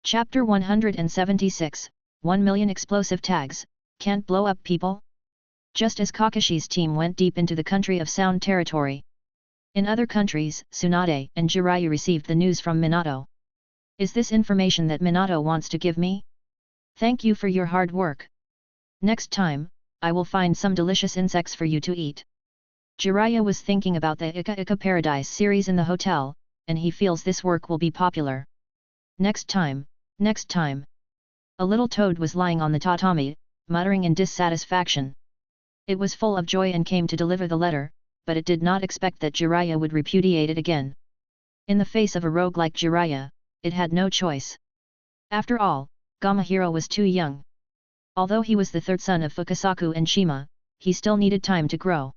Chapter 176, 1 million explosive tags, can't blow up people? Just as Kakashi's team went deep into the country of Sound territory. In other countries, Tsunade and Jiraiya received the news from Minato. Is this information that Minato wants to give me? Thank you for your hard work. Next time, I will find some delicious insects for you to eat. Jiraiya was thinking about the Ika Ika Paradise series in the hotel, and he feels this work will be popular. Next time, next time. A little toad was lying on the tatami, muttering in dissatisfaction. It was full of joy and came to deliver the letter, but it did not expect that Jiraiya would repudiate it again. In the face of a rogue like Jiraiya, it had no choice. After all, Gamahiro was too young. Although he was the third son of Fukasaku and Shima, he still needed time to grow.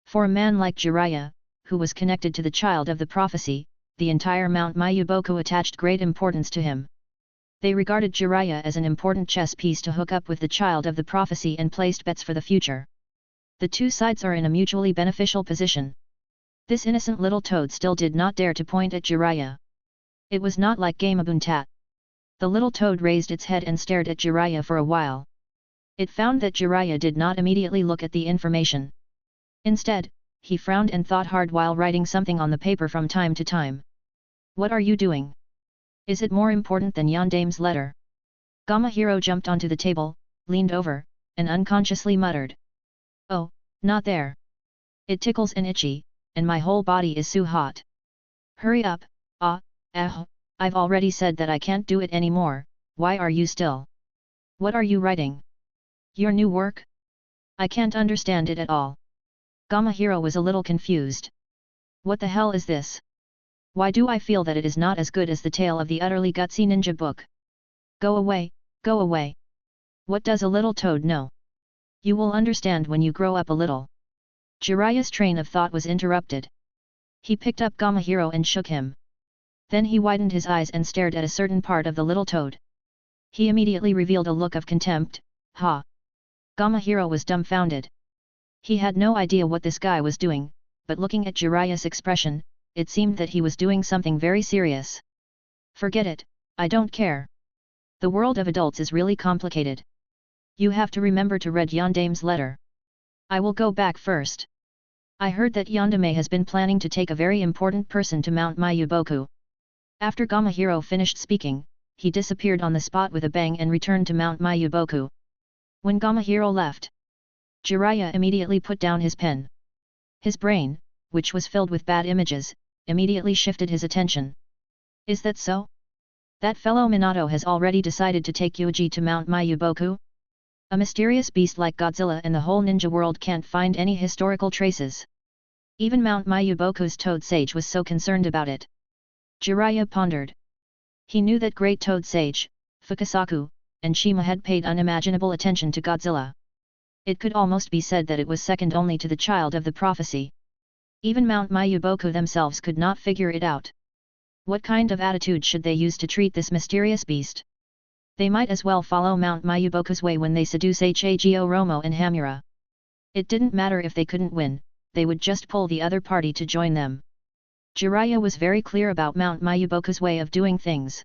For a man like Jiraiya, who was connected to the child of the prophecy, the entire Mount Mayuboku attached great importance to him. They regarded Jiraiya as an important chess piece to hook up with the child of the prophecy and placed bets for the future. The two sides are in a mutually beneficial position. This innocent little toad still did not dare to point at Jiraiya. It was not like Gamabuntat. The little toad raised its head and stared at Jiraiya for a while. It found that Jiraiya did not immediately look at the information. Instead, he frowned and thought hard while writing something on the paper from time to time. What are you doing? Is it more important than Yandame's letter? Gamahiro jumped onto the table, leaned over, and unconsciously muttered. Oh, not there. It tickles and itchy, and my whole body is so hot. Hurry up, I've already said that I can't do it anymore, why are you still? What are you writing? Your new work? I can't understand it at all. Gamahiro was a little confused. What the hell is this? Why do I feel that it is not as good as the tale of the utterly gutsy ninja book? Go away, go away. What does a little toad know? You will understand when you grow up a little. Jiraiya's train of thought was interrupted. He picked up Gamahiro and shook him. Then he widened his eyes and stared at a certain part of the little toad. He immediately revealed a look of contempt. Ha! Gamahiro was dumbfounded. He had no idea what this guy was doing, but looking at Jiraiya's expression, it seemed that he was doing something very serious. Forget it, I don't care. The world of adults is really complicated. You have to remember to read Yandame's letter. I will go back first. I heard that Yandame has been planning to take a very important person to Mount Mayuboku. After Gamahiro finished speaking, he disappeared on the spot with a bang and returned to Mount Mayuboku. When Gamahiro left, Jiraiya immediately put down his pen. His brain, which was filled with bad images, immediately shifted his attention. Is that so? That fellow Minato has already decided to take Yuuji to Mount Mayuboku? A mysterious beast like Godzilla and the whole ninja world can't find any historical traces. Even Mount Mayuboku's Toad Sage was so concerned about it. Jiraiya pondered. He knew that great Toad Sage, Fukasaku, and Shima had paid unimaginable attention to Godzilla. It could almost be said that it was second only to the child of the prophecy. Even Mount Mayuboku themselves could not figure it out. What kind of attitude should they use to treat this mysterious beast? They might as well follow Mount Mayuboku's way when they seduce Hago Romo and Hamura. It didn't matter if they couldn't win, they would just pull the other party to join them. Jiraiya was very clear about Mount Mayuboku's way of doing things.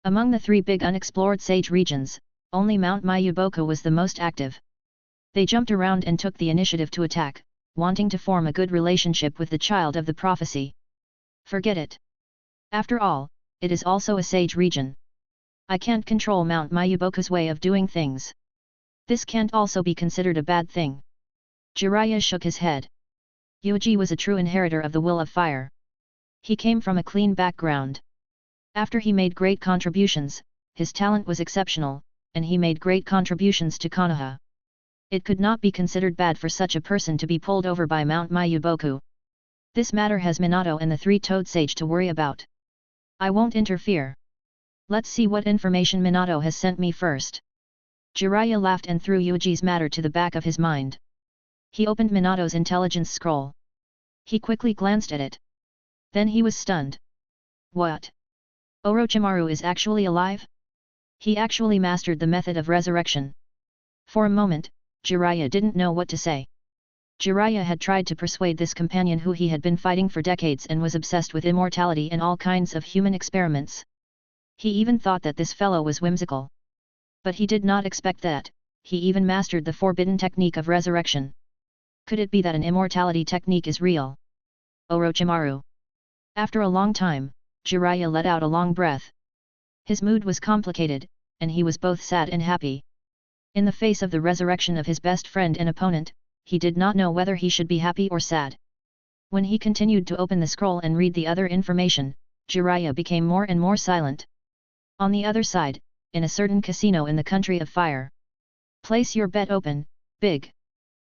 Among the three big unexplored sage regions, only Mount Mayuboku was the most active. They jumped around and took the initiative to attack, wanting to form a good relationship with the child of the prophecy. Forget it. After all, it is also a sage region. I can't control Mount Mayuboku's way of doing things. This can't also be considered a bad thing. Jiraiya shook his head. Yuuji was a true inheritor of the will of fire. He came from a clean background. After he made great contributions, his talent was exceptional, and he made great contributions to Konoha. It could not be considered bad for such a person to be pulled over by Mount Mayuboku. This matter has Minato and the three Toad Sage to worry about. I won't interfere. Let's see what information Minato has sent me first. Jiraiya laughed and threw Yuuji's matter to the back of his mind. He opened Minato's intelligence scroll. He quickly glanced at it. Then he was stunned. What? Orochimaru is actually alive? He actually mastered the method of resurrection. For a moment, Jiraiya didn't know what to say. Jiraiya had tried to persuade this companion who he had been fighting for decades and was obsessed with immortality and all kinds of human experiments. He even thought that this fellow was whimsical. But he did not expect that, he even mastered the forbidden technique of resurrection. Could it be that an immortality technique is real? Orochimaru. After a long time, Jiraiya let out a long breath. His mood was complicated, and he was both sad and happy. In the face of the resurrection of his best friend and opponent, he did not know whether he should be happy or sad. When he continued to open the scroll and read the other information, Jiraiya became more and more silent. On the other side, in a certain casino in the country of fire. Place your bet open, big.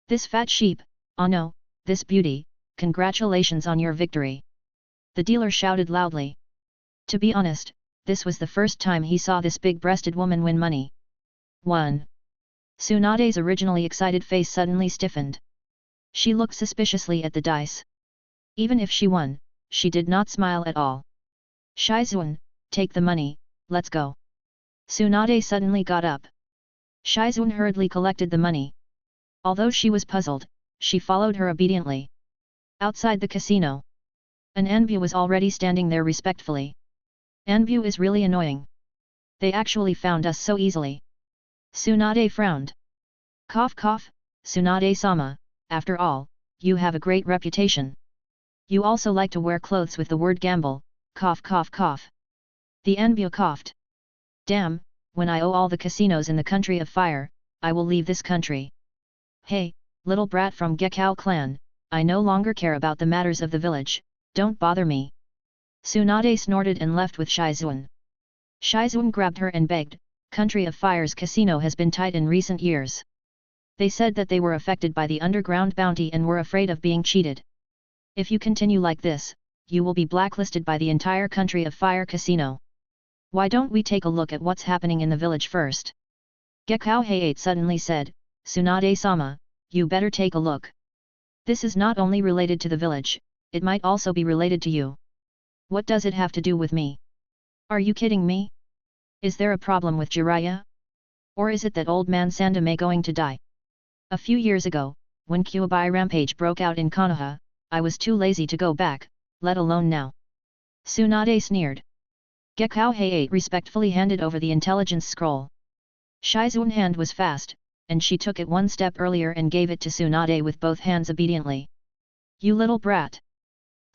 This fat sheep, oh no, this beauty, congratulations on your victory. The dealer shouted loudly. To be honest, this was the first time he saw this big-breasted woman win money. 1. Tsunade's originally excited face suddenly stiffened. She looked suspiciously at the dice. Even if she won, she did not smile at all. Shizuan, take the money, let's go. Tsunade suddenly got up. Shizuan hurriedly collected the money. Although she was puzzled, she followed her obediently. Outside the casino, an Anbu was already standing there respectfully. Anbu is really annoying. They actually found us so easily. Tsunade frowned. Cough cough, Tsunade-sama, after all, you have a great reputation. You also like to wear clothes with the word gamble, cough cough cough. The Anbu coughed. Damn, when I owe all the casinos in the country of fire, I will leave this country. Hey, little brat from Gekao clan, I no longer care about the matters of the village, don't bother me. Tsunade snorted and left with Shizuan. Shizuan grabbed her and begged, Country of Fire's casino has been tight in recent years. They said that they were affected by the underground bounty and were afraid of being cheated. If you continue like this, you will be blacklisted by the entire Country of Fire casino. Why don't we take a look at what's happening in the village first? Gekao Hayate suddenly said, Tsunade-sama, you better take a look. This is not only related to the village, it might also be related to you. What does it have to do with me? Are you kidding me? Is there a problem with Jiraiya? Or is it that old man Sandame going to die? A few years ago, when Kyuubi rampage broke out in Konoha, I was too lazy to go back, let alone now. Tsunade sneered. Gekao Hayate respectfully handed over the intelligence scroll. Shizuan's hand was fast, and she took it one step earlier and gave it to Tsunade with both hands obediently. You little brat!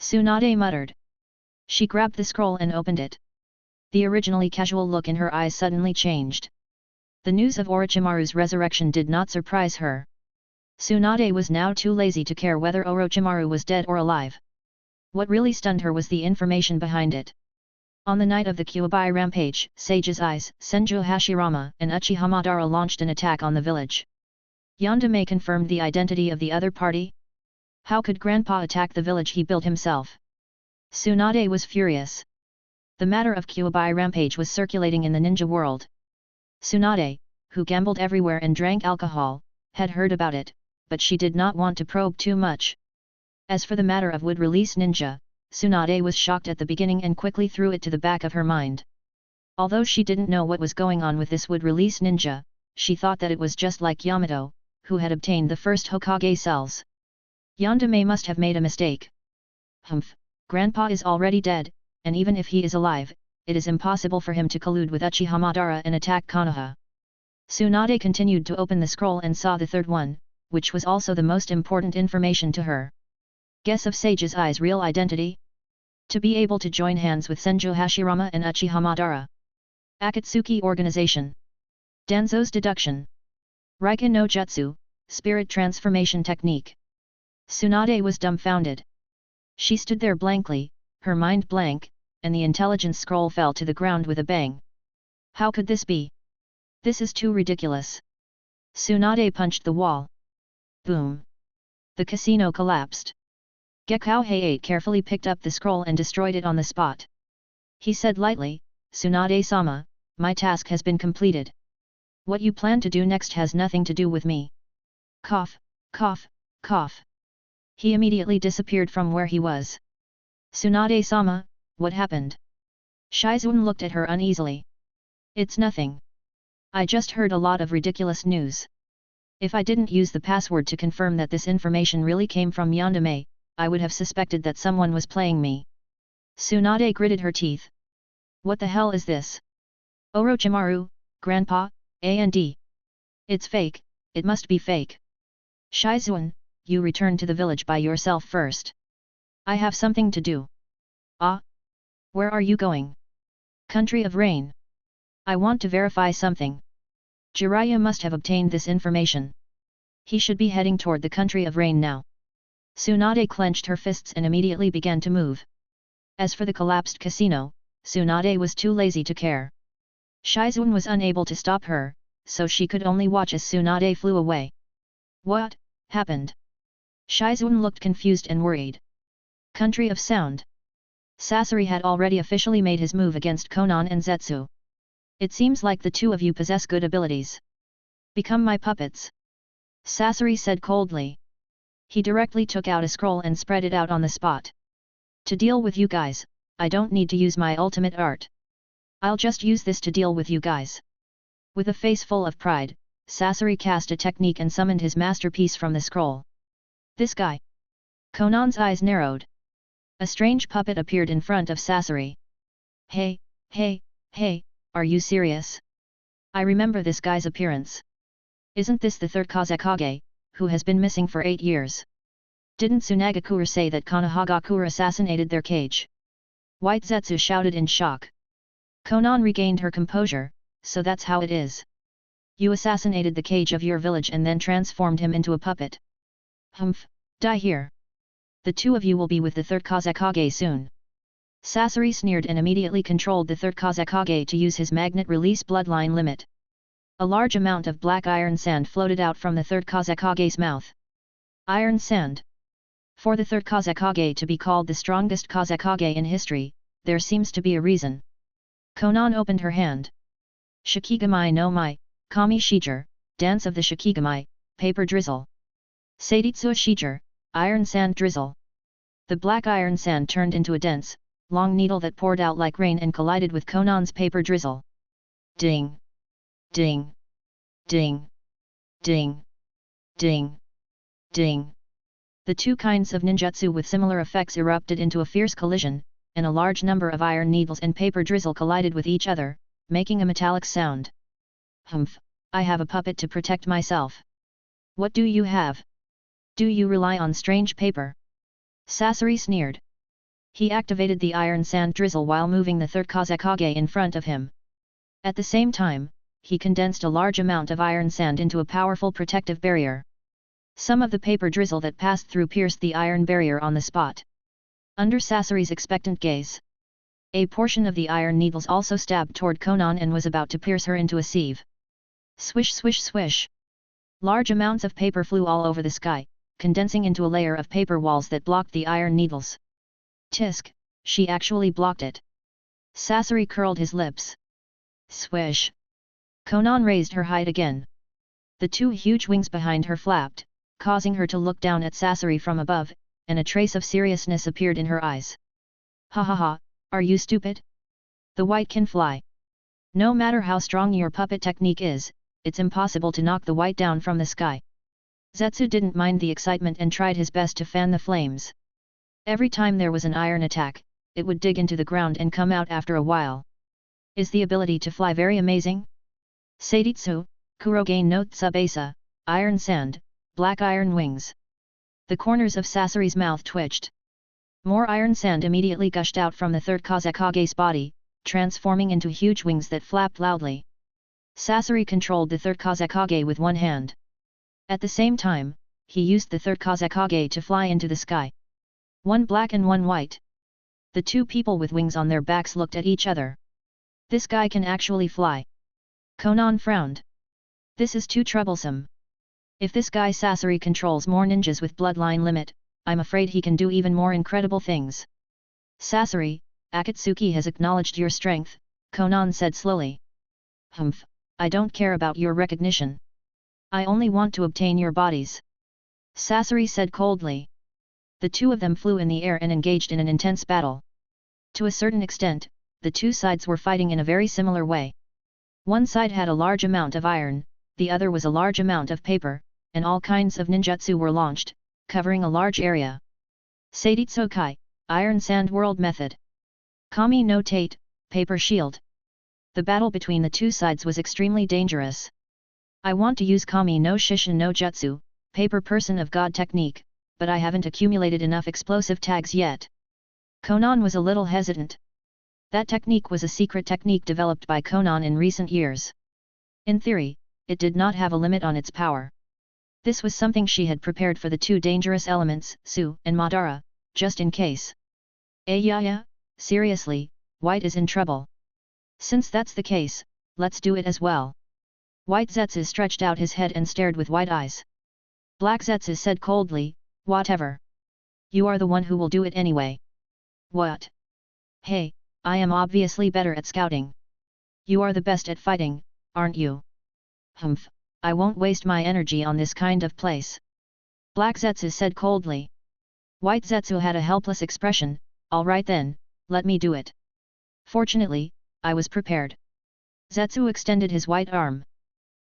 Tsunade muttered. She grabbed the scroll and opened it. The originally casual look in her eyes suddenly changed. The news of Orochimaru's resurrection did not surprise her. Tsunade was now too lazy to care whether Orochimaru was dead or alive. What really stunned her was the information behind it. On the night of the Kyuubi rampage, Sage's Eyes, Senju Hashirama and Uchiha Madara launched an attack on the village. Yandere confirmed the identity of the other party? How could Grandpa attack the village he built himself? Tsunade was furious. The matter of Kyuubi rampage was circulating in the ninja world. Tsunade, who gambled everywhere and drank alcohol, had heard about it, but she did not want to probe too much. As for the matter of wood release ninja, Tsunade was shocked at the beginning and quickly threw it to the back of her mind. Although she didn't know what was going on with this wood release ninja, she thought that it was just like Yamato, who had obtained the first Hokage cells. Yandere must have made a mistake. Humph, Grandpa is already dead, and even if he is alive, it is impossible for him to collude with Uchiha Madara and attack Konoha. Tsunade continued to open the scroll and saw the third one, which was also the most important information to her. Guess of Sage's Eye's real identity? To be able to join hands with Senju Hashirama and Uchiha Madara. Akatsuki Organization. Danzo's Deduction. Raika no Jutsu, Spirit Transformation Technique. Tsunade was dumbfounded. She stood there blankly, her mind blank, and the intelligence scroll fell to the ground with a bang. How could this be? This is too ridiculous. Tsunade punched the wall. Boom. The casino collapsed. Gekao Hayate carefully picked up the scroll and destroyed it on the spot. He said lightly, Tsunade-sama, my task has been completed. What you plan to do next has nothing to do with me. Cough, cough, cough. He immediately disappeared from where he was. Tsunade-sama, what happened? Shizuan looked at her uneasily. It's nothing. I just heard a lot of ridiculous news. If I didn't use the password to confirm that this information really came from Yandere, I would have suspected that someone was playing me. Tsunade gritted her teeth. What the hell is this? Orochimaru, Grandpa, A&D. It's fake, it must be fake. Shizuan, you return to the village by yourself first. I have something to do. Ah? Where are you going? Country of Rain. I want to verify something. Jiraiya must have obtained this information. He should be heading toward the country of rain now. Tsunade clenched her fists and immediately began to move. As for the collapsed casino, Tsunade was too lazy to care. Shizuan was unable to stop her, so she could only watch as Tsunade flew away. What happened? Shizuan looked confused and worried. Country of Sound. Sasori had already officially made his move against Konan and Zetsu. It seems like the two of you possess good abilities. Become my puppets. Sasori said coldly. He directly took out a scroll and spread it out on the spot. To deal with you guys, I don't need to use my ultimate art. I'll just use this to deal with you guys. With a face full of pride, Sasori cast a technique and summoned his masterpiece from the scroll. This guy. Konan's eyes narrowed. A strange puppet appeared in front of Sasori. Hey, are you serious? I remember this guy's appearance. Isn't this the third Kazekage, who has been missing for 8 years? Didn't Tsunagakura say that Konohagakure assassinated their Kage? White Zetsu shouted in shock. Konan regained her composure, so that's how it is. You assassinated the Kage of your village and then transformed him into a puppet. Humph, die here. The two of you will be with the third Kazekage soon. Sasori sneered and immediately controlled the third Kazekage to use his magnet release bloodline limit. A large amount of black iron sand floated out from the third Kazekage's mouth. Iron sand. For the third Kazekage to be called the strongest Kazekage in history, there seems to be a reason. Konan opened her hand. Shikigami no Mai, Kami Shiger, Dance of the Shikigami, Paper Drizzle. Seiditsu Shiger, Iron Sand Drizzle. The black iron sand turned into a dense, long needle that poured out like rain and collided with Konan's paper drizzle. Ding! Ding! Ding! Ding! Ding! Ding! The two kinds of ninjutsu with similar effects erupted into a fierce collision, and a large number of iron needles and paper drizzle collided with each other, making a metallic sound. Humph! I have a puppet to protect myself. What do you have? Do you rely on strange paper? Sasori sneered. He activated the iron sand drizzle while moving the third Kazekage in front of him. At the same time, he condensed a large amount of iron sand into a powerful protective barrier. Some of the paper drizzle that passed through pierced the iron barrier on the spot. Under Sasori's expectant gaze, a portion of the iron needles also stabbed toward Konan and was about to pierce her into a sieve. Swish swish swish! Large amounts of paper flew all over the sky, condensing into a layer of paper walls that blocked the iron needles. Tisk, she actually blocked it. Sasori curled his lips. Swish! Konan raised her height again. The two huge wings behind her flapped, causing her to look down at Sasori from above, and a trace of seriousness appeared in her eyes. Ha ha ha, are you stupid? The white can fly. No matter how strong your puppet technique is, it's impossible to knock the white down from the sky. Zetsu didn't mind the excitement and tried his best to fan the flames. Every time there was an iron attack, it would dig into the ground and come out after a while. Is the ability to fly very amazing? Seiditsu, Kuroge no Tsubasa, Iron Sand, Black Iron Wings. The corners of Sasori's mouth twitched. More iron sand immediately gushed out from the third Kazekage's body, transforming into huge wings that flapped loudly. Sasori controlled the third Kazekage with one hand. At the same time, he used the third Kazekage to fly into the sky. One black and one white. The two people with wings on their backs looked at each other. This guy can actually fly. Konan frowned. This is too troublesome. If this guy Sasori controls more ninjas with bloodline limit, I'm afraid he can do even more incredible things. Sasori, Akatsuki has acknowledged your strength, Konan said slowly. Humph, I don't care about your recognition. I only want to obtain your bodies. Sasori said coldly. The two of them flew in the air and engaged in an intense battle. To a certain extent, the two sides were fighting in a very similar way. One side had a large amount of iron, the other was a large amount of paper, and all kinds of ninjutsu were launched, covering a large area. Seiditsu Kai, Iron Sand World Method. Kami no Tate, paper shield. The battle between the two sides was extremely dangerous. I want to use Kami no Shishin no Jutsu, paper person of God technique, but I haven't accumulated enough explosive tags yet. Konan was a little hesitant. That technique was a secret technique developed by Konan in recent years. In theory, it did not have a limit on its power. This was something she had prepared for the two dangerous elements, Su and Madara, just in case. Yeah, seriously, White is in trouble. Since that's the case, let's do it as well. White Zetsu stretched out his head and stared with wide eyes. Black Zetsu said coldly, whatever. You are the one who will do it anyway. What? Hey, I am obviously better at scouting. You are the best at fighting, aren't you? Humph, I won't waste my energy on this kind of place. Black Zetsu said coldly. White Zetsu had a helpless expression, alright then, let me do it. Fortunately, I was prepared. Zetsu extended his white arm.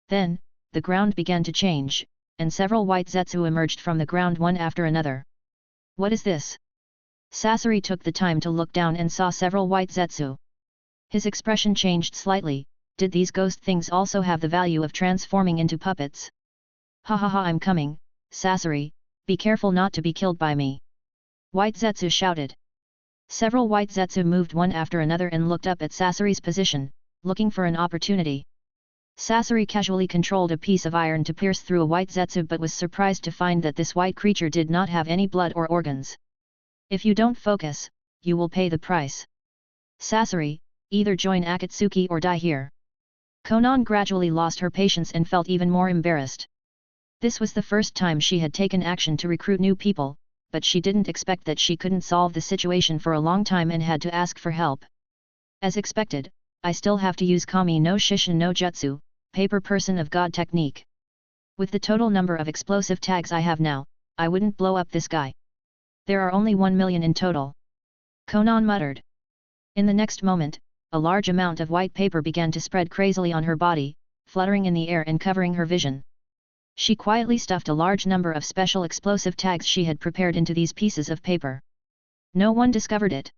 Then, the ground began to change, and several white Zetsu emerged from the ground one after another. What is this? Sasori took the time to look down and saw several white Zetsu. His expression changed slightly. Did these ghost things also have the value of transforming into puppets? Ha ha ha, I'm coming, Sasori, be careful not to be killed by me. White Zetsu shouted. Several white Zetsu moved one after another and looked up at Sasori's position, looking for an opportunity. Sasori casually controlled a piece of iron to pierce through a white Zetsu but was surprised to find that this white creature did not have any blood or organs. If you don't focus, you will pay the price. Sasori, either join Akatsuki or die here. Konan gradually lost her patience and felt even more embarrassed. This was the first time she had taken action to recruit new people, but she didn't expect that she couldn't solve the situation for a long time and had to ask for help. As expected, I still have to use Kami no Shishin no Jutsu, paper person of God technique. With the total number of explosive tags I have now, I wouldn't blow up this guy. There are only 1 million in total. Konan muttered. In the next moment, a large amount of white paper began to spread crazily on her body, fluttering in the air and covering her vision. She quietly stuffed a large number of special explosive tags she had prepared into these pieces of paper. No one discovered it.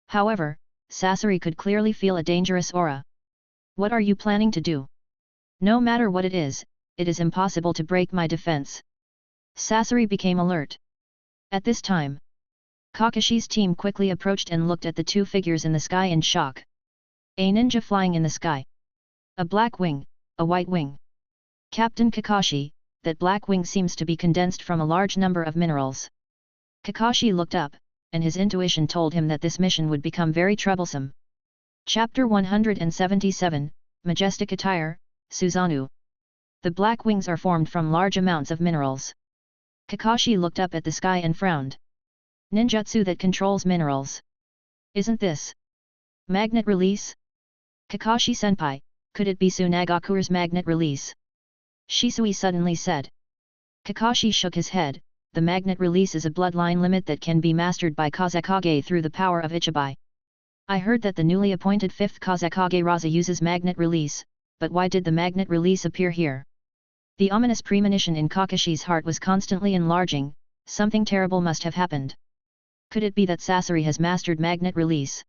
However, Sasori could clearly feel a dangerous aura. What are you planning to do? No matter what it is impossible to break my defense. Sasori became alert. At this time, Kakashi's team quickly approached and looked at the two figures in the sky in shock. A ninja flying in the sky. A black wing, a white wing. Captain Kakashi, that black wing seems to be condensed from a large number of minerals. Kakashi looked up, and his intuition told him that this mission would become very troublesome. Chapter 177, Majestic Attire, Susanoo. The black wings are formed from large amounts of minerals. Kakashi looked up at the sky and frowned. Ninjutsu that controls minerals. Isn't this magnet release? Kakashi-senpai, could it be Tsunagakure's magnet release? Shisui suddenly said. Kakashi shook his head. The magnet release is a bloodline limit that can be mastered by Kazekage through the power of Ichibai. I heard that the newly appointed 5th Kazekage Raza uses magnet release, but why did the magnet release appear here? The ominous premonition in Kakashi's heart was constantly enlarging. Something terrible must have happened. Could it be that Sasori has mastered magnet release?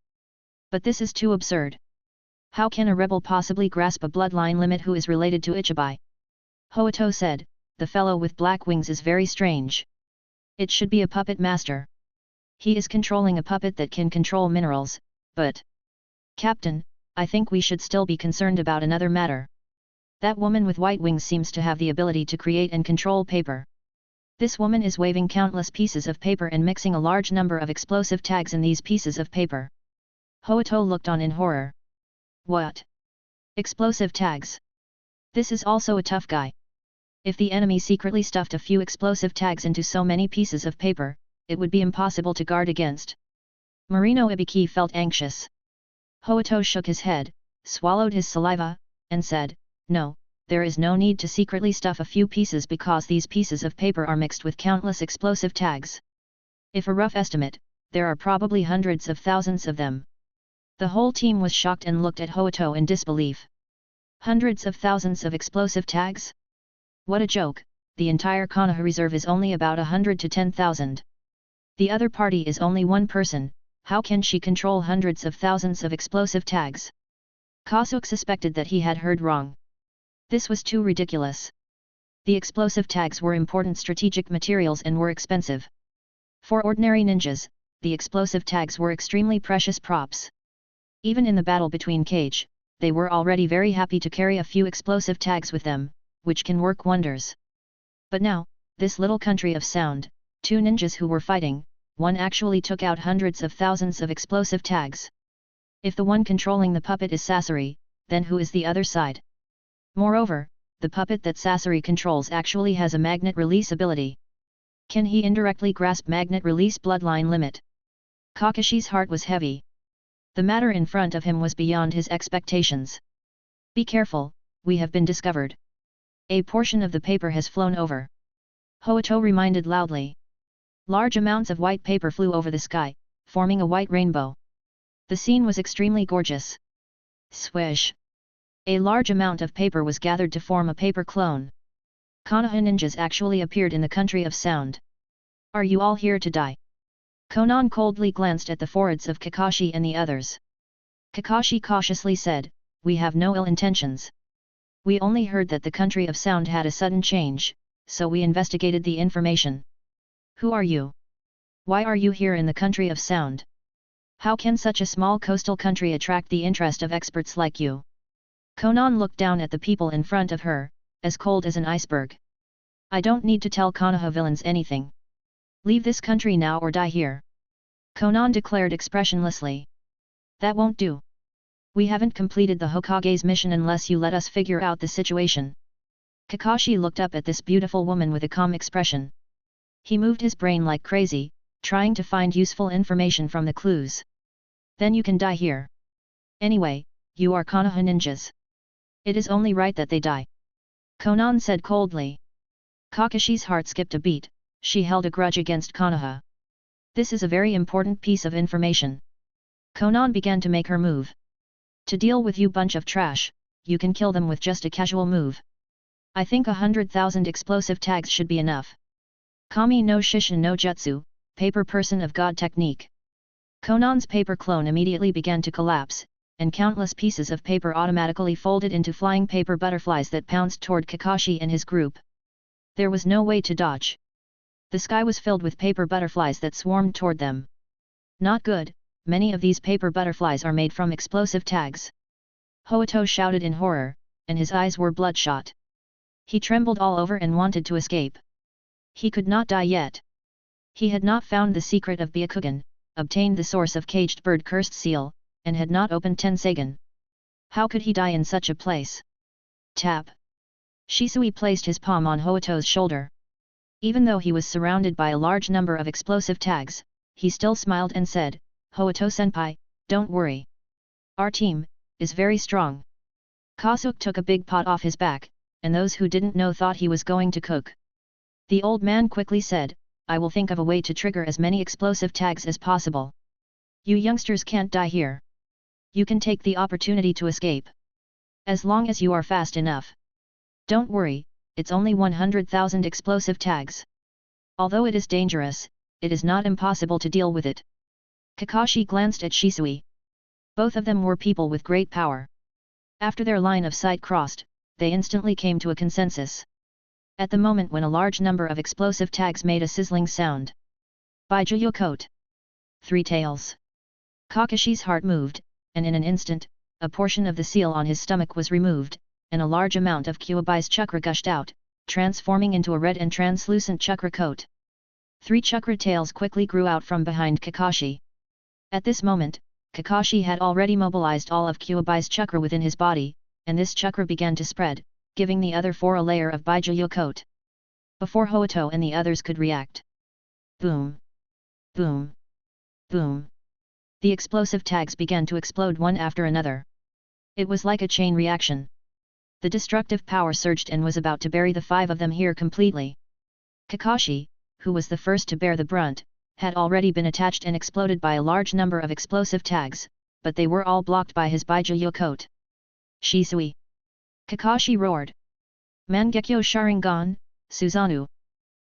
But this is too absurd. How can a rebel possibly grasp a bloodline limit who is related to Ichibai? Hoito said, the fellow with black wings is very strange. It should be a puppet master. He is controlling a puppet that can control minerals, but... Captain, I think we should still be concerned about another matter. That woman with white wings seems to have the ability to create and control paper. This woman is waving countless pieces of paper and mixing a large number of explosive tags in these pieces of paper. Hoito looked on in horror. What? Explosive tags? This is also a tough guy. If the enemy secretly stuffed a few explosive tags into so many pieces of paper, it would be impossible to guard against. Marino Ibiki felt anxious. Hoito shook his head, swallowed his saliva, and said, no, there is no need to secretly stuff a few pieces because these pieces of paper are mixed with countless explosive tags. If a rough estimate, there are probably hundreds of thousands of them. The whole team was shocked and looked at Hoito in disbelief. Hundreds of thousands of explosive tags? What a joke, the entire Konoha reserve is only about 100 to 10,000. The other party is only one person, How can she control hundreds of thousands of explosive tags? Kasuke suspected that he had heard wrong. This was too ridiculous. The explosive tags were important strategic materials and were expensive. For ordinary ninjas, the explosive tags were extremely precious props. Even in the battle between Cage, they were already very happy to carry a few explosive tags with them, which can work wonders. But now, this little country of sound, two ninjas who were fighting, one actually took out hundreds of thousands of explosive tags. If the one controlling the puppet is Sasori, then who is the other side? Moreover, the puppet that Sasori controls actually has a magnet release ability. Can he indirectly grasp magnet release bloodline limit? Kakashi's heart was heavy. The matter in front of him was beyond his expectations. Be careful, we have been discovered. A portion of the paper has flown over. Hoito reminded loudly. Large amounts of white paper flew over the sky, forming a white rainbow. The scene was extremely gorgeous. Swish! A large amount of paper was gathered to form a paper clone. Konoha ninjas actually appeared in the country of sound. Are you all here to die? Konan coldly glanced at the foreheads of Kakashi and the others. Kakashi cautiously said, we have no ill intentions. We only heard that the country of sound had a sudden change, so we investigated the information. Who are you? Why are you here in the country of sound? How can such a small coastal country attract the interest of experts like you? Konan looked down at the people in front of her, as cold as an iceberg. I don't need to tell Konoha villains anything. Leave this country now or die here. Konan declared expressionlessly. That won't do. We haven't completed the Hokage's mission unless you let us figure out the situation. Kakashi looked up at this beautiful woman with a calm expression. He moved his brain like crazy, trying to find useful information from the clues. Then you can die here. Anyway, you are Konoha ninjas. It is only right that they die. Konan said coldly. Kakashi's heart skipped a beat, she held a grudge against Konoha. This is a very important piece of information. Konan began to make her move. To deal with you bunch of trash, you can kill them with just a casual move. I think 100,000 explosive tags should be enough. Kami no Shishin no Jutsu, paper person of God technique. Konan's paper clone immediately began to collapse, and countless pieces of paper automatically folded into flying paper butterflies that pounced toward Kakashi and his group. There was no way to dodge. The sky was filled with paper butterflies that swarmed toward them. Not good, many of these paper butterflies are made from explosive tags. Hoito shouted in horror, and his eyes were bloodshot. He trembled all over and wanted to escape. He could not die yet. He had not found the secret of Byakugan, obtained the source of caged bird cursed seal, and had not opened Tensegan. How could he die in such a place? Tap. Shisui placed his palm on Hoito's shoulder. Even though he was surrounded by a large number of explosive tags, he still smiled and said, Hoito-senpai, don't worry. Our team is very strong. Kasuke took a big pot off his back, and those who didn't know thought he was going to cook. The old man quickly said, I will think of a way to trigger as many explosive tags as possible. You youngsters can't die here. You can take the opportunity to escape. As long as you are fast enough. Don't worry, it's only 100,000 explosive tags. Although it is dangerous, it is not impossible to deal with it. Kakashi glanced at Shisui. Both of them were people with great power. After their line of sight crossed, they instantly came to a consensus. At the moment when a large number of explosive tags made a sizzling sound. Bijuudama Coat. 3 tails. Kakashi's heart moved, and in an instant, a portion of the seal on his stomach was removed, and a large amount of Kyuubi's chakra gushed out, transforming into a red and translucent chakra coat. 3 chakra tails quickly grew out from behind Kakashi. At this moment, Kakashi had already mobilized all of Kyuubi's chakra within his body, and this chakra began to spread, giving the other 4 a layer of Bijuudama Coat. Before Hoito and the others could react. Boom! Boom! Boom! The explosive tags began to explode one after another. It was like a chain reaction. The destructive power surged and was about to bury the 5 of them here completely. Kakashi, who was the first to bear the brunt, had already been attached and exploded by a large number of explosive tags, but they were all blocked by his Bijuudama Coat. Shisui! Kakashi roared. Mangekyo Sharingan, Susanoo!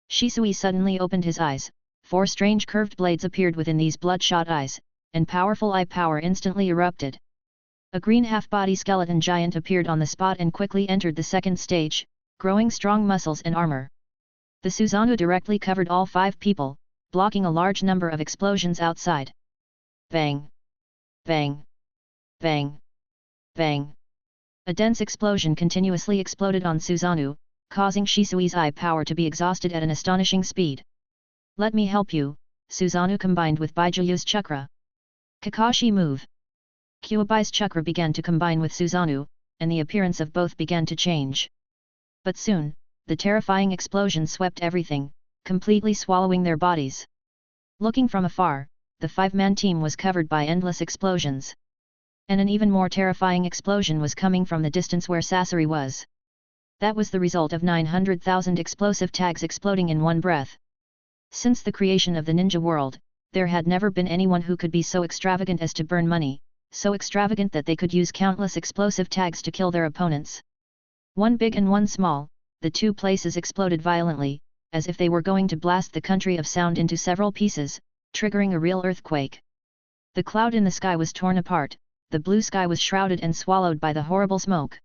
Shisui suddenly opened his eyes, 4 strange curved blades appeared within these bloodshot eyes, and powerful eye power instantly erupted. A green half-body skeleton giant appeared on the spot and quickly entered the second stage, growing strong muscles and armor. The Susanoo directly covered all 5 people, blocking a large number of explosions outside. Bang! Bang! Bang! Bang! A dense explosion continuously exploded on Susanoo, causing Shisui's eye power to be exhausted at an astonishing speed. Let me help you, Susanoo combined with Bijuu's chakra. Kakashi move! Kyubai's chakra began to combine with Susanoo, and the appearance of both began to change. But soon, the terrifying explosion swept everything, completely swallowing their bodies. Looking from afar, the 5-man team was covered by endless explosions. And an even more terrifying explosion was coming from the distance where Sasori was. That was the result of 900,000 explosive tags exploding in one breath. Since the creation of the ninja world, there had never been anyone who could be so extravagant as to burn money, so extravagant that they could use countless explosive tags to kill their opponents. One big and one small, the 2 places exploded violently, as if they were going to blast the country of sound into several pieces, triggering a real earthquake. The cloud in the sky was torn apart, the blue sky was shrouded and swallowed by the horrible smoke.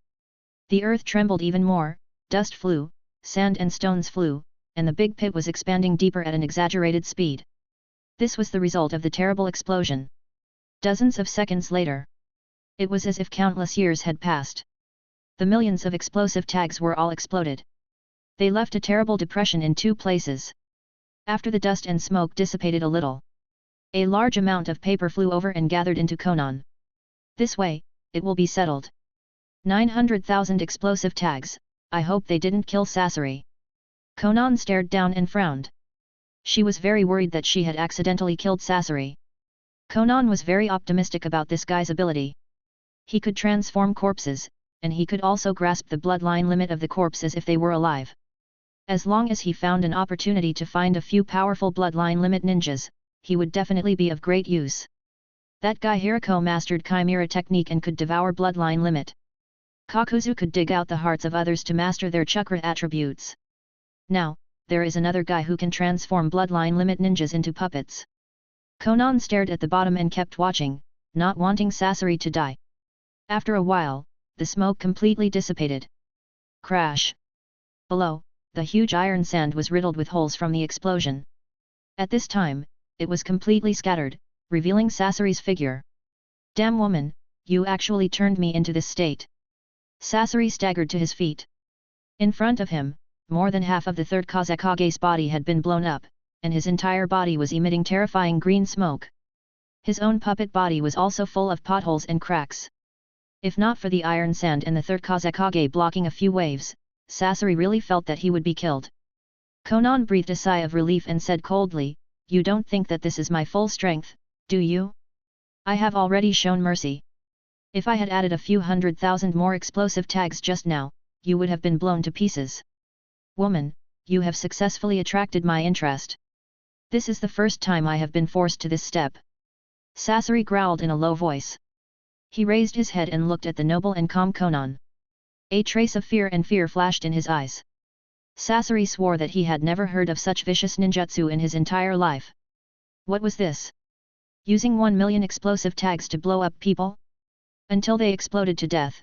The earth trembled even more, dust flew, sand and stones flew, and the big pit was expanding deeper at an exaggerated speed. This was the result of the terrible explosion. Dozens of seconds later, it was as if countless years had passed. The millions of explosive tags were all exploded. They left a terrible depression in 2 places. After the dust and smoke dissipated a little, a large amount of paper flew over and gathered into Konan. This way, it will be settled. 900,000 explosive tags, I hope they didn't kill Sasori. Konan stared down and frowned. She was very worried that she had accidentally killed Sasori. Konan was very optimistic about this guy's ability. He could transform corpses, and he could also grasp the bloodline limit of the corpse as if they were alive. As long as he found an opportunity to find a few powerful bloodline limit ninjas, he would definitely be of great use. That guy Hirako mastered Chimera technique and could devour bloodline limit. Kakuzu could dig out the hearts of others to master their chakra attributes. Now, there is another guy who can transform bloodline limit ninjas into puppets. Konan stared at the bottom and kept watching, not wanting Sasori to die. After a while, the smoke completely dissipated. Crash! Below, the huge iron sand was riddled with holes from the explosion. At this time, it was completely scattered, revealing Sasori's figure. Damn woman, you actually turned me into this state. Sasori staggered to his feet. In front of him, more than half of the 3rd Kazekage's body had been blown up, and his entire body was emitting terrifying green smoke. His own puppet body was also full of potholes and cracks. If not for the iron sand and the 3rd Kazekage blocking a few waves, Sasori really felt that he would be killed. Konan breathed a sigh of relief and said coldly, "You don't think that this is my full strength, do you? I have already shown mercy. If I had added a few 100,000 more explosive tags just now, you would have been blown to pieces. Woman, you have successfully attracted my interest. This is the first time I have been forced to this step." Sasori growled in a low voice. He raised his head and looked at the noble and calm Konan. A trace of fear flashed in his eyes. Sasori swore that he had never heard of such vicious ninjutsu in his entire life. What was this? Using 1 million explosive tags to blow up people? Until they exploded to death.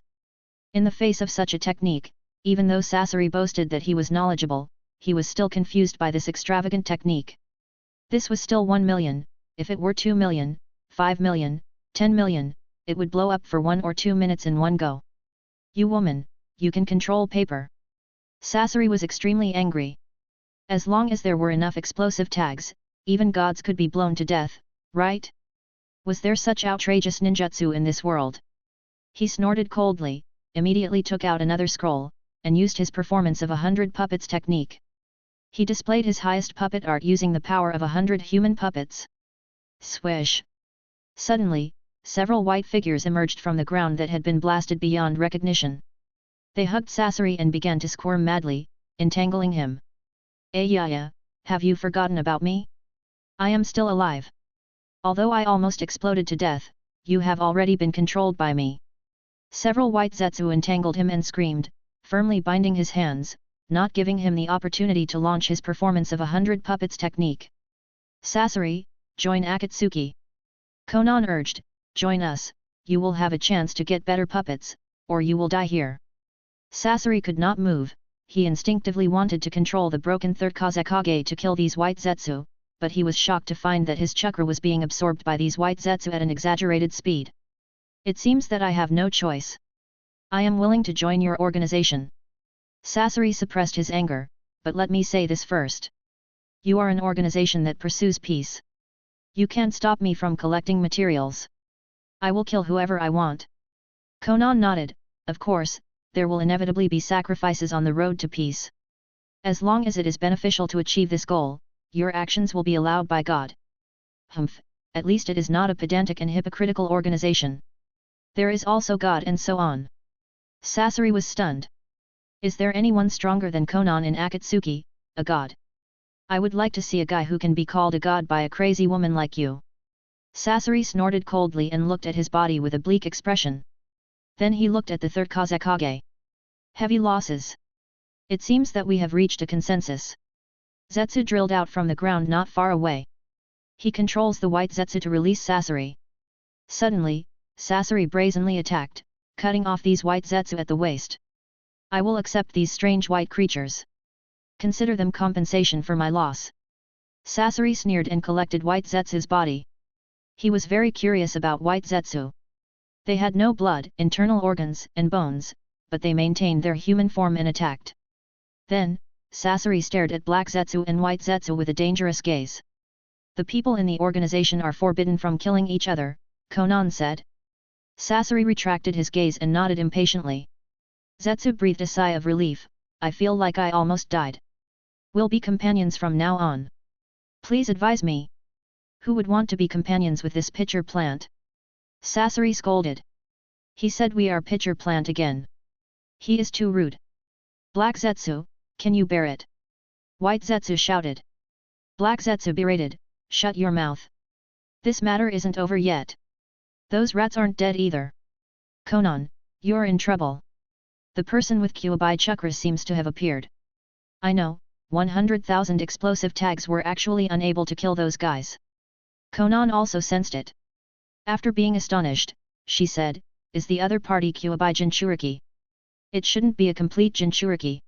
In the face of such a technique, even though Sasori boasted that he was knowledgeable, he was still confused by this extravagant technique. This was still 1 million, if it were 2 million, 5 million, 10 million, it would blow up for 1 or 2 minutes in one go. You woman, you can control paper. Sasori was extremely angry. As long as there were enough explosive tags, even gods could be blown to death, right? Was there such outrageous ninjutsu in this world? He snorted coldly, immediately took out another scroll, and used his performance of 100 puppets technique. He displayed his highest puppet art using the power of 100 human puppets. Swish! Suddenly, several white figures emerged from the ground that had been blasted beyond recognition. They hugged Sasori and began to squirm madly, entangling him. Ayaya, have you forgotten about me? I am still alive. Although I almost exploded to death, you have already been controlled by me. Several white zetsu entangled him and screamed, firmly binding his hands, not giving him the opportunity to launch his performance of 100 puppets technique. Sasori, join Akatsuki. Konan urged, join us, you will have a chance to get better puppets, or you will die here. Sasori could not move, he instinctively wanted to control the broken third Kazekage to kill these white Zetsu, but he was shocked to find that his chakra was being absorbed by these white Zetsu at an exaggerated speed. It seems that I have no choice. I am willing to join your organization. Sasori suppressed his anger, but let me say this first. You are an organization that pursues peace. You can't stop me from collecting materials. I will kill whoever I want. Konan nodded, of course, there will inevitably be sacrifices on the road to peace. As long as it is beneficial to achieve this goal, your actions will be allowed by God. Humph, at least it is not a pedantic and hypocritical organization. There is also God and so on. Sasori was stunned. Is there anyone stronger than Konan in Akatsuki, a god? I would like to see a guy who can be called a god by a crazy woman like you. Sasori snorted coldly and looked at his body with a bleak expression. Then he looked at the third Kazekage. Heavy losses. It seems that we have reached a consensus. Zetsu drilled out from the ground not far away. He controls the white Zetsu to release Sasori. Suddenly, Sasori brazenly attacked, cutting off these white Zetsu at the waist. I will accept these strange white creatures. Consider them compensation for my loss. Sasori sneered and collected white Zetsu's body. He was very curious about white Zetsu. They had no blood, internal organs, and bones, but they maintained their human form and attacked. Then, Sasori stared at black Zetsu and white Zetsu with a dangerous gaze. The people in the organization are forbidden from killing each other, Konan said. Sasori retracted his gaze and nodded impatiently. Zetsu breathed a sigh of relief, I feel like I almost died. We'll be companions from now on. Please advise me. Who would want to be companions with this pitcher plant? Sasori scolded. He said we are pitcher plant again. He is too rude. Black Zetsu, can you bear it? White Zetsu shouted. Black Zetsu berated, shut your mouth. This matter isn't over yet. Those rats aren't dead either. Konan, you're in trouble. The person with Kyuubi chakra seems to have appeared. I know, 100,000 explosive tags were actually unable to kill those guys. Konan also sensed it. After being astonished, she said, is the other party Kyuubi Jinchuriki? It shouldn't be a complete Jinchuriki.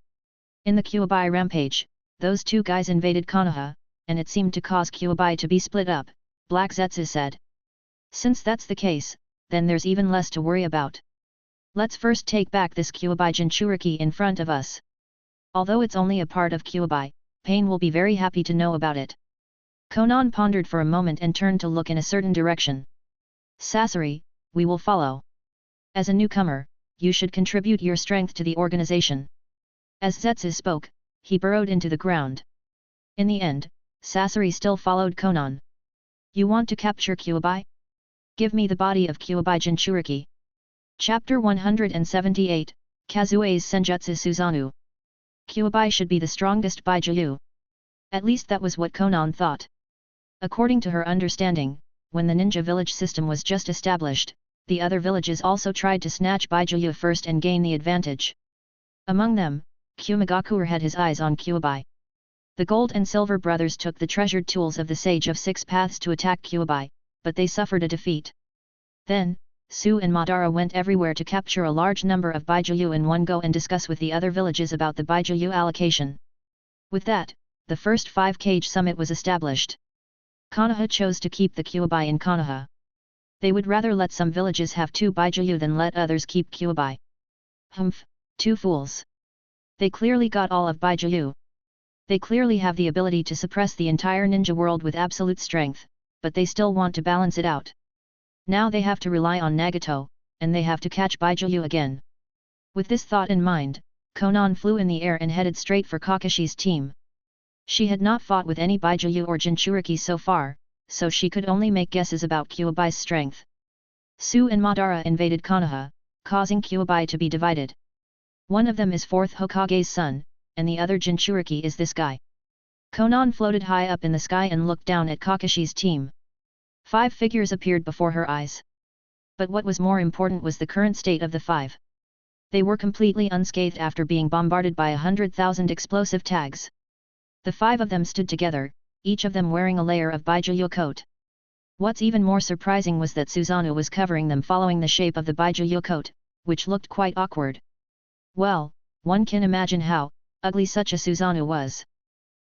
In the Kyuubi rampage, those two guys invaded Konoha, and it seemed to cause Kyuubi to be split up, Black Zetsu said. Since that's the case, then there's even less to worry about. Let's first take back this Kyuubi Jinchuriki in front of us. Although it's only a part of Kyuubi, Pain will be very happy to know about it. Konan pondered for a moment and turned to look in a certain direction. Sasori, we will follow. As a newcomer, you should contribute your strength to the organization. As Zetsu spoke, he burrowed into the ground. In the end, Sasori still followed Konan. You want to capture Kyuubi? Give me the body of Kyuubi Jinchuriki. Chapter 178, Kazue's Senjutsu Suzanu. Kyuubi should be the strongest Bijuu. At least that was what Konan thought. According to her understanding, when the ninja village system was just established, the other villages also tried to snatch Bijuu first and gain the advantage. Among them, Kumagakure had his eyes on Kyuubi. The Gold and Silver brothers took the treasured tools of the Sage of Six Paths to attack Kyuubi, but they suffered a defeat. Then, Su and Madara went everywhere to capture a large number of Bijuu in one go and discuss with the other villages about the Bijuu allocation. With that, the first 5-cage summit was established. Konoha chose to keep the Kyuubi in Konoha. They would rather let some villages have 2 Bijuu than let others keep Kyuubi. Humph, 2 fools. They clearly got all of Bijuu. They clearly have the ability to suppress the entire ninja world with absolute strength, but they still want to balance it out. Now they have to rely on Nagato, and they have to catch Bijuu again. With this thought in mind, Konan flew in the air and headed straight for Kakashi's team. She had not fought with any Bijuu or Jinchuriki so far, so she could only make guesses about Kyuubi's strength. Su and Madara invaded Konoha, causing Kyuubi to be divided. One of them is 4th Hokage's son, and the other Jinchuriki is this guy. Konan floated high up in the sky and looked down at Kakashi's team. 5 figures appeared before her eyes. But what was more important was the current state of the 5. They were completely unscathed after being bombarded by 100,000 explosive tags. The 5 of them stood together, each of them wearing a layer of Bijuu coat. What's even more surprising was that Susanoo was covering them following the shape of the Bijuu coat, which looked quite awkward. Well, one can imagine how ugly such a Susanoo was.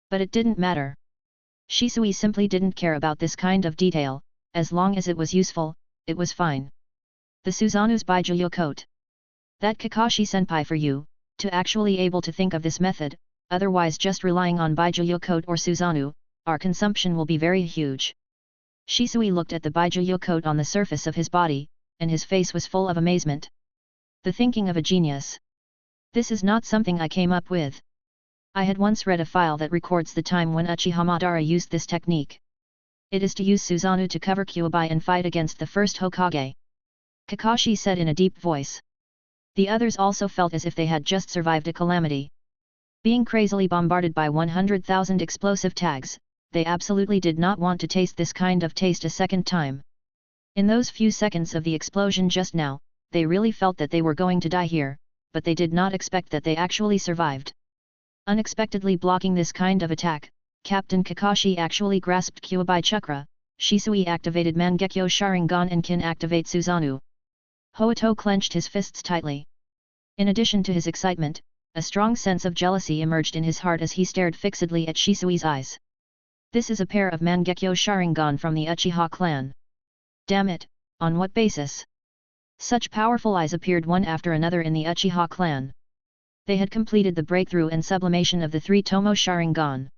But it didn't matter. Shisui simply didn't care about this kind of detail, as long as it was useful, it was fine. The Susanoo's Bijuu coat. That Kakashi-senpai for you, to actually able to think of this method, otherwise just relying on Bijuu coat or Susanoo, our consumption will be very huge. Shisui looked at the Bijuu coat on the surface of his body, and his face was full of amazement. The thinking of a genius. This is not something I came up with. I had once read a file that records the time when Uchiha Madara used this technique. It is to use Susanoo to cover Kyuubi and fight against the first Hokage. Kakashi said in a deep voice. The others also felt as if they had just survived a calamity. Being crazily bombarded by 100,000 explosive tags, they absolutely did not want to taste this kind of taste a second time. In those few seconds of the explosion just now, they really felt that they were going to die here, but they did not expect that they actually survived. Unexpectedly blocking this kind of attack, Captain Kakashi actually grasped Kyuubi chakra, Shisui activated Mangekyo Sharingan and can activate Susanoo. Hoito clenched his fists tightly. In addition to his excitement, a strong sense of jealousy emerged in his heart as he stared fixedly at Shisui's eyes. This is a pair of Mangekyo Sharingan from the Uchiha clan. Damn it, on what basis? Such powerful eyes appeared one after another in the Uchiha clan. They had completed the breakthrough and sublimation of the three Tomo Sharingan.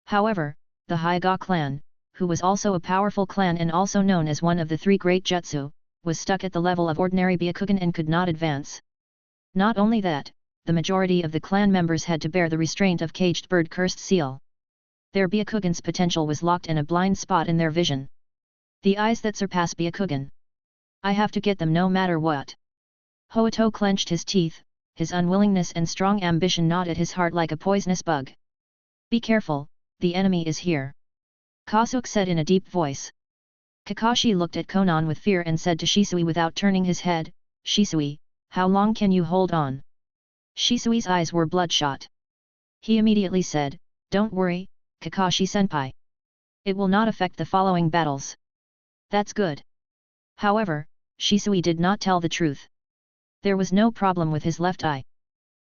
However, the Hyuga clan, who was also a powerful clan and also known as one of the three great jutsu, was stuck at the level of ordinary Byakugan and could not advance. Not only that, the majority of the clan members had to bear the restraint of Caged Bird Cursed Seal. Their Byakugan's potential was locked in a blind spot in their vision. The eyes that surpass Byakugan. I have to get them no matter what. Hoito clenched his teeth, his unwillingness and strong ambition gnawed at his heart like a poisonous bug. Be careful, the enemy is here. Kasuke said in a deep voice. Kakashi looked at Konan with fear and said to Shisui without turning his head, Shisui, how long can you hold on? Shisui's eyes were bloodshot. He immediately said, don't worry, Kakashi-senpai. It will not affect the following battles. That's good. However, Shisui did not tell the truth. There was no problem with his left eye.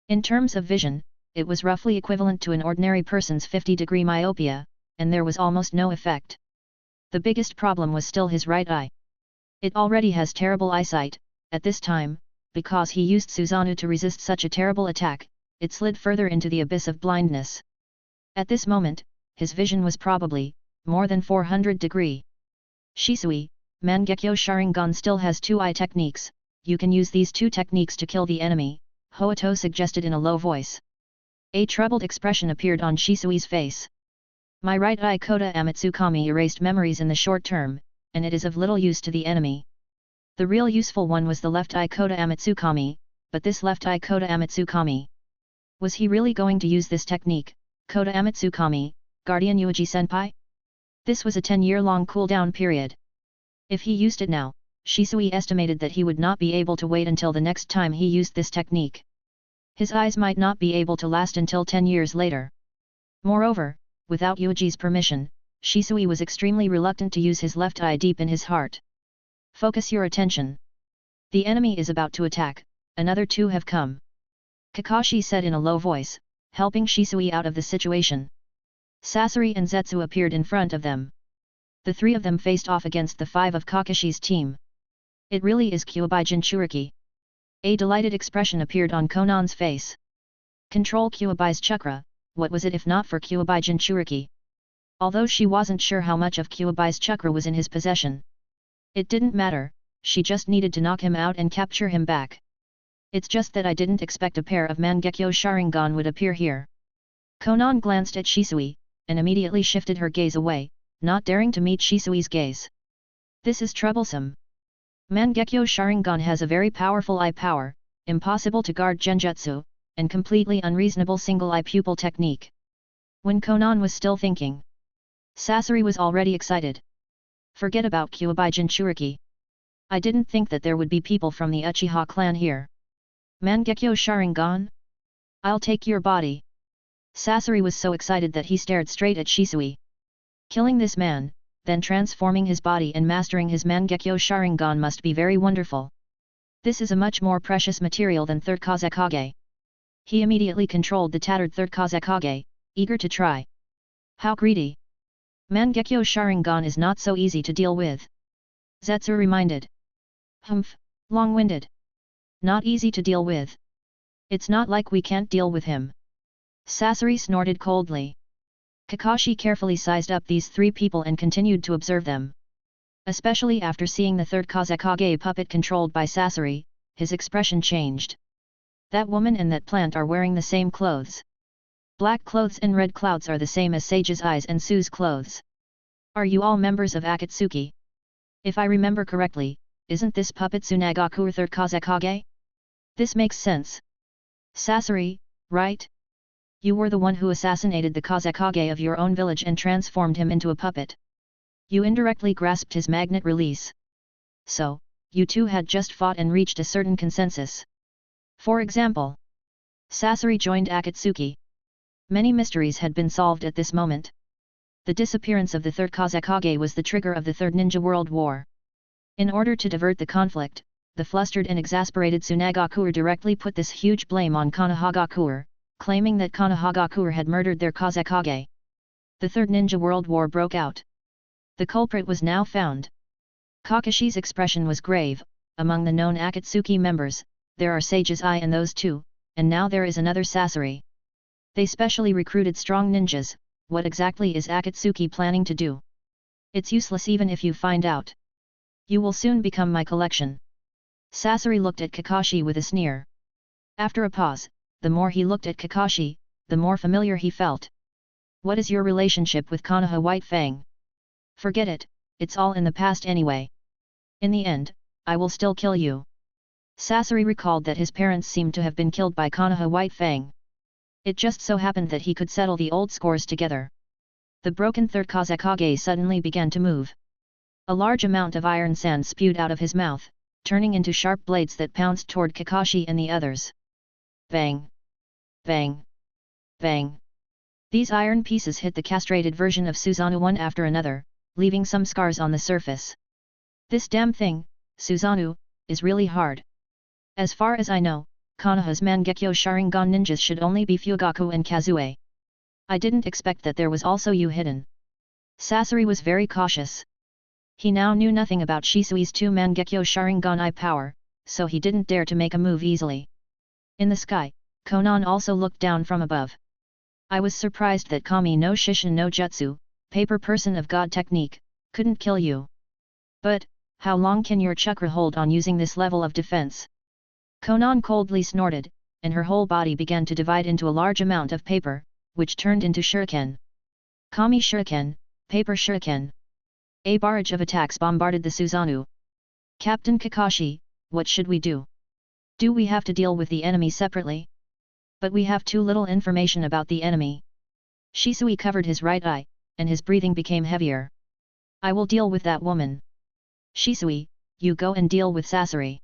In terms of vision, it was roughly equivalent to an ordinary person's 50-degree myopia, and there was almost no effect. The biggest problem was still his right eye. It already has terrible eyesight, at this time, because he used Susanoo to resist such a terrible attack, it slid further into the abyss of blindness. At this moment, his vision was probably more than 400 degree. Shisui, Mangekyo Sharingan still has two eye techniques, you can use these two techniques to kill the enemy, Hoito suggested in a low voice. A troubled expression appeared on Shisui's face. My right eye Kota Amatsukami erased memories in the short term, and it is of little use to the enemy. The real useful one was the left eye Kota Amatsukami, but this left eye Kota Amatsukami. Was he really going to use this technique, Kota Amatsukami, Guardian Yuuji-senpai? This was a 10-year-long cooldown period. If he used it now, Shisui estimated that he would not be able to wait until the next time he used this technique. His eyes might not be able to last until 10 years later. Moreover, without Yuuji's permission, Shisui was extremely reluctant to use his left eye deep in his heart. Focus your attention. The enemy is about to attack, another two have come. Kakashi said in a low voice, helping Shisui out of the situation. Sasori and Zetsu appeared in front of them. The three of them faced off against the five of Kakashi's team. It really is Kyuubi Jinchuriki. A delighted expression appeared on Konan's face. Control Kyuubi's chakra, what was it if not for Kyuubi Jinchuriki? Although she wasn't sure how much of Kyuubi's chakra was in his possession. It didn't matter, she just needed to knock him out and capture him back. It's just that I didn't expect a pair of Mangekyo Sharingan would appear here. Konan glanced at Shisui, and immediately shifted her gaze away, not daring to meet Shisui's gaze. This is troublesome. Mangekyo Sharingan has a very powerful eye power, impossible to guard genjutsu, and completely unreasonable single eye pupil technique. When Konan was still thinking, Sasori was already excited. Forget about Kyuubi Jinchuriki. I didn't think that there would be people from the Uchiha clan here. Mangekyo Sharingan? I'll take your body. Sasori was so excited that he stared straight at Shisui. Killing this man, then transforming his body and mastering his Mangekyo Sharingan must be very wonderful. This is a much more precious material than third Kazekage. He immediately controlled the tattered third Kazekage, eager to try. How greedy! Mangekyo Sharingan is not so easy to deal with. Zetsu reminded. Humph, long-winded. Not easy to deal with. It's not like we can't deal with him. Sasori snorted coldly. Kakashi carefully sized up these three people and continued to observe them. Especially after seeing the third Kazekage puppet controlled by Sasori, his expression changed. That woman and that plant are wearing the same clothes. Black clothes and red clouds are the same as Sage's eyes and Sue's clothes. Are you all members of Akatsuki? If I remember correctly, isn't this puppet Tsunagaku or third Kazekage? This makes sense. Sasori, right? You were the one who assassinated the Kazekage of your own village and transformed him into a puppet. You indirectly grasped his magnet release. So, you two had just fought and reached a certain consensus. For example, Sasori joined Akatsuki. Many mysteries had been solved at this moment. The disappearance of the third Kazekage was the trigger of the Third Ninja World War. In order to divert the conflict, the flustered and exasperated Tsunagaku directly put this huge blame on Konohagaku, claiming that Konohagaku had murdered their Kazekage. The Third Ninja World War broke out. The culprit was now found. Kakashi's expression was grave. Among the known Akatsuki members, there are Sage's Eye and those two, and now there is another Sasori. They specially recruited strong ninjas. What exactly is Akatsuki planning to do? It's useless even if you find out. You will soon become my collection. Sasori looked at Kakashi with a sneer. After a pause, the more he looked at Kakashi, the more familiar he felt. What is your relationship with Konoha White Fang? Forget it, it's all in the past anyway. In the end, I will still kill you. Sasori recalled that his parents seemed to have been killed by Konoha White Fang. It just so happened that he could settle the old scores together. The broken third Kazekage suddenly began to move. A large amount of iron sand spewed out of his mouth, turning into sharp blades that pounced toward Kakashi and the others. Bang! Bang! Bang! These iron pieces hit the castrated version of Susanoo one after another, leaving some scars on the surface. This damn thing, Susanoo, is really hard. As far as I know, Konoha's Mangekyo Sharingan ninjas should only be Fugaku and Kazue. I didn't expect that there was also you hidden. Sasori was very cautious. He now knew nothing about Shisui's two Mangekyo Sharingan eye power, so he didn't dare to make a move easily. In the sky, Konan also looked down from above. I was surprised that Kami no Shishin no Jutsu, paper person of God technique, couldn't kill you. But, how long can your chakra hold on using this level of defense? Konan coldly snorted, and her whole body began to divide into a large amount of paper, which turned into shuriken. Kami shuriken, paper shuriken. A barrage of attacks bombarded the Susanoo. Captain Kakashi, what should we do? Do we have to deal with the enemy separately? But we have too little information about the enemy. Shisui covered his right eye, and his breathing became heavier. I will deal with that woman. Shisui, you go and deal with Sasori.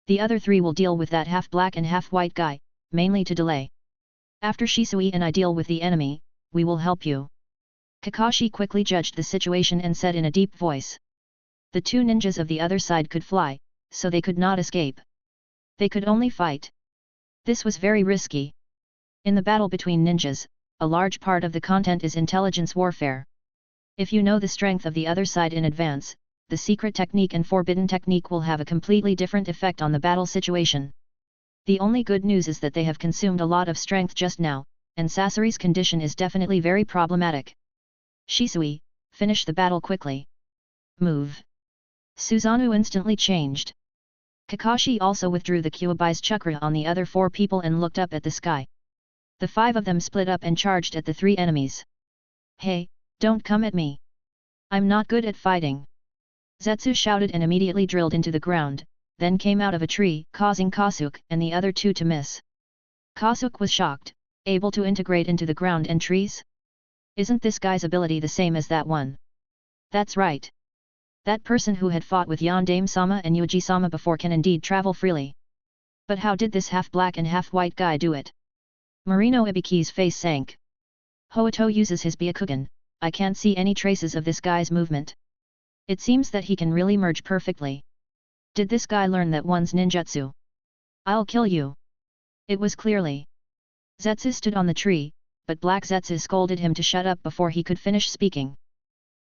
The other three will deal with that half-black and half-white guy, mainly to delay. After Shisui and I deal with the enemy, we will help you. Kakashi quickly judged the situation and said in a deep voice. The two ninjas of the other side could fly, so they could not escape. They could only fight. This was very risky. In the battle between ninjas, a large part of the content is intelligence warfare. If you know the strength of the other side in advance, the secret technique and forbidden technique will have a completely different effect on the battle situation. The only good news is that they have consumed a lot of strength just now, and Sasori's condition is definitely very problematic. Shisui, finish the battle quickly. Move. Susanoo instantly changed. Kakashi also withdrew the Kyuubi's chakra on the other four people and looked up at the sky. The five of them split up and charged at the three enemies. Hey, don't come at me. I'm not good at fighting. Zetsu shouted and immediately drilled into the ground, then came out of a tree, causing Kasuke and the other two to miss. Kasuke was shocked, able to integrate into the ground and trees? Isn't this guy's ability the same as that one? That's right. That person who had fought with Yondaime-sama and Yuuji-sama before can indeed travel freely. But how did this half-black and half-white guy do it? Marino Ibiki's face sank. Hoito uses his Byakugan, I can't see any traces of this guy's movement. It seems that he can really merge perfectly. Did this guy learn that one's ninjutsu? I'll kill you. It was clearly. Zetsu stood on the tree, but Black Zetsu scolded him to shut up before he could finish speaking.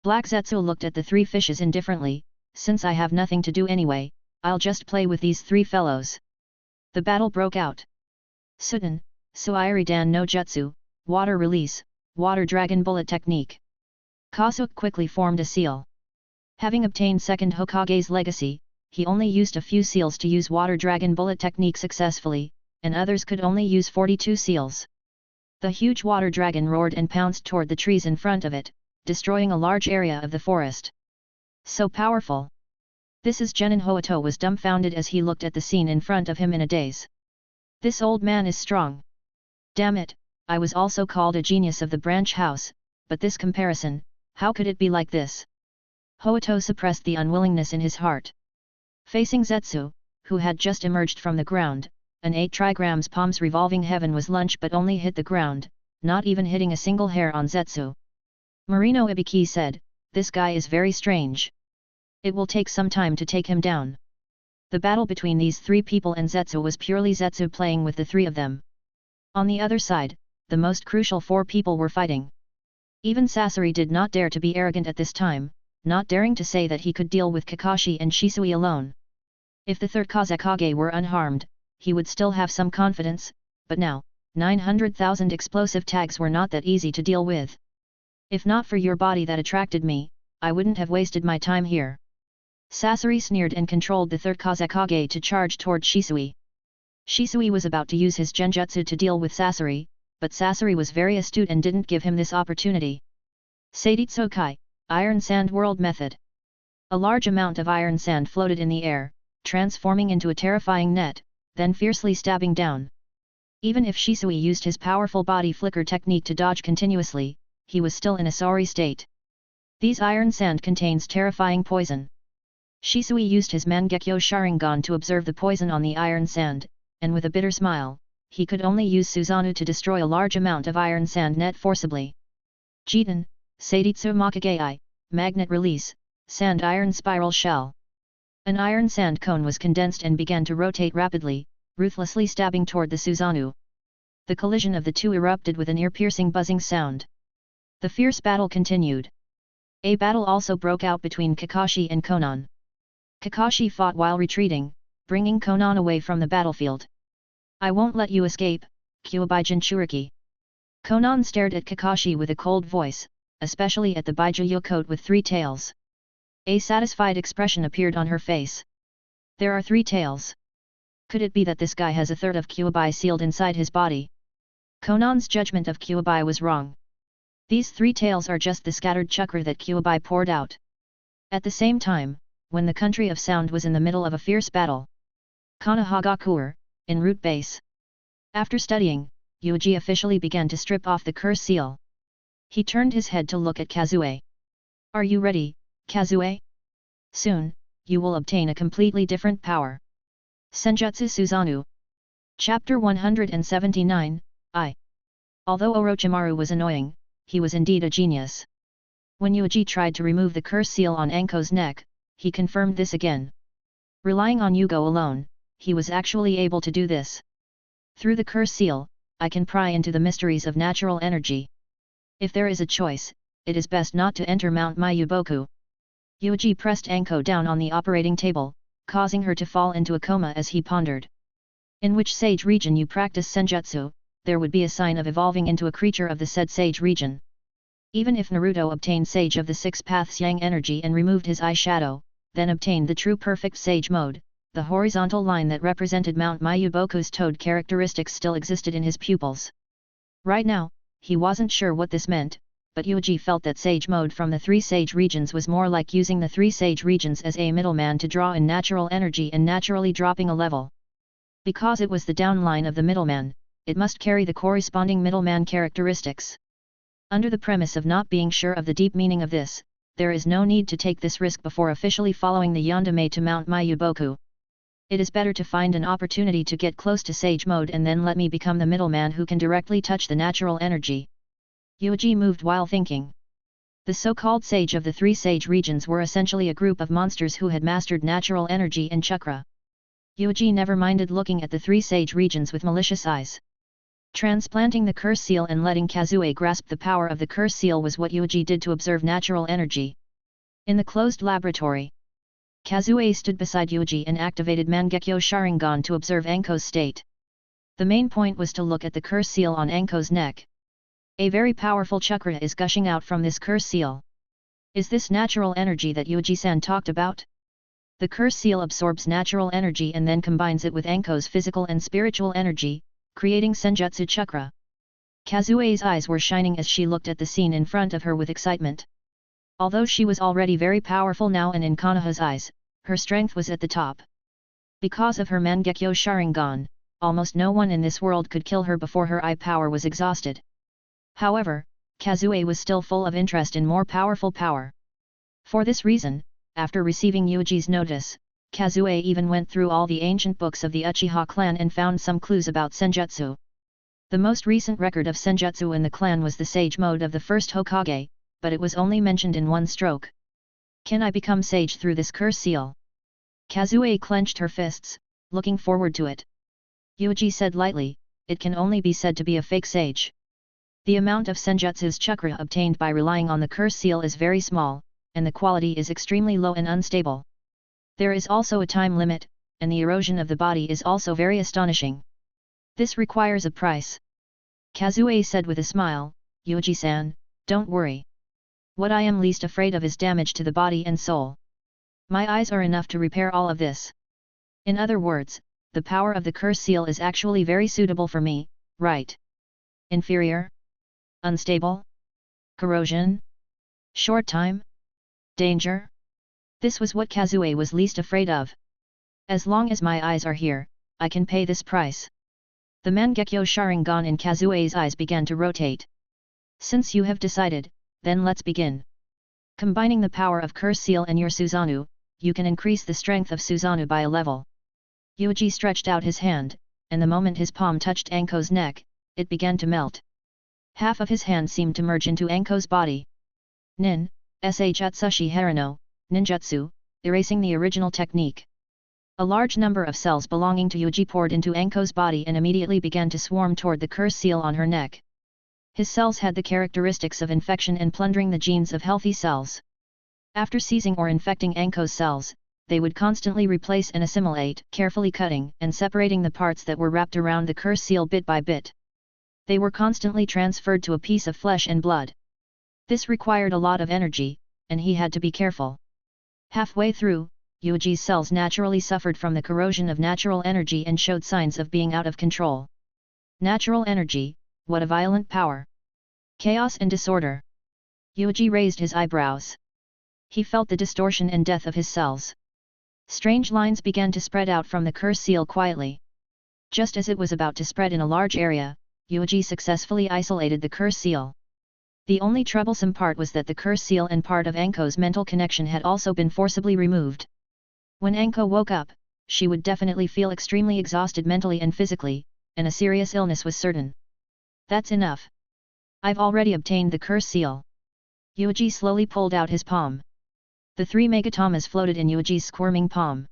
Black Zetsu looked at the three fishes indifferently. Since I have nothing to do anyway, I'll just play with these three fellows. The battle broke out. Suten, Suiri Dan no Jutsu, Water Release, Water Dragon Bullet Technique. Kasuke quickly formed a seal. Having obtained second Hokage's legacy, he only used a few seals to use Water Dragon Bullet Technique successfully, and others could only use 42 seals. The huge water dragon roared and pounced toward the trees in front of it, destroying a large area of the forest. So powerful! This is Genin Hoato was dumbfounded as he looked at the scene in front of him in a daze. This old man is strong. Damn it, I was also called a genius of the branch house, but this comparison, how could it be like this? Hoato suppressed the unwillingness in his heart. Facing Zetsu, who had just emerged from the ground, an 8 trigrams palms revolving heaven was launched but only hit the ground, not even hitting a single hair on Zetsu. Marino Ibiki said, "This guy is very strange. It will take some time to take him down." The battle between these three people and Zetsu was purely Zetsu playing with the three of them. On the other side, the most crucial four people were fighting. Even Sasori did not dare to be arrogant at this time, not daring to say that he could deal with Kakashi and Shisui alone. If the third Kazekage were unharmed, he would still have some confidence, but now, 900,000 explosive tags were not that easy to deal with. If not for your body that attracted me, I wouldn't have wasted my time here. Sasori sneered and controlled the third Kazekage to charge toward Shisui. Shisui was about to use his genjutsu to deal with Sasori, but Sasori was very astute and didn't give him this opportunity. Seiditsukai, Iron Sand World Method. A large amount of iron sand floated in the air, transforming into a terrifying net, then fiercely stabbing down. Even if Shisui used his powerful body flicker technique to dodge continuously, he was still in a sorry state. These iron sand contains terrifying poison. Shisui used his Mangekyo Sharingan to observe the poison on the iron sand, and with a bitter smile, he could only use Susanoo to destroy a large amount of iron sand net forcibly. Jiten, Seiditsu Makagei, Magnet Release, Sand Iron Spiral Shell. An iron sand cone was condensed and began to rotate rapidly, ruthlessly stabbing toward the Susanoo. The collision of the two erupted with an ear-piercing buzzing sound. The fierce battle continued. A battle also broke out between Kakashi and Konan. Kakashi fought while retreating, bringing Konan away from the battlefield. "I won't let you escape, Kyuubi Jinchuriki." Konan stared at Kakashi with a cold voice, especially at the Bijuu coat with 3 tails. A satisfied expression appeared on her face. "There are 3 tails. Could it be that this guy has a third of Kyuubi sealed inside his body?" Konan's judgment of Kyuubi was wrong. These 3 tails are just the scattered chakra that Kyuubi poured out. At the same time, when the country of sound was in the middle of a fierce battle. Konoha, in root base. After studying, Yuuji officially began to strip off the curse seal. He turned his head to look at Kazue. "Are you ready, Kazue? Soon, you will obtain a completely different power." Senjutsu Susanoo. Chapter 179, I. Although Orochimaru was annoying, he was indeed a genius. When Yuuji tried to remove the curse seal on Anko's neck, he confirmed this again. Relying on Yugo alone, he was actually able to do this. "Through the curse seal, I can pry into the mysteries of natural energy. If there is a choice, it is best not to enter Mount Mayuboku." Yuuji pressed Anko down on the operating table, causing her to fall into a coma as he pondered. In which sage region you practice senjutsu, there would be a sign of evolving into a creature of the said sage region. Even if Naruto obtained Sage of the 6 Paths Yang energy and removed his eyeshadow, then obtained the true perfect sage mode, the horizontal line that represented Mount Mayuboku's toad characteristics still existed in his pupils. Right now, he wasn't sure what this meant, but Yuuji felt that sage mode from the 3 sage regions was more like using the 3 sage regions as a middleman to draw in natural energy and naturally dropping a level. Because it was the downline of the middleman, it must carry the corresponding middleman characteristics. Under the premise of not being sure of the deep meaning of this, there is no need to take this risk before officially following the Yandame to Mount Mayuboku. It is better to find an opportunity to get close to sage mode and then let me become the middleman who can directly touch the natural energy. Yuuji moved while thinking. The so-called sage of the three sage regions were essentially a group of monsters who had mastered natural energy and chakra. Yuuji never minded looking at the three sage regions with malicious eyes. Transplanting the curse seal and letting Kazue grasp the power of the curse seal was what Yuuji did to observe natural energy. In the closed laboratory, Kazue stood beside Yuuji and activated Mangekyo Sharingan to observe Anko's state. The main point was to look at the curse seal on Anko's neck. A very powerful chakra is gushing out from this curse seal. Is this natural energy that Yuuji-san talked about? The curse seal absorbs natural energy and then combines it with Anko's physical and spiritual energy, creating Senjutsu chakra. Kazue's eyes were shining as she looked at the scene in front of her with excitement. Although she was already very powerful now and in Konoha's eyes, her strength was at the top. Because of her Mangekyo Sharingan, almost no one in this world could kill her before her eye power was exhausted. However, Kazue was still full of interest in more powerful power. For this reason, after receiving Yuuji's notice, Kazue even went through all the ancient books of the Uchiha clan and found some clues about Senjutsu. The most recent record of Senjutsu in the clan was the sage mode of the first Hokage, but it was only mentioned in one stroke. Can I become sage through this curse seal? Kazue clenched her fists, looking forward to it. Yuuji said lightly, it can only be said to be a fake sage. The amount of Senjutsu's chakra obtained by relying on the curse seal is very small, and the quality is extremely low and unstable. There is also a time limit, and the erosion of the body is also very astonishing. This requires a price. Kazue said with a smile, Yuuji-san, don't worry. What I am least afraid of is damage to the body and soul. My eyes are enough to repair all of this. In other words, the power of the curse seal is actually very suitable for me, right? Inferior? Unstable? Corrosion? Short time? Danger? This was what Kazue was least afraid of. As long as my eyes are here, I can pay this price. The Mangekyo Sharingan in Kazue's eyes began to rotate. Since you have decided, then let's begin. Combining the power of curse seal and your Susanoo, you can increase the strength of Susanoo by a level. Yuuji stretched out his hand, and the moment his palm touched Anko's neck, it began to melt. Half of his hand seemed to merge into Anko's body. Nin, Shutsushi Harano, Ninjutsu, erasing the original technique. A large number of cells belonging to Yuuji poured into Anko's body and immediately began to swarm toward the curse seal on her neck. His cells had the characteristics of infection and plundering the genes of healthy cells. After seizing or infecting Anko's cells, they would constantly replace and assimilate, carefully cutting and separating the parts that were wrapped around the curse seal bit by bit. They were constantly transferred to a piece of flesh and blood. This required a lot of energy, and he had to be careful. Halfway through, Yuuji's cells naturally suffered from the corrosion of natural energy and showed signs of being out of control. Natural energy, what a violent power! Chaos and disorder. Yuuji raised his eyebrows. He felt the distortion and death of his cells. Strange lines began to spread out from the curse seal quietly. Just as it was about to spread in a large area, Yuuji successfully isolated the curse seal. The only troublesome part was that the curse seal and part of Anko's mental connection had also been forcibly removed. When Anko woke up, she would definitely feel extremely exhausted mentally and physically, and a serious illness was certain. That's enough. I've already obtained the curse seal. Yuuji slowly pulled out his palm. The 3 megatamas floated in Yuuji's squirming palm.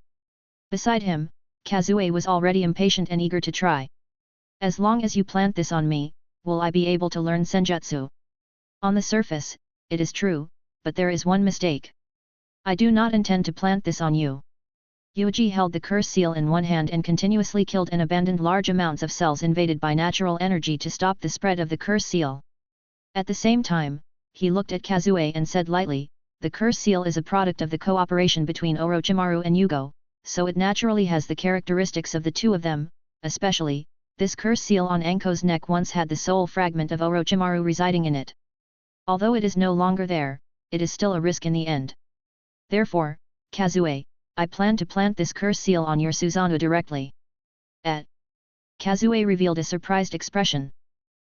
Beside him, Kazue was already impatient and eager to try. As long as you plant this on me, will I be able to learn Senjutsu? On the surface, it is true, but there is one mistake. I do not intend to plant this on you. Yuuji held the curse seal in one hand and continuously killed and abandoned large amounts of cells invaded by natural energy to stop the spread of the curse seal. At the same time, he looked at Kazue and said lightly, the curse seal is a product of the cooperation between Orochimaru and Yugo, so it naturally has the characteristics of the two of them, especially, this curse seal on Anko's neck once had the soul fragment of Orochimaru residing in it. Although it is no longer there, it is still a risk in the end. Therefore, Kazue, I plan to plant this curse seal on your Susanoo directly. Kazue revealed a surprised expression.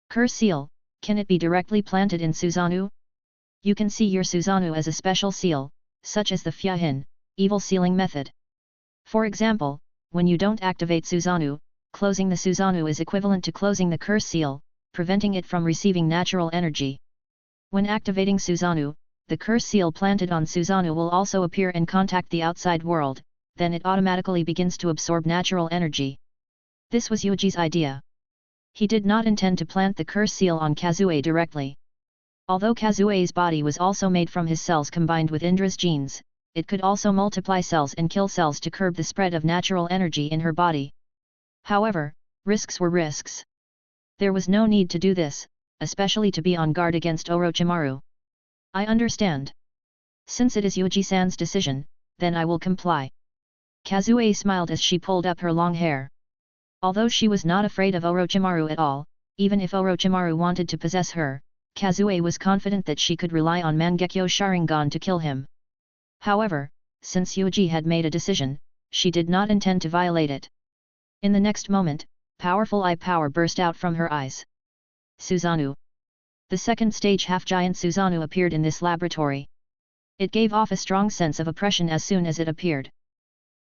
Curse seal, can it be directly planted in Susanoo? You can see your Susanoo as a special seal, such as the Fyahin, evil sealing method. For example, when you don't activate Susanoo, closing the Susanoo is equivalent to closing the curse seal, preventing it from receiving natural energy. When activating Susanoo, the curse seal planted on Susanoo will also appear and contact the outside world, then it automatically begins to absorb natural energy. This was Yuuji's idea. He did not intend to plant the curse seal on Kazue directly. Although Kazue's body was also made from his cells combined with Indra's genes, it could also multiply cells and kill cells to curb the spread of natural energy in her body. However, risks were risks. There was no need to do this, especially to be on guard against Orochimaru. I understand. Since it is Yuuji-san's decision, then I will comply. Kazue smiled as she pulled up her long hair. Although she was not afraid of Orochimaru at all, even if Orochimaru wanted to possess her, Kazue was confident that she could rely on Mangekyo Sharingan to kill him. However, since Yuuji had made a decision, she did not intend to violate it. In the next moment, powerful eye power burst out from her eyes. Susanoo. The second stage half-giant Susanoo appeared in this laboratory. It gave off a strong sense of oppression as soon as it appeared.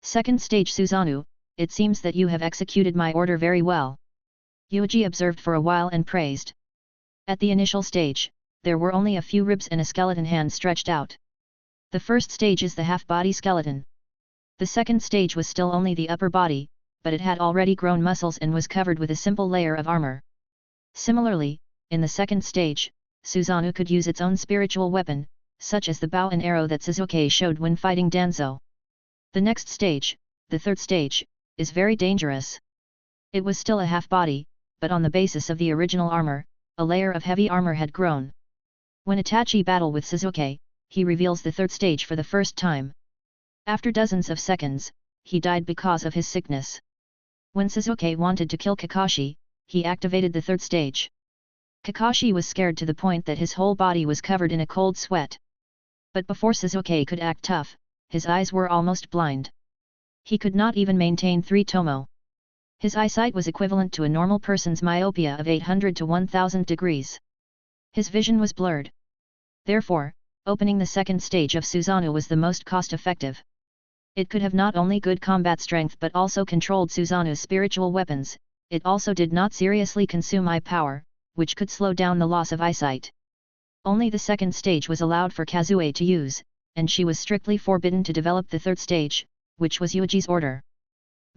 Second stage Susanoo, it seems that you have executed my order very well. Yuuji observed for a while and praised. At the initial stage, there were only a few ribs and a skeleton hand stretched out. The first stage is the half-body skeleton. The second stage was still only the upper body, but it had already grown muscles and was covered with a simple layer of armor. Similarly, in the second stage, Susanoo could use its own spiritual weapon, such as the bow and arrow that Sasuke showed when fighting Danzo. The next stage, the third stage, is very dangerous. It was still a half-body, but on the basis of the original armor, a layer of heavy armor had grown. When Itachi battled with Sasuke, he reveals the third stage for the first time. After dozens of seconds, he died because of his sickness. When Sasuke wanted to kill Kakashi, he activated the third stage. Kakashi was scared to the point that his whole body was covered in a cold sweat. But before Sasuke could act tough, his eyes were almost blind. He could not even maintain 3 tomo. His eyesight was equivalent to a normal person's myopia of 800 to 1000 degrees. His vision was blurred. Therefore, opening the second stage of Susanoo was the most cost-effective. It could have not only good combat strength but also controlled Susanoo's spiritual weapons. It also did not seriously consume eye power, which could slow down the loss of eyesight. Only the second stage was allowed for Kazue to use, and she was strictly forbidden to develop the third stage, which was Yuuji's order.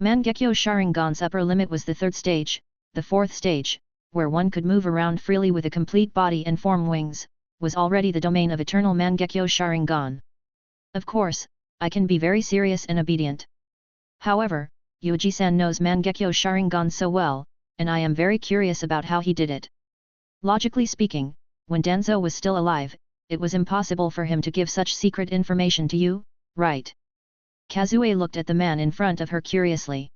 Mangekyo Sharingan's upper limit was the third stage. The fourth stage, where one could move around freely with a complete body and form wings, was already the domain of eternal Mangekyo Sharingan. Of course, I can be very serious and obedient. However, Yuuji-san knows Mangekyo Sharingan so well, and I am very curious about how he did it. Logically speaking, when Danzo was still alive, it was impossible for him to give such secret information to you, right? Kazue looked at the man in front of her curiously.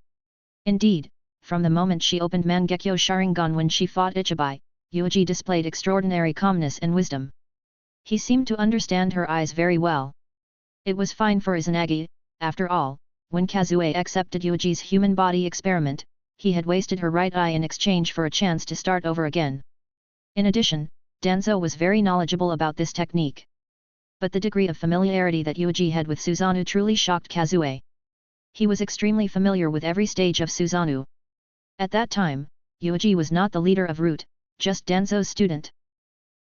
Indeed, from the moment she opened Mangekyo Sharingan when she fought Ichibai, Yuuji displayed extraordinary calmness and wisdom. He seemed to understand her eyes very well. It was fine for Izanagi, after all, when Kazue accepted Yuuji's human body experiment, he had wasted her right eye in exchange for a chance to start over again. In addition, Danzo was very knowledgeable about this technique. But the degree of familiarity that Yuuji had with Susanoo truly shocked Kazue. He was extremely familiar with every stage of Susanoo. At that time, Yuuji was not the leader of Root, just Danzo's student.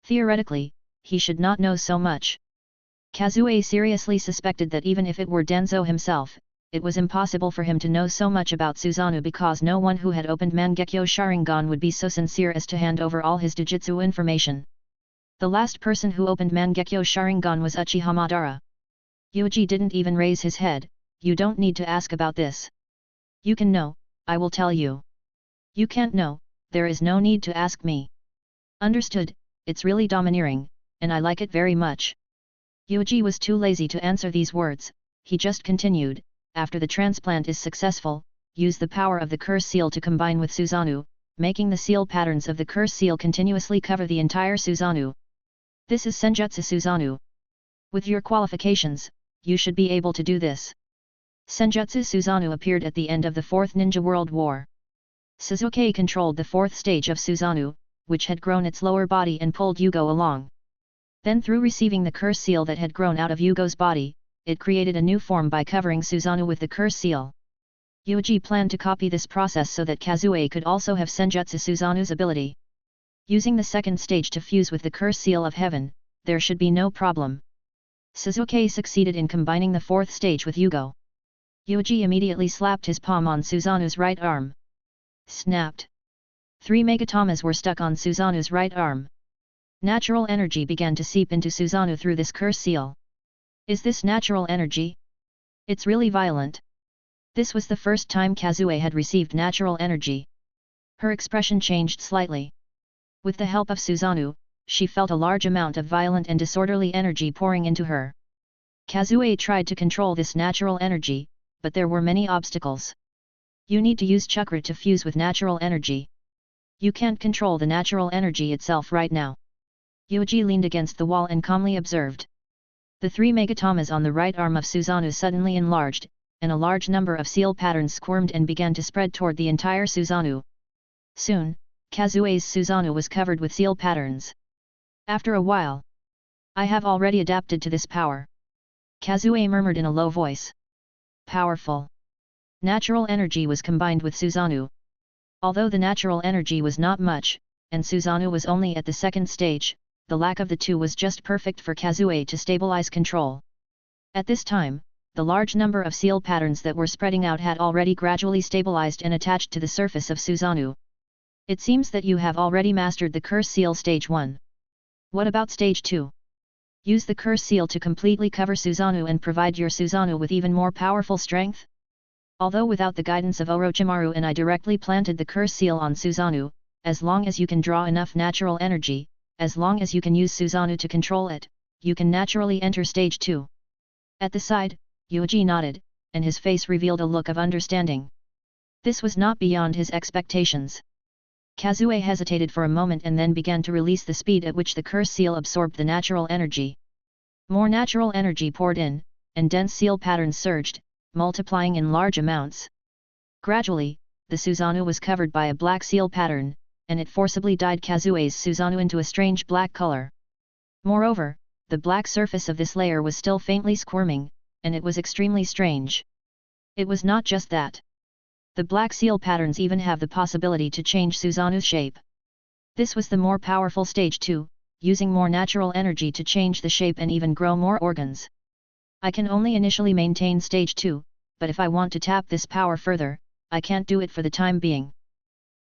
Theoretically, he should not know so much. Kazue seriously suspected that even if it were Danzo himself, it was impossible for him to know so much about Susanoo because no one who had opened Mangekyo Sharingan would be so sincere as to hand over all his Jujutsu information. The last person who opened Mangekyo Sharingan was Uchiha Madara. Yuuji didn't even raise his head. You don't need to ask about this. You can know, I will tell you. You can't know, there is no need to ask me. Understood, it's really domineering, and I like it very much. Yuuji was too lazy to answer these words, he just continued. After the transplant is successful, use the power of the curse seal to combine with Susanoo, making the seal patterns of the curse seal continuously cover the entire Susanoo. This is Senjutsu Susanoo. With your qualifications, you should be able to do this. Senjutsu Susanoo appeared at the end of the Fourth Ninja World War. Sasuke controlled the fourth stage of Susanoo, which had grown its lower body and pulled Yugo along. Then through receiving the curse seal that had grown out of Yugo's body, it created a new form by covering Susanoo with the curse seal. Yuuji planned to copy this process so that Kazue could also have Senjutsu Susanoo's ability. Using the second stage to fuse with the curse seal of heaven, there should be no problem. Suzuki succeeded in combining the fourth stage with Yugo. Yuuji immediately slapped his palm on Suzanu's right arm. Snapped. 3 megatamas were stuck on Suzanu's right arm. Natural energy began to seep into Suzanu through this curse seal. Is this natural energy? It's really violent. This was the first time Kazue had received natural energy. Her expression changed slightly. With the help of Suzanu, she felt a large amount of violent and disorderly energy pouring into her. Kazue tried to control this natural energy, but there were many obstacles. You need to use chakra to fuse with natural energy. You can't control the natural energy itself right now. Yuuji leaned against the wall and calmly observed. The 3 megatamas on the right arm of Suzanu suddenly enlarged, and a large number of seal patterns squirmed and began to spread toward the entire Suzanu. Soon, Kazue's Suzanu was covered with seal patterns. After a while, I have already adapted to this power. Kazue murmured in a low voice. Powerful. Natural energy was combined with Suzanu. Although the natural energy was not much, and Suzanu was only at the second stage, the lack of the two was just perfect for Kazue to stabilize control. At this time, the large number of seal patterns that were spreading out had already gradually stabilized and attached to the surface of Suzanu. It seems that you have already mastered the curse seal stage 1. What about stage 2? Use the curse seal to completely cover Suzanu and provide your Suzanu with even more powerful strength? Although without the guidance of Orochimaru and I directly planted the curse seal on Suzanu, as long as you can draw enough natural energy, as long as you can use Suzanu to control it, you can naturally enter stage 2. At the side, Yuuji nodded, and his face revealed a look of understanding. This was not beyond his expectations. Kazue hesitated for a moment and then began to release the speed at which the curse seal absorbed the natural energy. More natural energy poured in, and dense seal patterns surged, multiplying in large amounts. Gradually, the Suzanu was covered by a black seal pattern, and it forcibly dyed Kazue's Suzanu into a strange black color. Moreover, the black surface of this layer was still faintly squirming, and it was extremely strange. It was not just that. The black seal patterns even have the possibility to change Suzanu's shape. This was the more powerful stage 2, using more natural energy to change the shape and even grow more organs. I can only initially maintain stage 2, but if I want to tap this power further, I can't do it for the time being.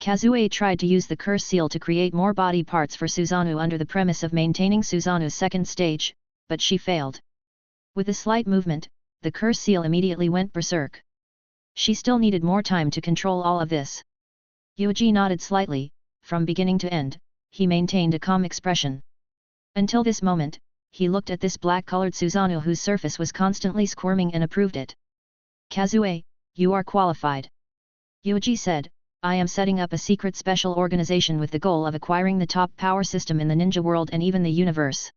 Kazue tried to use the curse seal to create more body parts for Suzanu under the premise of maintaining Suzanu's second stage, but she failed. With a slight movement, the curse seal immediately went berserk. She still needed more time to control all of this. Yuuji nodded slightly. From beginning to end, he maintained a calm expression. Until this moment, he looked at this black-colored Suzanu whose surface was constantly squirming and approved it. Kazue, you are qualified. Yuuji said, I am setting up a secret special organization with the goal of acquiring the top power system in the ninja world and even the universe.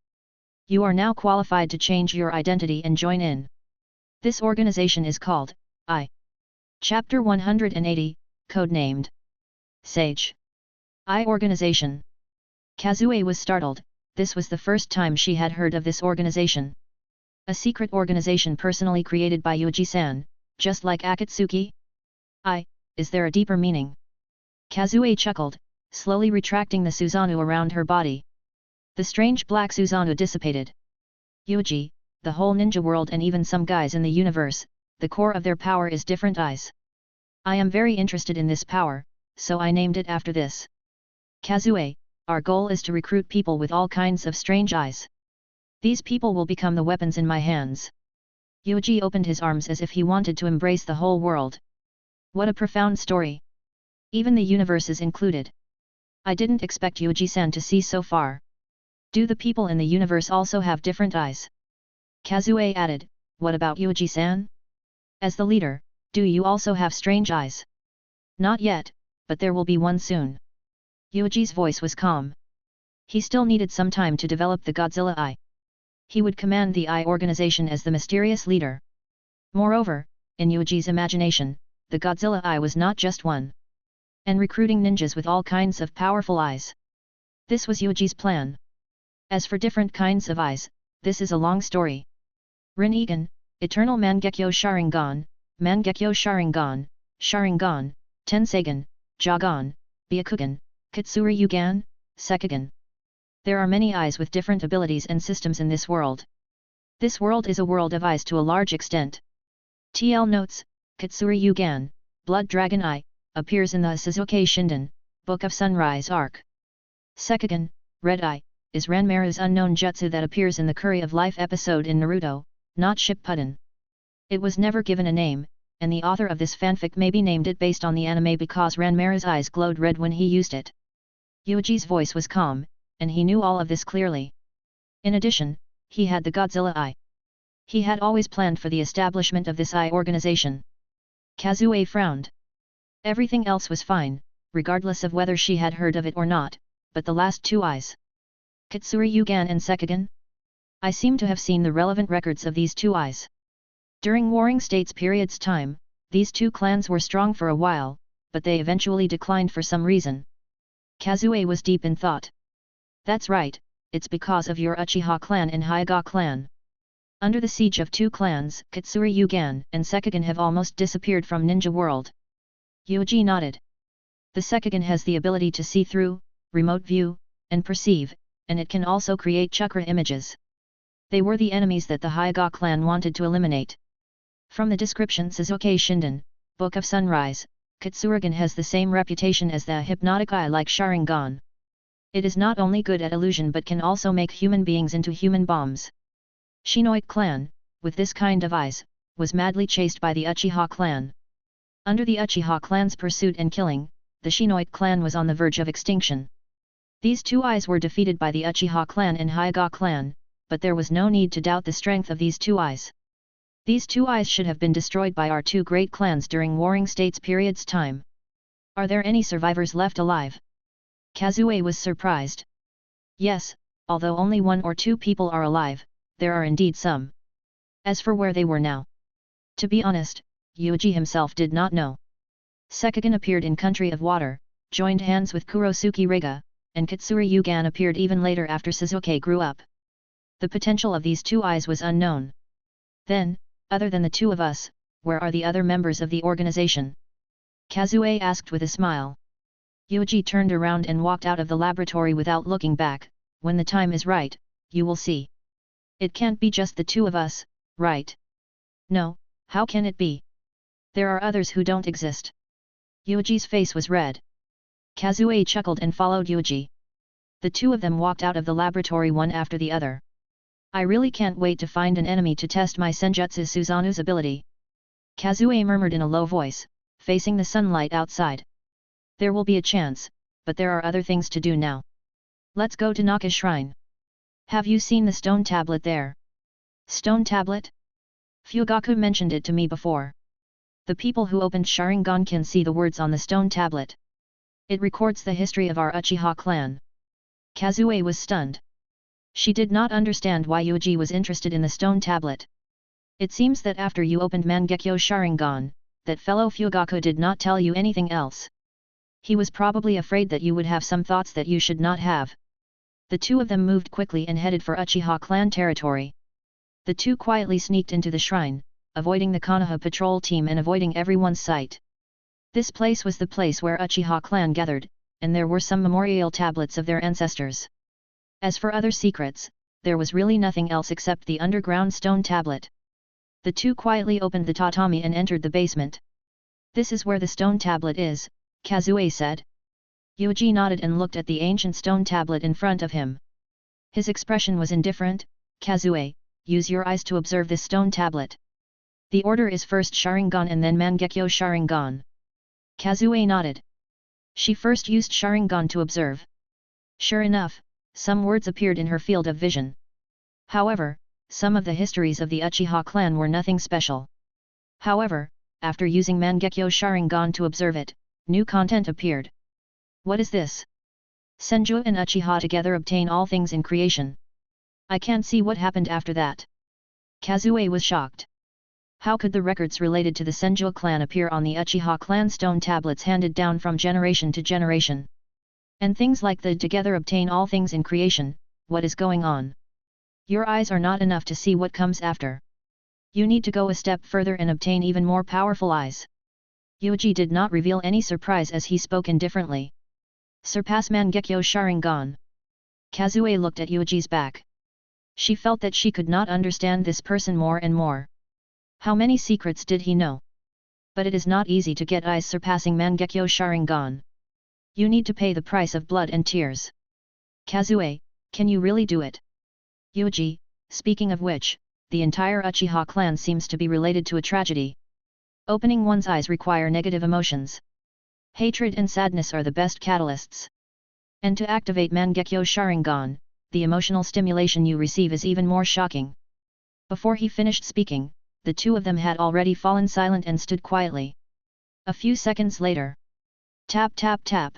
You are now qualified to change your identity and join in. This organization is called, I. Chapter 180, codenamed Sage. I Organization. Kazue was startled. This was the first time she had heard of this organization. A secret organization personally created by Yuuji-san, just like Akatsuki? Is there a deeper meaning? Kazue chuckled, slowly retracting the Suzanu around her body. The strange black Suzanu dissipated. Yuuji, the whole ninja world and even some guys in the universe, the core of their power is different eyes. I am very interested in this power, so I named it after this. Kazue, our goal is to recruit people with all kinds of strange eyes. These people will become the weapons in my hands. Yuuji opened his arms as if he wanted to embrace the whole world. What a profound story. Even the universe is included. I didn't expect Yuuji-san to see so far. Do the people in the universe also have different eyes? Kazue added, what about Yuuji-san? As the leader, do you also have strange eyes? Not yet, but there will be one soon. Yuuji's voice was calm. He still needed some time to develop the Godzilla Eye. He would command the Eye organization as the mysterious leader. Moreover, in Yuuji's imagination, the Godzilla Eye was not just one. And recruiting ninjas with all kinds of powerful eyes. This was Yuuji's plan. As for different kinds of eyes, this is a long story. Rinnegan, Eternal Mangekyo Sharingan, Mangekyo Sharingan, Sharingan, Tensegan, Jagan, Byakugan, Kitsuri-Yugan, Sekugan. There are many eyes with different abilities and systems in this world. This world is a world of eyes to a large extent. TL notes, Katsuri Yugan, Blood Dragon Eye, appears in the Suzuki Shinden, Book of Sunrise arc. Sekigin, Red Eye, is Ranmaru's unknown jutsu that appears in the Curry of Life episode in Naruto, not Shippuden. It was never given a name, and the author of this fanfic maybe named it based on the anime because Ranmaru's eyes glowed red when he used it. Yuuji's voice was calm, and he knew all of this clearly. In addition, he had the Godzilla Eye. He had always planned for the establishment of this eye organization. Kazue frowned. Everything else was fine, regardless of whether she had heard of it or not, but the last two eyes. Katsuri Yugan and Sekigin? I seem to have seen the relevant records of these two eyes. During Warring States period's time, these two clans were strong for a while, but they eventually declined for some reason. Kazue was deep in thought. That's right, it's because of your Uchiha clan and Hyuga clan. Under the siege of two clans, Katsuri Yugan and Sekigin have almost disappeared from Ninja World. Yuuji nodded. The Sekigin has the ability to see through, remote view, and perceive, and it can also create chakra images. They were the enemies that the Hyuga clan wanted to eliminate. From the description Suzuki Shinden, Book of Sunrise, Katsurigan has the same reputation as the hypnotic eye like Sharingan. It is not only good at illusion but can also make human beings into human bombs. Shiranui clan, with this kind of eyes, was madly chased by the Uchiha clan. Under the Uchiha clan's pursuit and killing, the Shiranui clan was on the verge of extinction. These two eyes were defeated by the Uchiha clan and Hyuga clan, but there was no need to doubt the strength of these two eyes. These two eyes should have been destroyed by our two great clans during Warring States period's time. Are there any survivors left alive? Kazue was surprised. Yes, although only one or two people are alive, there are indeed some. As for where they were now, to be honest, Yuuji himself did not know. Sekigin appeared in Country of Water, joined hands with Kurosuke Riga, and Katsuri Yugan appeared even later after Suzuki grew up. The potential of these two eyes was unknown. Then, other than the two of us, where are the other members of the organization? Kazue asked with a smile. Yuuji turned around and walked out of the laboratory without looking back. When the time is right, you will see. It can't be just the two of us, right? No, how can it be? There are others who don't exist. Yuuji's face was red. Kazue chuckled and followed Yuuji. The two of them walked out of the laboratory one after the other. I really can't wait to find an enemy to test my Senjutsu Suzanu's ability. Kazue murmured in a low voice, facing the sunlight outside. There will be a chance, but there are other things to do now. Let's go to Naka Shrine. Have you seen the stone tablet there? Stone tablet? Fugaku mentioned it to me before. The people who opened Sharingan can see the words on the stone tablet. It records the history of our Uchiha clan. Kazue was stunned. She did not understand why Yuuji was interested in the stone tablet. It seems that after you opened Mangekyo Sharingan, that fellow Fugaku did not tell you anything else. He was probably afraid that you would have some thoughts that you should not have. The two of them moved quickly and headed for Uchiha clan territory. The two quietly sneaked into the shrine, avoiding the Konoha patrol team and avoiding everyone's sight. This place was the place where Uchiha clan gathered, and there were some memorial tablets of their ancestors. As for other secrets, there was really nothing else except the underground stone tablet. The two quietly opened the tatami and entered the basement. This is where the stone tablet is, Kazue said. Yuuji nodded and looked at the ancient stone tablet in front of him. His expression was indifferent. Kazue, use your eyes to observe this stone tablet. The order is first Sharingan and then Mangekyo Sharingan. Kazue nodded. She first used Sharingan to observe. Sure enough, some words appeared in her field of vision. However, some of the histories of the Uchiha clan were nothing special. However, after using Mangekyo Sharingan to observe it, new content appeared. What is this? Senju and Uchiha together obtain all things in creation. I can't see what happened after that. Kazue was shocked. How could the records related to the Senju clan appear on the Uchiha clan stone tablets handed down from generation to generation? And things like the together obtain all things in creation, what is going on? Your eyes are not enough to see what comes after. You need to go a step further and obtain even more powerful eyes. Yuuji did not reveal any surprise as he spoke indifferently. Surpass Mangekyo Sharingan. Kazue looked at Yuuji's back. She felt that she could not understand this person more and more. How many secrets did he know? But it is not easy to get eyes surpassing Mangekyo Sharingan. You need to pay the price of blood and tears. Kazue, can you really do it? Yuuji, speaking of which, the entire Uchiha clan seems to be related to a tragedy. Opening one's eyes require negative emotions. Hatred and sadness are the best catalysts. And to activate Mangekyo Sharingan, the emotional stimulation you receive is even more shocking. Before he finished speaking, the two of them had already fallen silent and stood quietly. A few seconds later. Tap tap tap.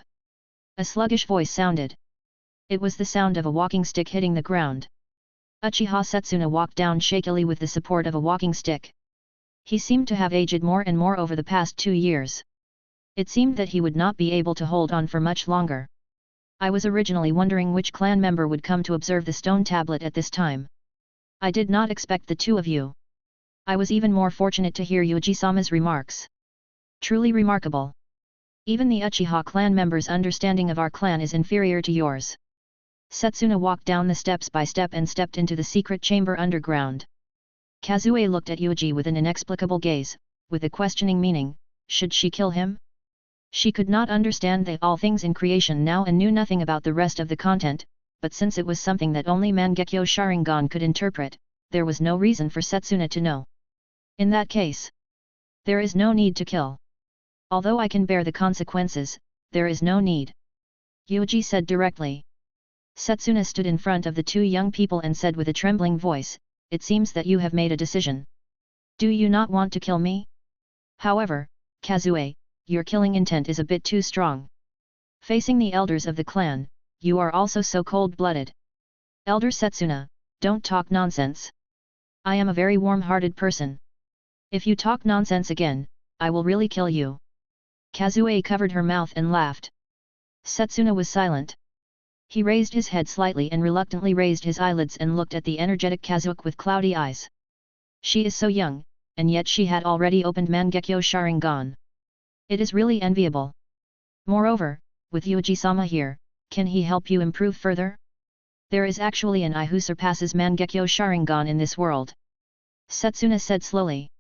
A sluggish voice sounded. It was the sound of a walking stick hitting the ground. Uchiha Setsuna walked down shakily with the support of a walking stick. He seemed to have aged more and more over the past 2 years. It seemed that he would not be able to hold on for much longer. I was originally wondering which clan member would come to observe the stone tablet at this time. I did not expect the two of you. I was even more fortunate to hear Yuuji-sama's remarks. Truly remarkable. Even the Uchiha clan members' understanding of our clan is inferior to yours. Setsuna walked down the steps by step and stepped into the secret chamber underground. Kazue looked at Yuuji with an inexplicable gaze, with a questioning meaning, should she kill him? She could not understand the all things in creation now and knew nothing about the rest of the content, but since it was something that only Mangekyo Sharingan could interpret, there was no reason for Setsuna to know. In that case, there is no need to kill. Although I can bear the consequences, there is no need. Yuuji said directly. Setsuna stood in front of the two young people and said with a trembling voice, it seems that you have made a decision. Do you not want to kill me? However, Kazue, your killing intent is a bit too strong. Facing the elders of the clan, you are also so cold-blooded. Elder Setsuna, don't talk nonsense. I am a very warm-hearted person. If you talk nonsense again, I will really kill you. Kazue covered her mouth and laughed. Setsuna was silent. He raised his head slightly and reluctantly raised his eyelids and looked at the energetic Kazuki with cloudy eyes. She is so young, and yet she had already opened Mangekyo Sharingan. It is really enviable. Moreover, with Yuuji-sama here, can he help you improve further? There is actually an eye who surpasses Mangekyo Sharingan in this world. Setsuna said slowly.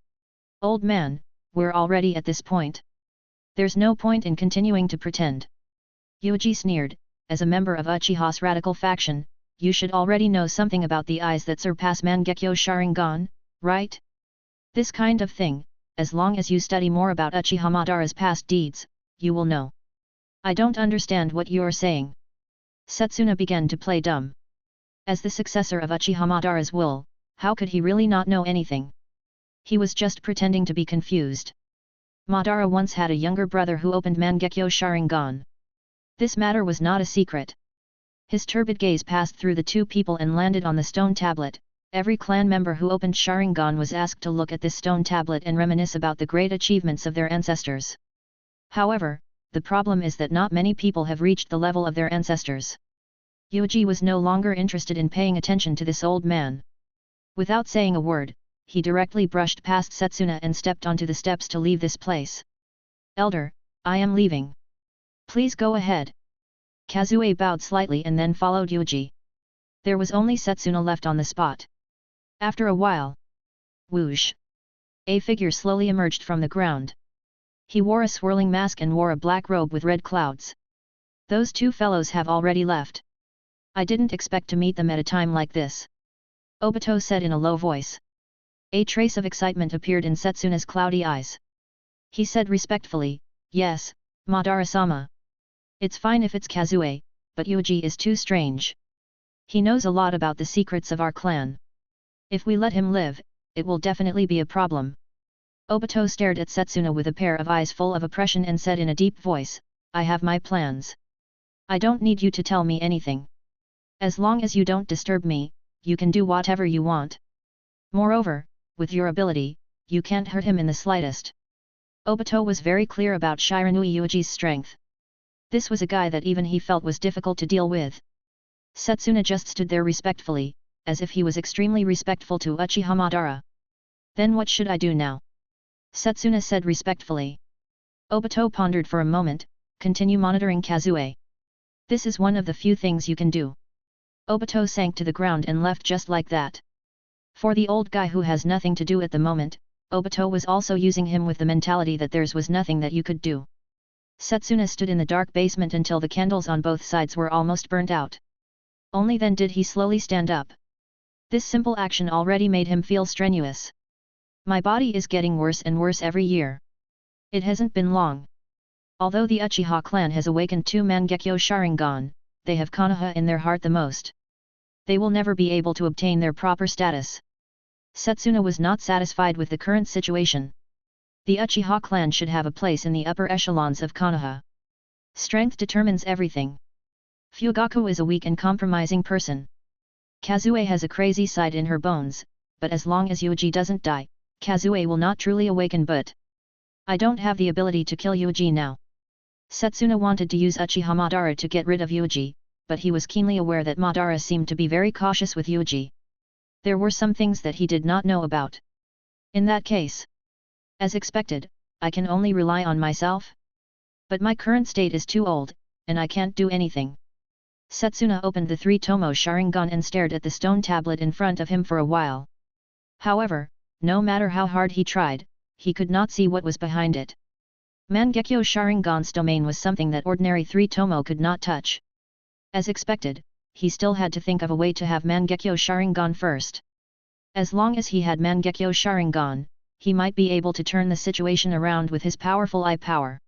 Old man, we're already at this point. There's no point in continuing to pretend. Yuuji sneered. As a member of Uchiha's radical faction, you should already know something about the eyes that surpass Mangekyo Sharingan, right? This kind of thing, as long as you study more about Uchiha Madara's past deeds, you will know. I don't understand what you're saying. Setsuna began to play dumb. As the successor of Uchiha Madara's will, how could he really not know anything? He was just pretending to be confused. Madara once had a younger brother who opened Mangekyo Sharingan. This matter was not a secret. His turbid gaze passed through the two people and landed on the stone tablet. Every clan member who opened Sharingan was asked to look at this stone tablet and reminisce about the great achievements of their ancestors. However, the problem is that not many people have reached the level of their ancestors. Yuuji was no longer interested in paying attention to this old man. Without saying a word, he directly brushed past Setsuna and stepped onto the steps to leave this place. Elder, I am leaving. Please go ahead. Kazue bowed slightly and then followed Yuuji. There was only Setsuna left on the spot. After a while, whoosh! A figure slowly emerged from the ground. He wore a swirling mask and wore a black robe with red clouds. Those two fellows have already left. I didn't expect to meet them at a time like this. Obito said in a low voice. A trace of excitement appeared in Setsuna's cloudy eyes. He said respectfully, yes, Madara-sama. It's fine if it's Kazue, but Yuuji is too strange. He knows a lot about the secrets of our clan. If we let him live, it will definitely be a problem. Obito stared at Setsuna with a pair of eyes full of oppression and said in a deep voice, I have my plans. I don't need you to tell me anything. As long as you don't disturb me, you can do whatever you want. Moreover, with your ability, you can't hurt him in the slightest. Obito was very clear about Shiranui Yuuji's strength. This was a guy that even he felt was difficult to deal with. Setsuna just stood there respectfully, as if he was extremely respectful to Uchiha Madara. Then what should I do now? Setsuna said respectfully. Obito pondered for a moment, continue monitoring Kazue. This is one of the few things you can do. Obito sank to the ground and left just like that. For the old guy who has nothing to do at the moment, Obito was also using him with the mentality that theirs was nothing that you could do. Setsuna stood in the dark basement until the candles on both sides were almost burnt out. Only then did he slowly stand up. This simple action already made him feel strenuous. My body is getting worse and worse every year. It hasn't been long. Although the Uchiha clan has awakened 2 Mangekyo Sharingan, they have Konoha in their heart the most. They will never be able to obtain their proper status. Setsuna was not satisfied with the current situation. The Uchiha clan should have a place in the upper echelons of Konoha. Strength determines everything. Fugaku is a weak and compromising person. Kazue has a crazy side in her bones, but as long as Yuuji doesn't die, Kazue will not truly awaken. But I don't have the ability to kill Yuuji now. Setsuna wanted to use Uchiha Madara to get rid of Yuuji, but he was keenly aware that Madara seemed to be very cautious with Yuuji. There were some things that he did not know about. In that case, as expected, I can only rely on myself. But my current state is too old, and I can't do anything. Setsuna opened the 3-tomo Sharingan and stared at the stone tablet in front of him for a while. However, no matter how hard he tried, he could not see what was behind it. Mangekyo Sharingan's domain was something that ordinary 3-tomo could not touch. As expected, he still had to think of a way to have Mangekyo Sharingan first. As long as he had Mangekyo Sharingan, he might be able to turn the situation around with his powerful eye power.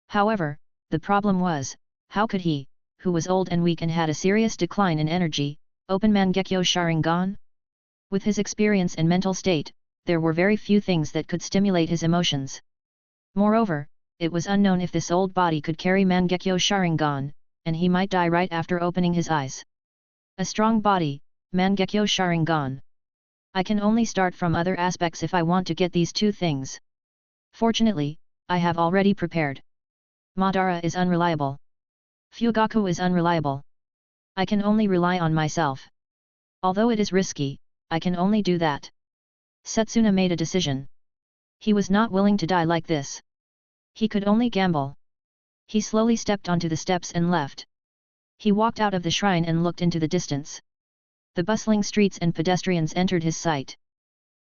However, the problem was, how could he, who was old and weak and had a serious decline in energy, open Mangekyo Sharingan? With his experience and mental state, there were very few things that could stimulate his emotions. Moreover, it was unknown if this old body could carry Mangekyo Sharingan, and he might die right after opening his eyes. A strong body, Mangekyo Sharingan. I can only start from other aspects if I want to get these 2 things. Fortunately, I have already prepared. Madara is unreliable. Fugaku is unreliable. I can only rely on myself. Although it is risky, I can only do that. Setsuna made a decision. He was not willing to die like this. He could only gamble. He slowly stepped onto the steps and left. He walked out of the shrine and looked into the distance. The bustling streets and pedestrians entered his sight.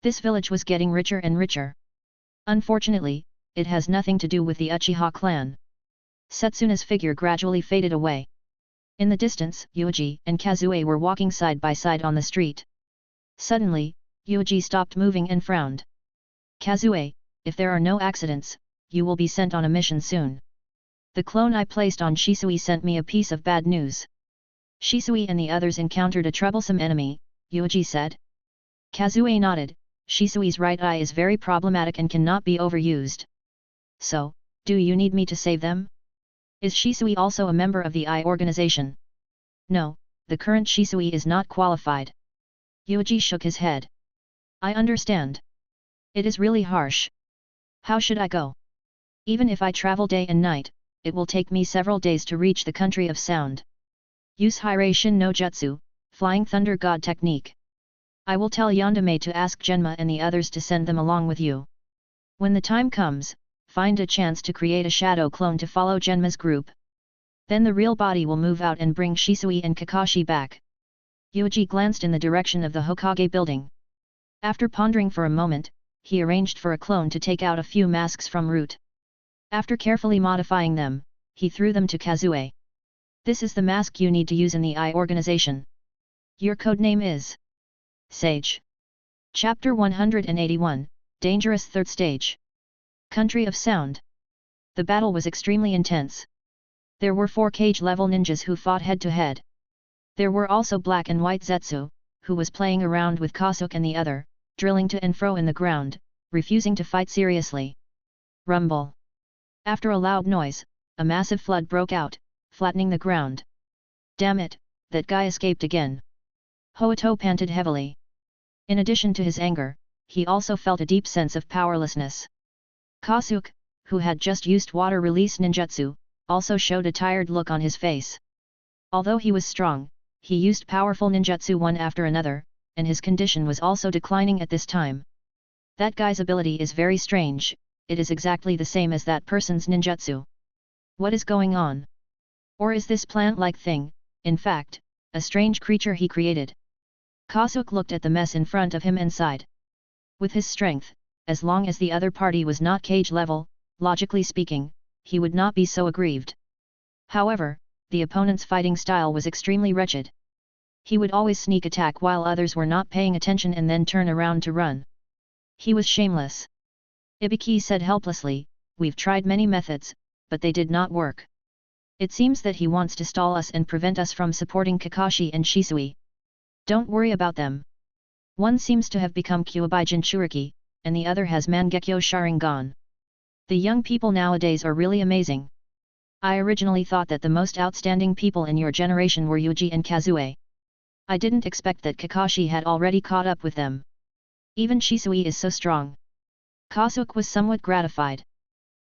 This village was getting richer and richer. Unfortunately, it has nothing to do with the Uchiha clan. Setsuna's figure gradually faded away. In the distance, Yuuji and Kazue were walking side by side on the street. Suddenly, Yuuji stopped moving and frowned. Kazue, if there are no accidents, you will be sent on a mission soon. The clone I placed on Shisui sent me a piece of bad news. Shisui and the others encountered a troublesome enemy, Yuuji said. Kazue nodded. Shisui's right eye is very problematic and cannot be overused. So, do you need me to save them? Is Shisui also a member of the Eye organization? No, the current Shisui is not qualified. Yuuji shook his head. I understand. It is really harsh. How should I go? Even if I travel day and night, it will take me several days to reach the country of sound. Use Hiraishin no Jutsu, Flying Thunder God technique. I will tell Yandame to ask Genma and the others to send them along with you. When the time comes, find a chance to create a shadow clone to follow Genma's group. Then the real body will move out and bring Shisui and Kakashi back. Yuuji glanced in the direction of the Hokage building. After pondering for a moment, he arranged for a clone to take out a few masks from Root. After carefully modifying them, he threw them to Kazue. This is the mask you need to use in the Eye organization. Your codename is Sage. Chapter 181, Dangerous Third Stage. Country of Sound. The battle was extremely intense. There were 4 cage-level ninjas who fought head-to-head. There were also Black and White Zetsu, who was playing around with Kasuke and the other, drilling to and fro in the ground, refusing to fight seriously. Rumble. After a loud noise, a massive flood broke out, flattening the ground. Damn it, that guy escaped again. Hoito panted heavily. In addition to his anger, he also felt a deep sense of powerlessness. Kasuke, who had just used water release ninjutsu, also showed a tired look on his face. Although he was strong, he used powerful ninjutsu one after another, and his condition was also declining at this time. That guy's ability is very strange, it is exactly the same as that person's ninjutsu. What is going on? Or is this plant-like thing, in fact, a strange creature he created. Kasuke looked at the mess in front of him and sighed. With his strength, as long as the other party was not cage level, logically speaking, he would not be so aggrieved. However, the opponent's fighting style was extremely wretched. He would always sneak attack while others were not paying attention and then turn around to run. He was shameless. Ibiki said helplessly, "We've tried many methods, but they did not work. It seems that he wants to stall us and prevent us from supporting Kakashi and Shisui. Don't worry about them. One seems to have become Kyuubi Jinchuriki, and the other has Mangekyo Sharingan. The young people nowadays are really amazing. I originally thought that the most outstanding people in your generation were Yuuji and Kazue. I didn't expect that Kakashi had already caught up with them. Even Shisui is so strong." Kasuke was somewhat gratified.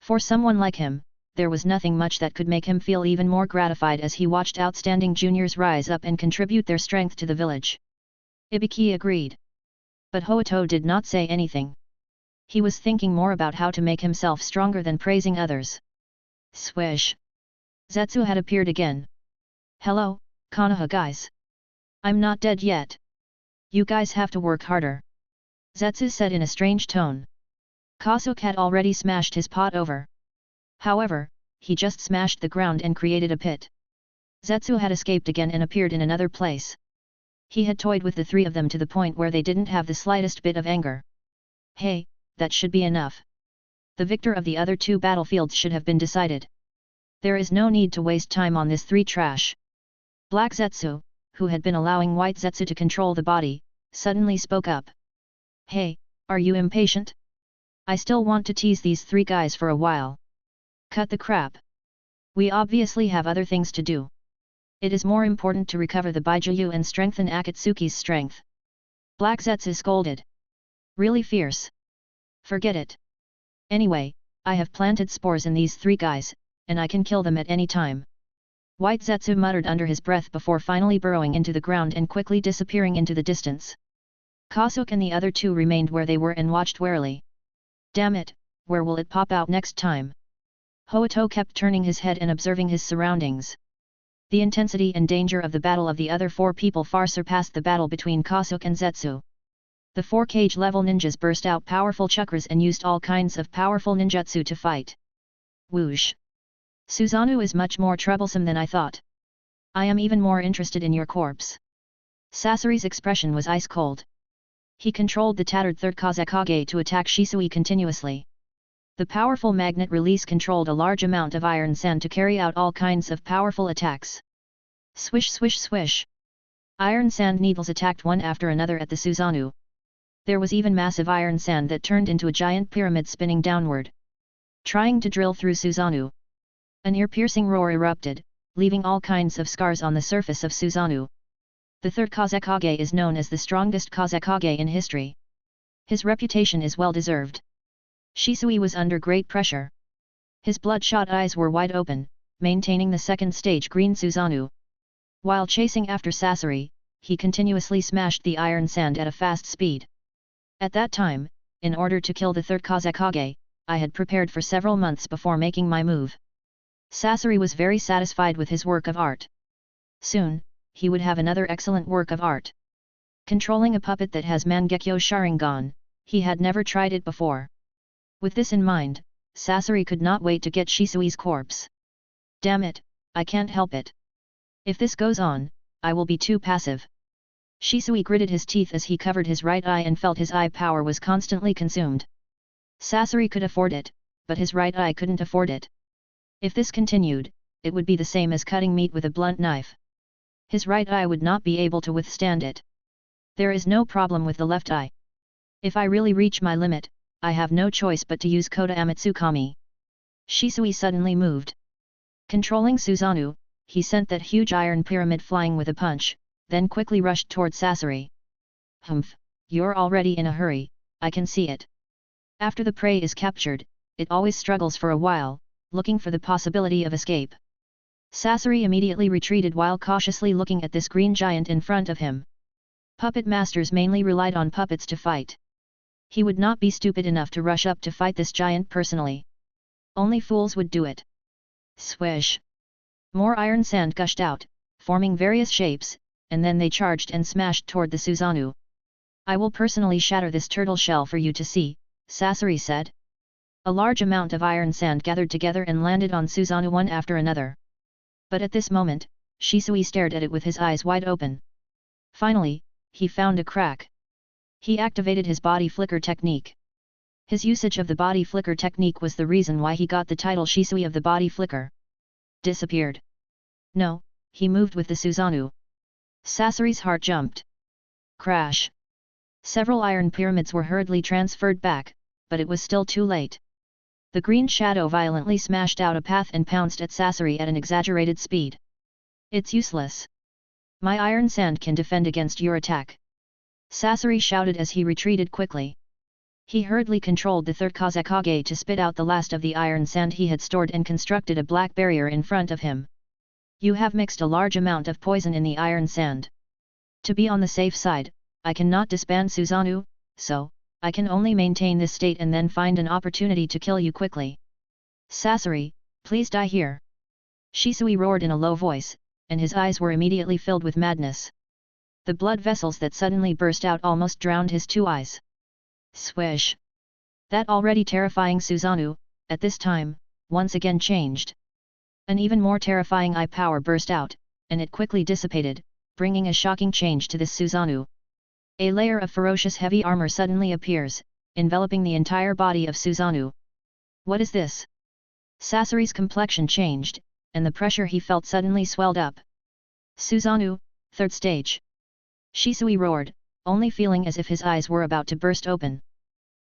For someone like him, there was nothing much that could make him feel even more gratified as he watched outstanding juniors rise up and contribute their strength to the village. Ibiki agreed. But Hoito did not say anything. He was thinking more about how to make himself stronger than praising others. Swish! Zetsu had appeared again. "Hello, Konoha guys. I'm not dead yet. You guys have to work harder," Zetsu said in a strange tone. Kasuke had already smashed his pot over. However, he just smashed the ground and created a pit. Zetsu had escaped again and appeared in another place. He had toyed with the three of them to the point where they didn't have the slightest bit of anger. "Hey, that should be enough. The victor of the other two battlefields should have been decided. There is no need to waste time on this three trash." Black Zetsu, who had been allowing White Zetsu to control the body, suddenly spoke up. "Hey, are you impatient? I still want to tease these three guys for a while. Cut the crap. We obviously have other things to do. It is more important to recover the Bijuu and strengthen Akatsuki's strength." Black Zetsu scolded. "Really fierce. Forget it. Anyway, I have planted spores in these three guys, and I can kill them at any time." White Zetsu muttered under his breath before finally burrowing into the ground and quickly disappearing into the distance. Kasuke and the other two remained where they were and watched warily. Damn it, where will it pop out next time? Hoito kept turning his head and observing his surroundings. The intensity and danger of the battle of the other four people far surpassed the battle between Kasuke and Zetsu. The four cage-level ninjas burst out powerful chakras and used all kinds of powerful ninjutsu to fight. Whoosh! Susanoo is much more troublesome than I thought. I am even more interested in your corpse. Sasori's expression was ice-cold. He controlled the tattered third Kazekage to attack Shisui continuously. The powerful magnet release controlled a large amount of iron sand to carry out all kinds of powerful attacks. Swish swish swish! Iron sand needles attacked one after another at the Susanoo. There was even massive iron sand that turned into a giant pyramid spinning downward, trying to drill through Susanoo. An ear-piercing roar erupted, leaving all kinds of scars on the surface of Susanoo. The third Kazekage is known as the strongest Kazekage in history. His reputation is well deserved. Shisui was under great pressure. His bloodshot eyes were wide open, maintaining the second stage green Susanoo. While chasing after Sasori, he continuously smashed the iron sand at a fast speed. At that time, in order to kill the third Kazekage, I had prepared for several months before making my move. Sasori was very satisfied with his work of art. Soon, he would have another excellent work of art. Controlling a puppet that has Mangekyo Sharingan, he had never tried it before. With this in mind, Sasori could not wait to get Shisui's corpse. Damn it, I can't help it. If this goes on, I will be too passive. Shisui gritted his teeth as he covered his right eye and felt his eye power was constantly consumed. Sasori could afford it, but his right eye couldn't afford it. If this continued, it would be the same as cutting meat with a blunt knife. His right eye would not be able to withstand it. There is no problem with the left eye. If I really reach my limit, I have no choice but to use Kota Amatsukami. Shisui suddenly moved. Controlling Susanoo, he sent that huge iron pyramid flying with a punch, then quickly rushed toward Sasori. Humph, you're already in a hurry, I can see it. After the prey is captured, it always struggles for a while, looking for the possibility of escape. Sasori immediately retreated while cautiously looking at this green giant in front of him. Puppet masters mainly relied on puppets to fight. He would not be stupid enough to rush up to fight this giant personally. Only fools would do it. Swish! More iron sand gushed out, forming various shapes, and then they charged and smashed toward the Susanoo. "I will personally shatter this turtle shell for you to see," Sasori said. A large amount of iron sand gathered together and landed on Susanoo one after another. But at this moment, Shisui stared at it with his eyes wide open. Finally, he found a crack. He activated his body flicker technique. His usage of the body flicker technique was the reason why he got the title Shisui of the body flicker. Disappeared. No, he moved with the Susanoo. Sasori's heart jumped. Crash. Several iron pyramids were hurriedly transferred back, but it was still too late. The green shadow violently smashed out a path and pounced at Sasori at an exaggerated speed. "It's useless. My iron sand can defend against your attack," Sasori shouted as he retreated quickly. He hurriedly controlled the third Kazekage to spit out the last of the iron sand he had stored and constructed a black barrier in front of him. "You have mixed a large amount of poison in the iron sand. To be on the safe side, I cannot disband Susanoo, so I can only maintain this state and then find an opportunity to kill you quickly. Sasori, please die here." Shisui roared in a low voice, and his eyes were immediately filled with madness. The blood vessels that suddenly burst out almost drowned his two eyes. Swish! That already terrifying Susanoo, at this time, once again changed. An even more terrifying eye power burst out, and it quickly dissipated, bringing a shocking change to this Susanoo. A layer of ferocious heavy armor suddenly appears, enveloping the entire body of Susanoo. What is this? Sasori's complexion changed, and the pressure he felt suddenly swelled up. Susanoo, third stage. Shisui roared, only feeling as if his eyes were about to burst open.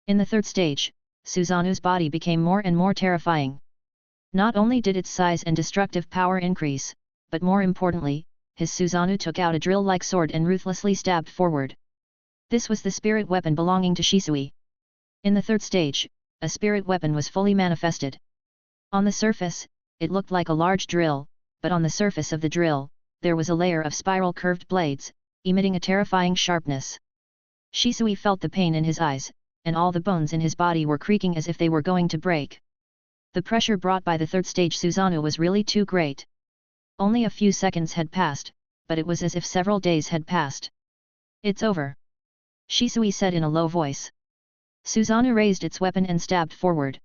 In the third stage, Susanoo's body became more and more terrifying. Not only did its size and destructive power increase, but more importantly, his Susanoo took out a drill-like sword and ruthlessly stabbed forward. This was the spirit weapon belonging to Shisui. In the third stage, a spirit weapon was fully manifested. On the surface, it looked like a large drill, but on the surface of the drill, there was a layer of spiral curved blades, emitting a terrifying sharpness. Shisui felt the pain in his eyes, and all the bones in his body were creaking as if they were going to break. The pressure brought by the third stage Susanoo was really too great. Only a few seconds had passed, but it was as if several days had passed. "It's over," Shisui said in a low voice. Susanoo raised its weapon and stabbed forward.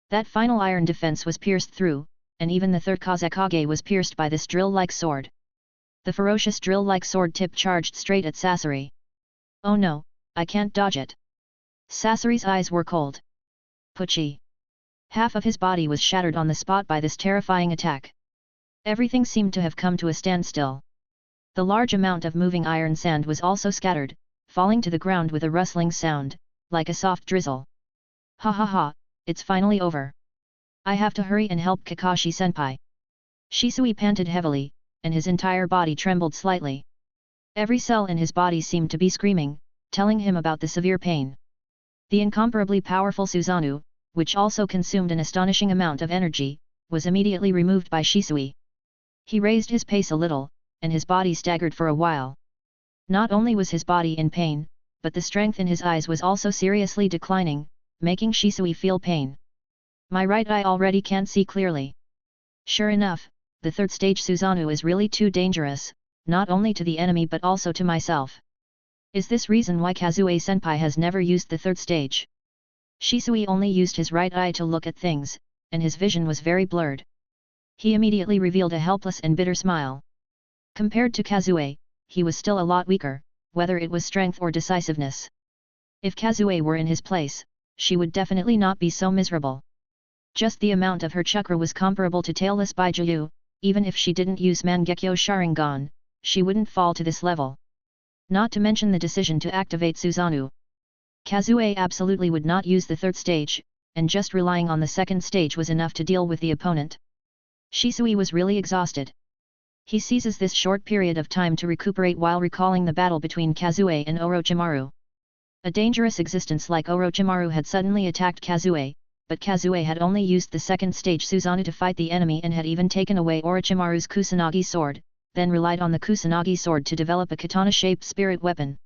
That final iron defense was pierced through, and even the third Kazekage was pierced by this drill-like sword. The ferocious drill-like sword tip charged straight at Sasori. "Oh no, I can't dodge it." Sasori's eyes were cold. Pucci. Half of his body was shattered on the spot by this terrifying attack. Everything seemed to have come to a standstill. The large amount of moving iron sand was also scattered, falling to the ground with a rustling sound, like a soft drizzle. "Ha ha ha, it's finally over. I have to hurry and help Kakashi-senpai." Shisui panted heavily, and his entire body trembled slightly. Every cell in his body seemed to be screaming, telling him about the severe pain. The incomparably powerful Susanoo, which also consumed an astonishing amount of energy, was immediately removed by Shisui. He raised his pace a little, and his body staggered for a while. Not only was his body in pain, but the strength in his eyes was also seriously declining, making Shisui feel pain. "My right eye already can't see clearly." Sure enough, the third stage Susanoo is really too dangerous, not only to the enemy but also to myself. Is this reason why Kazue-senpai has never used the third stage? Shisui only used his right eye to look at things, and his vision was very blurred. He immediately revealed a helpless and bitter smile. Compared to Kazue, he was still a lot weaker, whether it was strength or decisiveness. If Kazue were in his place, she would definitely not be so miserable. Just the amount of her chakra was comparable to Tailless Bijuu. Even if she didn't use Mangekyo Sharingan, she wouldn't fall to this level. Not to mention the decision to activate Susanoo. Kazue absolutely would not use the third stage, and just relying on the second stage was enough to deal with the opponent. Shisui was really exhausted. He seizes this short period of time to recuperate while recalling the battle between Kazue and Orochimaru. A dangerous existence like Orochimaru had suddenly attacked Kazue, but Kazue had only used the second stage Susanoo to fight the enemy and had even taken away Orochimaru's Kusanagi sword, then relied on the Kusanagi sword to develop a katana-shaped spirit weapon.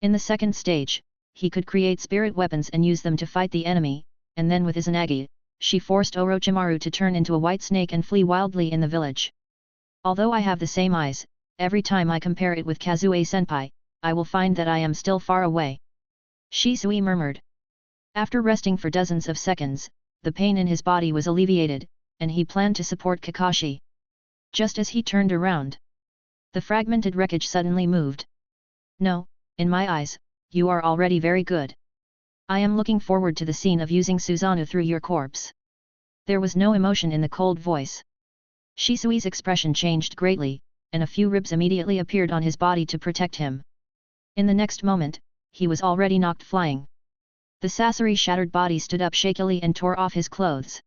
In the second stage, he could create spirit weapons and use them to fight the enemy, and then with Izanagi, she forced Orochimaru to turn into a white snake and flee wildly in the village. "Although I have the same eyes, every time I compare it with Kazue-senpai, I will find that I am still far away. Shisui murmured. After resting for dozens of seconds, the pain in his body was alleviated, and he planned to support Kakashi. Just as he turned around, the fragmented wreckage suddenly moved. No, in my eyes, you are already very good. I am looking forward to the scene of using Susanoo through your corpse. There was no emotion in the cold voice. Shisui's expression changed greatly, and a few ribs immediately appeared on his body to protect him. In the next moment, he was already knocked flying. The Sasori shattered body stood up shakily and tore off his clothes.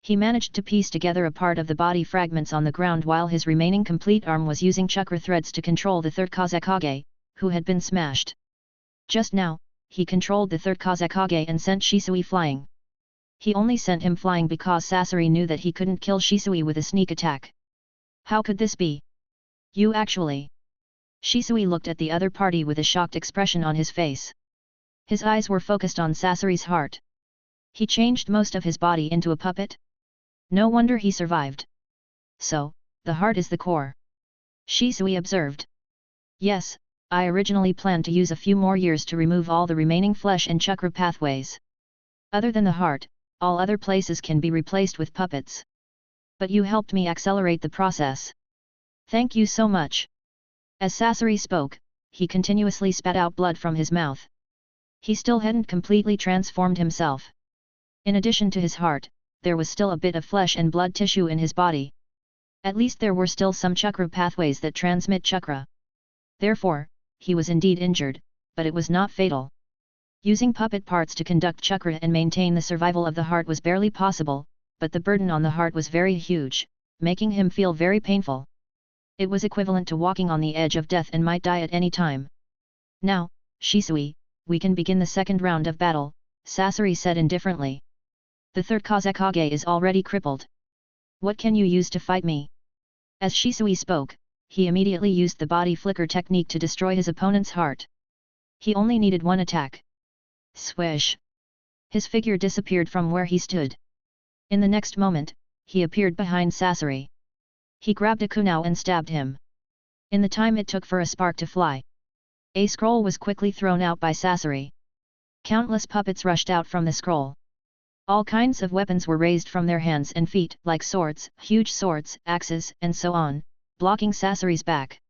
He managed to piece together a part of the body fragments on the ground while his remaining complete arm was using chakra threads to control the third Kazekage, who had been smashed. Just now, he controlled the third Kazekage and sent Shisui flying. He only sent him flying because Sasori knew that he couldn't kill Shisui with a sneak attack. How could this be? You actually... Shisui looked at the other party with a shocked expression on his face. His eyes were focused on Sasori's heart. He changed most of his body into a puppet? No wonder he survived. So, the heart is the core. Shisui observed. Yes, I originally planned to use a few more years to remove all the remaining flesh and chakra pathways. Other than the heart, all other places can be replaced with puppets. But you helped me accelerate the process. Thank you so much. As Sasori spoke, he continuously spat out blood from his mouth. He still hadn't completely transformed himself. In addition to his heart, there was still a bit of flesh and blood tissue in his body. At least there were still some chakra pathways that transmit chakra. Therefore, he was indeed injured, but it was not fatal. Using puppet parts to conduct chakra and maintain the survival of the heart was barely possible, but the burden on the heart was very huge, making him feel very painful. It was equivalent to walking on the edge of death and might die at any time. Now, Shisui, we can begin the second round of battle, Sasori said indifferently. The third Kazekage is already crippled. What can you use to fight me? As Shisui spoke, he immediately used the body flicker technique to destroy his opponent's heart. He only needed one attack. Swish! His figure disappeared from where he stood. In the next moment, he appeared behind Sasori. He grabbed a kunai and stabbed him. In the time it took for a spark to fly, a scroll was quickly thrown out by Sasori. Countless puppets rushed out from the scroll. All kinds of weapons were raised from their hands and feet, like swords, huge swords, axes, and so on, blocking Sasori's back.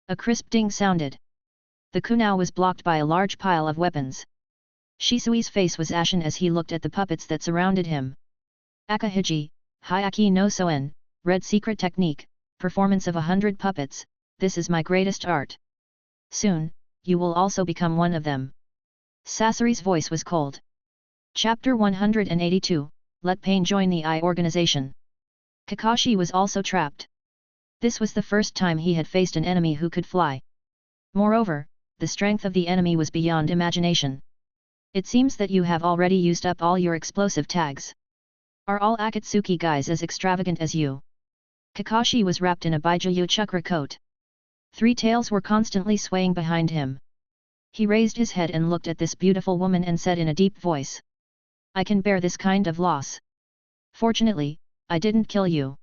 A crisp ding sounded. The kunai was blocked by a large pile of weapons. Shisui's face was ashen as he looked at the puppets that surrounded him. Akahiji, Hyaki no Soen, Red Secret Technique, Performance of 100 Puppets, this is my greatest art. Soon, you will also become one of them. Sasori's voice was cold. Chapter 182, Let Pain Join the Eye Organization. Kakashi was also trapped. This was the first time he had faced an enemy who could fly. Moreover, the strength of the enemy was beyond imagination. It seems that you have already used up all your explosive tags. Are all Akatsuki guys as extravagant as you? Kakashi was wrapped in a Bijuu chakra coat. Three tails were constantly swaying behind him. He raised his head and looked at this beautiful woman and said in a deep voice. I can bear this kind of loss. Fortunately, I didn't kill you.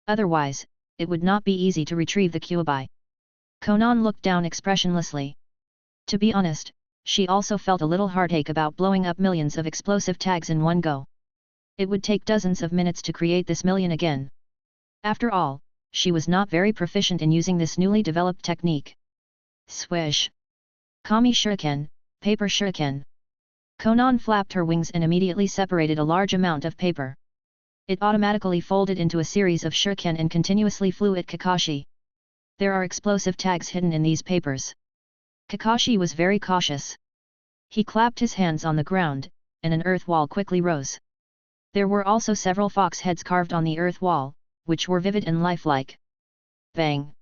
Otherwise, it would not be easy to retrieve the Kyuubi. Konan looked down expressionlessly. To be honest, she also felt a little heartache about blowing up millions of explosive tags in one go. It would take dozens of minutes to create this million again. After all, she was not very proficient in using this newly developed technique. Swish! Kami shuriken, paper shuriken. Konan flapped her wings and immediately separated a large amount of paper. It automatically folded into a series of shuriken and continuously flew at Kakashi. There are explosive tags hidden in these papers. Kakashi was very cautious. He clapped his hands on the ground, and an earth wall quickly rose. There were also several fox heads carved on the earth wall, which were vivid and lifelike. Bang!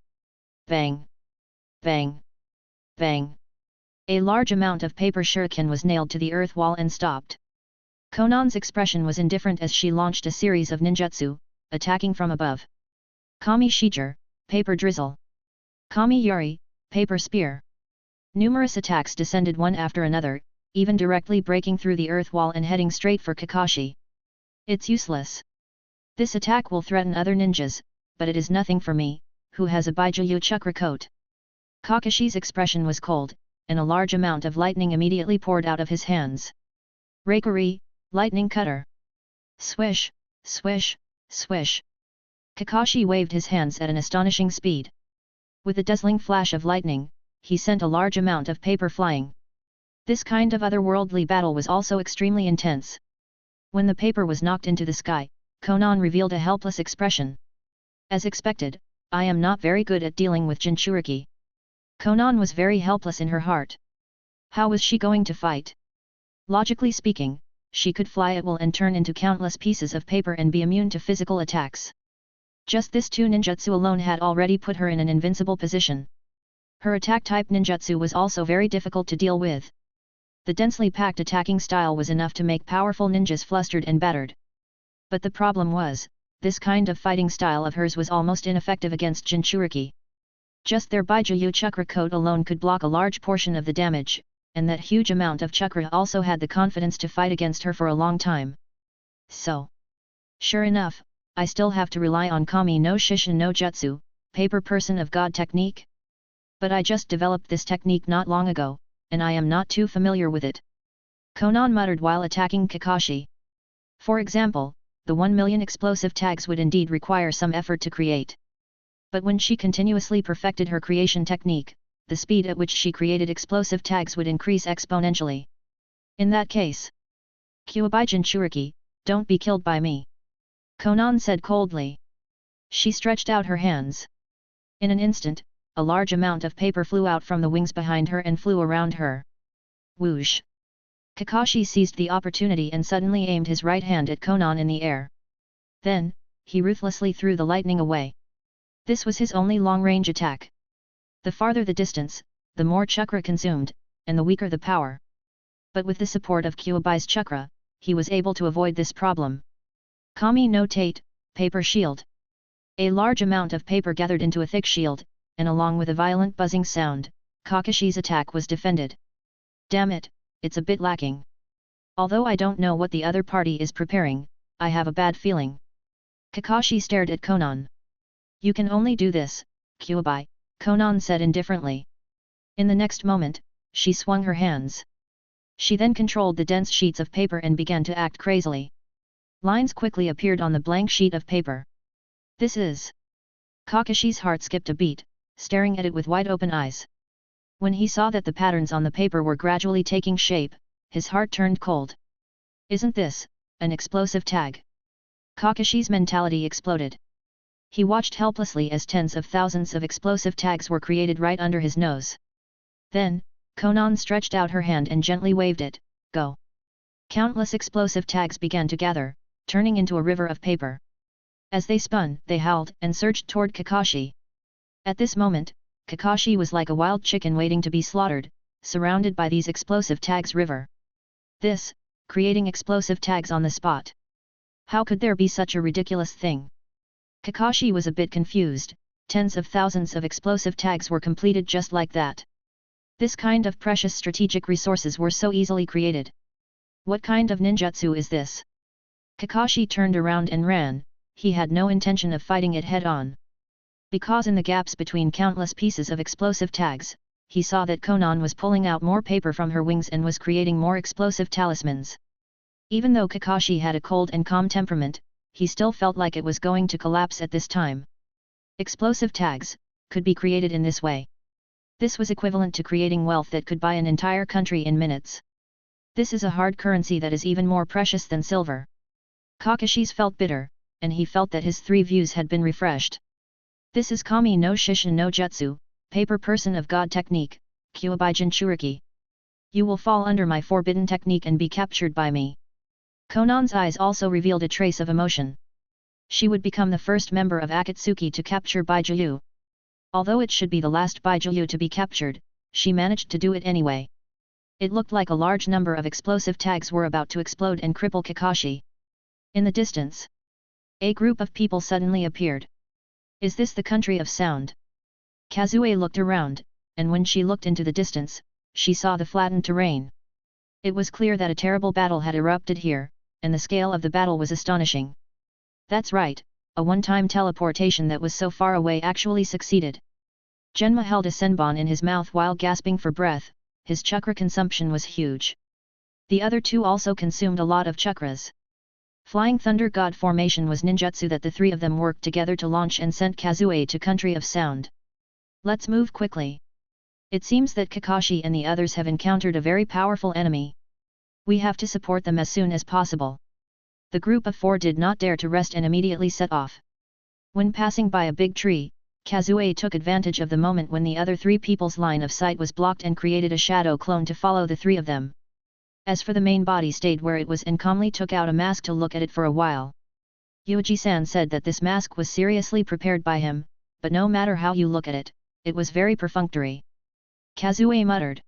Bang! Bang! Bang! A large amount of paper shuriken was nailed to the earth wall and stopped. Konan's expression was indifferent as she launched a series of ninjutsu, attacking from above. Kami Shijur, paper drizzle. Kami Yuri, paper spear. Numerous attacks descended one after another, even directly breaking through the earth wall and heading straight for Kakashi. It's useless. This attack will threaten other ninjas, but it is nothing for me, who has a Bijuu chakra coat. Kakashi's expression was cold, and a large amount of lightning immediately poured out of his hands. Rakuri, lightning cutter. Swish, swish, swish. Kakashi waved his hands at an astonishing speed. With a dazzling flash of lightning, he sent a large amount of paper flying. This kind of otherworldly battle was also extremely intense. When the paper was knocked into the sky, Konan revealed a helpless expression. As expected, I am not very good at dealing with Jinchuriki. Konan was very helpless in her heart. How was she going to fight? Logically speaking, she could fly at will and turn into countless pieces of paper and be immune to physical attacks. Just this two ninjutsu alone had already put her in an invincible position. Her attack-type ninjutsu was also very difficult to deal with. The densely packed attacking style was enough to make powerful ninjas flustered and battered. But the problem was, this kind of fighting style of hers was almost ineffective against Jinchuriki. Just their Bijuu chakra coat alone could block a large portion of the damage, and that huge amount of chakra also had the confidence to fight against her for a long time. So, sure enough, I still have to rely on Kami no Shishin no Jutsu, paper person of God technique? But I just developed this technique not long ago, and I am not too familiar with it. Konan muttered while attacking Kakashi. For example, the 1 million explosive tags would indeed require some effort to create. But when she continuously perfected her creation technique, the speed at which she created explosive tags would increase exponentially. In that case, Kyuubi Jinchuriki, don't be killed by me. Konan said coldly. She stretched out her hands. In an instant, a large amount of paper flew out from the wings behind her and flew around her. Whoosh! Kakashi seized the opportunity and suddenly aimed his right hand at Konan in the air. Then, he ruthlessly threw the lightning away. This was his only long-range attack. The farther the distance, the more chakra consumed, and the weaker the power. But with the support of Kyuubi's chakra, he was able to avoid this problem. Kami no Tate, paper shield. A large amount of paper gathered into a thick shield, and along with a violent buzzing sound, Kakashi's attack was defended. Damn it, it's a bit lacking. Although I don't know what the other party is preparing, I have a bad feeling. Kakashi stared at Konan. You can only do this, Kyuubi, Konan said indifferently. In the next moment, she swung her hands. She then controlled the dense sheets of paper and began to act crazily. Lines quickly appeared on the blank sheet of paper. This is... Kakashi's heart skipped a beat, staring at it with wide-open eyes. When he saw that the patterns on the paper were gradually taking shape, his heart turned cold. Isn't this an explosive tag? Kakashi's mentality exploded. He watched helplessly as tens of thousands of explosive tags were created right under his nose. Then, Konan stretched out her hand and gently waved it, go. Countless explosive tags began to gather, turning into a river of paper. As they spun, they howled and surged toward Kakashi. At this moment, Kakashi was like a wild chicken waiting to be slaughtered, surrounded by these explosive tags river. This, creating explosive tags on the spot. How could there be such a ridiculous thing? Kakashi was a bit confused, tens of thousands of explosive tags were completed just like that. This kind of precious strategic resources were so easily created. What kind of ninjutsu is this? Kakashi turned around and ran, he had no intention of fighting it head-on. Because in the gaps between countless pieces of explosive tags, he saw that Konan was pulling out more paper from her wings and was creating more explosive talismans. Even though Kakashi had a cold and calm temperament, he still felt like it was going to collapse at this time. Explosive tags could be created in this way. This was equivalent to creating wealth that could buy an entire country in minutes. This is a hard currency that is even more precious than silver. Kakashi's felt bitter, and he felt that his three views had been refreshed. This is Kami no Shishin no Jutsu, paper person of God technique, Kyuubi Jinchuriki. You will fall under my forbidden technique and be captured by me. Konan's eyes also revealed a trace of emotion. She would become the first member of Akatsuki to capture Bijuu. Although it should be the last Bijuu to be captured, she managed to do it anyway. It looked like a large number of explosive tags were about to explode and cripple Kakashi. In the distance, a group of people suddenly appeared. Is this the country of sound? Kazue looked around, and when she looked into the distance, she saw the flattened terrain. It was clear that a terrible battle had erupted here, and the scale of the battle was astonishing. That's right, a one-time teleportation that was so far away actually succeeded. Genma held a senbon in his mouth while gasping for breath, his chakra consumption was huge. The other two also consumed a lot of chakras. Flying Thunder God formation was ninjutsu that the three of them worked together to launch and sent Kazue to Country of Sound. Let's move quickly. It seems that Kakashi and the others have encountered a very powerful enemy. We have to support them as soon as possible. The group of four did not dare to rest and immediately set off. When passing by a big tree, Kazue took advantage of the moment when the other three people's line of sight was blocked and created a shadow clone to follow the three of them. As for the main body stayed where it was and calmly took out a mask to look at it for a while. Yuuji-san said that this mask was seriously prepared by him, but no matter how you look at it, it was very perfunctory. Kazue muttered.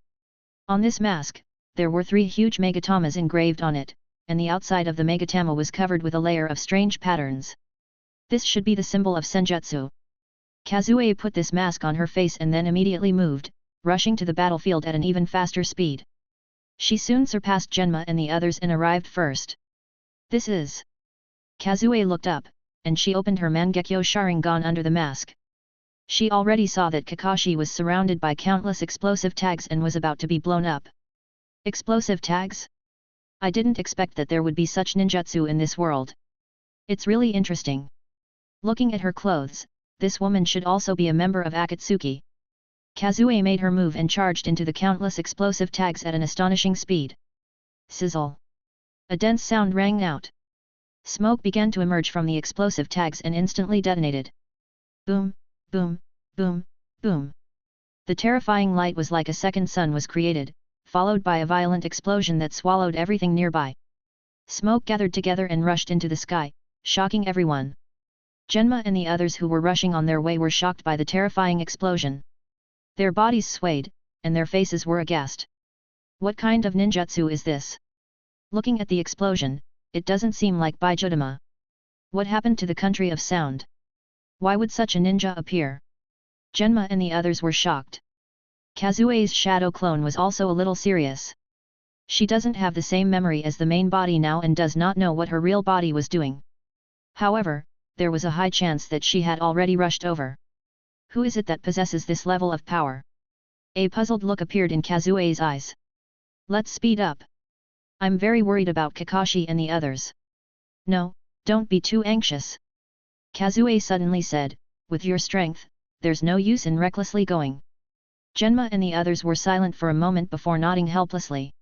On this mask, there were 3 huge megatamas engraved on it, and the outside of the megatama was covered with a layer of strange patterns. This should be the symbol of senjutsu. Kazue put this mask on her face and then immediately moved, rushing to the battlefield at an even faster speed. She soon surpassed Genma and the others and arrived first. This is... Kazue looked up, and she opened her Mangekyo Sharingan under the mask. She already saw that Kakashi was surrounded by countless explosive tags and was about to be blown up. Explosive tags? I didn't expect that there would be such ninjutsu in this world. It's really interesting. Looking at her clothes, this woman should also be a member of Akatsuki. Kazue made her move and charged into the countless explosive tags at an astonishing speed. Sizzle! A dense sound rang out. Smoke began to emerge from the explosive tags and instantly detonated. Boom, boom, boom, boom. The terrifying light was like a second sun was created, followed by a violent explosion that swallowed everything nearby. Smoke gathered together and rushed into the sky, shocking everyone. Genma and the others who were rushing on their way were shocked by the terrifying explosion. Their bodies swayed, and their faces were aghast. What kind of ninjutsu is this? Looking at the explosion, it doesn't seem like Bijuudama. What happened to the Country of Sound? Why would such a ninja appear? Genma and the others were shocked. Kazue's shadow clone was also a little serious. She doesn't have the same memory as the main body now and does not know what her real body was doing. However, there was a high chance that she had already rushed over. Who is it that possesses this level of power? A puzzled look appeared in Kazue's eyes. Let's speed up. I'm very worried about Kakashi and the others. No, don't be too anxious. Kazue suddenly said, with your strength, there's no use in recklessly going. Genma and the others were silent for a moment before nodding helplessly.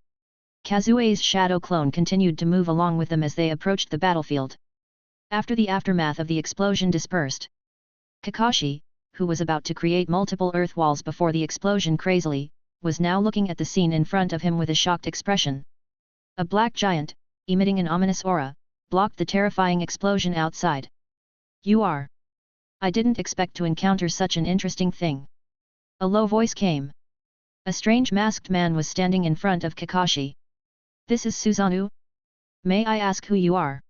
Kazue's shadow clone continued to move along with them as they approached the battlefield. After the aftermath of the explosion dispersed, Kakashi, who was about to create multiple earth walls before the explosion crazily, was now looking at the scene in front of him with a shocked expression. A black giant, emitting an ominous aura, blocked the terrifying explosion outside. You are... I didn't expect to encounter such an interesting thing. A low voice came. A strange masked man was standing in front of Kakashi. This is Susanoo? May I ask who you are?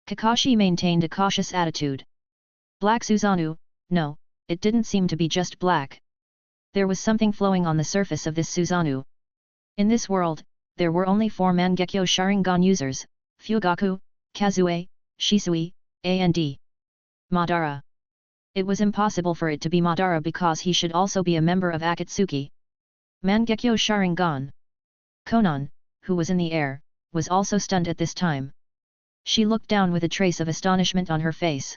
Kakashi maintained a cautious attitude. Black Susanoo? No, it didn't seem to be just black. There was something flowing on the surface of this Susanoo. In this world, there were only 4 Mangekyo Sharingan users, Fugaku, Kazue, Shisui, and Madara. It was impossible for it to be Madara because he should also be a member of Akatsuki. Mangekyo Sharingan. Konan, who was in the air, was also stunned at this time. She looked down with a trace of astonishment on her face.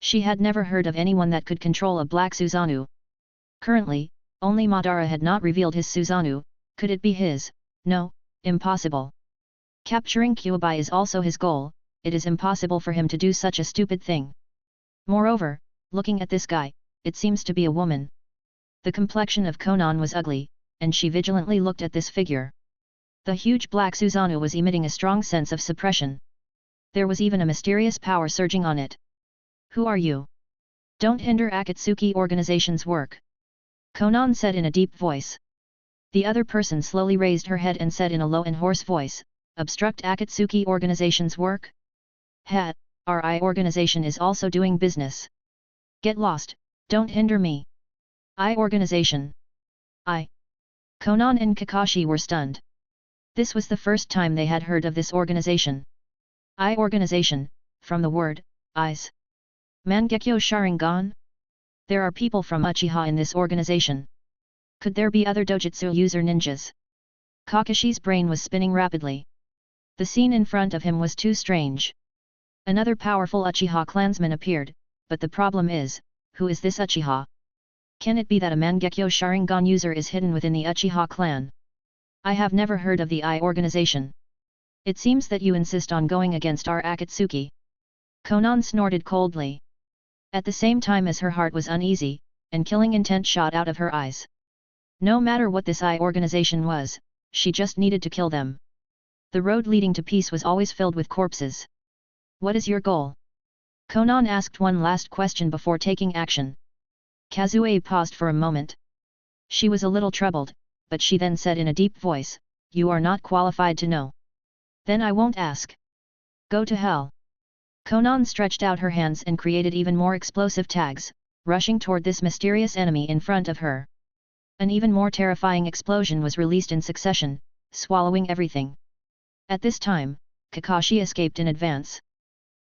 She had never heard of anyone that could control a black Susanoo. Currently, only Madara had not revealed his Susanoo. Could it be his? No, impossible. Capturing Kyuubi is also his goal. It is impossible for him to do such a stupid thing. Moreover, looking at this guy, it seems to be a woman. The complexion of Konan was ugly, and she vigilantly looked at this figure. The huge black Susanoo was emitting a strong sense of suppression. There was even a mysterious power surging on it. Who are you? Don't hinder Akatsuki organization's work. Konan said in a deep voice. The other person slowly raised her head and said in a low and hoarse voice, obstruct Akatsuki organization's work? Our organization is also doing business. Get lost, don't hinder me. Organization. Konan and Kakashi were stunned. This was the first time they had heard of this organization. Organization, from the word, eyes. Mangekyo Sharingan? There are people from Uchiha in this organization. Could there be other dojutsu user ninjas? Kakashi's brain was spinning rapidly. The scene in front of him was too strange. Another powerful Uchiha clansman appeared, but the problem is, who is this Uchiha? Can it be that a Mangekyo Sharingan user is hidden within the Uchiha clan? I have never heard of the I organization. It seems that you insist on going against our Akatsuki. Konan snorted coldly. At the same time as her heart was uneasy, and killing intent shot out of her eyes. No matter what this I organization was, she just needed to kill them. The road leading to peace was always filled with corpses. What is your goal? Konan asked one last question before taking action. Kazue paused for a moment. She was a little troubled, but she then said in a deep voice, "You are not qualified to know. Then I won't ask. Go to hell." Konan stretched out her hands and created even more explosive tags, rushing toward this mysterious enemy in front of her. An even more terrifying explosion was released in succession, swallowing everything. At this time, Kakashi escaped in advance.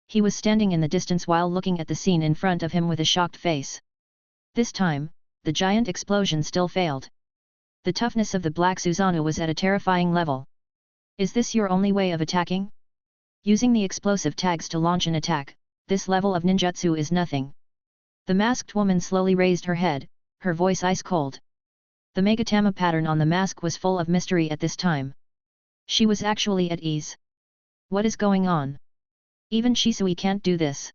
He was standing in the distance while looking at the scene in front of him with a shocked face. This time, the giant explosion still failed. The toughness of the Black Susanoo was at a terrifying level. Is this your only way of attacking? Using the explosive tags to launch an attack, this level of ninjutsu is nothing. The masked woman slowly raised her head, her voice ice cold. The Megatama pattern on the mask was full of mystery at this time. She was actually at ease. What is going on? Even Shisui can't do this.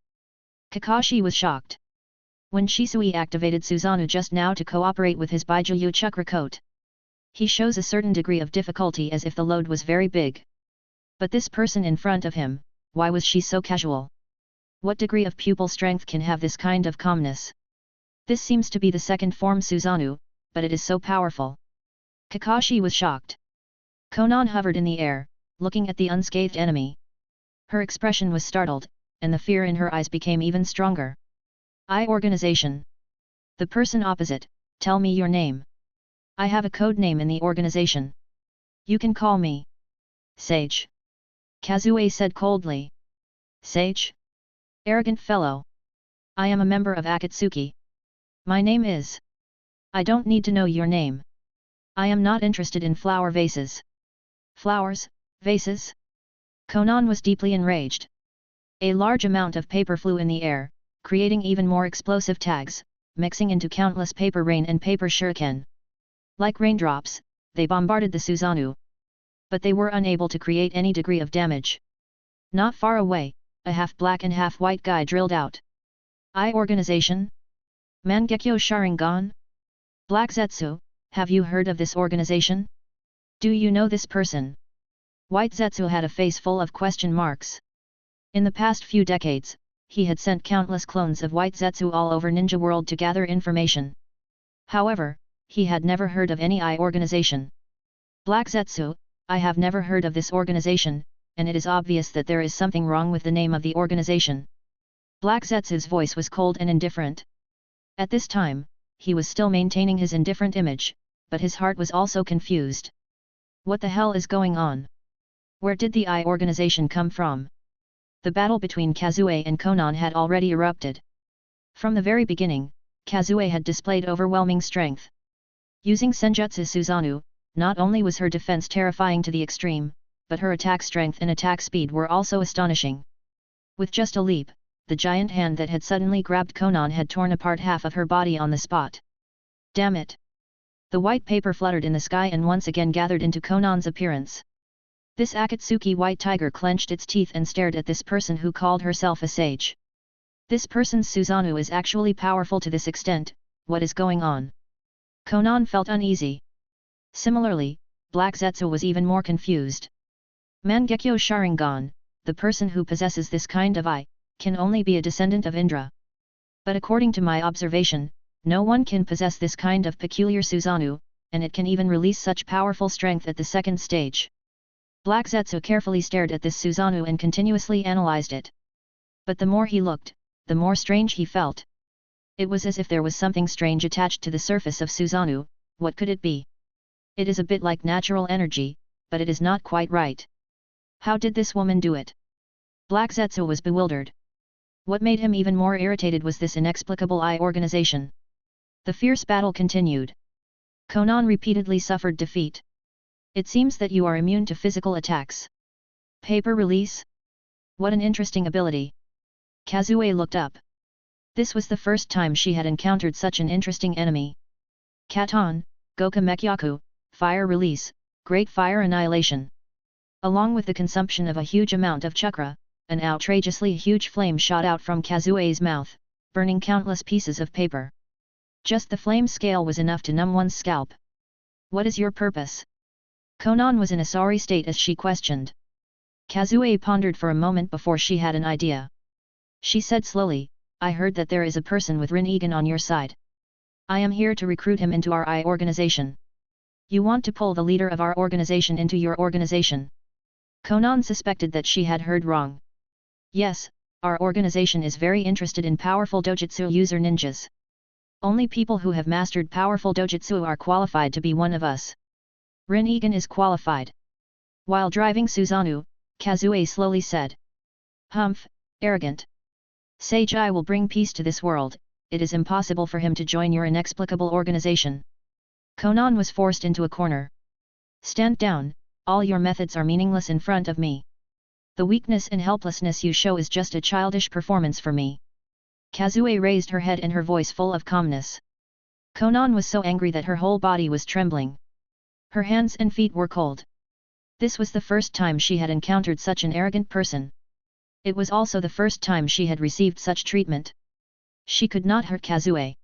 Kakashi was shocked. When Shisui activated Susanoo just now to cooperate with his Bijuu chakra coat, he shows a certain degree of difficulty as if the load was very big. But this person in front of him, why was she so casual? What degree of pupil strength can have this kind of calmness? This seems to be the second form Susanoo, but it is so powerful. Kakashi was shocked. Konan hovered in the air, looking at the unscathed enemy. Her expression was startled, and the fear in her eyes became even stronger. I organization. The person opposite, tell me your name. I have a code name in the organization. You can call me Sage. Kazue said coldly. Sage? Arrogant fellow. I am a member of Akatsuki. My name is. I don't need to know your name. I am not interested in flower vases. Flowers, vases? Konan was deeply enraged. A large amount of paper flew in the air, creating even more explosive tags, mixing into countless paper rain and paper shuriken. Like raindrops, they bombarded the Susanoo. But they were unable to create any degree of damage. Not far away, a half-black and half-white guy drilled out. I organization? Mangekyo Sharingan? Black Zetsu, have you heard of this organization? Do you know this person? White Zetsu had a face full of question marks. In the past few decades, he had sent countless clones of White Zetsu all over Ninja World to gather information. However, he had never heard of any I organization. Black Zetsu, I have never heard of this organization, and it is obvious that there is something wrong with the name of the organization. Black Zetsu's voice was cold and indifferent. At this time, he was still maintaining his indifferent image, but his heart was also confused. What the hell is going on? Where did the I organization come from? The battle between Kazue and Konan had already erupted. From the very beginning, Kazue had displayed overwhelming strength. Using Senjutsu Susanoo, not only was her defense terrifying to the extreme, but her attack strength and attack speed were also astonishing. With just a leap, the giant hand that had suddenly grabbed Konan had torn apart half of her body on the spot. Damn it! The white paper fluttered in the sky and once again gathered into Konan's appearance. This Akatsuki white tiger clenched its teeth and stared at this person who called herself a sage. This person's Susanoo is actually powerful to this extent, what is going on? Konan felt uneasy. Similarly, Black Zetsu was even more confused. Mangekyo Sharingan, the person who possesses this kind of eye, can only be a descendant of Indra. But according to my observation, no one can possess this kind of peculiar Susanoo, and it can even release such powerful strength at the second stage. Black Zetsu carefully stared at this Susanoo and continuously analyzed it. But the more he looked, the more strange he felt. It was as if there was something strange attached to the surface of Susanoo. What could it be? It is a bit like natural energy, but it is not quite right. How did this woman do it? Black Zetsu was bewildered. What made him even more irritated was this inexplicable eye organization. The fierce battle continued. Konan repeatedly suffered defeat. It seems that you are immune to physical attacks. Paper release? What an interesting ability. Kazue looked up. This was the first time she had encountered such an interesting enemy. Katon, Goka Mekyaku, fire release, great fire annihilation. Along with the consumption of a huge amount of chakra, an outrageously huge flame shot out from Kazue's mouth, burning countless pieces of paper. Just the flame scale was enough to numb one's scalp. What is your purpose? Konan was in a sorry state as she questioned. Kazue pondered for a moment before she had an idea. She said slowly, I heard that there is a person with Rinnegan on your side. I am here to recruit him into our eye organization. You want to pull the leader of our organization into your organization? Konan suspected that she had heard wrong. Yes, our organization is very interested in powerful dojutsu user ninjas. Only people who have mastered powerful dojutsu are qualified to be one of us. Rinnegan is qualified. While driving Susanoo, Kazue slowly said. Humph, arrogant. Sage I will bring peace to this world, it is impossible for him to join your inexplicable organization. Konan was forced into a corner. Stand down, all your methods are meaningless in front of me. The weakness and helplessness you show is just a childish performance for me. Kazue raised her head and her voice full of calmness. Konan was so angry that her whole body was trembling. Her hands and feet were cold. This was the first time she had encountered such an arrogant person. It was also the first time she had received such treatment. She could not hurt Kazue.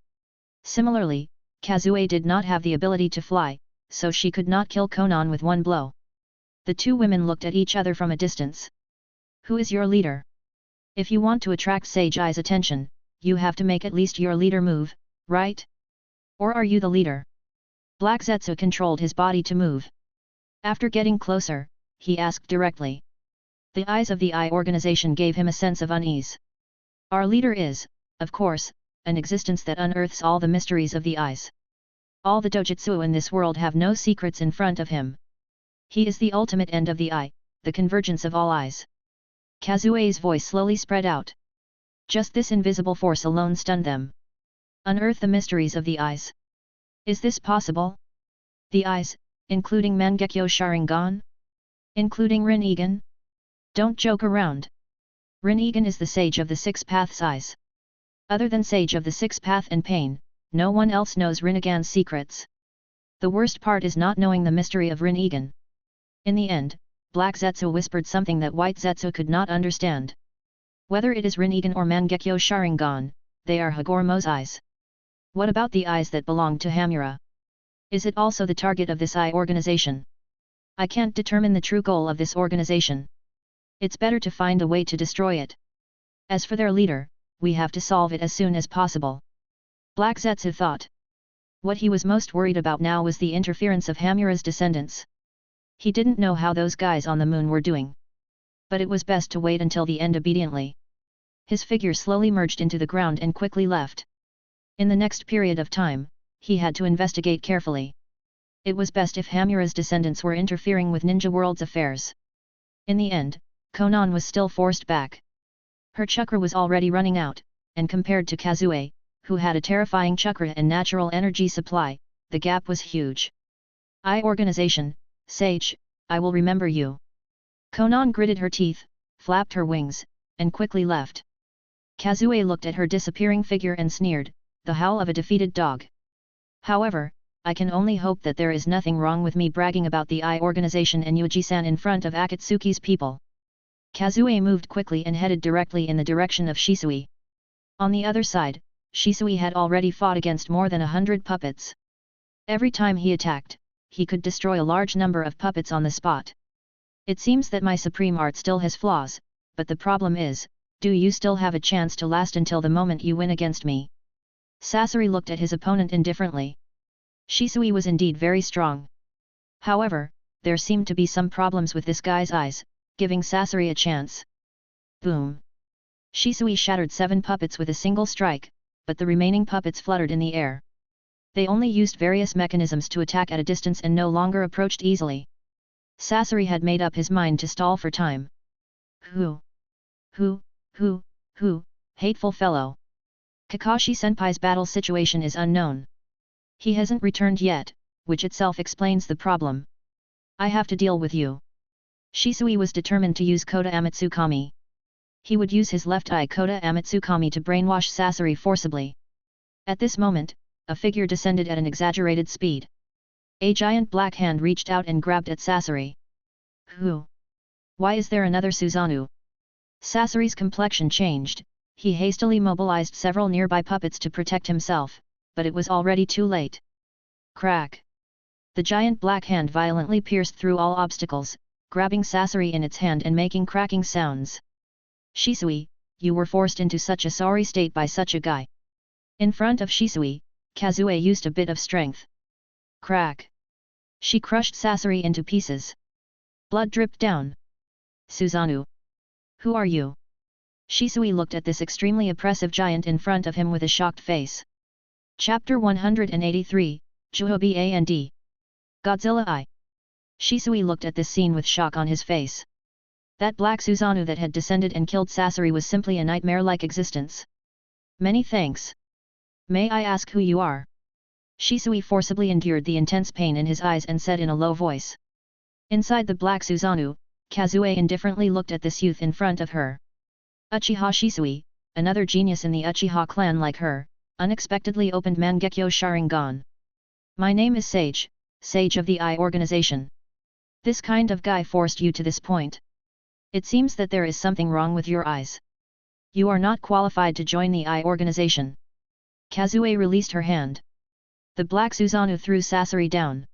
Similarly, Kazue did not have the ability to fly, so she could not kill Konan with one blow. The two women looked at each other from a distance. Who is your leader? If you want to attract Sage Eye's attention, you have to make at least your leader move, right? Or are you the leader? Black Zetsu controlled his body to move. After getting closer, he asked directly. The eyes of the eye organization gave him a sense of unease. Our leader is, of course, an existence that unearths all the mysteries of the eyes. All the dojutsu in this world have no secrets in front of him. He is the ultimate end of the eye, the convergence of all eyes. Kazue's voice slowly spread out. Just this invisible force alone stunned them. Unearth the mysteries of the eyes. Is this possible? The eyes, including Mangekyo Sharingan? Including Rinnegan? Don't joke around. Rinnegan is the sage of the six paths eyes. Other than sage of the six path and pain, no one else knows Rinnegan's secrets. The worst part is not knowing the mystery of Rinnegan. In the end, Black Zetsu whispered something that White Zetsu could not understand. Whether it is Rinnegan or Mangekyo Sharingan, they are Hagoromo's eyes. What about the eyes that belong to Hamura? Is it also the target of this eye organization? I can't determine the true goal of this organization. It's better to find a way to destroy it. As for their leader, we have to solve it as soon as possible. Black Zetsu thought. What he was most worried about now was the interference of Hamura's descendants. He didn't know how those guys on the moon were doing. But it was best to wait until the end obediently. His figure slowly merged into the ground and quickly left. In the next period of time, he had to investigate carefully. It was best if Hamura's descendants were interfering with Ninja World's affairs. In the end, Konan was still forced back. Her chakra was already running out, and compared to Kazue, who had a terrifying chakra and natural energy supply, the gap was huge. Eye organization, Sage, I will remember you. Konan gritted her teeth, flapped her wings, and quickly left. Kazue looked at her disappearing figure and sneered, the howl of a defeated dog. However, I can only hope that there is nothing wrong with me bragging about the eye organization and Yuuji-san in front of Akatsuki's people. Kazue moved quickly and headed directly in the direction of Shisui. On the other side, Shisui had already fought against more than 100 puppets. Every time he attacked, he could destroy a large number of puppets on the spot. It seems that my supreme art still has flaws, but the problem is, do you still have a chance to last until the moment you win against me? Sasori looked at his opponent indifferently. Shisui was indeed very strong. However, there seemed to be some problems with this guy's eyes, giving Sasori a chance. Boom! Shisui shattered 7 puppets with a single strike, but the remaining puppets fluttered in the air. They only used various mechanisms to attack at a distance and no longer approached easily. Sasori had made up his mind to stall for time. Who, Hateful fellow. Kakashi-senpai's battle situation is unknown. He hasn't returned yet, which itself explains the problem. I have to deal with you. Shisui was determined to use Kota Amatsukami. He would use his left eye Kota Amatsukami to brainwash Sasori forcibly. At this moment, a figure descended at an exaggerated speed. A giant black hand reached out and grabbed at Sasori. Who? Why is there another Susanoo? Sasori's complexion changed, he hastily mobilized several nearby puppets to protect himself, but it was already too late. Crack! The giant black hand violently pierced through all obstacles, grabbing Sasori in its hand and making cracking sounds. Shisui, you were forced into such a sorry state by such a guy. In front of Shisui, Kazue used a bit of strength. Crack! She crushed Sasori into pieces. Blood dripped down. Susanoo! Who are you? Shisui looked at this extremely oppressive giant in front of him with a shocked face. Chapter 183, Juhobi and Godzilla I. Shisui looked at this scene with shock on his face. That black Susanoo that had descended and killed Sasori was simply a nightmare-like existence. Many thanks. May I ask who you are? Shisui forcibly endured the intense pain in his eyes and said in a low voice. Inside the black Susanoo, Kazue indifferently looked at this youth in front of her. Uchiha Shisui, another genius in the Uchiha clan like her, unexpectedly opened Mangekyo Sharingan. My name is Sage, Sage of the Eye Organization. This kind of guy forced you to this point. It seems that there is something wrong with your eyes. You are not qualified to join the Eye Organization. Kazue released her hand. The black Susanoo threw Sasori down.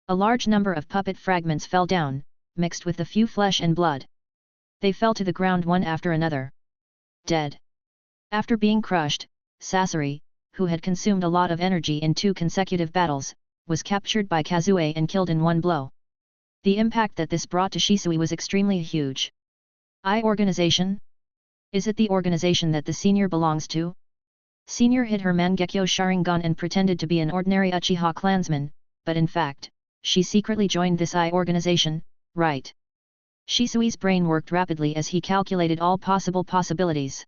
A large number of puppet fragments fell down, mixed with a few flesh and blood. They fell to the ground one after another. Dead. After being crushed, Sasori, who had consumed a lot of energy in 2 consecutive battles, was captured by Kazue and killed in one blow. The impact that this brought to Shisui was extremely huge. Eye Organization? Is it the organization that the senior belongs to? Senior hid her Mangekyo Sharingan and pretended to be an ordinary Uchiha clansman, but in fact, she secretly joined this Eye Organization, right? Shisui's brain worked rapidly as he calculated all possible possibilities.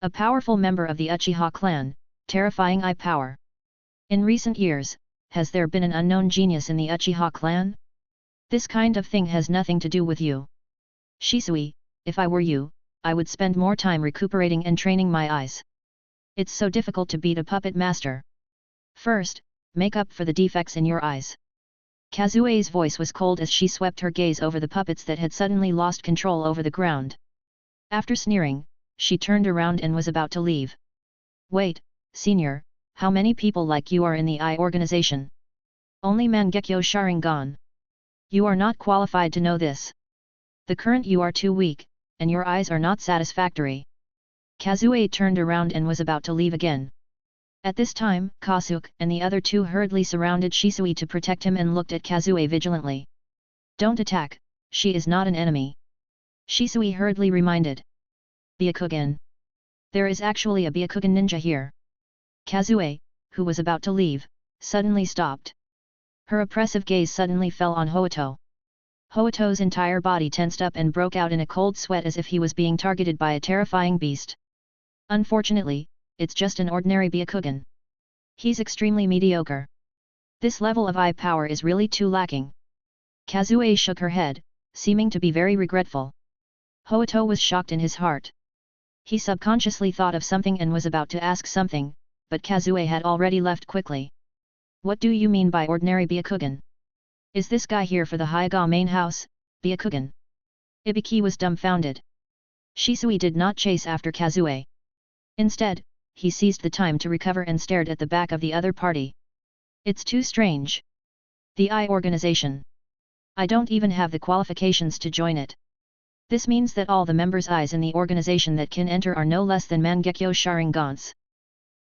A powerful member of the Uchiha clan, terrifying eye power. In recent years, has there been an unknown genius in the Uchiha clan? This kind of thing has nothing to do with you. Shisui, if I were you, I would spend more time recuperating and training my eyes. It's so difficult to beat a puppet master. First, make up for the defects in your eyes. Kazue's voice was cold as she swept her gaze over the puppets that had suddenly lost control over the ground. After sneering, she turned around and was about to leave. Wait, senior, how many people like you are in the Eye Organization? Only Mangekyo Sharingan. You are not qualified to know this. The current you are too weak, and your eyes are not satisfactory. Kazue turned around and was about to leave again. At this time, Kasuke and the other 2 hurriedly surrounded Shisui to protect him and looked at Kazue vigilantly. Don't attack, she is not an enemy. Shisui hurriedly reminded. Byakugan. There is actually a Byakugan ninja here. Kazue, who was about to leave, suddenly stopped. Her oppressive gaze suddenly fell on Hoito. Hoito's entire body tensed up and broke out in a cold sweat as if he was being targeted by a terrifying beast. Unfortunately, it's just an ordinary Byakugan. He's extremely mediocre. This level of eye power is really too lacking. Kazue shook her head, seeming to be very regretful. Hoito was shocked in his heart. He subconsciously thought of something and was about to ask something, but Kazue had already left quickly. What do you mean by ordinary Byakugan? Is this guy here for the Hyuga main house, Byakugan? Ibiki was dumbfounded. Shisui did not chase after Kazue. Instead, he seized the time to recover and stared at the back of the other party. It's too strange. The Eye Organization. I don't even have the qualifications to join it. This means that all the members' eyes in the organization that can enter are no less than Mangekyo Sharingans.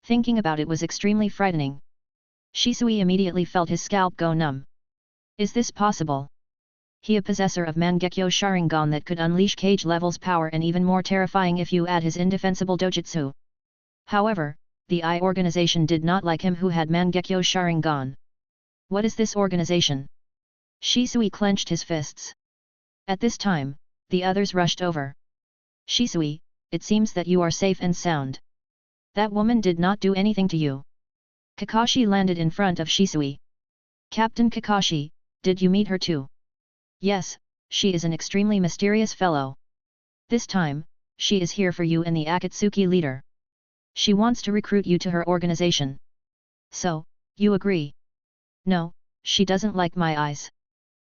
Thinking about it was extremely frightening. Shisui immediately felt his scalp go numb. Is this possible? He a possessor of Mangekyo Sharingan that could unleash Cage Level's power and even more terrifying if you add his indefensible dojutsu. However, the Eye Organization did not like him who had Mangekyo Sharingan. What is this organization? Shisui clenched his fists. At this time, the others rushed over. Shisui, it seems that you are safe and sound. That woman did not do anything to you. Kakashi landed in front of Shisui. Captain Kakashi, did you meet her too? Yes, she is an extremely mysterious fellow. This time, she is here for you and the Akatsuki leader. She wants to recruit you to her organization. So, you agree? No, she doesn't like my eyes.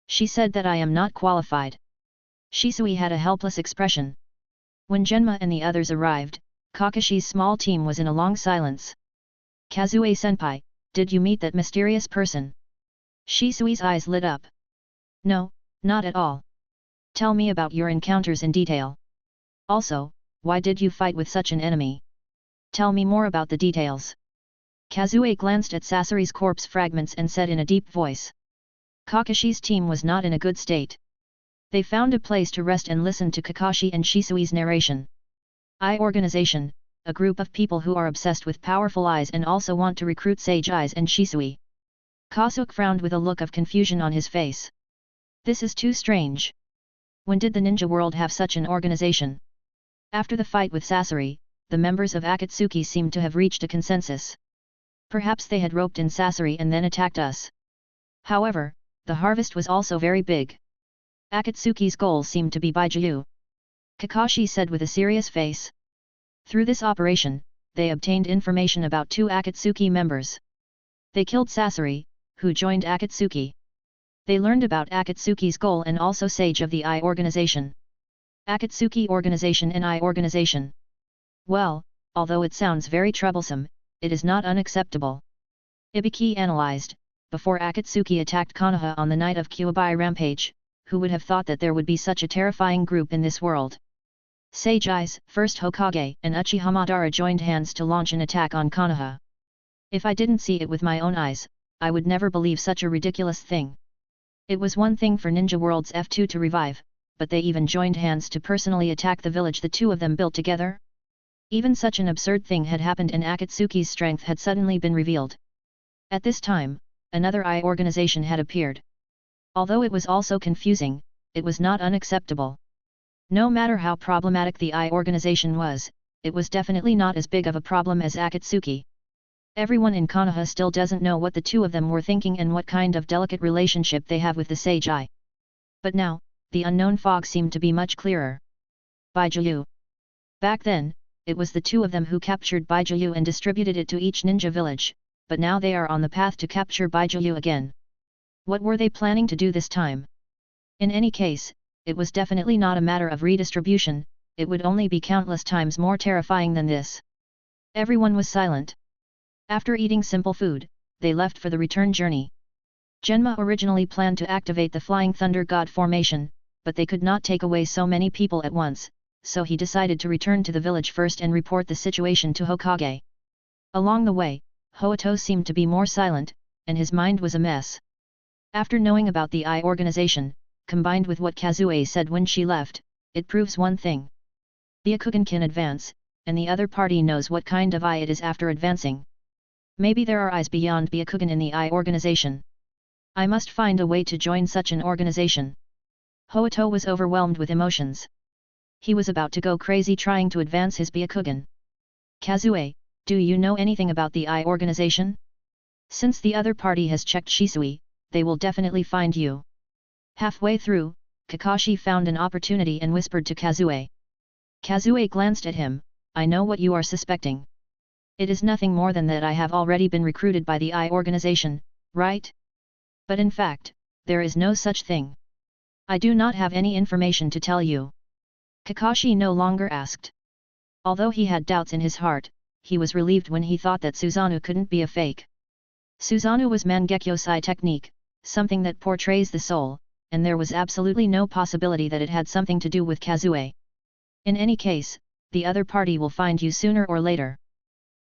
She said that I am not qualified. Shisui had a helpless expression. When Genma and the others arrived, Kakashi's small team was in a long silence. Kazue-senpai, did you meet that mysterious person? Shisui's eyes lit up. No, not at all. Tell me about your encounters in detail. Also, why did you fight with such an enemy? Tell me more about the details. Kazue glanced at Sasori's corpse fragments and said in a deep voice. Kakashi's team was not in a good state. They found a place to rest and listen to Kakashi and Shisui's narration. Eye Organization, a group of people who are obsessed with powerful eyes and also want to recruit Sage Eyes and Shisui. Kasuke frowned with a look of confusion on his face. This is too strange. When did the ninja world have such an organization? After the fight with Sasori, the members of Akatsuki seemed to have reached a consensus. Perhaps they had roped in Sasori and then attacked us. However, the harvest was also very big. Akatsuki's goal seemed to be Bijuu. Kakashi said with a serious face. Through this operation, they obtained information about 2 Akatsuki members. They killed Sasori, who joined Akatsuki. They learned about Akatsuki's goal and also Sage of the Eye Organization. Akatsuki Organization and Eye Organization. Well, although it sounds very troublesome, it is not unacceptable. Ibiki analyzed, before Akatsuki attacked Konoha on the night of Kyuubi Rampage, who would have thought that there would be such a terrifying group in this world? Sage Eyes, First Hokage, and Uchiha Madara joined hands to launch an attack on Konoha. If I didn't see it with my own eyes, I would never believe such a ridiculous thing. It was one thing for Ninja World's F2 to revive, but they even joined hands to personally attack the village the 2 of them built together? Even such an absurd thing had happened and Akatsuki's strength had suddenly been revealed. At this time, another eye organization had appeared. Although it was also confusing, it was not unacceptable. No matter how problematic the eye organization was, it was definitely not as big of a problem as Akatsuki. Everyone in Konoha still doesn't know what the 2 of them were thinking and what kind of delicate relationship they have with the Sage Eye. But now, the unknown fog seemed to be much clearer. Bijuu. Back then, it was the 2 of them who captured Bijuu and distributed it to each ninja village, but now they are on the path to capture Bijuu again. What were they planning to do this time? In any case, it was definitely not a matter of redistribution, it would only be countless times more terrifying than this. Everyone was silent. After eating simple food, they left for the return journey. Genma originally planned to activate the Flying Thunder God formation, but they could not take away so many people at once, so he decided to return to the village first and report the situation to Hokage. Along the way, Hoito seemed to be more silent, and his mind was a mess. After knowing about the eye organization, combined with what Kazue said when she left, it proves one thing. Byakugan can advance, and the other party knows what kind of eye it is after advancing. Maybe there are eyes beyond Byakugan in the eye organization. I must find a way to join such an organization. Hoito was overwhelmed with emotions. He was about to go crazy trying to advance his Byakugan. Kazue, do you know anything about the eye organization? Since the other party has checked Shisui, they will definitely find you. Halfway through, Kakashi found an opportunity and whispered to Kazue. Kazue glanced at him, I know what you are suspecting. It is nothing more than that I have already been recruited by the eye organization, right? But in fact, there is no such thing. I do not have any information to tell you. Kakashi no longer asked. Although he had doubts in his heart, he was relieved when he thought that Susanoo couldn't be a fake. Susanoo was Mangekyo-sai technique, something that portrays the soul, and there was absolutely no possibility that it had something to do with Kazue. In any case, the other party will find you sooner or later.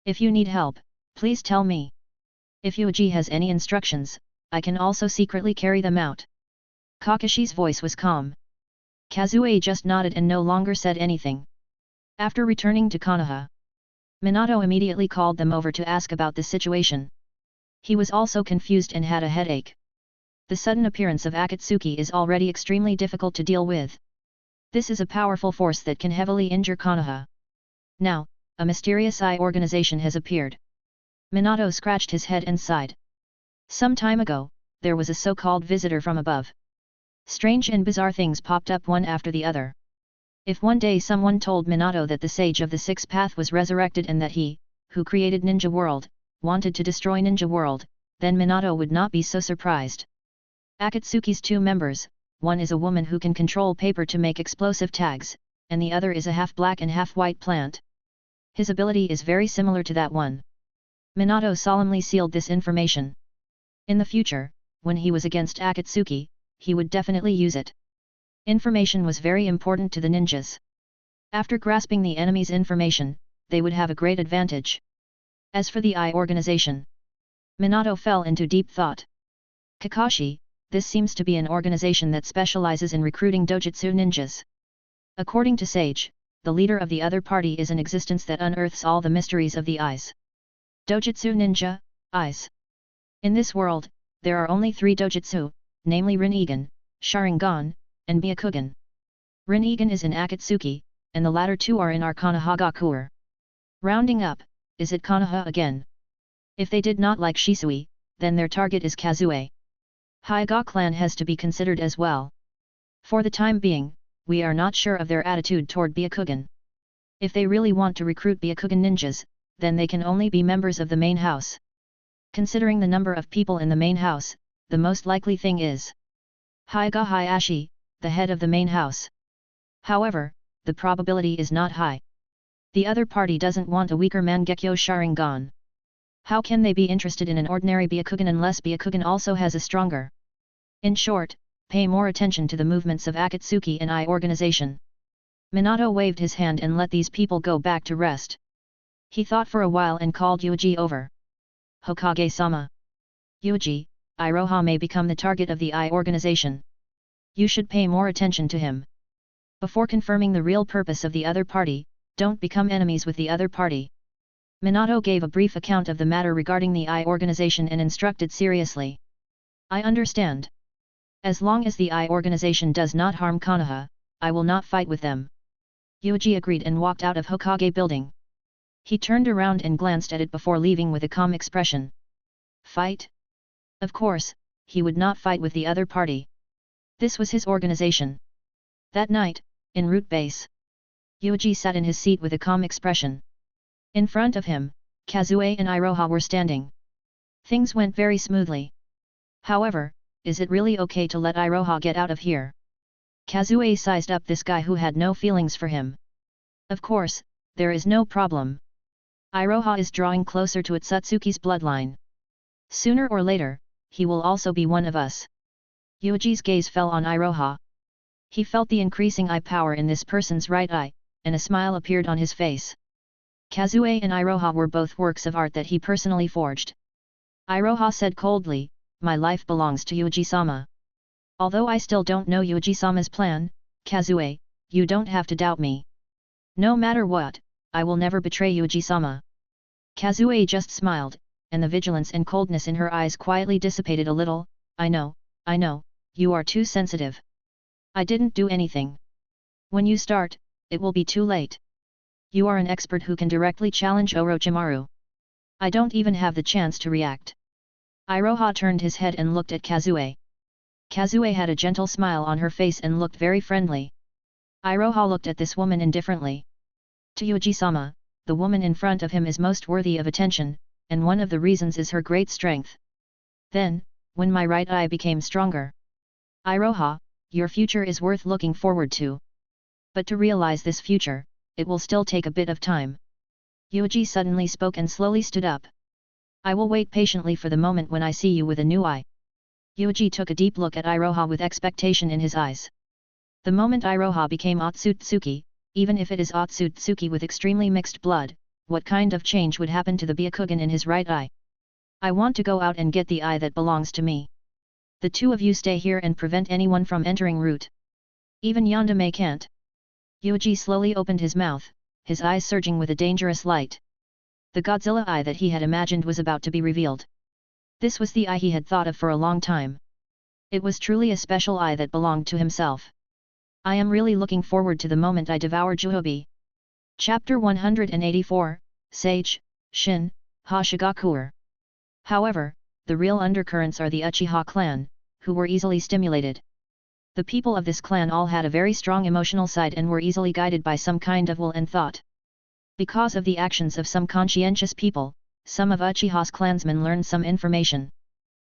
If you need help, please tell me. If Yuuji has any instructions, I can also secretly carry them out. Kakashi's voice was calm. Kazue just nodded and no longer said anything. After returning to Konoha, Minato immediately called them over to ask about the situation. He was also confused and had a headache. The sudden appearance of Akatsuki is already extremely difficult to deal with. This is a powerful force that can heavily injure Konoha. Now, a mysterious eye organization has appeared. Minato scratched his head and sighed. Some time ago, there was a so-called visitor from above. Strange and bizarre things popped up one after the other. If one day someone told Minato that the Sage of the Sixth Path was resurrected and that he, who created Ninja World, wanted to destroy Ninja World, then Minato would not be so surprised. Akatsuki's two members, one is a woman who can control paper to make explosive tags, and the other is a half-black and half-white plant. His ability is very similar to that one. Minato solemnly sealed this information. In the future, when he was against Akatsuki, he would definitely use it. Information was very important to the ninjas. After grasping the enemy's information, they would have a great advantage. As for the eye organization, Minato fell into deep thought. Kakashi, this seems to be an organization that specializes in recruiting dojutsu ninjas. According to Sage, the leader of the other party is an existence that unearths all the mysteries of the eyes. Dojutsu ninja, eyes. In this world, there are only 3 dojutsu, namely Rinnegan, Sharingan, and Byakugan. Rinnegan is in Akatsuki, and the latter 2 are in our Konoha. Rounding up, is it Konoha again? If they did not like Shisui, then their target is Kazue. Hyuga clan has to be considered as well. For the time being, we are not sure of their attitude toward Byakugan. If they really want to recruit Byakugan ninjas, then they can only be members of the main house. Considering the number of people in the main house, the most likely thing is Hyuga Hayashi, the head of the main house. However, the probability is not high. The other party doesn't want a weaker Mangekyo Sharingan. How can they be interested in an ordinary Byakugan unless Byakugan also has a stronger? In short, pay more attention to the movements of Akatsuki and Eye organization. Minato waved his hand and let these people go back to rest. He thought for a while and called Yuuji over. Hokage-sama. Yuuji, Iroha may become the target of the Eye organization. You should pay more attention to him. Before confirming the real purpose of the other party, don't become enemies with the other party. Minato gave a brief account of the matter regarding the Eye organization and instructed seriously. I understand. As long as the Eye organization does not harm Konoha, I will not fight with them. Yuuji agreed and walked out of Hokage building. He turned around and glanced at it before leaving with a calm expression. Fight? Of course, he would not fight with the other party. This was his organization. That night, in Root Base, Yuuji sat in his seat with a calm expression. In front of him, Kazue and Iroha were standing. Things went very smoothly. However, is it really okay to let Iroha get out of here? Kazue sized up this guy who had no feelings for him. Of course, there is no problem. Iroha is drawing closer to Otsutsuki's bloodline. Sooner or later, he will also be one of us. Yuuji's gaze fell on Iroha. He felt the increasing eye power in this person's right eye, and a smile appeared on his face. Kazue and Iroha were both works of art that he personally forged. Iroha said coldly, "My life belongs to Yuuji-sama. Although I still don't know Yuuji-sama's plan, Kazue, you don't have to doubt me. No matter what, I will never betray Yuuji-sama." Kazue just smiled, and the vigilance and coldness in her eyes quietly dissipated a little. I know, you are too sensitive. I didn't do anything. When you start, it will be too late. You are an expert who can directly challenge Orochimaru. I don't even have the chance to react." Iroha turned his head and looked at Kazue. Kazue had a gentle smile on her face and looked very friendly. Iroha looked at this woman indifferently. To Yuuji-sama, the woman in front of him is most worthy of attention, and one of the reasons is her great strength. Then, when my right eye became stronger. Iroha, your future is worth looking forward to. But to realize this future, it will still take a bit of time. Yuuji suddenly spoke and slowly stood up. I will wait patiently for the moment when I see you with a new eye. Yuuji took a deep look at Iroha with expectation in his eyes. The moment Iroha became Otsutsuki, even if it is Otsutsuki with extremely mixed blood, what kind of change would happen to the Byakugan in his right eye? I want to go out and get the eye that belongs to me. The two of you stay here and prevent anyone from entering Root. Even Yandere can't. Yuuji slowly opened his mouth, his eyes surging with a dangerous light. The Godzilla eye that he had imagined was about to be revealed. This was the eye he had thought of for a long time. It was truly a special eye that belonged to himself. I am really looking forward to the moment I devour Juhobi. Chapter 184, Sage, Shin, Ha Shigakuer. However, the real undercurrents are the Uchiha clan, who were easily stimulated. The people of this clan all had a very strong emotional side and were easily guided by some kind of will and thought. Because of the actions of some conscientious people, some of Uchiha's clansmen learned some information.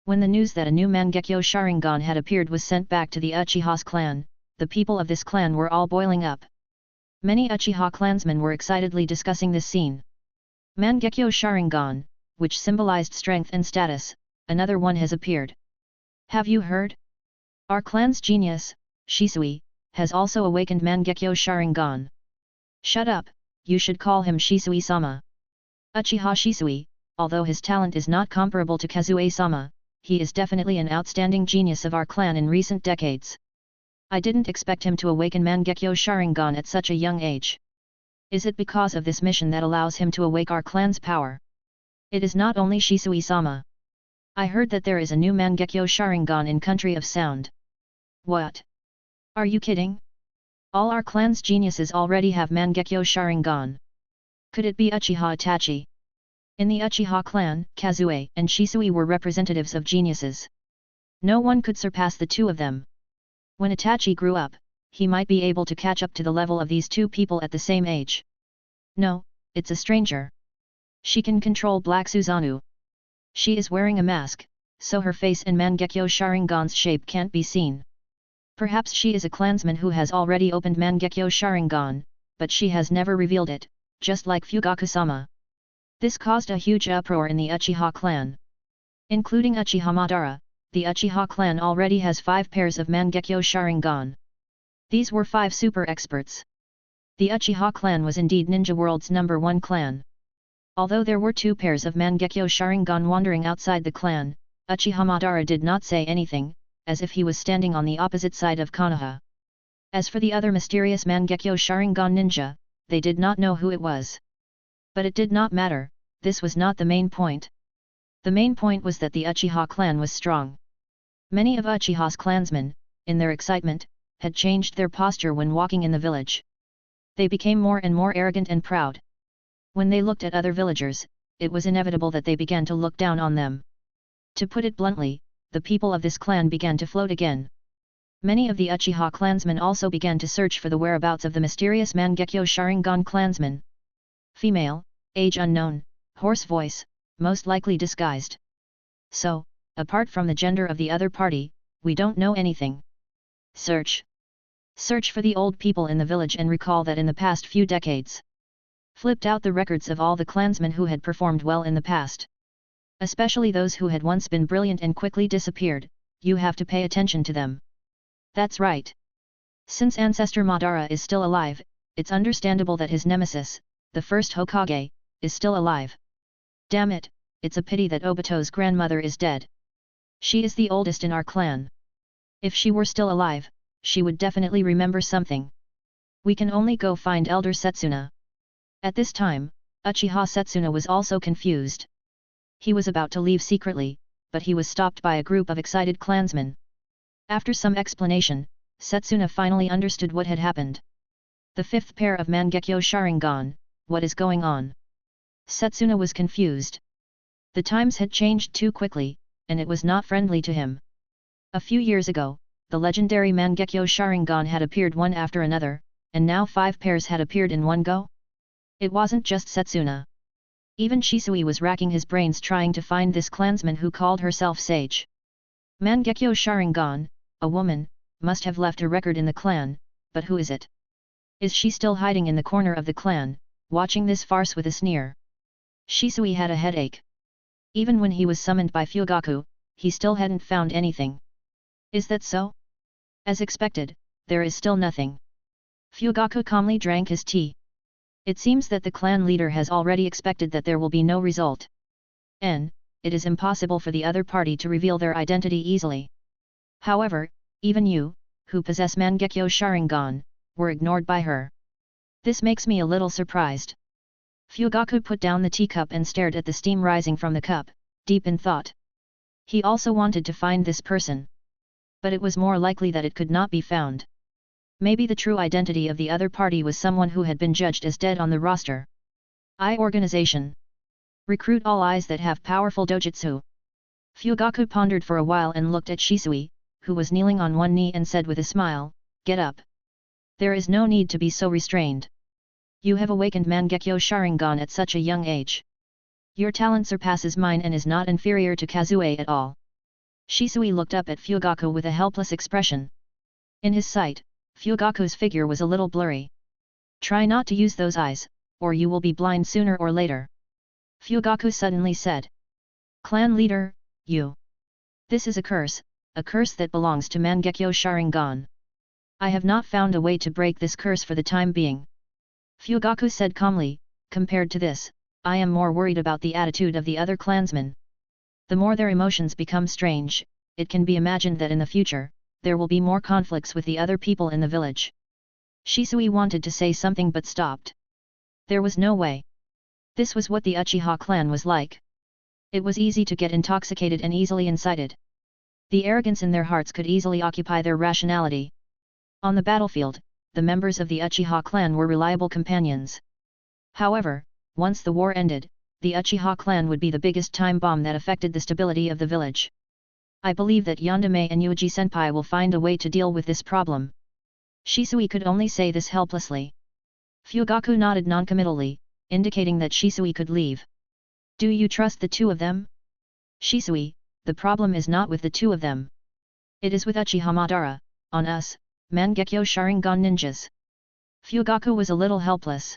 When the news that a new Mangekyo Sharingan had appeared was sent back to the Uchiha's clan, the people of this clan were all boiling up. Many Uchiha clansmen were excitedly discussing this scene. Mangekyo Sharingan, which symbolized strength and status, another one has appeared. Have you heard? Our clan's genius, Shisui, has also awakened Mangekyo Sharingan. Shut up, you should call him Shisui-sama. Uchiha Shisui, although his talent is not comparable to Kazue-sama, he is definitely an outstanding genius of our clan in recent decades. I didn't expect him to awaken Mangekyo Sharingan at such a young age. Is it because of this mission that allows him to awake our clan's power? It is not only Shisui-sama. I heard that there is a new Mangekyo Sharingan in Country of Sound. What? Are you kidding? All our clan's geniuses already have Mangekyo Sharingan. Could it be Uchiha Itachi? In the Uchiha clan, Kazue and Shisui were representatives of geniuses. No one could surpass the two of them. When Itachi grew up, he might be able to catch up to the level of these two people at the same age. No, it's a stranger. She can control Black Susanoo. She is wearing a mask, so her face and Mangekyo Sharingan's shape can't be seen. Perhaps she is a clansman who has already opened Mangekyo Sharingan, but she has never revealed it, just like Fugaku-sama. This caused a huge uproar in the Uchiha clan. Including Uchiha Madara, the Uchiha clan already has 5 pairs of Mangekyo Sharingan. These were 5 super experts. The Uchiha clan was indeed Ninja World's #1 clan. Although there were 2 pairs of Mangekyo Sharingan wandering outside the clan, Uchiha Madara did not say anything, as if he was standing on the opposite side of Konoha. As for the other mysterious Mangekyo Sharingan ninja, they did not know who it was. But it did not matter, this was not the main point. The main point was that the Uchiha clan was strong. Many of Uchiha's clansmen, in their excitement, had changed their posture when walking in the village. They became more and more arrogant and proud. When they looked at other villagers, it was inevitable that they began to look down on them. To put it bluntly, the people of this clan began to float again. Many of the Uchiha clansmen also began to search for the whereabouts of the mysterious Mangekyo Sharingan clansman. Female, age unknown, hoarse voice, most likely disguised. So, apart from the gender of the other party, we don't know anything. Search. Search for the old people in the village and recall that in the past few decades. Flipped out the records of all the clansmen who had performed well in the past. Especially those who had once been brilliant and quickly disappeared, you have to pay attention to them. That's right. Since Ancestor Madara is still alive, it's understandable that his nemesis, the first Hokage, is still alive. Damn it, it's a pity that Obito's grandmother is dead. She is the oldest in our clan. If she were still alive, she would definitely remember something. We can only go find Elder Setsuna. At this time, Uchiha Setsuna was also confused. He was about to leave secretly, but he was stopped by a group of excited clansmen. After some explanation, Setsuna finally understood what had happened. The 5th pair of Mangekyo Sharingan, what is going on? Setsuna was confused. The times had changed too quickly, and it was not friendly to him. A few years ago, the legendary Mangekyo Sharingan had appeared one after another, and now 5 pairs had appeared in one go? It wasn't just Setsuna. Even Shisui was racking his brains trying to find this clansman who called herself Sage. Mangekyo Sharingan, a woman, must have left a record in the clan, but who is it? Is she still hiding in the corner of the clan, watching this farce with a sneer? Shisui had a headache. Even when he was summoned by Fugaku, he still hadn't found anything. Is that so? As expected, there is still nothing. Fugaku calmly drank his tea. It seems that the clan leader has already expected that there will be no result. It is impossible for the other party to reveal their identity easily. However, even you, who possess Mangekyo Sharingan, were ignored by her. This makes me a little surprised. Fugaku put down the teacup and stared at the steam rising from the cup, deep in thought. He also wanted to find this person. But it was more likely that it could not be found. Maybe the true identity of the other party was someone who had been judged as dead on the roster. Organization. Recruit all eyes that have powerful dojutsu. Fugaku pondered for a while and looked at Shisui, who was kneeling on one knee and said with a smile, "Get up. There is no need to be so restrained. You have awakened Mangekyo Sharingan at such a young age. Your talent surpasses mine and is not inferior to Kazue at all." Shisui looked up at Fugaku with a helpless expression. In his sight, Fugaku's figure was a little blurry. "Try not to use those eyes, or you will be blind sooner or later," Fugaku suddenly said. "Clan leader, you. This is a curse that belongs to Mangekyo Sharingan. I have not found a way to break this curse for the time being." Fugaku said calmly, "Compared to this, I am more worried about the attitude of the other clansmen. The more their emotions become strange, it can be imagined that in the future, there will be more conflicts with the other people in the village." Shisui wanted to say something but stopped. There was no way. This was what the Uchiha clan was like. It was easy to get intoxicated and easily incited. The arrogance in their hearts could easily occupy their rationality. On the battlefield, the members of the Uchiha clan were reliable companions. However, once the war ended, the Uchiha clan would be the biggest time bomb that affected the stability of the village. "I believe that Yandere and Yuuji senpai will find a way to deal with this problem." Shisui could only say this helplessly. Fugaku nodded noncommittally, indicating that Shisui could leave. "Do you trust the two of them?" "Shisui, the problem is not with the two of them. It is with Uchiha Madara, on us, Mangekyo Sharingan ninjas." Fugaku was a little helpless.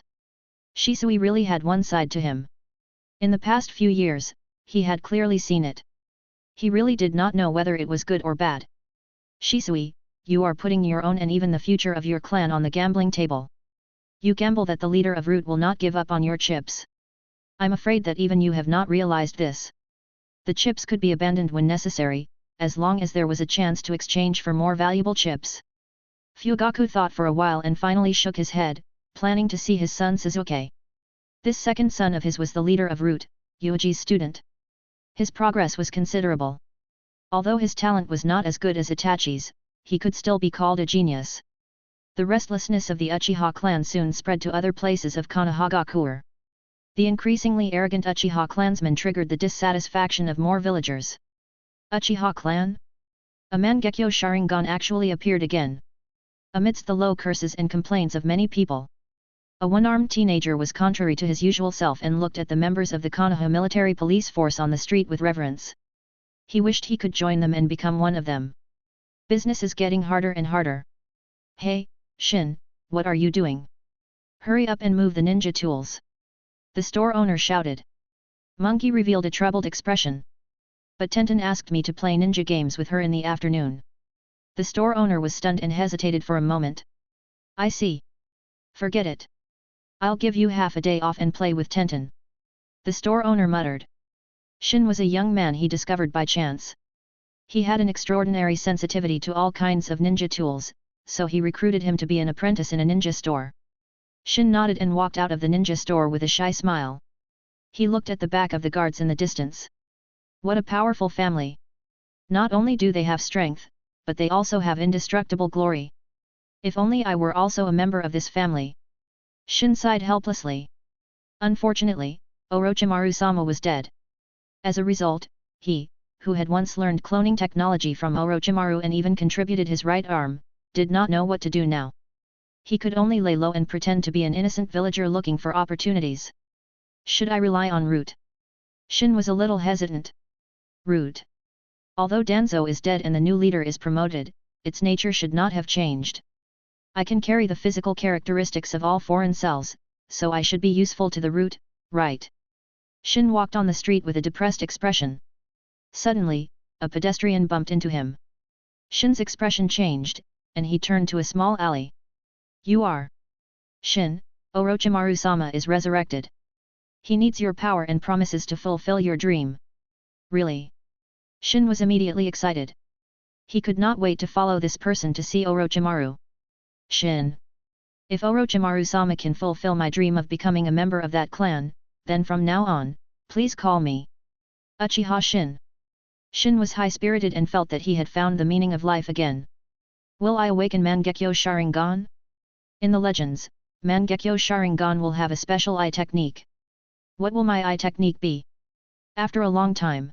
Shisui really had one side to him. In the past few years, he had clearly seen it. He really did not know whether it was good or bad. "Shisui, you are putting your own and even the future of your clan on the gambling table. You gamble that the leader of Root will not give up on your chips. I'm afraid that even you have not realized this. The chips could be abandoned when necessary, as long as there was a chance to exchange for more valuable chips." Fugaku thought for a while and finally shook his head, planning to see his son Sasuke. This second son of his was the leader of Root, Yuuji's student. His progress was considerable. Although his talent was not as good as Itachi's, he could still be called a genius. The restlessness of the Uchiha clan soon spread to other places of Konohagakure. The increasingly arrogant Uchiha clansmen triggered the dissatisfaction of more villagers. Uchiha clan? A Mangekyo Sharingan actually appeared again. Amidst the low curses and complaints of many people, a one-armed teenager was contrary to his usual self and looked at the members of the Konoha military police force on the street with reverence. He wished he could join them and become one of them. "Business is getting harder and harder. Hey, Shin, what are you doing? Hurry up and move the ninja tools," the store owner shouted. Monkey revealed a troubled expression. "But Tenten asked me to play ninja games with her in the afternoon." The store owner was stunned and hesitated for a moment. "I see. Forget it. I'll give you half a day off and play with Tenten," the store owner muttered. Shin was a young man he discovered by chance. He had an extraordinary sensitivity to all kinds of ninja tools, so he recruited him to be an apprentice in a ninja store. Shin nodded and walked out of the ninja store with a shy smile. He looked at the back of the guards in the distance. What a powerful family! Not only do they have strength, but they also have indestructible glory. If only I were also a member of this family. Shin sighed helplessly. Unfortunately, Orochimaru-sama was dead. As a result, he, who had once learned cloning technology from Orochimaru and even contributed his right arm, did not know what to do now. He could only lay low and pretend to be an innocent villager looking for opportunities. Should I rely on Root? Shin was a little hesitant. Root. Although Danzo is dead and the new leader is promoted, its nature should not have changed. I can carry the physical characteristics of all foreign cells, so I should be useful to the Root, right? Shin walked on the street with a depressed expression. Suddenly, a pedestrian bumped into him. Shin's expression changed, and he turned to a small alley. "You are Shin, Orochimaru-sama is resurrected. He needs your power and promises to fulfill your dream." "Really?" Shin was immediately excited. He could not wait to follow this person to see Orochimaru. "Shin. If Orochimaru-sama can fulfill my dream of becoming a member of that clan, then from now on, please call me Uchiha Shin." Shin was high-spirited and felt that he had found the meaning of life again. Will I awaken Mangekyo Sharingan? In the legends, Mangekyo Sharingan will have a special eye technique. What will my eye technique be? After a long time,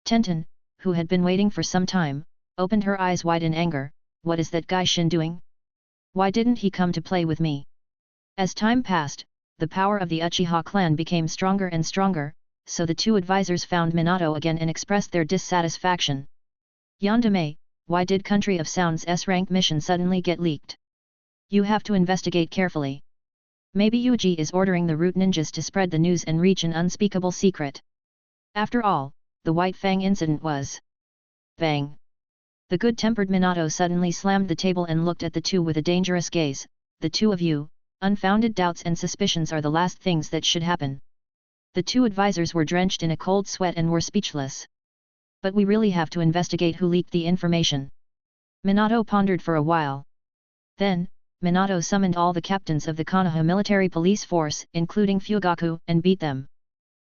Tenten, who had been waiting for some time, opened her eyes wide in anger. What is that guy Shin doing? Why didn't he come to play with me? As time passed, the power of the Uchiha clan became stronger and stronger, so the two advisors found Minato again and expressed their dissatisfaction. Yandere, why did Country of Sound's S-rank mission suddenly get leaked? You have to investigate carefully. Maybe Yuuji is ordering the root ninjas to spread the news and reach an unspeakable secret. After all, the White Fang incident was... Bang! The good-tempered Minato suddenly slammed the table and looked at the two with a dangerous gaze. The two of you, unfounded doubts and suspicions are the last things that should happen. The two advisors were drenched in a cold sweat and were speechless. But we really have to investigate who leaked the information. Minato pondered for a while. Then, Minato summoned all the captains of the Konoha military police force, including Fugaku, and beat them.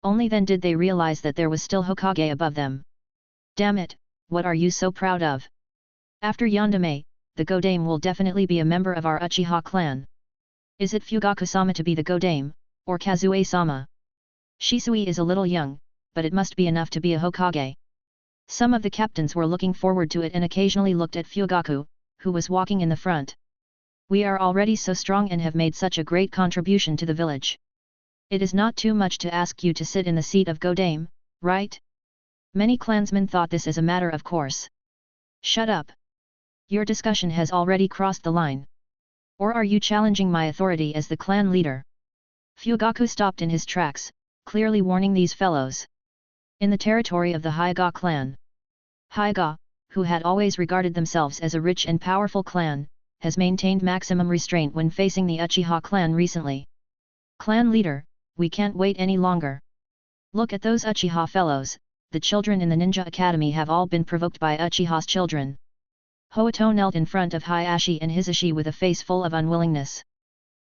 Only then did they realize that there was still Hokage above them. Damn it, what are you so proud of? After Yandere, the Godame will definitely be a member of our Uchiha clan. Is it Fugaku-sama to be the Godame, or Kazue-sama? Shisui is a little young, but it must be enough to be a Hokage. Some of the captains were looking forward to it and occasionally looked at Fugaku, who was walking in the front. We are already so strong and have made such a great contribution to the village. It is not too much to ask you to sit in the seat of Godame, right? Many clansmen thought this as a matter of course. Shut up. Your discussion has already crossed the line. Or are you challenging my authority as the clan leader? Fugaku stopped in his tracks, clearly warning these fellows. In the territory of the Hyuga clan, Hyuga, who had always regarded themselves as a rich and powerful clan, has maintained maximum restraint when facing the Uchiha clan recently. Clan leader, we can't wait any longer. Look at those Uchiha fellows, the children in the ninja academy have all been provoked by Uchiha's children. Hoito knelt in front of Hayashi and Hisashi with a face full of unwillingness.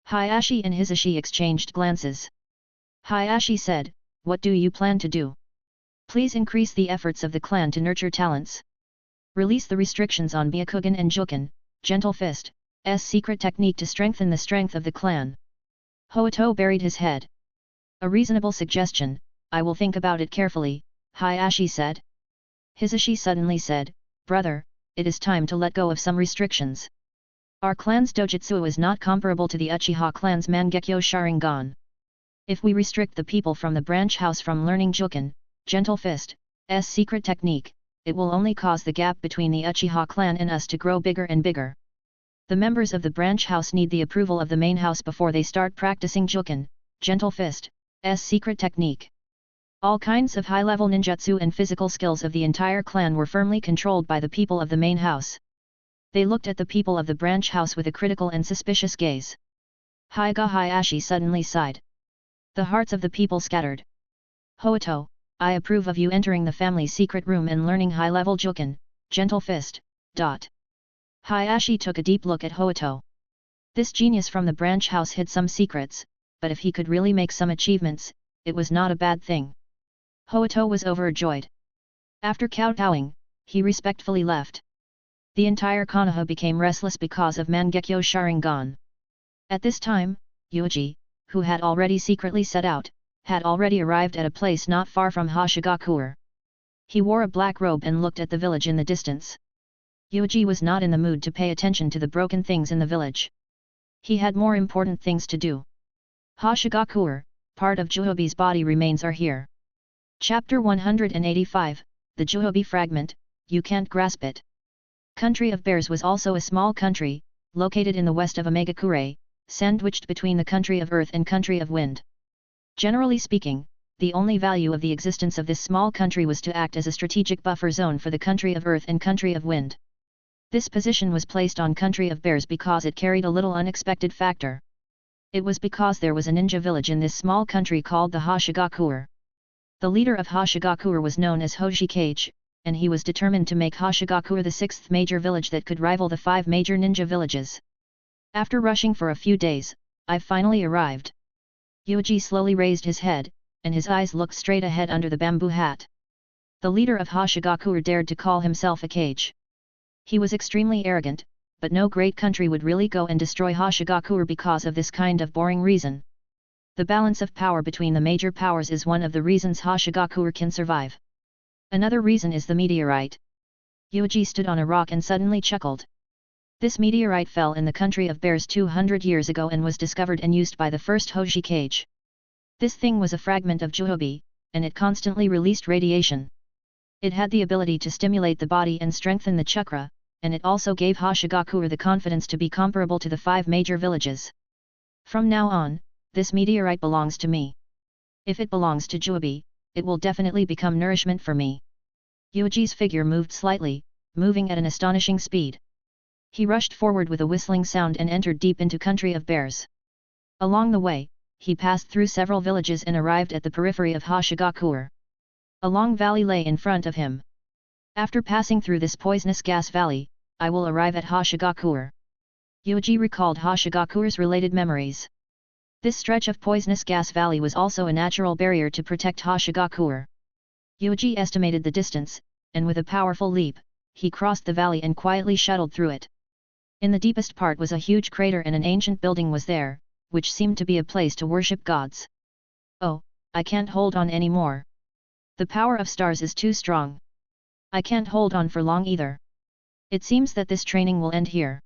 Hayashi and Hisashi exchanged glances. Hayashi said, "What do you plan to do? Please increase the efforts of the clan to nurture talents. Release the restrictions on Byakugan and Juken, Gentle Fist's secret technique to strengthen the strength of the clan." Hoito buried his head. "A reasonable suggestion, I will think about it carefully," Hayashi said. Hisashi suddenly said, "Brother, it is time to let go of some restrictions. Our clan's dojutsu is not comparable to the Uchiha clan's Mangekyo Sharingan. If we restrict the people from the branch house from learning Juken, Gentle Fist's secret technique, it will only cause the gap between the Uchiha clan and us to grow bigger and bigger. The members of the branch house need the approval of the main house before they start practicing Juken, Gentle Fist's secret technique. All kinds of high-level ninjutsu and physical skills of the entire clan were firmly controlled by the people of the main house. They looked at the people of the branch house with a critical and suspicious gaze. Hyuga Hayashi suddenly sighed. The hearts of the people scattered. "Hoito, I approve of you entering the family secret room and learning high-level Juken, Gentle Fist. Hayashi took a deep look at Hoito. This genius from the branch house hid some secrets, but if he could really make some achievements, it was not a bad thing. Hoito was overjoyed. After kowtowing, he respectfully left. The entire Konoha became restless because of Mangekyo Sharingan. At this time, Yuuji, who had already secretly set out, had already arrived at a place not far from Hashigakure. He wore a black robe and looked at the village in the distance. Yuuji was not in the mood to pay attention to the broken things in the village. He had more important things to do. Hashigakure, part of Juhobi's body remains are here. Chapter 185, The Juhobi Fragment, You Can't Grasp It. Country of Bears was also a small country, located in the west of Omegakure, sandwiched between the Country of Earth and Country of Wind. Generally speaking, the only value of the existence of this small country was to act as a strategic buffer zone for the Country of Earth and Country of Wind. This position was placed on Country of Bears because it carried a little unexpected factor. It was because there was a ninja village in this small country called the Hashigakure. The leader of Hashigakure was known as Hoji Kage, and he was determined to make Hashigakure the sixth major village that could rival the 5 major ninja villages. After rushing for a few days, I finally arrived. Yuuji slowly raised his head, and his eyes looked straight ahead under the bamboo hat. The leader of Hashigakure dared to call himself a Kage. He was extremely arrogant, but no great country would really go and destroy Hoshigakure because of this kind of boring reason. The balance of power between the major powers is one of the reasons Hoshigakure can survive. Another reason is the meteorite. Yuuji stood on a rock and suddenly chuckled. This meteorite fell in the country of bears 200 years ago and was discovered and used by the first Hoshikage. This thing was a fragment of Juhobi, and it constantly released radiation. It had the ability to stimulate the body and strengthen the chakra, and it also gave Hoshigakure the confidence to be comparable to the 5 major villages. From now on, this meteorite belongs to me. If it belongs to Juhobi, it will definitely become nourishment for me. Yuuji's figure moved slightly, moving at an astonishing speed. He rushed forward with a whistling sound and entered deep into country of bears. Along the way, he passed through several villages and arrived at the periphery of Hoshigakure. A long valley lay in front of him. After passing through this poisonous gas valley, I will arrive at Hoshigakure. Yuuji recalled Hoshigakure's related memories. This stretch of poisonous gas valley was also a natural barrier to protect Hoshigakure. Yuuji estimated the distance, and with a powerful leap, he crossed the valley and quietly shuttled through it. In the deepest part was a huge crater and an ancient building was there, which seemed to be a place to worship gods. Oh, I can't hold on anymore. The power of stars is too strong. I can't hold on for long either. It seems that this training will end here.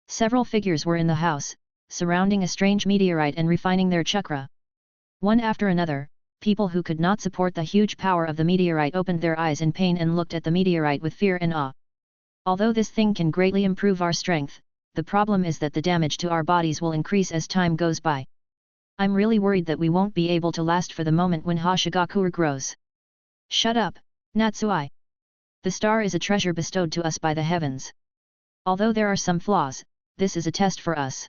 Several figures were in the house, surrounding a strange meteorite and refining their chakra. One after another, people who could not support the huge power of the meteorite opened their eyes in pain and looked at the meteorite with fear and awe. Although this thing can greatly improve our strength, the problem is that the damage to our bodies will increase as time goes by. I'm really worried that we won't be able to last for the moment when Hoshigakure grows. Shut up, Natsui. The star is a treasure bestowed to us by the heavens. Although there are some flaws, this is a test for us.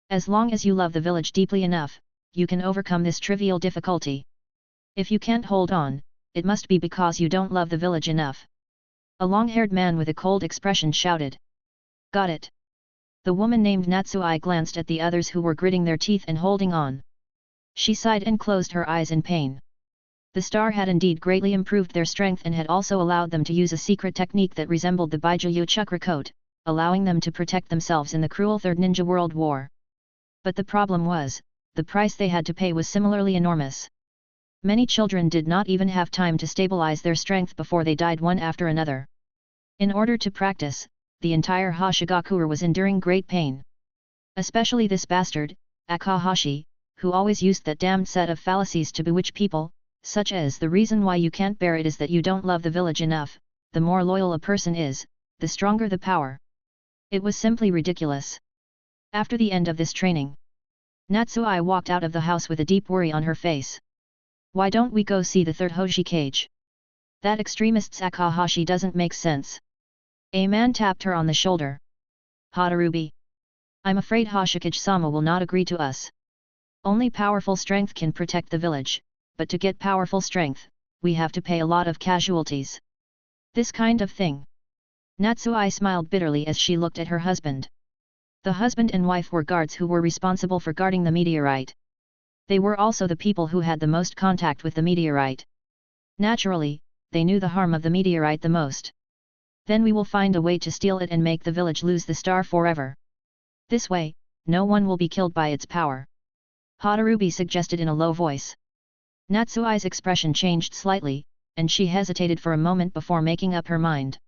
As long as you love the village deeply enough, you can overcome this trivial difficulty. If you can't hold on, it must be because you don't love the village enough. A long-haired man with a cold expression shouted. Got it. The woman named Natsui glanced at the others who were gritting their teeth and holding on. She sighed and closed her eyes in pain. The star had indeed greatly improved their strength and had also allowed them to use a secret technique that resembled the Bijuu chakra coat, allowing them to protect themselves in the cruel Third Ninja World War. But the problem was, the price they had to pay was similarly enormous. Many children did not even have time to stabilize their strength before they died one after another. In order to practice, the entire Hoshigakure was enduring great pain. Especially this bastard, Akahashi, who always used that damned set of fallacies to bewitch people, such as the reason why you can't bear it is that you don't love the village enough, the more loyal a person is, the stronger the power. It was simply ridiculous. After the end of this training, Natsui walked out of the house with a deep worry on her face. Why don't we go see the third Hoshikage? That extremist Akahashi doesn't make sense. A man tapped her on the shoulder. Hadarubi. I'm afraid Hoshikage-sama will not agree to us. Only powerful strength can protect the village, but to get powerful strength, we have to pay a lot of casualties. This kind of thing. Natsui smiled bitterly as she looked at her husband. The husband and wife were guards who were responsible for guarding the meteorite. They were also the people who had the most contact with the meteorite. Naturally, they knew the harm of the meteorite the most. Then we will find a way to steal it and make the village lose the star forever. This way, no one will be killed by its power. Hadarubi suggested in a low voice. Natsui's expression changed slightly, and she hesitated for a moment before making up her mind.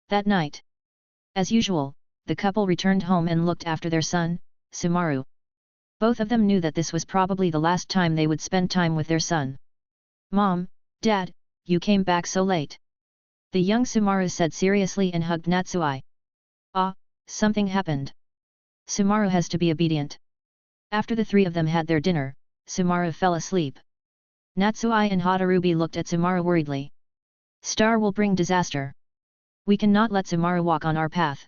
That night, as usual, the couple returned home and looked after their son, Sumaru. Both of them knew that this was probably the last time they would spend time with their son. Mom, Dad, you came back so late. The young Sumaru said seriously and hugged Natsui. Ah, something happened. Sumaru has to be obedient. After the three of them had their dinner, Sumaru fell asleep. Natsui and Hadarubi looked at Sumaru worriedly. Star will bring disaster. We cannot let Sumaru walk on our path.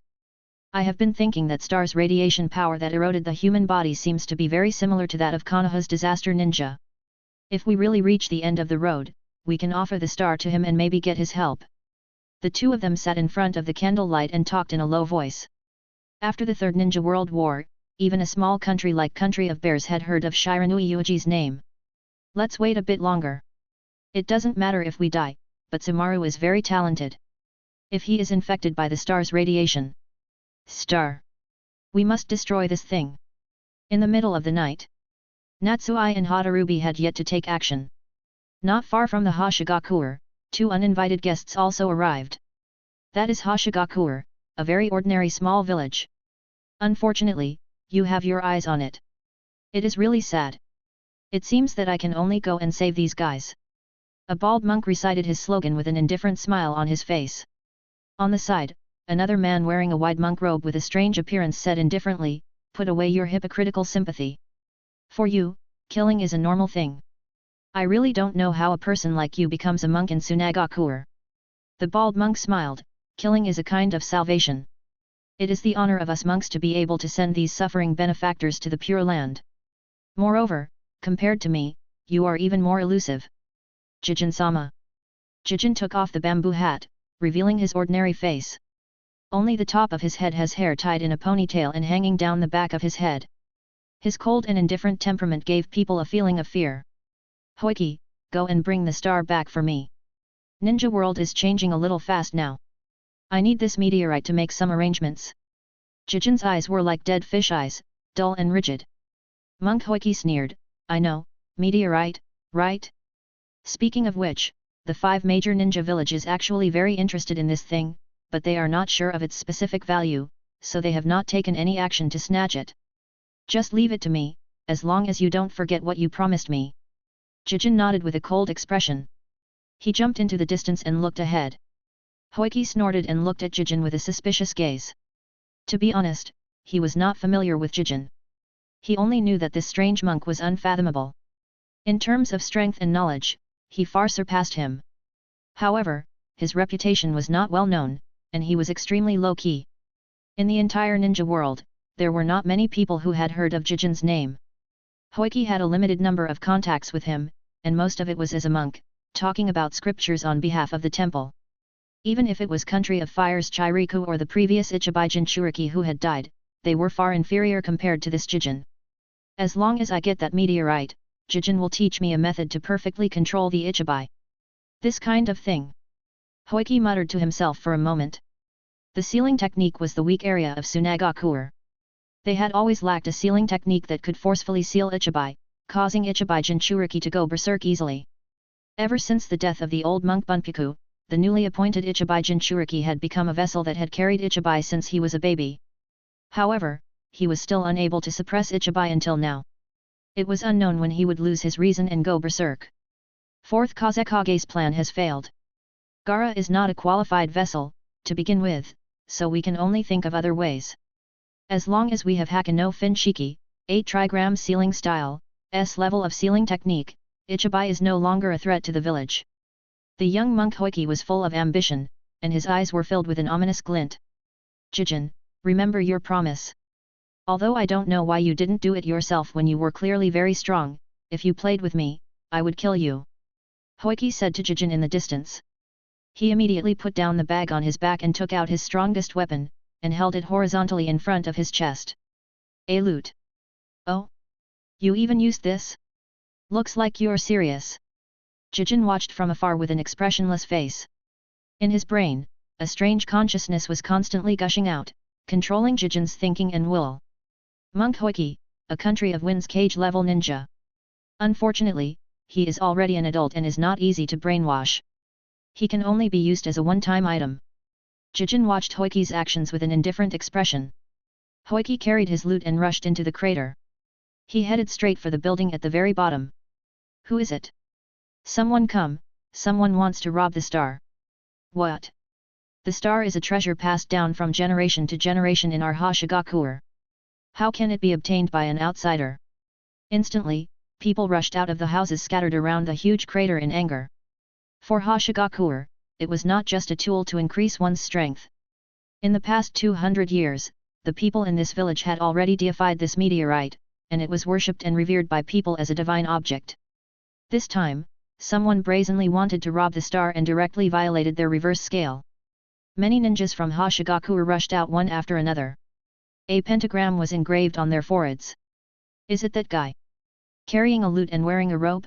I have been thinking that Star's radiation power that eroded the human body seems to be very similar to that of Konoha's disaster ninja. If we really reach the end of the road, we can offer the star to him and maybe get his help. The two of them sat in front of the candlelight and talked in a low voice. After the Third Ninja World War, even a small country like Country of Bears had heard of Shiranui Yuuji's name. Let's wait a bit longer. It doesn't matter if we die, but Sumaru is very talented. If he is infected by the star's radiation, Star! We must destroy this thing. In the middle of the night, Natsui and Hadarubi had yet to take action. Not far from the Hashigakure, two uninvited guests also arrived. That is Hashigakure, a very ordinary small village. Unfortunately, you have your eyes on it. It is really sad. It seems that I can only go and save these guys. A bald monk recited his slogan with an indifferent smile on his face. On the side, another man wearing a wide monk robe with a strange appearance said indifferently, "Put away your hypocritical sympathy. For you, killing is a normal thing. I really don't know how a person like you becomes a monk in Tsunagakure." The bald monk smiled, "Killing is a kind of salvation. It is the honor of us monks to be able to send these suffering benefactors to the Pure Land. Moreover, compared to me, you are even more elusive." Jijin-sama. Jijin took off the bamboo hat, revealing his ordinary face. Only the top of his head has hair tied in a ponytail and hanging down the back of his head. His cold and indifferent temperament gave people a feeling of fear. "Hoiki, go and bring the star back for me. Ninja World is changing a little fast now. I need this meteorite to make some arrangements." Jijin's eyes were like dead fish eyes, dull and rigid. Monk Hoiki sneered, "I know, meteorite, right? Speaking of which, the 5 major ninja village is actually very interested in this thing, but they are not sure of its specific value, so they have not taken any action to snatch it. Just leave it to me, as long as you don't forget what you promised me." Jijin nodded with a cold expression. He jumped into the distance and looked ahead. Hoiki snorted and looked at Jijin with a suspicious gaze. To be honest, he was not familiar with Jijin. He only knew that this strange monk was unfathomable. In terms of strength and knowledge, he far surpassed him. However, his reputation was not well known, and he was extremely low-key. In the entire ninja world, there were not many people who had heard of Jijin's name. Hoiki had a limited number of contacts with him, and most of it was as a monk, talking about scriptures on behalf of the temple. Even if it was Country of Fire's Chiriku or the previous Ichibai Jinchuriki who had died, they were far inferior compared to this Jijin. "As long as I get that meteorite, Jijin will teach me a method to perfectly control the Ichibai. This kind of thing." Hoiki muttered to himself for a moment. The sealing technique was the weak area of Tsunagakure. They had always lacked a sealing technique that could forcefully seal Ichibai, causing Ichibai Jinchuriki to go berserk easily. Ever since the death of the old monk Bunpyaku, the newly appointed Ichibai Jinchuriki had become a vessel that had carried Ichibai since he was a baby. However, he was still unable to suppress Ichibai until now. It was unknown when he would lose his reason and go berserk. Fourth Kazekage's plan has failed. Gaara is not a qualified vessel, to begin with, so we can only think of other ways. As long as we have Haka no Finshiki, 8 trigram sealing style, S level of sealing technique, Ichibai is no longer a threat to the village. The young monk Hoiki was full of ambition, and his eyes were filled with an ominous glint. "Jijin, remember your promise. Although I don't know why you didn't do it yourself when you were clearly very strong, if you played with me, I would kill you," Hoiki said to Jijin in the distance. He immediately put down the bag on his back and took out his strongest weapon, and held it horizontally in front of his chest. "A lute. Oh? You even used this? Looks like you're serious." Jijin watched from afar with an expressionless face. In his brain, a strange consciousness was constantly gushing out, controlling Jijin's thinking and will. Monk Hoiki, a Country of Winds cage-level ninja. Unfortunately, he is already an adult and is not easy to brainwash. He can only be used as a one-time item. Jijin watched Hoiki's actions with an indifferent expression. Hoiki carried his lute and rushed into the crater. He headed straight for the building at the very bottom. "Who is it? Someone come, someone wants to rob the star." "What? The star is a treasure passed down from generation to generation in our Hashigakure. How can it be obtained by an outsider?" Instantly, people rushed out of the houses scattered around the huge crater in anger. For Hashigakure, it was not just a tool to increase one's strength. In the past 200 years, the people in this village had already deified this meteorite, and it was worshipped and revered by people as a divine object. This time, someone brazenly wanted to rob the star and directly violated their reverse scale. Many ninjas from Hashigakure rushed out one after another. A pentagram was engraved on their foreheads. "Is it that guy? Carrying a lute and wearing a robe?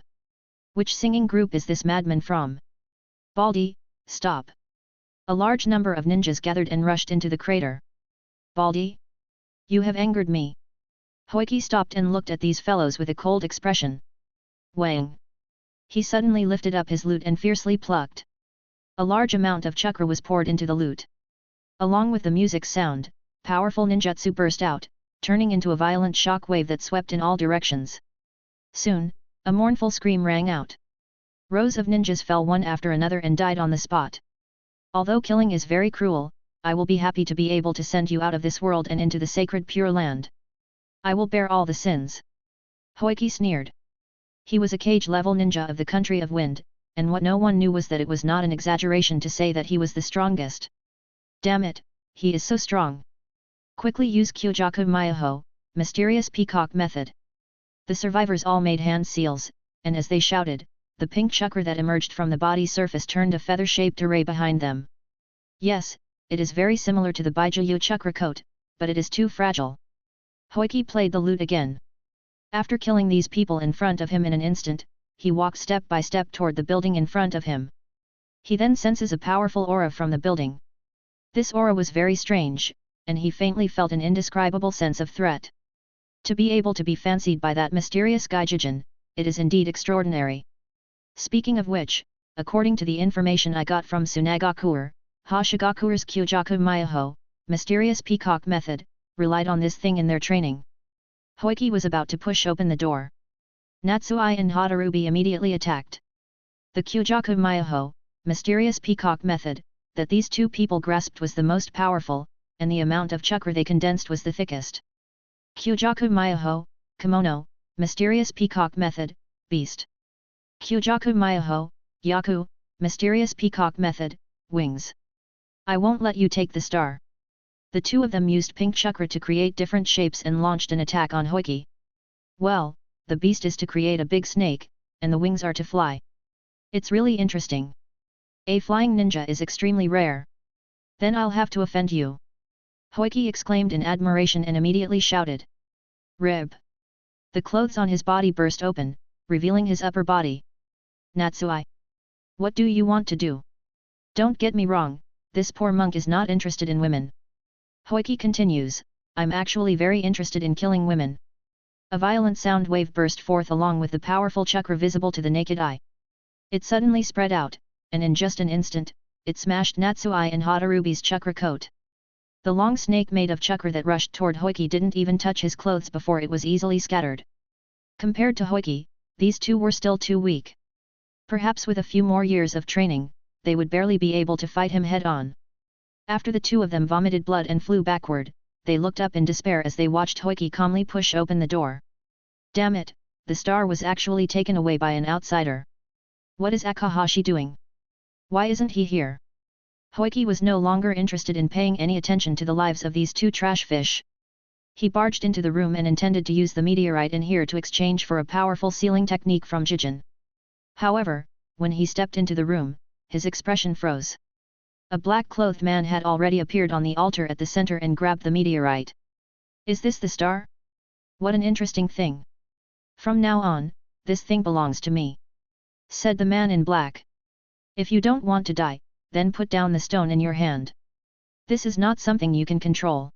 Which singing group is this madman from? Baldi, stop!" A large number of ninjas gathered and rushed into the crater. Baldy? You have angered me. Hoiki stopped and looked at these fellows with a cold expression. Wang! He suddenly lifted up his lute and fiercely plucked. A large amount of chakra was poured into the lute. Along with the music's sound, powerful ninjutsu burst out, turning into a violent shock wave that swept in all directions. Soon, a mournful scream rang out. Rows of ninjas fell one after another and died on the spot. Although killing is very cruel, I will be happy to be able to send you out of this world and into the sacred Pure Land. I will bear all the sins. Hoiki sneered. He was a cage-level ninja of the country of wind, and what no one knew was that it was not an exaggeration to say that he was the strongest. Damn it, he is so strong. Quickly use Kyojaku Myaho, mysterious peacock method. The survivors all made hand seals, and as they shouted, the pink chakra that emerged from the body surface turned a feather-shaped array behind them. Yes, it is very similar to the Bijuu chakra coat, but it is too fragile. Hoiki played the lute again. After killing these people in front of him in an instant, he walked step by step toward the building in front of him. He then senses a powerful aura from the building. This aura was very strange, and he faintly felt an indescribable sense of threat. To be able to be fancied by that mysterious gaijin, it is indeed extraordinary. Speaking of which, according to the information I got from Tsunagakuer, Hoshigakuer's Kyojaku Myaho, mysterious peacock method, relied on this thing in their training. Hoiki was about to push open the door. Natsui and Hadarubi immediately attacked. The Kyojaku Myaho, mysterious peacock method, that these two people grasped was the most powerful, and the amount of chakra they condensed was the thickest. Kyojaku Myaho, kimono, mysterious peacock method, beast. Kyojaku Myaho, yaku, mysterious peacock method, wings. I won't let you take the star. The two of them used pink chakra to create different shapes and launched an attack on Hoiki. Well, the beast is to create a big snake, and the wings are to fly. It's really interesting. A flying ninja is extremely rare. Then I'll have to offend you. Hoiki exclaimed in admiration and immediately shouted. Rib! The clothes on his body burst open, revealing his upper body. Natsui! What do you want to do? Don't get me wrong, this poor monk is not interested in women. Hoiki continues, I'm actually very interested in killing women. A violent sound wave burst forth along with the powerful chakra visible to the naked eye. It suddenly spread out, and in just an instant, it smashed Natsui and Hadarubi's chakra coat. The long snake made of chakra that rushed toward Hoiki didn't even touch his clothes before it was easily scattered. Compared to Hoiki, these two were still too weak. Perhaps with a few more years of training, they would barely be able to fight him head-on. After the two of them vomited blood and flew backward, they looked up in despair as they watched Hoiki calmly push open the door. Damn it, the star was actually taken away by an outsider. What is Akahashi doing? Why isn't he here? Hoiki was no longer interested in paying any attention to the lives of these two trash fish. He barged into the room and intended to use the meteorite in here to exchange for a powerful sealing technique from Jijin. However, when he stepped into the room, his expression froze. A black-clothed man had already appeared on the altar at the center and grabbed the meteorite. Is this the star? What an interesting thing. From now on, this thing belongs to me, said the man in black. If you don't want to die, then put down the stone in your hand. This is not something you can control.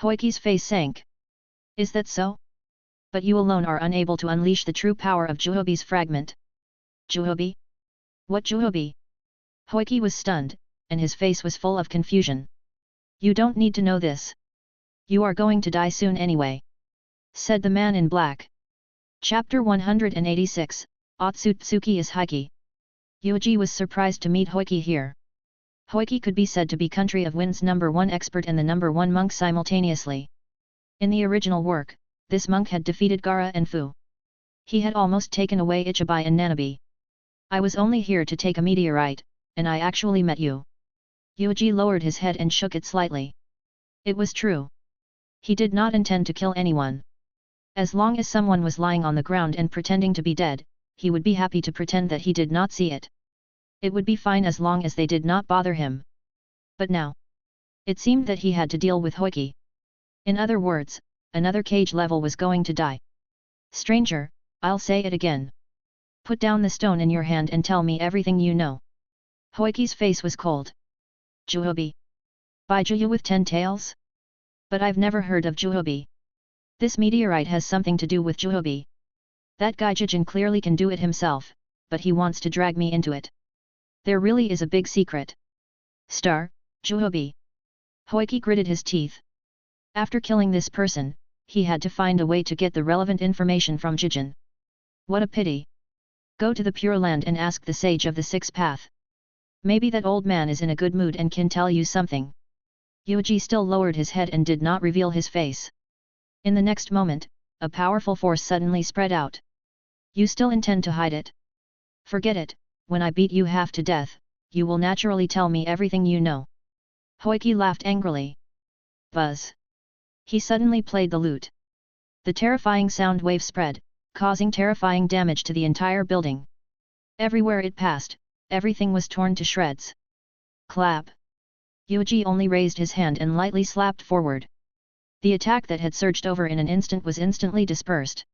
Hoiki's face sank. Is that so? But you alone are unable to unleash the true power of Juhobi's fragment. Juhobi? What Juhobi? Hoiki was stunned, and his face was full of confusion. You don't need to know this. You are going to die soon anyway, said the man in black. Chapter 186, Otsutsuki is Heiki. Yuuji was surprised to meet Hoiki here. Hoiki could be said to be Country of Wind's #1 expert and the #1 monk simultaneously. In the original work, this monk had defeated Gaara and Fu. He had almost taken away Ichibai and Nanabi. I was only here to take a meteorite, and I actually met you. Yuuji lowered his head and shook it slightly. It was true. He did not intend to kill anyone. As long as someone was lying on the ground and pretending to be dead, he would be happy to pretend that he did not see it. It would be fine as long as they did not bother him. But now, it seemed that he had to deal with Hoiki. In other words, another cage level was going to die. Stranger, I'll say it again. Put down the stone in your hand and tell me everything you know. Hoiki's face was cold. Juhobi? Bijuu with 10 tails? But I've never heard of Juhobi. This meteorite has something to do with Juhobi. That guy Jijin clearly can do it himself, but he wants to drag me into it. There really is a big secret. Star, Juhobi. Hoiki gritted his teeth. After killing this person, he had to find a way to get the relevant information from Jijin. What a pity. Go to the Pure Land and ask the Sage of the Sixth Path. Maybe that old man is in a good mood and can tell you something. Yuuji still lowered his head and did not reveal his face. In the next moment, a powerful force suddenly spread out. You still intend to hide it? Forget it, when I beat you half to death, you will naturally tell me everything you know. Hoiki laughed angrily. Buzz. He suddenly played the lute. The terrifying sound wave spread, causing terrifying damage to the entire building. Everywhere it passed, everything was torn to shreds. Clap. Yuuji only raised his hand and lightly slapped forward. The attack that had surged over in an instant was instantly dispersed.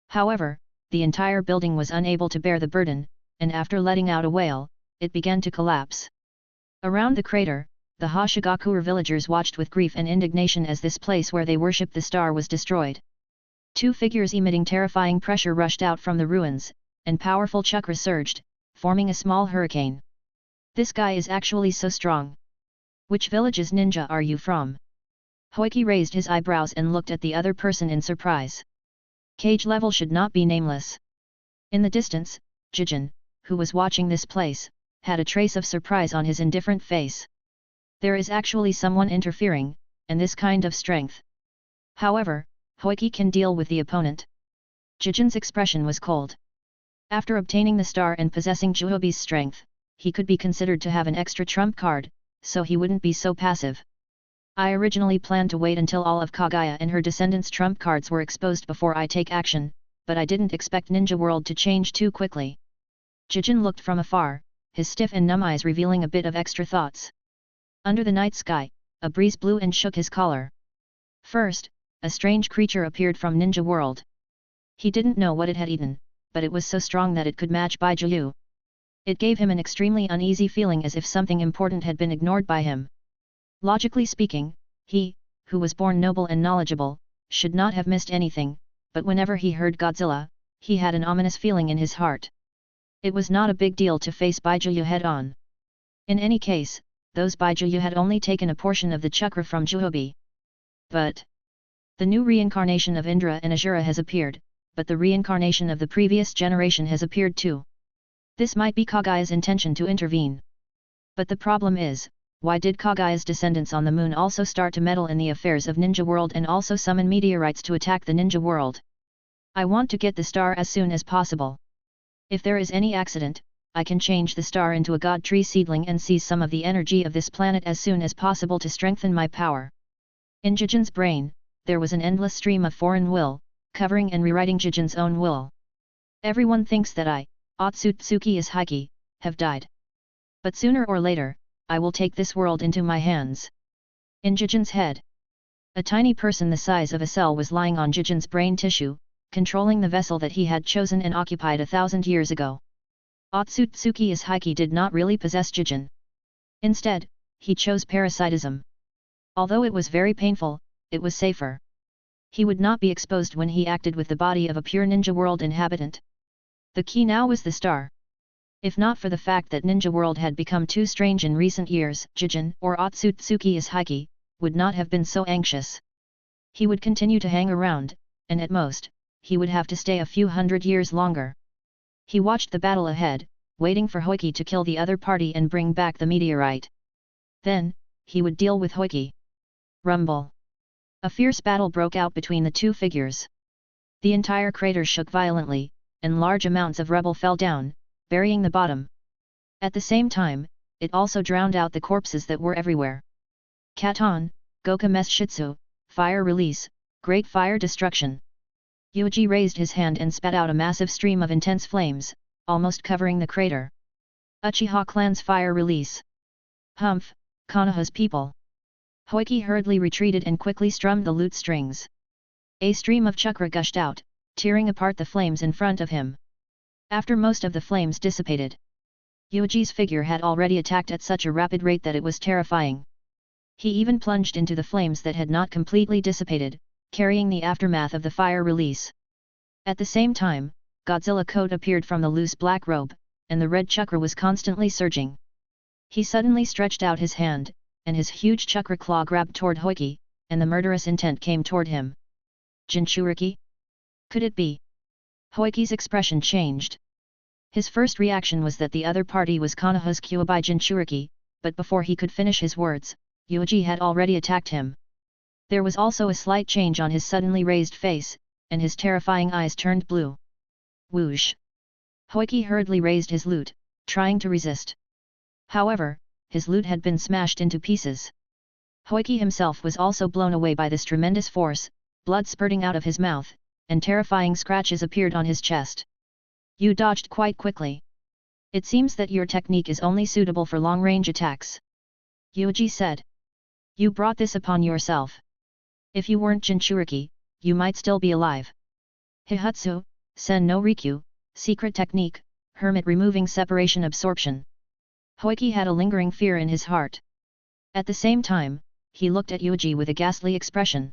However, the entire building was unable to bear the burden, and after letting out a wail, it began to collapse. Around the crater, the Hashigakure villagers watched with grief and indignation as this place where they worshipped the star was destroyed. Two figures emitting terrifying pressure rushed out from the ruins, and powerful chakra surged, forming a small hurricane. This guy is actually so strong. Which village's ninja are you from? Hoiki raised his eyebrows and looked at the other person in surprise. Cage level should not be nameless. In the distance, Jijin, who was watching this place, had a trace of surprise on his indifferent face. There is actually someone interfering, and this kind of strength. However, Hoiki can deal with the opponent. Jijin's expression was cold. After obtaining the star and possessing Juhobi's strength, he could be considered to have an extra trump card, so he wouldn't be so passive. I originally planned to wait until all of Kaguya and her descendants' trump cards were exposed before I take action, but I didn't expect Ninja World to change too quickly. Jijin looked from afar, his stiff and numb eyes revealing a bit of extra thoughts. Under the night sky, a breeze blew and shook his collar. First, a strange creature appeared from Ninja World. He didn't know what it had eaten, but it was so strong that it could match Bijuu. It gave him an extremely uneasy feeling as if something important had been ignored by him. Logically speaking, he, who was born noble and knowledgeable, should not have missed anything, but whenever he heard Godzilla, he had an ominous feeling in his heart. It was not a big deal to face Bijuu head-on. In any case, those Bijuu had only taken a portion of the chakra from Juhobi. But the new reincarnation of Indra and Asura has appeared, but the reincarnation of the previous generation has appeared too. This might be Kaguya's intention to intervene. But the problem is, why did Kaguya's descendants on the moon also start to meddle in the affairs of Ninja World and also summon meteorites to attack the Ninja World? I want to get the star as soon as possible. If there is any accident, I can change the star into a god tree seedling and seize some of the energy of this planet as soon as possible to strengthen my power. In Jijin's brain, there was an endless stream of foreign will, covering and rewriting Jijin's own will. Everyone thinks that I, Otsutsuki is Heike, have died. But sooner or later, I will take this world into my hands. In Jijin's head, a tiny person the size of a cell was lying on Jijin's brain tissue, controlling the vessel that he had chosen and occupied 1,000 years ago. Otsutsuki is Heike did not really possess Jijin. Instead, he chose parasitism. Although it was very painful, it was safer. He would not be exposed when he acted with the body of a pure Ninja World inhabitant. The key now was the star. If not for the fact that Ninja World had become too strange in recent years, Jijin, or Otsutsuki is Heike, would not have been so anxious. He would continue to hang around, and at most, he would have to stay a few hundred years longer. He watched the battle ahead, waiting for Hoiki to kill the other party and bring back the meteorite. Then, he would deal with Hoiki. Rumble. A fierce battle broke out between the two figures. The entire crater shook violently, and large amounts of rubble fell down, burying the bottom. At the same time, it also drowned out the corpses that were everywhere. Katon, Goka Meschitsu, fire release, great fire destruction. Yuuji raised his hand and spat out a massive stream of intense flames, almost covering the crater. Uchiha clan's fire release. Humph, Konoha's people. Hoiki hurriedly retreated and quickly strummed the lute strings. A stream of chakra gushed out, tearing apart the flames in front of him. After most of the flames dissipated, Yuuji's figure had already attacked at such a rapid rate that it was terrifying. He even plunged into the flames that had not completely dissipated, carrying the aftermath of the fire release. At the same time, Godzilla Coat appeared from the loose black robe, and the red chakra was constantly surging. He suddenly stretched out his hand, and his huge chakra claw grabbed toward Hoiki, and the murderous intent came toward him. Jinchuriki? Could it be? Hoiki's expression changed. His first reaction was that the other party was Konoha's Kyuubi Jinchuriki, but before he could finish his words, Yuuji had already attacked him. There was also a slight change on his suddenly raised face, and his terrifying eyes turned blue. Whoosh! Hoiki hurriedly raised his lute, trying to resist. However, his lute had been smashed into pieces. Hoiki himself was also blown away by this tremendous force, blood spurting out of his mouth, and terrifying scratches appeared on his chest. You dodged quite quickly. It seems that your technique is only suitable for long-range attacks. Yuuji said. You brought this upon yourself. If you weren't Jinchuriki, you might still be alive. Hihutsu, Sen no Rikyu, secret technique, hermit removing separation absorption. Hoiki had a lingering fear in his heart. At the same time, he looked at Yuuji with a ghastly expression.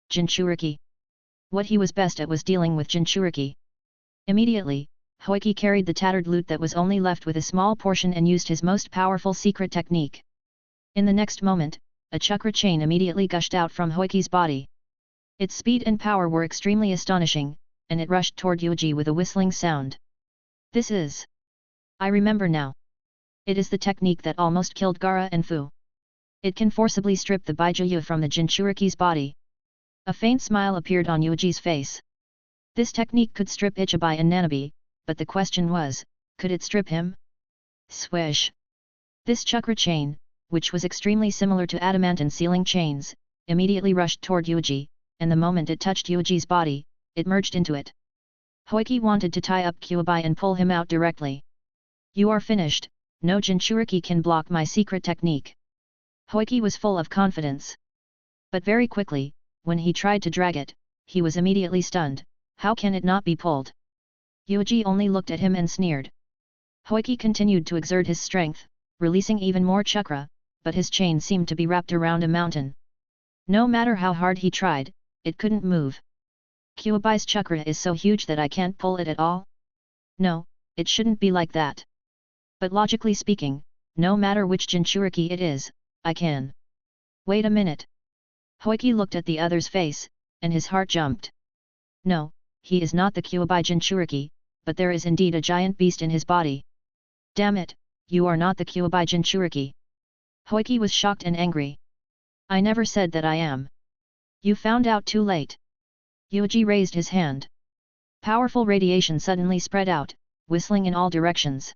Jinchuriki. What he was best at was dealing with Jinchuriki. Immediately, Hoiki carried the tattered lute that was only left with a small portion and used his most powerful secret technique. In the next moment, a chakra chain immediately gushed out from Hoiki's body. Its speed and power were extremely astonishing, and it rushed toward Yuuji with a whistling sound. This is... I remember now. It is the technique that almost killed Gaara and Fu. It can forcibly strip the Bijuu from the Jinchuriki's body. A faint smile appeared on Yuuji's face. This technique could strip Ichibai and Nanabe, but the question was, could it strip him? Swish! This chakra chain, which was extremely similar to adamantine sealing chains, immediately rushed toward Yuuji, and the moment it touched Yuuji's body, it merged into it. Hoiki wanted to tie up Kyuubi and pull him out directly. You are finished, no Jinchuriki can block my secret technique. Hoiki was full of confidence. But very quickly, when he tried to drag it, he was immediately stunned. How can it not be pulled? Yuuji only looked at him and sneered. Hoiki continued to exert his strength, releasing even more chakra, but his chain seemed to be wrapped around a mountain. No matter how hard he tried, it couldn't move. Kyuubi's chakra is so huge that I can't pull it at all? No, it shouldn't be like that. But logically speaking, no matter which Jinchuriki it is, I can. Wait a minute. Hoiki looked at the other's face, and his heart jumped. No, he is not the Kyuubi Jinchuriki, but there is indeed a giant beast in his body. Damn it, you are not the Kyuubi Jinchuriki. Hoiki was shocked and angry. I never said that I am. You found out too late. Yuuji raised his hand. Powerful radiation suddenly spread out, whistling in all directions.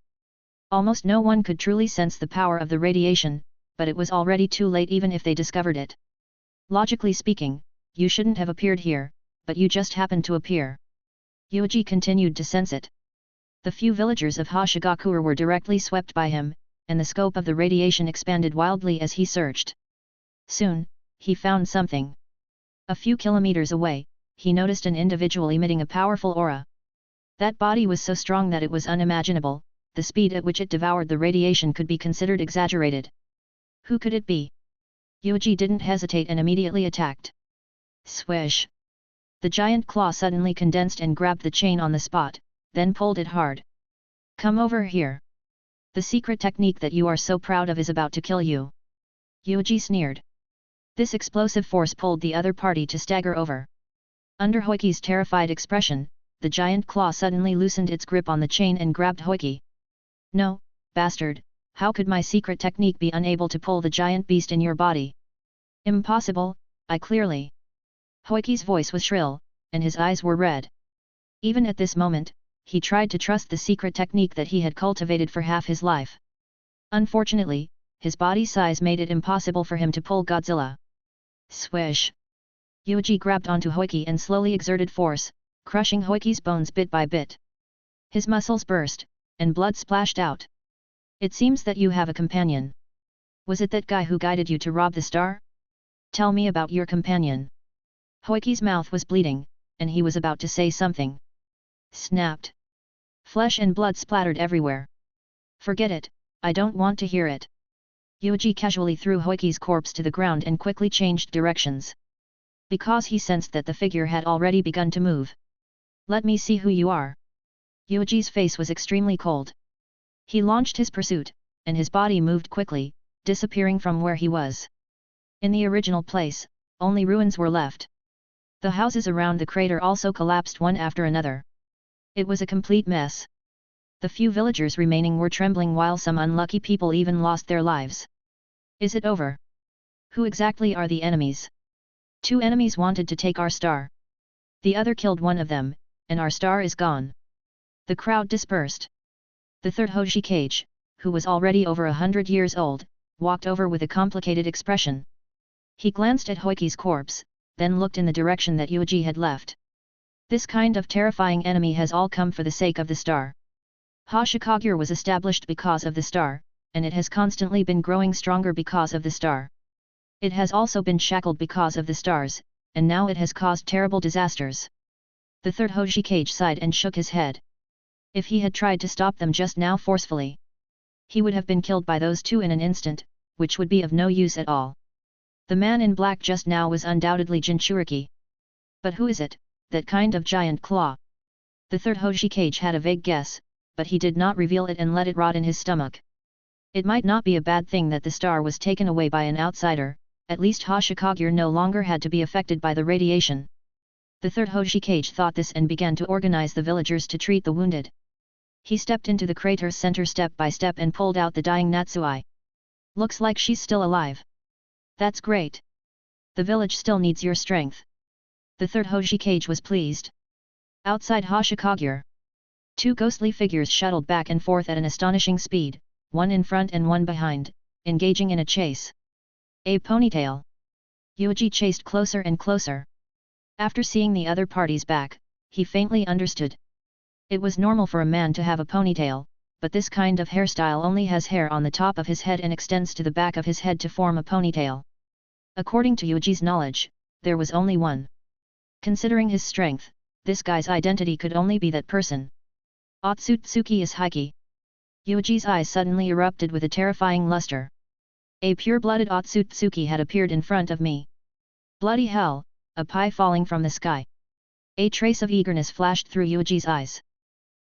Almost no one could truly sense the power of the radiation, but it was already too late even if they discovered it. Logically speaking, you shouldn't have appeared here, but you just happened to appear. Yuuji continued to sense it. The few villagers of Hashigakure were directly swept by him, and the scope of the radiation expanded wildly as he searched. Soon, he found something. A few kilometers away, he noticed an individual emitting a powerful aura. That body was so strong that it was unimaginable, the speed at which it devoured the radiation could be considered exaggerated. Who could it be? Yuuji didn't hesitate and immediately attacked. Swish! The giant claw suddenly condensed and grabbed the chain on the spot, then pulled it hard. Come over here. The secret technique that you are so proud of is about to kill you. Yuuji sneered. This explosive force pulled the other party to stagger over. Under Hoiki's terrified expression, the giant claw suddenly loosened its grip on the chain and grabbed Hoiki. No, bastard, how could my secret technique be unable to pull the giant beast in your body? Impossible, I clearly. Hoiki's voice was shrill, and his eyes were red. Even at this moment, he tried to trust the secret technique that he had cultivated for half his life. Unfortunately, his body size made it impossible for him to pull Godzilla. Swish! Yuuji grabbed onto Hoiki and slowly exerted force, crushing Hoiki's bones bit by bit. His muscles burst, and blood splashed out. It seems that you have a companion. Was it that guy who guided you to rob the star? Tell me about your companion. Hoiki's mouth was bleeding, and he was about to say something. Snapped. Flesh and blood splattered everywhere. Forget it, I don't want to hear it. Yuuji casually threw Hoiki's corpse to the ground and quickly changed directions. Because he sensed that the figure had already begun to move. Let me see who you are. Yuuji's face was extremely cold. He launched his pursuit, and his body moved quickly, disappearing from where he was. In the original place, only ruins were left. The houses around the crater also collapsed one after another. It was a complete mess. The few villagers remaining were trembling while some unlucky people even lost their lives. Is it over? Who exactly are the enemies? 2 enemies wanted to take our star. The other killed one of them, and our star is gone. The crowd dispersed. The third Hoshikage, who was already over 100 years old, walked over with a complicated expression. He glanced at Hoiki's corpse, then looked in the direction that Yuuji had left. This kind of terrifying enemy has all come for the sake of the star. Hoshikage was established because of the star, and it has constantly been growing stronger because of the star. It has also been shackled because of the stars, and now it has caused terrible disasters. The third Hoshikage sighed and shook his head. If he had tried to stop them just now forcefully, he would have been killed by those 2 in an instant, which would be of no use at all. The man in black just now was undoubtedly Jinchuriki. But who is it, that kind of giant claw? The third Hoshikage had a vague guess, but he did not reveal it and let it rot in his stomach. It might not be a bad thing that the star was taken away by an outsider, at least Hoshikage no longer had to be affected by the radiation. The third Hoshikage thought this and began to organize the villagers to treat the wounded. He stepped into the crater's center step by step and pulled out the dying Natsui. Looks like she's still alive. That's great. The village still needs your strength. The third Hoshikage was pleased. Outside Hoshikage, 2 ghostly figures shuttled back and forth at an astonishing speed, one in front and one behind, engaging in a chase. A ponytail. Yuuji chased closer and closer. After seeing the other party's back, he faintly understood. It was normal for a man to have a ponytail, but this kind of hairstyle only has hair on the top of his head and extends to the back of his head to form a ponytail. According to Yuuji's knowledge, there was only one. Considering his strength, this guy's identity could only be that person. Otsutsuki is Heike. Yuuji's eyes suddenly erupted with a terrifying luster. A pure-blooded Otsutsuki had appeared in front of me. Bloody hell, a pie falling from the sky. A trace of eagerness flashed through Yuuji's eyes.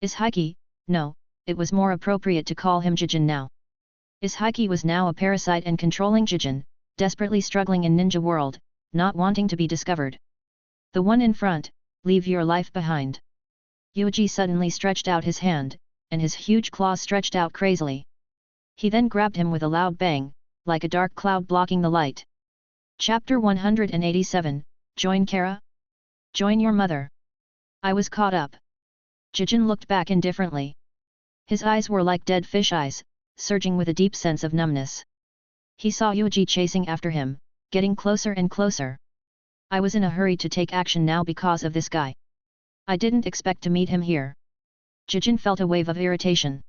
Is Heike? No, it was more appropriate to call him Jijin now. Is Heike was now a parasite and controlling Jijin, desperately struggling in Ninja World, not wanting to be discovered. The one in front, leave your life behind. Yuuji suddenly stretched out his hand, and his huge claws stretched out crazily. He then grabbed him with a loud bang, like a dark cloud blocking the light. Chapter 187, Join Kara? Join your mother. I was caught up. Jijin looked back indifferently. His eyes were like dead fish eyes, surging with a deep sense of numbness. He saw Yuuji chasing after him, getting closer and closer. I was in a hurry to take action now because of this guy. I didn't expect to meet him here. Jijin felt a wave of irritation.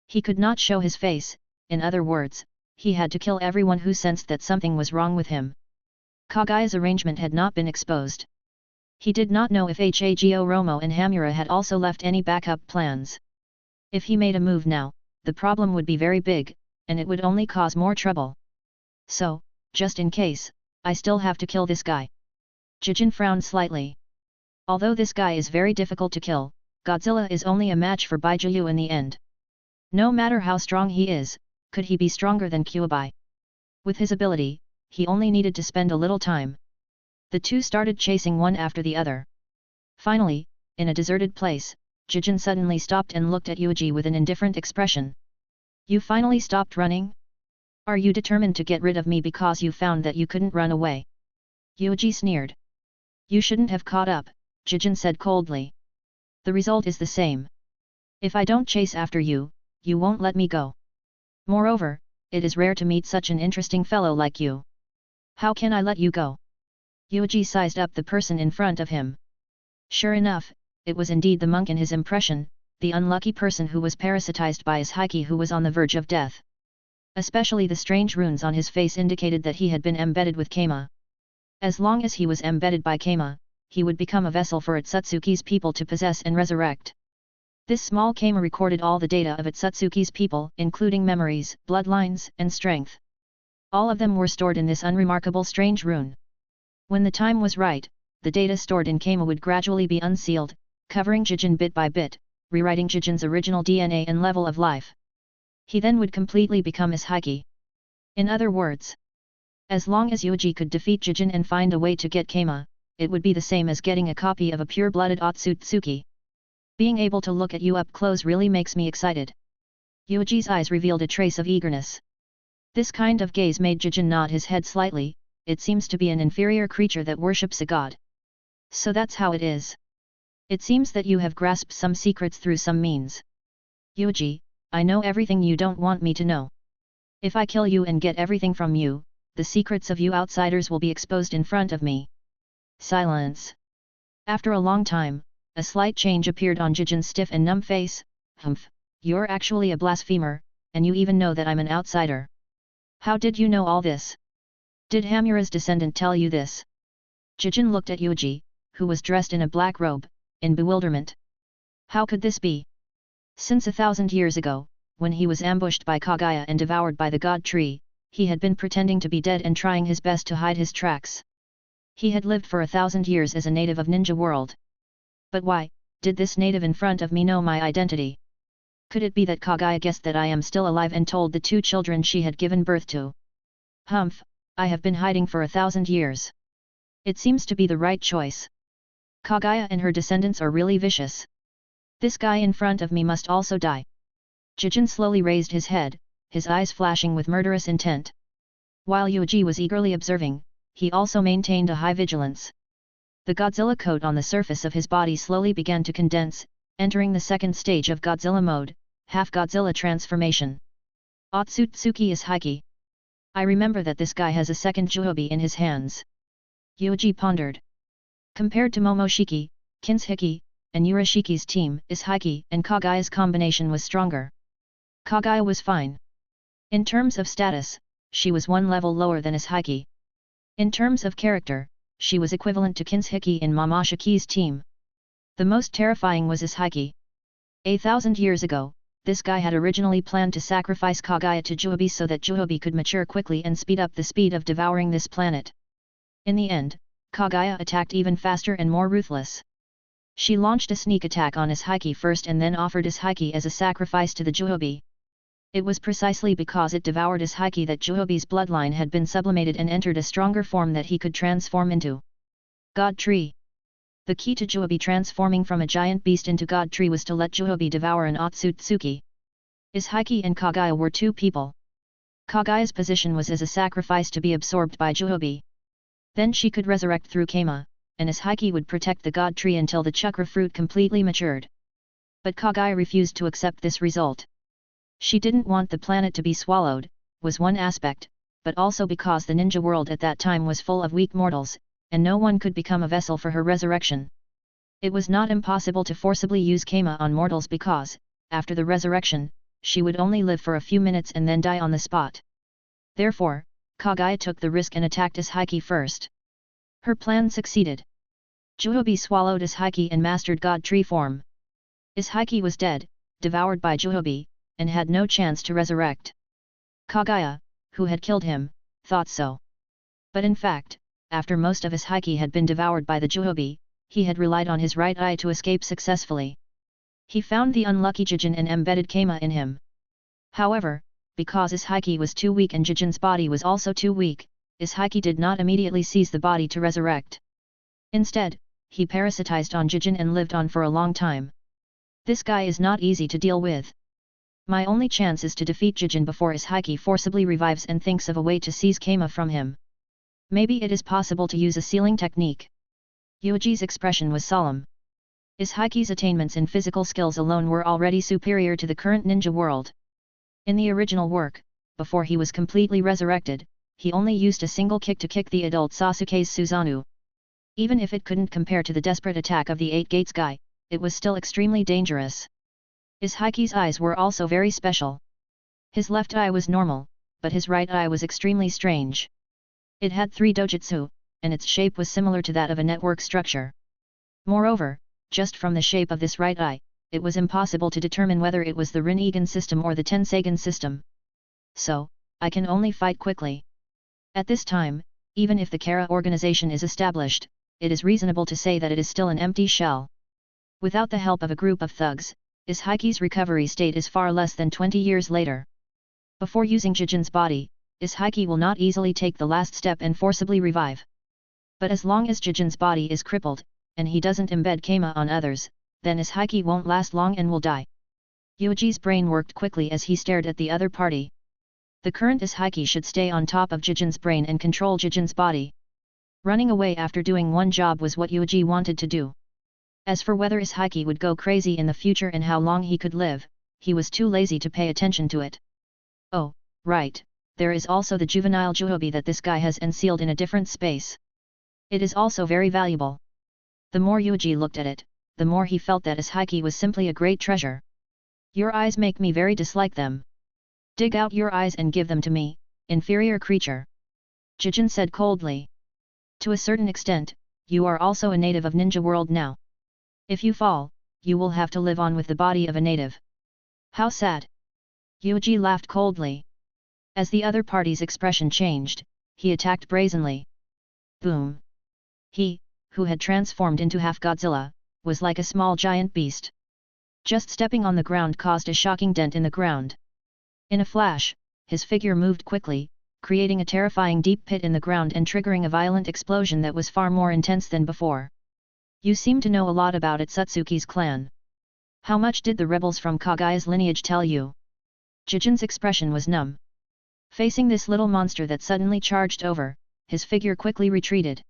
He could not show his face, in other words, he had to kill everyone who sensed that something was wrong with him. Kagaya's arrangement had not been exposed. He did not know if Hago Romo and Hamura had also left any backup plans. If he made a move now, the problem would be very big, and it would only cause more trouble. So, just in case, I still have to kill this guy. Jijin frowned slightly. Although this guy is very difficult to kill, Godzilla is only a match for Bijuu in the end. No matter how strong he is, could he be stronger than Kyuubi? With his ability, he only needed to spend a little time. The two started chasing one after the other. Finally, in a deserted place, Jijin suddenly stopped and looked at Yuuji with an indifferent expression. You finally stopped running? Are you determined to get rid of me because you found that you couldn't run away? Yuuji sneered. You shouldn't have caught up, Jijin said coldly. The result is the same. If I don't chase after you, you won't let me go. Moreover, it is rare to meet such an interesting fellow like you. How can I let you go? Yuuji sized up the person in front of him. Sure enough, it was indeed the monk in his impression, the unlucky person who was parasitized by his Heike who was on the verge of death. Especially the strange runes on his face indicated that he had been embedded with Kama. As long as he was embedded by Kama, he would become a vessel for Otsutsuki's people to possess and resurrect. This small Kama recorded all the data of Otsutsuki's people, including memories, bloodlines, and strength. All of them were stored in this unremarkable strange rune. When the time was right, the data stored in Kama would gradually be unsealed, covering Jijin bit by bit, rewriting Jijin's original DNA and level of life. He then would completely become his Hiki. In other words, as long as Yuuji could defeat Jijin and find a way to get Kama, it would be the same as getting a copy of a pure-blooded Otsutsuki. Being able to look at you up close really makes me excited. Yuuji's eyes revealed a trace of eagerness. This kind of gaze made Jijin nod his head slightly. It seems to be an inferior creature that worships a god. So that's how it is. It seems that you have grasped some secrets through some means. Yuuji, I know everything you don't want me to know. If I kill you and get everything from you, the secrets of you outsiders will be exposed in front of me. Silence. After a long time, a slight change appeared on Jijin's stiff and numb face. Humph, you're actually a blasphemer, and you even know that I'm an outsider. How did you know all this? Did Hamura's descendant tell you this? Jijin looked at Yuuji, who was dressed in a black robe, in bewilderment. How could this be? Since 1,000 years ago, when he was ambushed by Kaguya and devoured by the god tree, he had been pretending to be dead and trying his best to hide his tracks. He had lived for 1,000 years as a native of Ninja World. But why did this native in front of me know my identity? Could it be that Kaguya guessed that I am still alive and told the 2 children she had given birth to? Humph, I have been hiding for 1,000 years. It seems to be the right choice. Kaguya and her descendants are really vicious. This guy in front of me must also die. Jijin slowly raised his head, his eyes flashing with murderous intent. While Yuuji was eagerly observing, he also maintained a high vigilance. The Godzilla coat on the surface of his body slowly began to condense, entering the second stage of Godzilla mode, half Godzilla transformation. Otsutsuki is Hiki. I remember that this guy has a second Juhobi in his hands. Yuuji pondered. Compared to Momoshiki, Kinshiki, and Urashiki's team, Ishiki and Kaguya's combination was stronger. Kaguya was fine. In terms of status, she was one level lower than Ishiki. In terms of character, she was equivalent to Kinshiki in Momoshiki's team. The most terrifying was Ishiki. 1,000 years ago, this guy had originally planned to sacrifice Kaguya to Juhobi so that Juhobi could mature quickly and speed up the speed of devouring this planet. In the end, Kaguya attacked even faster and more ruthless. She launched a sneak attack on Ishiki first and then offered Ishiki as a sacrifice to the Juhobi. It was precisely because it devoured Ishiki that Juhobi's bloodline had been sublimated and entered a stronger form that he could transform into. God Tree. The key to Juhobi transforming from a giant beast into God Tree was to let Juhobi devour an Otsutsuki. Ishiki and Kaguya were 2 people. Kaguya's position was as a sacrifice to be absorbed by Juhobi. Then she could resurrect through Kama, and Ishiki would protect the God Tree until the chakra fruit completely matured. But Kaguya refused to accept this result. She didn't want the planet to be swallowed, was one aspect, but also because the ninja world at that time was full of weak mortals, and no one could become a vessel for her resurrection. It was not impossible to forcibly use Kama on mortals because, after the resurrection, she would only live for a few minutes and then die on the spot. Therefore, Kaguya took the risk and attacked Ishiki first. Her plan succeeded. Juhobi swallowed Ishiki and mastered God Tree form. Ishiki was dead, devoured by Juhobi, and had no chance to resurrect. Kaguya, who had killed him, thought so. But in fact, after most of Ishiki had been devoured by the Juhobi, he had relied on his right eye to escape successfully. He found the unlucky Jijin and embedded Kama in him. However, because Ishiki was too weak and Jijin's body was also too weak, Ishiki did not immediately seize the body to resurrect. Instead, he parasitized on Jijin and lived on for a long time. This guy is not easy to deal with. My only chance is to defeat Jijin before Ishiki forcibly revives and thinks of a way to seize Kama from him. Maybe it is possible to use a sealing technique. Yuuji's expression was solemn. Ishiki's attainments in physical skills alone were already superior to the current ninja world. In the original work, before he was completely resurrected, he only used a single kick to kick the adult Sasuke's Susanoo. Even if it couldn't compare to the desperate attack of the 8 Gates guy, it was still extremely dangerous. Ishiki's eyes were also very special. His left eye was normal, but his right eye was extremely strange. It had 3 dojutsu, and its shape was similar to that of a network structure. Moreover, just from the shape of this right eye, it was impossible to determine whether it was the Rinnegan system or the Tensegan system. So, I can only fight quickly. At this time, even if the Kara organization is established, it is reasonable to say that it is still an empty shell. Without the help of a group of thugs, Ishaiki's recovery state is far less than 20 years later. Before using Jijin's body, Ishaiki will not easily take the last step and forcibly revive. But as long as Jijin's body is crippled, and he doesn't embed Kama on others, then Ishaiki won't last long and will die. Yuuji's brain worked quickly as he stared at the other party. The current Ishaiki should stay on top of Jijin's brain and control Jijin's body. Running away after doing one job was what Yuuji wanted to do. As for whether Ishaiki would go crazy in the future and how long he could live, he was too lazy to pay attention to it. Oh, right, there is also the juvenile Juhobi that this guy has sealed in a different space. It is also very valuable. The more Yuuji looked at it, the more he felt that Ishaiki was simply a great treasure. Your eyes make me very dislike them. Dig out your eyes and give them to me, inferior creature. Jijin said coldly. To a certain extent, you are also a native of Ninja World now. If you fall, you will have to live on with the body of a native. How sad. Yuuji laughed coldly. As the other party's expression changed, he attacked brazenly. Boom. He, who had transformed into half Godzilla, was like a small giant beast. Just stepping on the ground caused a shocking dent in the ground. In a flash, his figure moved quickly, creating a terrifying deep pit in the ground and triggering a violent explosion that was far more intense than before. You seem to know a lot about Itsutsuki's clan. How much did the rebels from Kagaya's lineage tell you? Jijin's expression was numb. Facing this little monster that suddenly charged over, his figure quickly retreated.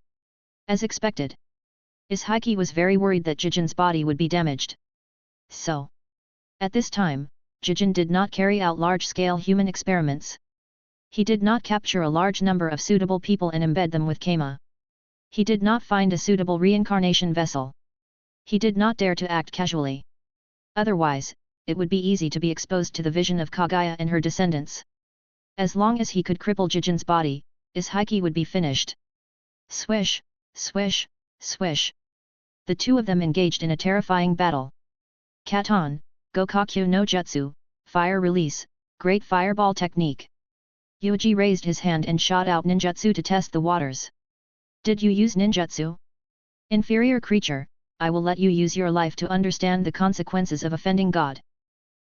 As expected. Ishaiki was very worried that Jijin's body would be damaged. So. At this time, Jijin did not carry out large-scale human experiments. He did not capture a large number of suitable people and embed them with Kama. He did not find a suitable reincarnation vessel. He did not dare to act casually. Otherwise, it would be easy to be exposed to the vision of Kagaya and her descendants. As long as he could cripple Jijin's body, Ishaiki would be finished. Swish, swish, swish. The two of them engaged in a terrifying battle. Katon, Gokakyu no Jutsu, Fire Release, Great Fireball Technique. Yuuji raised his hand and shot out ninjutsu to test the waters. Did you use ninjutsu? Inferior creature, I will let you use your life to understand the consequences of offending God.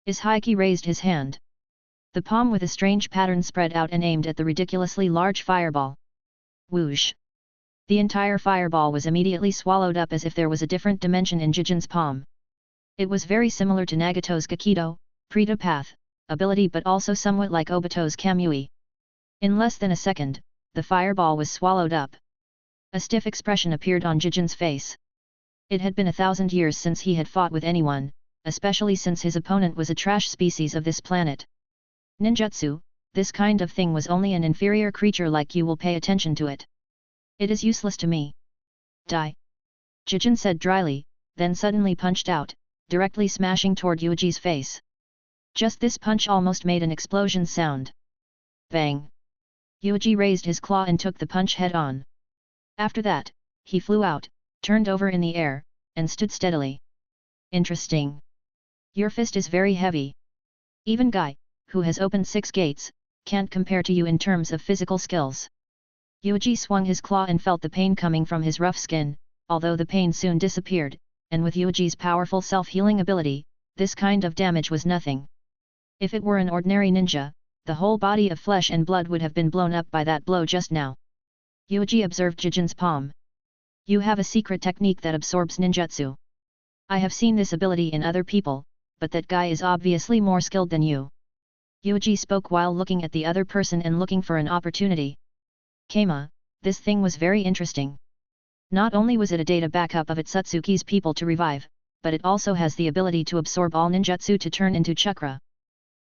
Ishaiki raised his hand. The palm with a strange pattern spread out and aimed at the ridiculously large fireball. Whoosh! The entire fireball was immediately swallowed up as if there was a different dimension in Jijin's palm. It was very similar to Nagato's Gakido, Preta Path, ability but also somewhat like Obito's Kamui. In less than a second, the fireball was swallowed up. A stiff expression appeared on Jijin's face. It had been 1,000 years since he had fought with anyone, especially since his opponent was a trash species of this planet. Ninjutsu, this kind of thing was only an inferior creature like you will pay attention to it. It is useless to me. Die. Jijin said dryly, then suddenly punched out, directly smashing toward Yuuji's face. Just this punch almost made an explosion sound. Bang! Yuuji raised his claw and took the punch head on. After that, he flew out, turned over in the air, and stood steadily. Interesting. Your fist is very heavy. Even Guy, who has opened 6 gates, can't compare to you in terms of physical skills. Yuuji swung his claw and felt the pain coming from his rough skin, although the pain soon disappeared, and with Yuuji's powerful self-healing ability, this kind of damage was nothing. If it were an ordinary ninja, the whole body of flesh and blood would have been blown up by that blow just now. Yuuji observed Jijin's palm. You have a secret technique that absorbs ninjutsu. I have seen this ability in other people, but that guy is obviously more skilled than you. Yuuji spoke while looking at the other person and looking for an opportunity. Kama, this thing was very interesting. Not only was it a data backup of Itsutsuki's people to revive, but it also has the ability to absorb all ninjutsu to turn into chakra.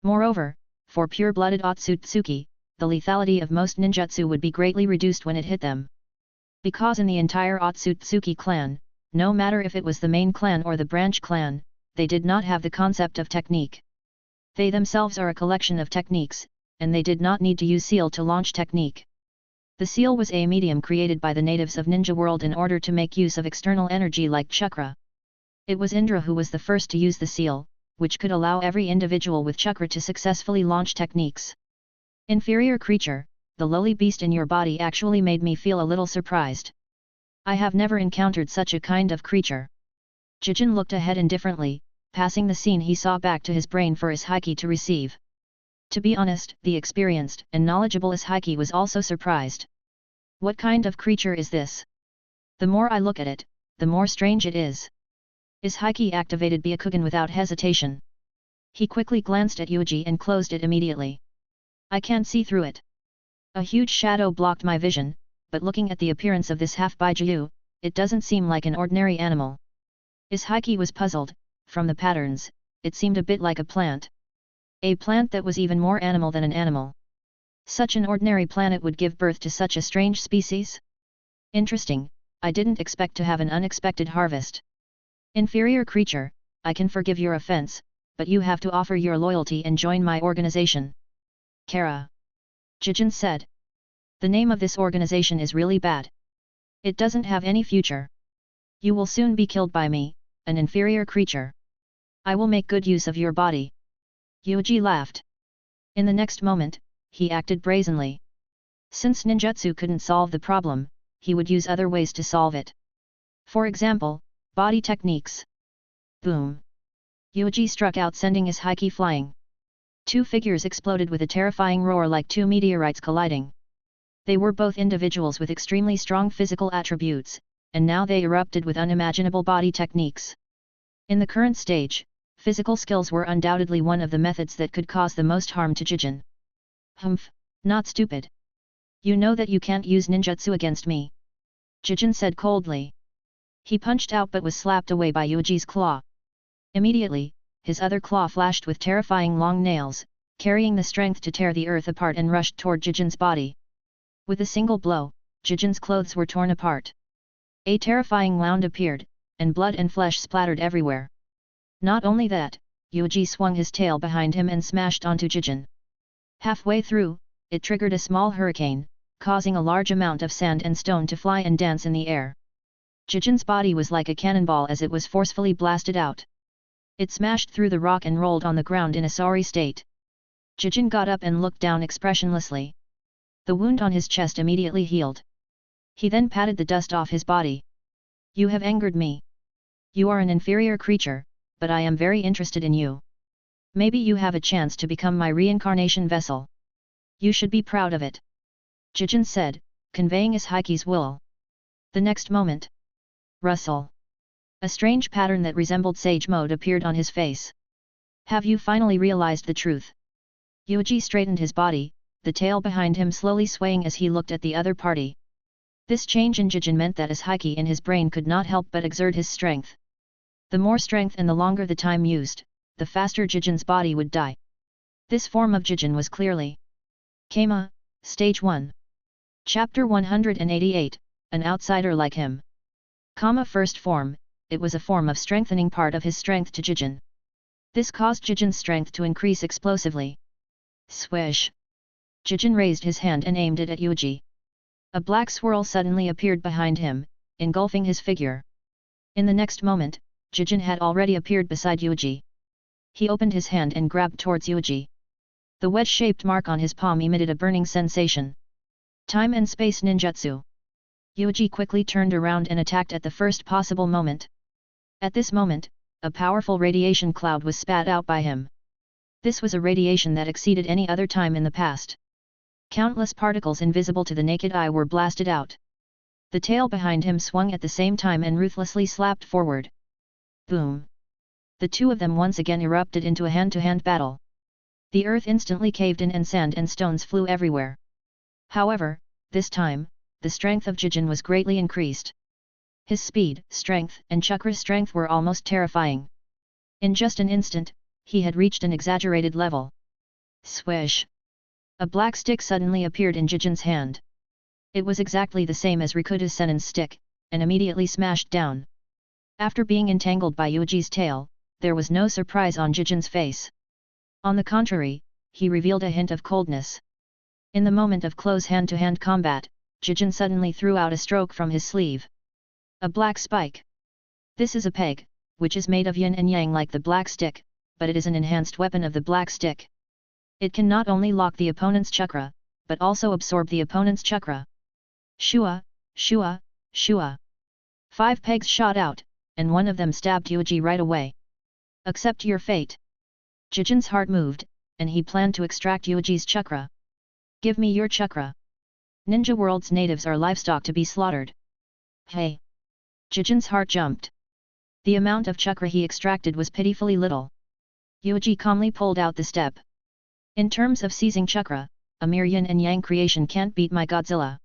Moreover, for pure-blooded Otsutsuki, the lethality of most ninjutsu would be greatly reduced when it hit them. Because in the entire Otsutsuki clan, no matter if it was the main clan or the branch clan, they did not have the concept of technique. They themselves are a collection of techniques, and they did not need to use seal to launch technique. The seal was a medium created by the natives of Ninja World in order to make use of external energy like chakra. It was Indra who was the first to use the seal, which could allow every individual with chakra to successfully launch techniques. Inferior creature, the lowly beast in your body actually made me feel a little surprised. I have never encountered such a kind of creature. Jijin looked ahead indifferently, passing the scene he saw back to his brain for Ishiki to receive. To be honest, the experienced and knowledgeable Ishiki was also surprised. What kind of creature is this? The more I look at it, the more strange it is. Ishiki activated Byakugan without hesitation. He quickly glanced at Yuuji and closed it immediately. I can't see through it. A huge shadow blocked my vision, but looking at the appearance of this half-Bijuu, it doesn't seem like an ordinary animal. Ishiki was puzzled. From the patterns, it seemed a bit like a plant. A plant that was even more animal than an animal. Such an ordinary planet would give birth to such a strange species? Interesting, I didn't expect to have an unexpected harvest. Inferior creature, I can forgive your offense, but you have to offer your loyalty and join my organization. Kara. Jijin said. The name of this organization is really bad. It doesn't have any future. You will soon be killed by me, an inferior creature. I will make good use of your body. Yuuji laughed. In the next moment, he acted brazenly. Since ninjutsu couldn't solve the problem, he would use other ways to solve it. For example, body techniques. Boom! Yuuji struck out, sending his Ishiki flying. Two figures exploded with a terrifying roar like two meteorites colliding. They were both individuals with extremely strong physical attributes, and now they erupted with unimaginable body techniques. In the current stage, physical skills were undoubtedly one of the methods that could cause the most harm to Jijin. Humph, not stupid. You know that you can't use ninjutsu against me. Jijin said coldly. He punched out but was slapped away by Yuuji's claw. Immediately, his other claw flashed with terrifying long nails, carrying the strength to tear the earth apart and rushed toward Jijin's body. With a single blow, Jijin's clothes were torn apart. A terrifying wound appeared, and blood and flesh splattered everywhere. Not only that, Yuuji swung his tail behind him and smashed onto Jijin. Halfway through, it triggered a small hurricane, causing a large amount of sand and stone to fly and dance in the air. Jijin's body was like a cannonball as it was forcefully blasted out. It smashed through the rock and rolled on the ground in a sorry state. Jijin got up and looked down expressionlessly. The wound on his chest immediately healed. He then patted the dust off his body. You have angered me. You are an inferior creature, but I am very interested in you. Maybe you have a chance to become my reincarnation vessel. You should be proud of it. Jijin said, conveying Ishiki's will. The next moment. Rustle. A strange pattern that resembled sage mode appeared on his face. Have you finally realized the truth? Yuuji straightened his body, the tail behind him slowly swaying as he looked at the other party. This change in Jijin meant that Ishiki in his brain could not help but exert his strength. The more strength and the longer the time used, the faster Jijin's body would die. This form of Jijin was clearly Kama, Stage 1. Chapter 188, An Outsider Like Him. Kama first form, it was a form of strengthening part of his strength to Jijin. This caused Jijin's strength to increase explosively. Swish! Jijin raised his hand and aimed it at Yuuji. A black swirl suddenly appeared behind him, engulfing his figure. In the next moment, Jijin had already appeared beside Yuuji. He opened his hand and grabbed towards Yuuji. The wedge-shaped mark on his palm emitted a burning sensation. Time and space ninjutsu. Yuuji quickly turned around and attacked at the first possible moment. At this moment, a powerful radiation cloud was spat out by him. This was a radiation that exceeded any other time in the past. Countless particles invisible to the naked eye were blasted out. The tail behind him swung at the same time and ruthlessly slapped forward. Boom! The two of them once again erupted into a hand-to-hand battle. The earth instantly caved in and sand and stones flew everywhere. However, this time, the strength of Jijin was greatly increased. His speed, strength and chakra strength were almost terrifying. In just an instant, he had reached an exaggerated level. Swish! A black stick suddenly appeared in Jijin's hand. It was exactly the same as Rikuta Sennin's stick, and immediately smashed down. After being entangled by Yuuji's tail, there was no surprise on Jijin's face. On the contrary, he revealed a hint of coldness. In the moment of close hand-to-hand combat, Jijin suddenly threw out a stroke from his sleeve. A black spike. This is a peg, which is made of yin and yang like the black stick, but it is an enhanced weapon of the black stick. It can not only lock the opponent's chakra, but also absorbed the opponent's chakra. Shua, shua, shua. 5 pegs shot out, and one of them stabbed Yuuji right away. Accept your fate. Jijin's heart moved, and he planned to extract Yuuji's chakra. Give me your chakra. Ninja World's natives are livestock to be slaughtered. Hey! Jijin's heart jumped. The amount of chakra he extracted was pitifully little. Yuuji calmly pulled out the step. In terms of seizing chakra, a mere yin and yang creation can't beat my Godzilla.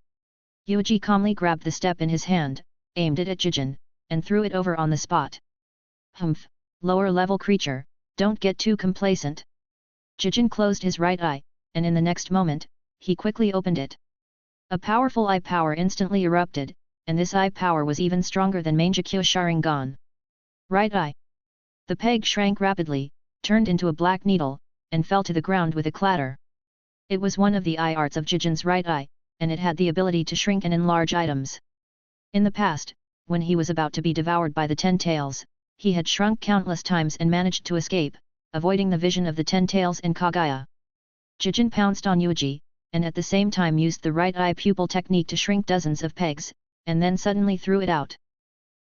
Yuuji calmly grabbed the step in his hand, aimed it at Jijin, and threw it over on the spot. Humph, lower level creature, don't get too complacent. Jijin closed his right eye, and in the next moment, he quickly opened it. A powerful eye power instantly erupted, and this eye power was even stronger than Mangekyo Sharingan. Right eye. The peg shrank rapidly, turned into a black needle, and fell to the ground with a clatter. It was one of the eye arts of Jijin's right eye, and it had the ability to shrink and enlarge items. In the past, when he was about to be devoured by the 10 tails, he had shrunk countless times and managed to escape, avoiding the vision of the 10 tails in Kaguya. Jijin pounced on Yuuji, and at the same time used the right eye pupil technique to shrink dozens of pegs, and then suddenly threw it out.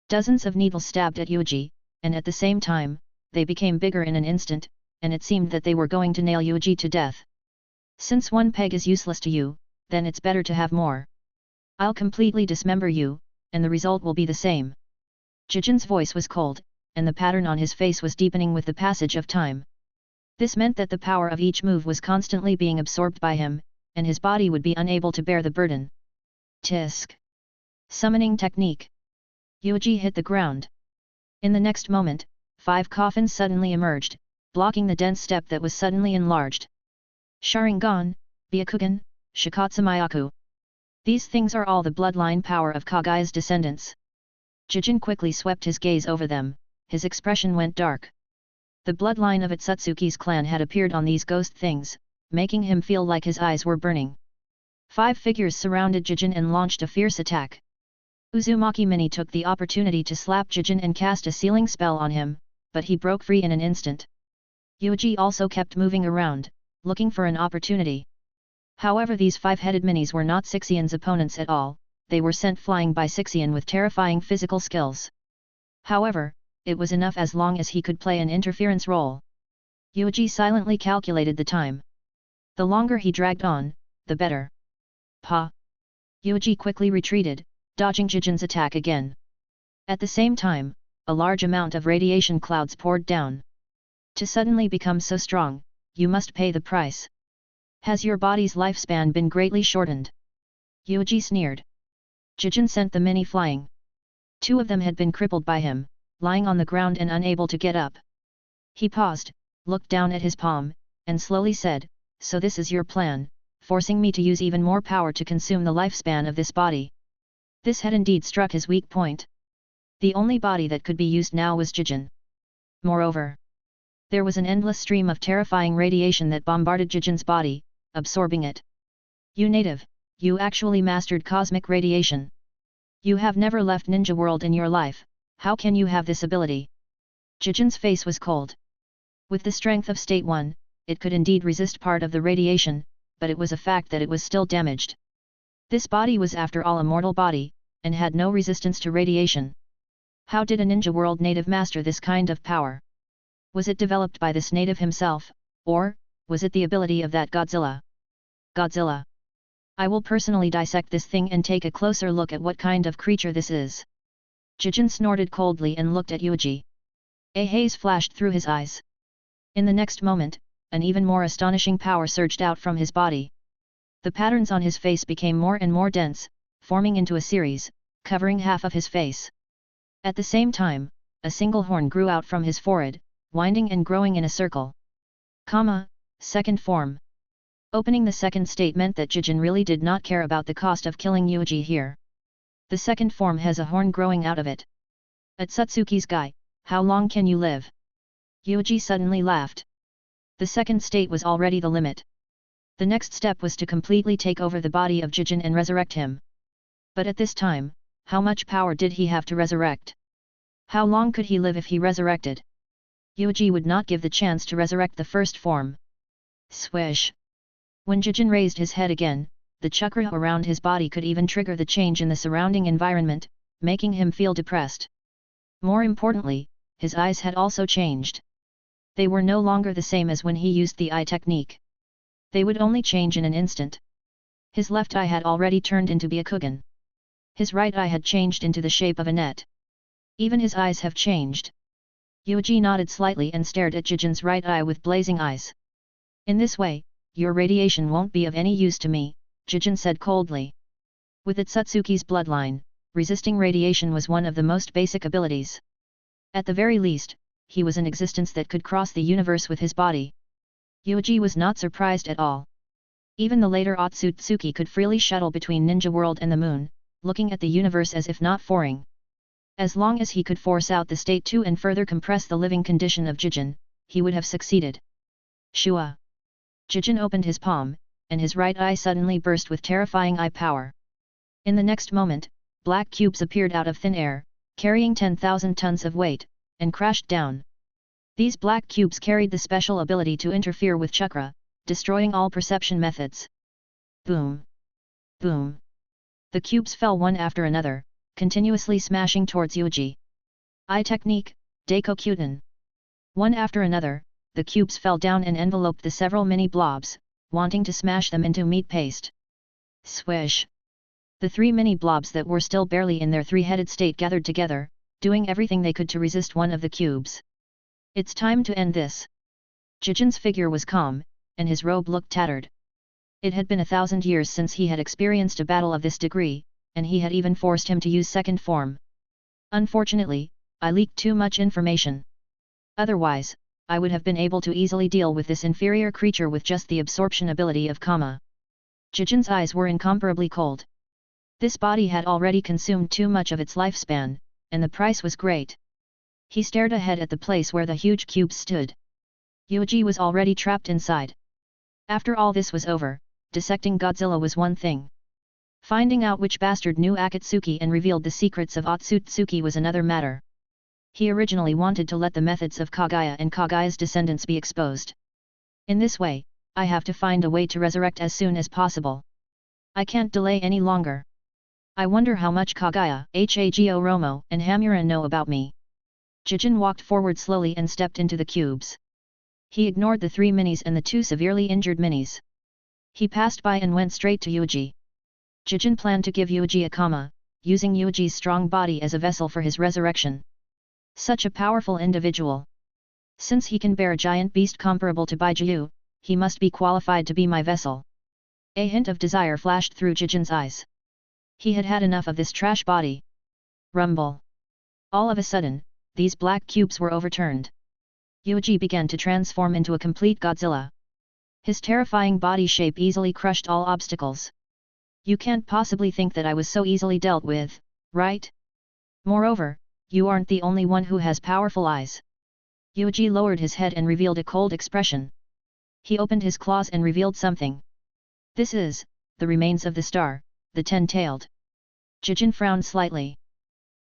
Dozens of needles stabbed at Yuuji, and at the same time, they became bigger in an instant, and it seemed that they were going to nail Yuuji to death. Since one peg is useless to you, then it's better to have more. I'll completely dismember you, and the result will be the same. Jijin's voice was cold, and the pattern on his face was deepening with the passage of time. This meant that the power of each move was constantly being absorbed by him, and his body would be unable to bear the burden. Tisk. Summoning technique. Yuuji hit the ground. In the next moment, 5 coffins suddenly emerged, blocking the dense steppe that was suddenly enlarged. Sharingan, Byakugan, Shikatsumayaku. These things are all the bloodline power of Kaguya's descendants. Jijin quickly swept his gaze over them, his expression went dark. The bloodline of Otsutsuki's clan had appeared on these ghost things, making him feel like his eyes were burning. 5 figures surrounded Jijin and launched a fierce attack. Uzumaki Mini took the opportunity to slap Jijin and cast a sealing spell on him, but he broke free in an instant. Yuuji also kept moving around, looking for an opportunity. However, these 5-headed minis were not Sixian's opponents at all, they were sent flying by Sixian with terrifying physical skills. However, it was enough as long as he could play an interference role. Yuuji silently calculated the time. The longer he dragged on, the better. Pa! Yuuji quickly retreated, dodging Jijin's attack again. At the same time, a large amount of radiation clouds poured down. To suddenly become so strong, you must pay the price. Has your body's lifespan been greatly shortened? Yuuji sneered. Jijin sent the mini flying. 2 of them had been crippled by him, lying on the ground and unable to get up. He paused, looked down at his palm, and slowly said, "So this is your plan, forcing me to use even more power to consume the lifespan of this body." This had indeed struck his weak point. The only body that could be used now was Jijin. Moreover, there was an endless stream of terrifying radiation that bombarded Jijin's body, absorbing it. You native, you actually mastered cosmic radiation. You have never left Ninja World in your life, how can you have this ability? Jijin's face was cold. With the strength of State 1, it could indeed resist part of the radiation, but it was a fact that it was still damaged. This body was after all a mortal body, and had no resistance to radiation. How did a Ninja World native master this kind of power? Was it developed by this native himself, or was it the ability of that Godzilla? Godzilla! I will personally dissect this thing and take a closer look at what kind of creature this is. Jijin snorted coldly and looked at Yuuji. A haze flashed through his eyes. In the next moment, an even more astonishing power surged out from his body. The patterns on his face became more and more dense, forming into a series, covering half of his face. At the same time, a single horn grew out from his forehead, winding and growing in a circle. Second form. Opening the second state meant that Jijin really did not care about the cost of killing Yuuji here. The second form has a horn growing out of it. Otsutsuki's guy, how long can you live? Yuuji suddenly laughed. The second state was already the limit. The next step was to completely take over the body of Jijin and resurrect him. But at this time, how much power did he have to resurrect? How long could he live if he resurrected? Yuuji would not give the chance to resurrect the first form. Swish! When Jijin raised his head again, the chakra around his body could even trigger the change in the surrounding environment, making him feel depressed. More importantly, his eyes had also changed. They were no longer the same as when he used the eye technique. They would only change in an instant. His left eye had already turned into Byakugan. His right eye had changed into the shape of a net. Even his eyes have changed. Yuuji nodded slightly and stared at Jijin's right eye with blazing eyes. In this way, your radiation won't be of any use to me, Jijin said coldly. With Itsutsuki's bloodline, resisting radiation was one of the most basic abilities. At the very least, he was an existence that could cross the universe with his body. Yuuji was not surprised at all. Even the later Otsutsuki could freely shuttle between Ninja World and the moon, looking at the universe as if not foreign. As long as he could force out the state to and further compress the living condition of Jijin, he would have succeeded. Shua! Jijin opened his palm, and his right eye suddenly burst with terrifying eye power. In the next moment, black cubes appeared out of thin air, carrying 10,000 tons of weight, and crashed down. These black cubes carried the special ability to interfere with chakra, destroying all perception methods. Boom! Boom! The cubes fell one after another, continuously smashing towards Yuuji. Eye technique, Daikokyudan. One after another, the cubes fell down and enveloped the several mini blobs, wanting to smash them into meat paste. Swish! The 3 mini blobs that were still barely in their 3-headed state gathered together, doing everything they could to resist one of the cubes. It's time to end this. Jijin's figure was calm, and his robe looked tattered. It had been 1,000 years since he had experienced a battle of this degree, and he had even forced him to use second form. Unfortunately, I leaked too much information. Otherwise, I would have been able to easily deal with this inferior creature with just the absorption ability of Kama. Jijin's eyes were incomparably cold. This body had already consumed too much of its lifespan, and the price was great. He stared ahead at the place where the huge cubes stood. Yuuji was already trapped inside. After all this was over, dissecting Godzilla was one thing. Finding out which bastard knew Akatsuki and revealed the secrets of Otsutsuki was another matter. He originally wanted to let the methods of Kaguya and Kaguya's descendants be exposed. In this way, I have to find a way to resurrect as soon as possible. I can't delay any longer. I wonder how much Kaguya, Hago Romo, and Hamura know about me. Jijin walked forward slowly and stepped into the cubes. He ignored the 3 minis and the 2 severely injured minis. He passed by and went straight to Yuuji. Jijin planned to give Yuuji a Kama, using Yuuji's strong body as a vessel for his resurrection. Such a powerful individual. Since he can bear a giant beast comparable to Bijuu, he must be qualified to be my vessel. A hint of desire flashed through Jijin's eyes. He had had enough of this trash body. Rumble. All of a sudden, these black cubes were overturned. Yuuji began to transform into a complete Godzilla. His terrifying body shape easily crushed all obstacles. You can't possibly think that I was so easily dealt with, right? Moreover, you aren't the only one who has powerful eyes. Yuuji lowered his head and revealed a cold expression. He opened his claws and revealed something. This is the remains of the star, the 10-tailed. Jijin frowned slightly.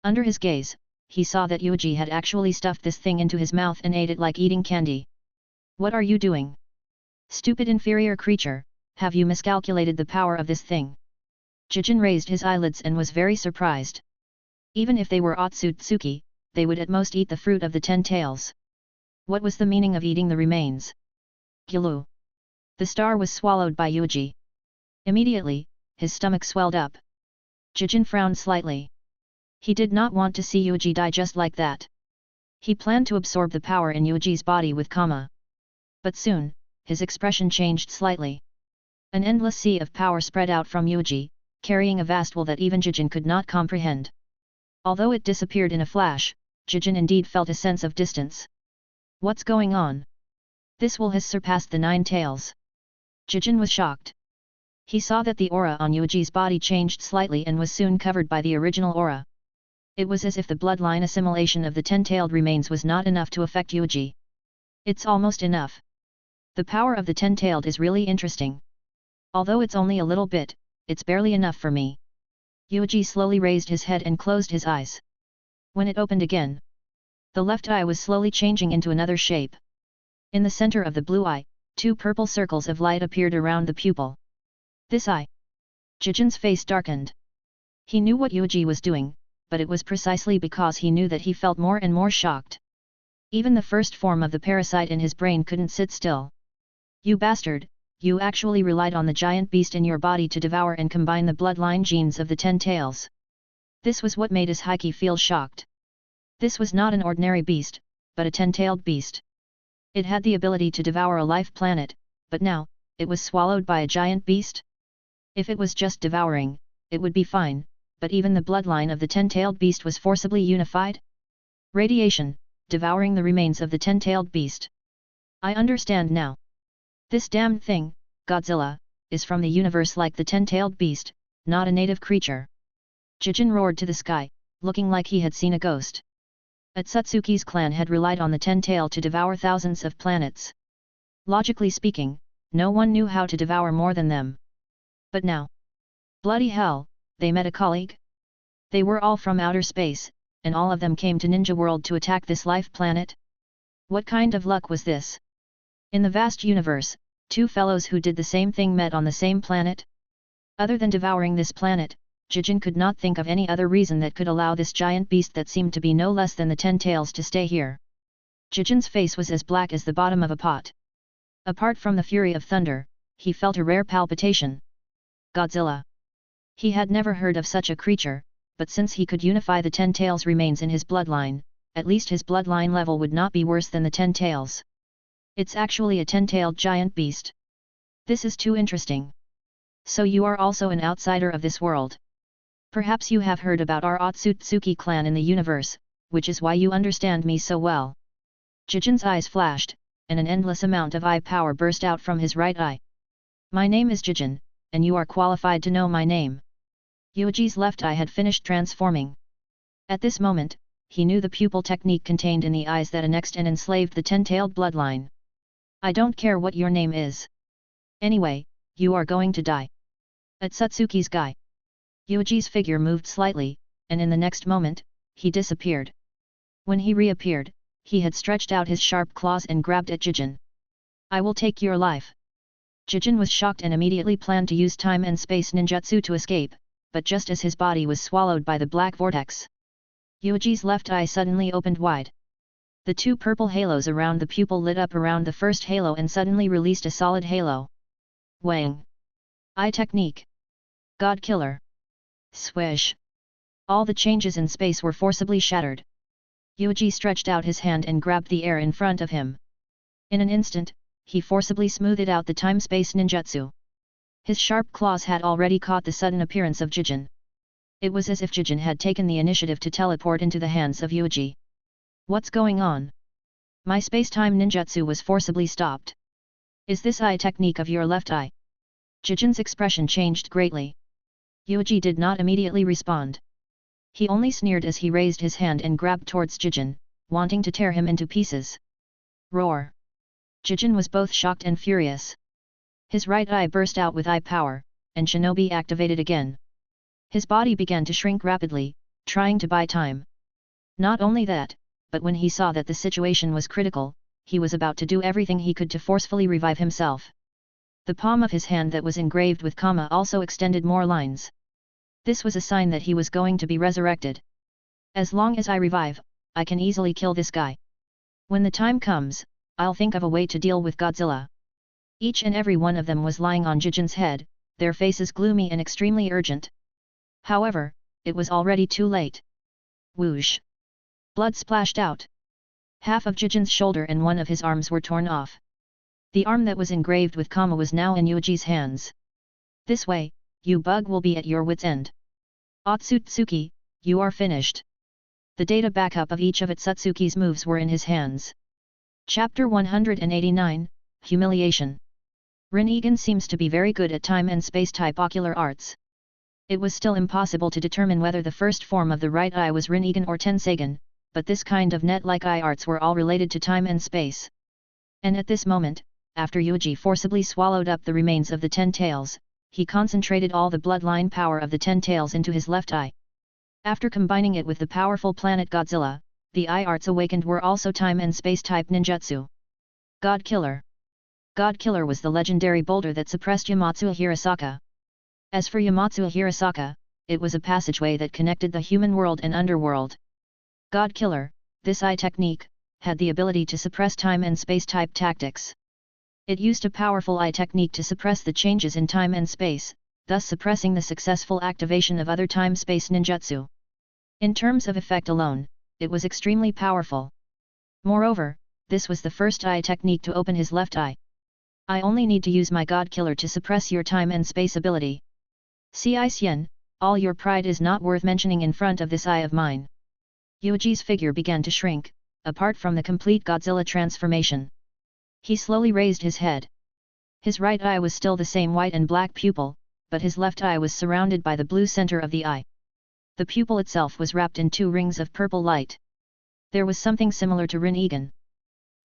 Under his gaze, he saw that Yuuji had actually stuffed this thing into his mouth and ate it like eating candy. What are you doing? Stupid inferior creature, have you miscalculated the power of this thing? Jijin raised his eyelids and was very surprised. Even if they were Otsutsuki, they would at most eat the fruit of the 10 tails. What was the meaning of eating the remains? Gulu. The star was swallowed by Yuuji. Immediately, his stomach swelled up. Jijin frowned slightly. He did not want to see Yuuji die just like that. He planned to absorb the power in Yuuji's body with Kama. But soon, his expression changed slightly. An endless sea of power spread out from Yuuji, carrying a vast will that even Jijin could not comprehend. Although it disappeared in a flash, Jijin indeed felt a sense of distance. What's going on? This will has surpassed the 9 tails. Jijin was shocked. He saw that the aura on Yuuji's body changed slightly and was soon covered by the original aura. It was as if the bloodline assimilation of the 10-tailed remains was not enough to affect Yuuji. It's almost enough. The power of the 10-tailed is really interesting. Although it's only a little bit, it's barely enough for me. Yuuji slowly raised his head and closed his eyes. When it opened again, the left eye was slowly changing into another shape. In the center of the blue eye, 2 purple circles of light appeared around the pupil. This eye. Jijin's face darkened. He knew what Yuuji was doing, but it was precisely because he knew that he felt more and more shocked. Even the first form of the parasite in his brain couldn't sit still. You bastard, you actually relied on the giant beast in your body to devour and combine the bloodline genes of the 10 tails. This was what made his Heike feel shocked. This was not an ordinary beast, but a 10-tailed beast. It had the ability to devour a life planet, but now, it was swallowed by a giant beast? If it was just devouring, it would be fine, but even the bloodline of the 10-tailed beast was forcibly unified? Radiation, devouring the remains of the 10-tailed beast. I understand now. This damned thing, Godzilla, is from the universe like the 10-tailed beast, not a native creature. Jijin roared to the sky, looking like he had seen a ghost. Atsutsuki's clan had relied on the 10-tail to devour thousands of planets. Logically speaking, no one knew how to devour more than them. But now, bloody hell, they met a colleague? They were all from outer space, and all of them came to Ninja World to attack this life planet? What kind of luck was this? In the vast universe, two fellows who did the same thing met on the same planet? Other than devouring this planet, Jijin could not think of any other reason that could allow this giant beast that seemed to be no less than the 10 tails to stay here. Jijin's face was as black as the bottom of a pot. Apart from the fury of thunder, he felt a rare palpitation. Godzilla. He had never heard of such a creature, but since he could unify the 10 tails remains in his bloodline, at least his bloodline level would not be worse than the 10 tails. It's actually a 10-tailed giant beast. This is too interesting. So you are also an outsider of this world. Perhaps you have heard about our Otsutsuki clan in the universe, which is why you understand me so well. Jijin's eyes flashed, and an endless amount of eye power burst out from his right eye. My name is Jijin, and you are qualified to know my name. Yuuji's left eye had finished transforming. At this moment, he knew the pupil technique contained in the eyes that annexed and enslaved the 10-tailed bloodline. I don't care what your name is. Anyway, you are going to die. Atsutsuki's guy. Yuuji's figure moved slightly, and in the next moment, he disappeared. When he reappeared, he had stretched out his sharp claws and grabbed at Jijin. I will take your life. Jijin was shocked and immediately planned to use time and space ninjutsu to escape, but just as his body was swallowed by the black vortex, Yuuji's left eye suddenly opened wide. The two purple halos around the pupil lit up around the first halo and suddenly released a solid halo. Wang! Eye technique. God killer. Swish! All the changes in space were forcibly shattered. Yuuji stretched out his hand and grabbed the air in front of him. In an instant, he forcibly smoothed out the time-space ninjutsu. His sharp claws had already caught the sudden appearance of Jijin. It was as if Jijin had taken the initiative to teleport into the hands of Yuuji. What's going on? My space-time ninjutsu was forcibly stopped. Is this eye technique of your left eye? Jijin's expression changed greatly. Yuuji did not immediately respond. He only sneered as he raised his hand and grabbed towards Jijin, wanting to tear him into pieces. Roar! Jijin was both shocked and furious. His right eye burst out with eye power, and Shinobi activated again. His body began to shrink rapidly, trying to buy time. Not only that, but when he saw that the situation was critical, he was about to do everything he could to forcefully revive himself. The palm of his hand that was engraved with Kama also extended more lines. This was a sign that he was going to be resurrected. As long as I revive, I can easily kill this guy. When the time comes, I'll think of a way to deal with Godzilla. Each and every one of them was lying on Jijin's head, their faces gloomy and extremely urgent. However, it was already too late. Whoosh! Blood splashed out. Half of Jijin's shoulder and one of his arms were torn off. The arm that was engraved with Kama was now in Yuuji's hands. This way, you bug will be at your wit's end. Otsutsuki, you are finished. The data backup of each of Atsutsuki's moves were in his hands. Chapter 189, Humiliation. Rinnegan seems to be very good at time and space-type ocular arts. It was still impossible to determine whether the first form of the right eye was Rinnegan or Tensagen, but this kind of net-like eye arts were all related to time and space. And at this moment, after Yuuji forcibly swallowed up the remains of the 10 tails, he concentrated all the bloodline power of the 10 tails into his left eye. After combining it with the powerful planet Godzilla, the eye arts awakened were also time and space-type ninjutsu. God Killer. God Killer was the legendary boulder that suppressed Yamatsu Hirasaka. As for Yamatsu Hirasaka, it was a passageway that connected the human world and underworld. God Killer, this eye technique, had the ability to suppress time and space type tactics. It used a powerful eye technique to suppress the changes in time and space, thus suppressing the successful activation of other time-space ninjutsu. In terms of effect alone, it was extremely powerful. Moreover, this was the first eye technique to open his left eye. I only need to use my God Killer to suppress your time and space ability. See Xian, all your pride is not worth mentioning in front of this eye of mine. Yuuji's figure began to shrink, apart from the complete Godzilla transformation. He slowly raised his head. His right eye was still the same white and black pupil, but his left eye was surrounded by the blue center of the eye. The pupil itself was wrapped in 2 rings of purple light. There was something similar to Rin-Egan.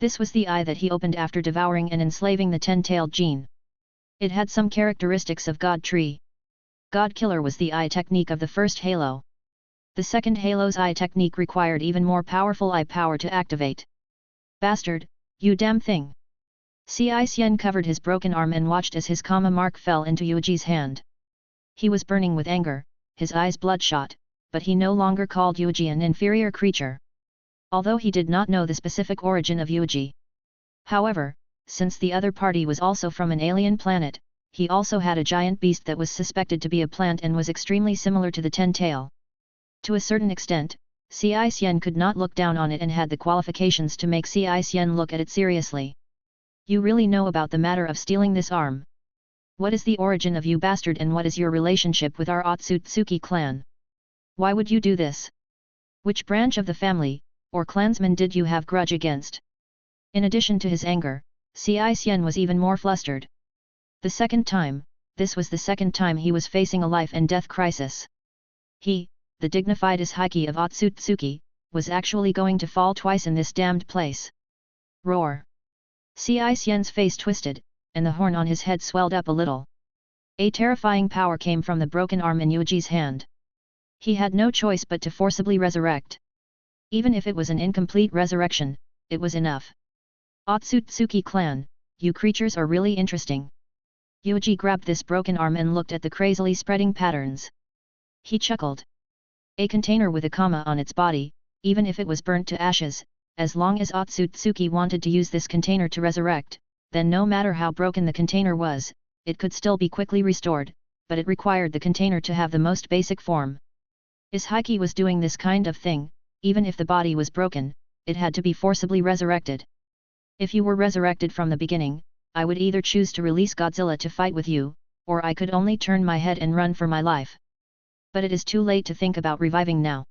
This was the eye that he opened after devouring and enslaving the 10-tailed gene. It had some characteristics of God Tree. God Killer was the eye technique of the first halo. The second halo's eye technique required even more powerful eye power to activate. Bastard, you damn thing! Xian covered his broken arm and watched as his comma mark fell into Yuuji's hand. He was burning with anger, his eyes bloodshot, but he no longer called Yuuji an inferior creature. Although he did not know the specific origin of Yuuji. However, since the other party was also from an alien planet, he also had a giant beast that was suspected to be a plant and was extremely similar to the 10-tail. To a certain extent, Xian could not look down on it and had the qualifications to make Xian look at it seriously. You really know about the matter of stealing this arm? What is the origin of you bastard and what is your relationship with our Otsutsuki clan? Why would you do this? Which branch of the family, or clansman did you have grudge against? In addition to his anger, Xian was even more flustered. This was the second time he was facing a life and death crisis. He, the dignified Ishaiki of Otsutsuki, was actually going to fall twice in this damned place. Roar! Xian's face twisted, and the horn on his head swelled up a little. A terrifying power came from the broken arm in Yuuji's hand. He had no choice but to forcibly resurrect. Even if it was an incomplete resurrection, it was enough. Otsutsuki clan, you creatures are really interesting. Yuuji grabbed this broken arm and looked at the crazily spreading patterns. He chuckled. A container with a comma on its body, even if it was burnt to ashes, as long as Otsutsuki wanted to use this container to resurrect, then no matter how broken the container was, it could still be quickly restored, but it required the container to have the most basic form. Ishaiki was doing this kind of thing, even if the body was broken, it had to be forcibly resurrected. If you were resurrected from the beginning, I would either choose to release Godzilla to fight with you, or I could only turn my head and run for my life. But it is too late to think about reviving now.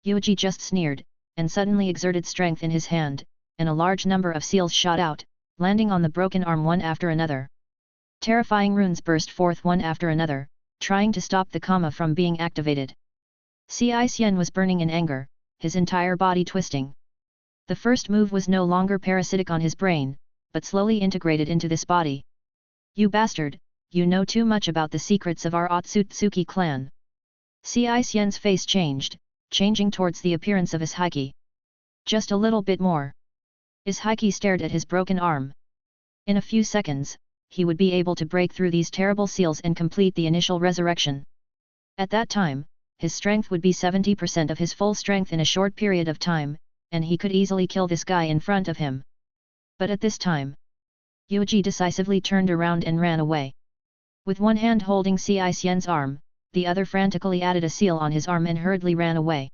Yuuji just sneered, and suddenly exerted strength in his hand, and a large number of seals shot out, landing on the broken arm one after another. Terrifying runes burst forth one after another, trying to stop the comma from being activated. Xian was burning in anger, his entire body twisting. The first move was no longer parasitic on his brain, but slowly integrated into this body. You bastard, you know too much about the secrets of our Otsutsuki clan. Xian's face changed, changing towards the appearance of Ishaiki. Just a little bit more. Ishaiki stared at his broken arm. In a few seconds, he would be able to break through these terrible seals and complete the initial resurrection. At that time, his strength would be 70% of his full strength in a short period of time, and he could easily kill this guy in front of him. But at this time, Yuuji decisively turned around and ran away. With one hand holding Xian's arm, the other frantically added a seal on his arm and hurriedly ran away.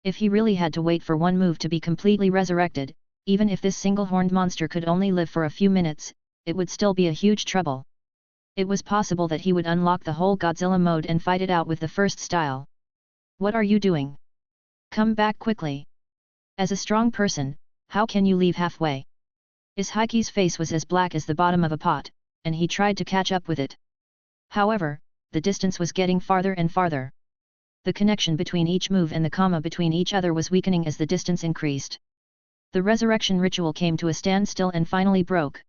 If he really had to wait for one move to be completely resurrected, even if this single-horned monster could only live for a few minutes, it would still be a huge trouble. It was possible that he would unlock the whole Godzilla mode and fight it out with the first style. What are you doing? Come back quickly. As a strong person, how can you leave halfway? Ishaiki's face was as black as the bottom of a pot, and he tried to catch up with it. However, the distance was getting farther and farther. The connection between each move and the comma between each other was weakening as the distance increased. The resurrection ritual came to a standstill and finally broke.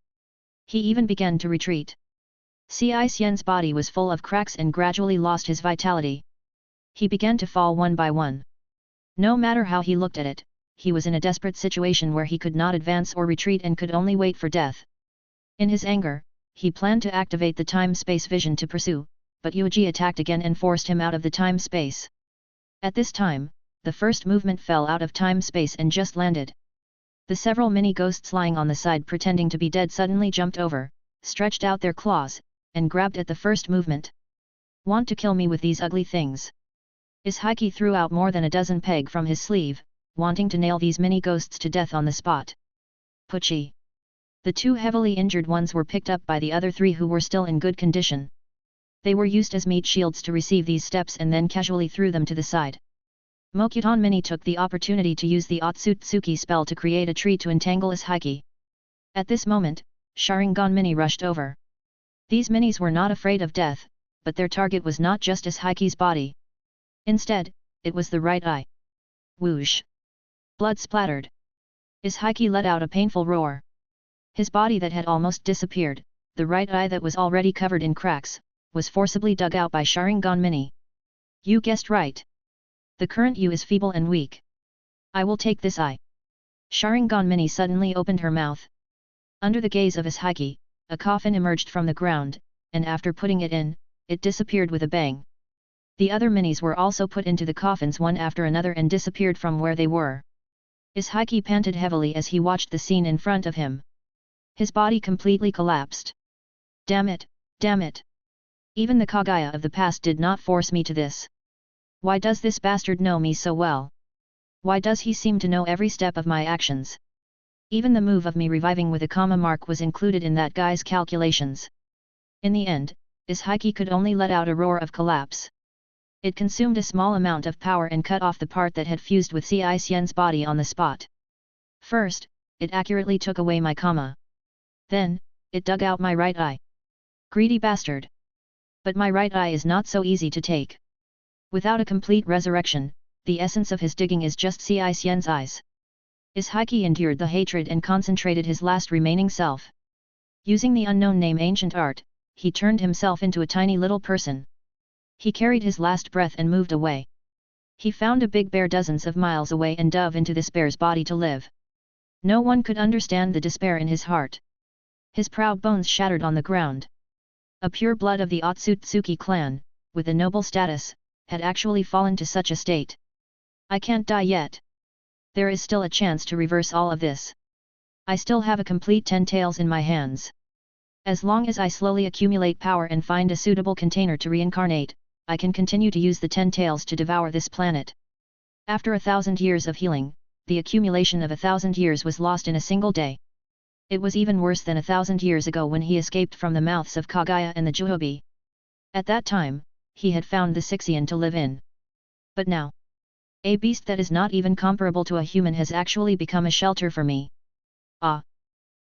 He even began to retreat. Xian's body was full of cracks and gradually lost his vitality. He began to fall one by one. No matter how he looked at it, he was in a desperate situation where he could not advance or retreat and could only wait for death. In his anger, he planned to activate the time-space vision to pursue, but Yuuji attacked again and forced him out of the time-space. At this time, the first movement fell out of time-space and just landed. The several mini-ghosts lying on the side pretending to be dead suddenly jumped over, stretched out their claws, and grabbed at the first movement. "Want to kill me with these ugly things?" Ishiki threw out more than a dozen peg from his sleeve, wanting to nail these mini-ghosts to death on the spot. Pucci. The two heavily injured ones were picked up by the other three who were still in good condition. They were used as meat shields to receive these steps and then casually threw them to the side. Mokuton Mini took the opportunity to use the Otsutsuki spell to create a tree to entangle Ishiki. At this moment, Sharingan Mini rushed over. These minis were not afraid of death, but their target was not just Ishiki's body. Instead, it was the right eye. Whoosh! Blood splattered. Ishiki let out a painful roar. His body that had almost disappeared, the right eye that was already covered in cracks, was forcibly dug out by Sharingan Mini. "You guessed right. The current you is feeble and weak. I will take this eye." Sharingan Mini suddenly opened her mouth. Under the gaze of Ishiki, a coffin emerged from the ground, and after putting it in, it disappeared with a bang. The other minis were also put into the coffins one after another and disappeared from where they were. Ishiki panted heavily as he watched the scene in front of him. His body completely collapsed. Damn it! Damn it! Even the Kaguya of the past did not force me to this. Why does this bastard know me so well? Why does he seem to know every step of my actions? Even the move of me reviving with a comma mark was included in that guy's calculations. In the end, Ishiki could only let out a roar of collapse. It consumed a small amount of power and cut off the part that had fused with Ci Xian's body on the spot. First, it accurately took away my comma. Then, it dug out my right eye. Greedy bastard! But my right eye is not so easy to take. Without a complete resurrection, the essence of his digging is just Ci Xian's eyes. Ishiki endured the hatred and concentrated his last remaining self. Using the unknown name Ancient Art, he turned himself into a tiny little person. He carried his last breath and moved away. He found a big bear dozens of miles away and dove into this bear's body to live. No one could understand the despair in his heart. His proud bones shattered on the ground. A pure blood of the Otsutsuki clan, with a noble status, had actually fallen to such a state. I can't die yet. There is still a chance to reverse all of this. I still have a complete 10 tails in my hands. As long as I slowly accumulate power and find a suitable container to reincarnate, I can continue to use the 10 tails to devour this planet. After 1,000 years of healing, the accumulation of 1,000 years was lost in a single day. It was even worse than 1,000 years ago when he escaped from the mouths of Kaguya and the Juhobi. At that time, he had found the Sixian to live in. But now, a beast that is not even comparable to a human has actually become a shelter for me. Ah!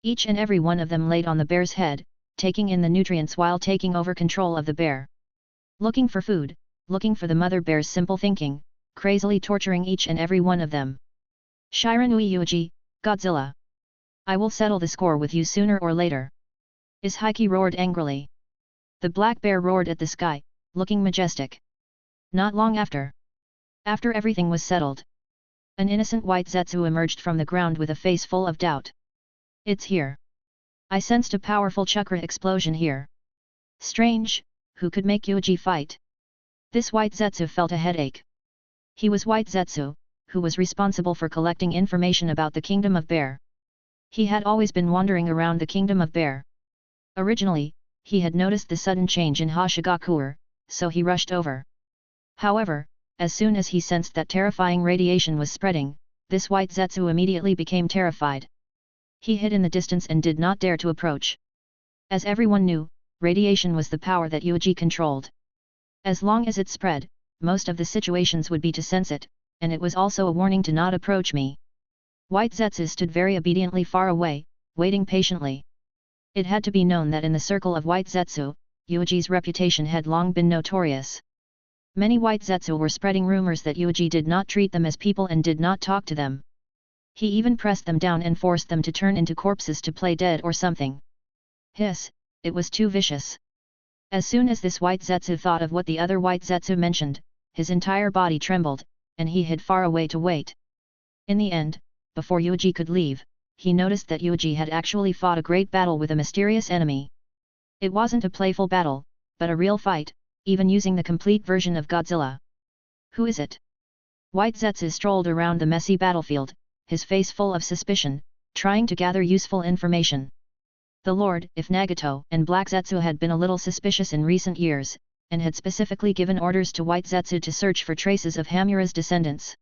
Each and every one of them laid on the bear's head, taking in the nutrients while taking over control of the bear. Looking for food, looking for the mother bear's simple thinking, crazily torturing each and every one of them. Shiranui Yuuji, Godzilla! I will settle the score with you sooner or later. Ishiki roared angrily. The black bear roared at the sky, looking majestic. Not long after everything was settled, an innocent white Zetsu emerged from the ground with a face full of doubt. It's here. I sensed a powerful chakra explosion here. Strange, who could make Yuuji fight? This white Zetsu felt a headache. He was White Zetsu, who was responsible for collecting information about the Kingdom of Bear. He had always been wandering around the Kingdom of Bear. Originally, he had noticed the sudden change in Hashigakure, so he rushed over. However, as soon as he sensed that terrifying radiation was spreading, this white Zetsu immediately became terrified. He hid in the distance and did not dare to approach. As everyone knew, radiation was the power that Yuuji controlled. As long as it spread, most of the situations would be to sense it, and it was also a warning to not approach me. White Zetsu stood very obediently far away, waiting patiently. It had to be known that in the circle of White Zetsu, Yuuji's reputation had long been notorious. Many White Zetsu were spreading rumors that Yuuji did not treat them as people and did not talk to them. He even pressed them down and forced them to turn into corpses to play dead or something. Hiss, it was too vicious. As soon as this White Zetsu thought of what the other White Zetsu mentioned, his entire body trembled, and he hid far away to wait. In the end, before Yuuji could leave, he noticed that Yuuji had actually fought a great battle with a mysterious enemy. It wasn't a playful battle, but a real fight, even using the complete version of Godzilla. Who is it? White Zetsu strolled around the messy battlefield, his face full of suspicion, trying to gather useful information. The Lord, if Nagato and Black Zetsu had been a little suspicious in recent years, and had specifically given orders to White Zetsu to search for traces of Hamura's descendants.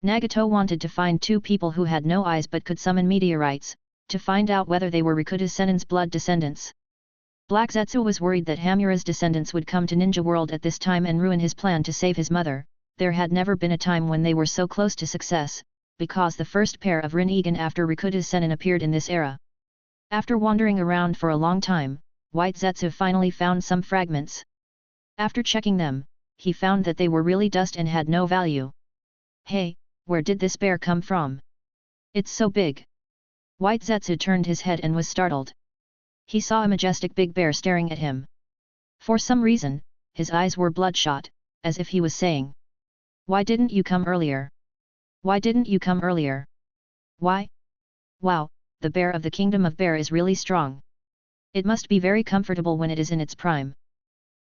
Nagato wanted to find two people who had no eyes but could summon meteorites, to find out whether they were Rikuta Sennin's blood descendants. Black Zetsu was worried that Hamura's descendants would come to Ninja World at this time and ruin his plan to save his mother. There had never been a time when they were so close to success, because the first pair of Rinnegan after Rikuta Sennin appeared in this era. After wandering around for a long time, White Zetsu finally found some fragments. After checking them, he found that they were really dust and had no value. Hey, where did this bear come from? It's so big. White Zetsu turned his head and was startled. He saw a majestic big bear staring at him. For some reason, his eyes were bloodshot, as if he was saying, "Why didn't you come earlier? Why didn't you come earlier? Why? Wow, the bear of the Kingdom of Bear is really strong. It must be very comfortable when it is in its prime."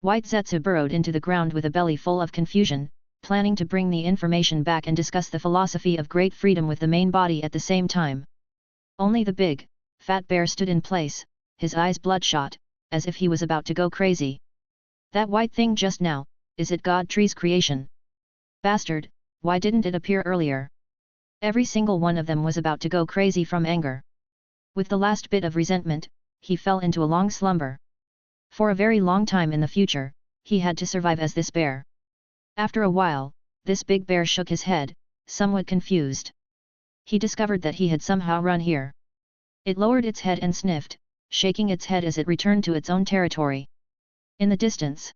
White Zetsu burrowed into the ground with a belly full of confusion, planning to bring the information back and discuss the philosophy of great freedom with the main body at the same time. Only the big, fat bear stood in place, his eyes bloodshot, as if he was about to go crazy. "That white thing just now, is it God Tree's creation? Bastard, why didn't it appear earlier?" Every single one of them was about to go crazy from anger. With the last bit of resentment, he fell into a long slumber. For a very long time in the future, he had to survive as this bear. After a while, this big bear shook his head, somewhat confused. He discovered that he had somehow run here. It lowered its head and sniffed, shaking its head as it returned to its own territory. In the distance,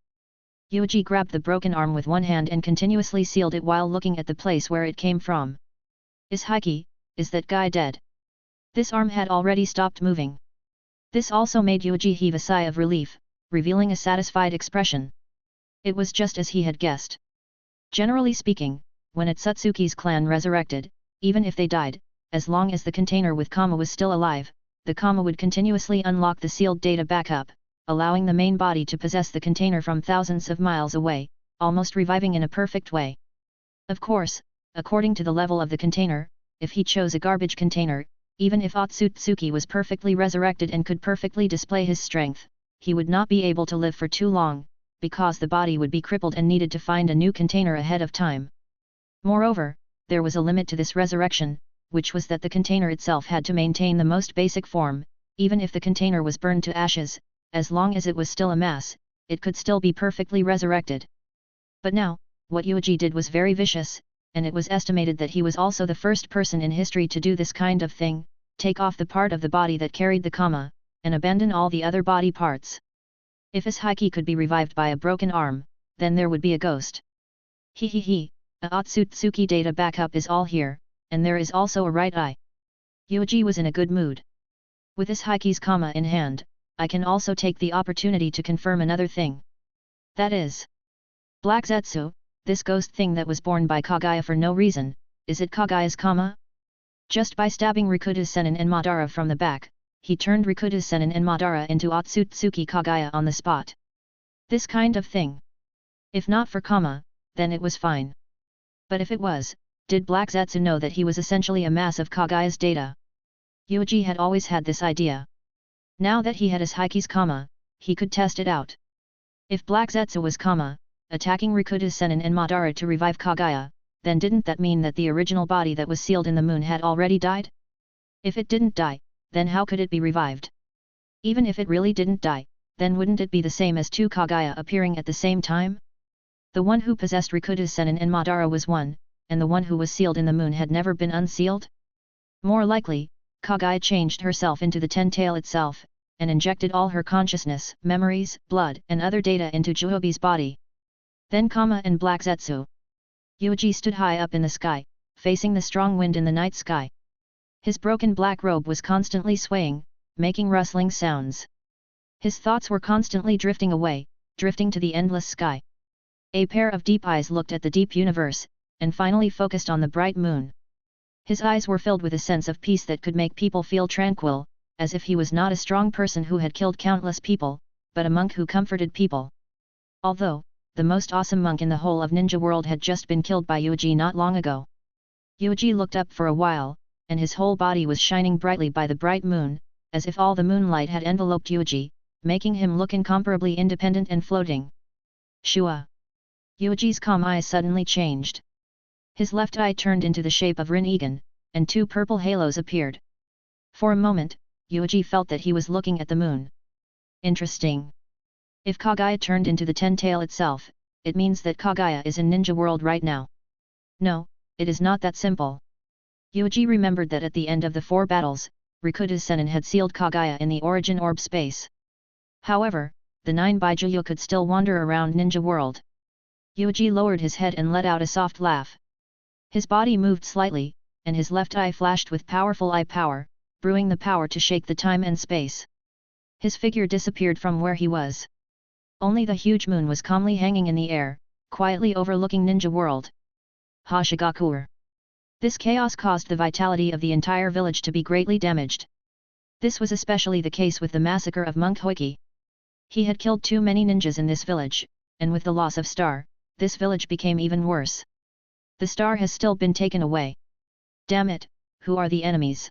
Yuuji grabbed the broken arm with one hand and continuously sealed it while looking at the place where it came from. "Is Heike, is that guy dead?" This arm had already stopped moving. This also made Yuuji heave a sigh of relief, revealing a satisfied expression. It was just as he had guessed. Generally speaking, when Atsutsuki's clan resurrected, even if they died, as long as the container with Kama was still alive, the Kama would continuously unlock the sealed data backup, allowing the main body to possess the container from thousands of miles away, almost reviving in a perfect way. Of course, according to the level of the container, if he chose a garbage container, even if Otsutsuki was perfectly resurrected and could perfectly display his strength, he would not be able to live for too long, because the body would be crippled and needed to find a new container ahead of time. Moreover, there was a limit to this resurrection, which was that the container itself had to maintain the most basic form. Even if the container was burned to ashes, as long as it was still a mass, it could still be perfectly resurrected. But now, what Yuuji did was very vicious, and it was estimated that he was also the first person in history to do this kind of thing, take off the part of the body that carried the Kama, and abandon all the other body parts. If his Heike could be revived by a broken arm, then there would be a ghost. A Otsutsuki data backup is all here, and there is also a right eye. Yuuji was in a good mood. With his Heike's Kama in hand, I can also take the opportunity to confirm another thing. That is, Black Zetsu, this ghost thing that was born by Kagaya for no reason, is it Kagaya's Kama? Just by stabbing Rikuta Sennin and Madara from the back, he turned Rikuta Sennin and Madara into Otsutsuki Kagaya on the spot. This kind of thing. If not for Kama, then it was fine. But if it was, did Black Zetsu know that he was essentially a mass of Kagaya's data? Yuuji had always had this idea. Now that he had his Heike's Kama, he could test it out. If Black Zetsu was Kama, attacking Rikuta Sennin and Madara to revive Kagaya, then didn't that mean that the original body that was sealed in the moon had already died? If it didn't die, then how could it be revived? Even if it really didn't die, then wouldn't it be the same as two Kagaya appearing at the same time? The one who possessed Rikuta Sennin and Madara was one, and the one who was sealed in the moon had never been unsealed? More likely, Kagaya changed herself into the Ten-Tail itself, and injected all her consciousness, memories, blood and other data into Juhobi's body. Then Kama and Black Zetsu. Yuuji stood high up in the sky, facing the strong wind in the night sky. His broken black robe was constantly swaying, making rustling sounds. His thoughts were constantly drifting away, drifting to the endless sky. A pair of deep eyes looked at the deep universe, and finally focused on the bright moon. His eyes were filled with a sense of peace that could make people feel tranquil, as if he was not a strong person who had killed countless people, but a monk who comforted people. Although, the most awesome monk in the whole of Ninja World had just been killed by Yuuji not long ago. Yuuji looked up for a while, and his whole body was shining brightly by the bright moon, as if all the moonlight had enveloped Yuuji, making him look incomparably independent and floating. Shua! Yuuji's calm eyes suddenly changed. His left eye turned into the shape of Rin-Egan, and two purple halos appeared. For a moment, Yuuji felt that he was looking at the moon. Interesting. If Kaguya turned into the ten-tail itself, it means that Kaguya is in Ninja World right now. No, it is not that simple. Yuuji remembered that at the end of the 4 battles, Rikuda's Sennin had sealed Kaguya in the origin orb space. However, the 9 Bijuu could still wander around Ninja World. Yuuji lowered his head and let out a soft laugh. His body moved slightly, and his left eye flashed with powerful eye power, brewing the power to shake the time and space. His figure disappeared from where he was. Only the huge moon was calmly hanging in the air, quietly overlooking Ninja World. Hashigakure. This chaos caused the vitality of the entire village to be greatly damaged. This was especially the case with the massacre of Monk Hoiki. He had killed too many ninjas in this village, and with the loss of Star, this village became even worse. The star has still been taken away. Damn it, who are the enemies?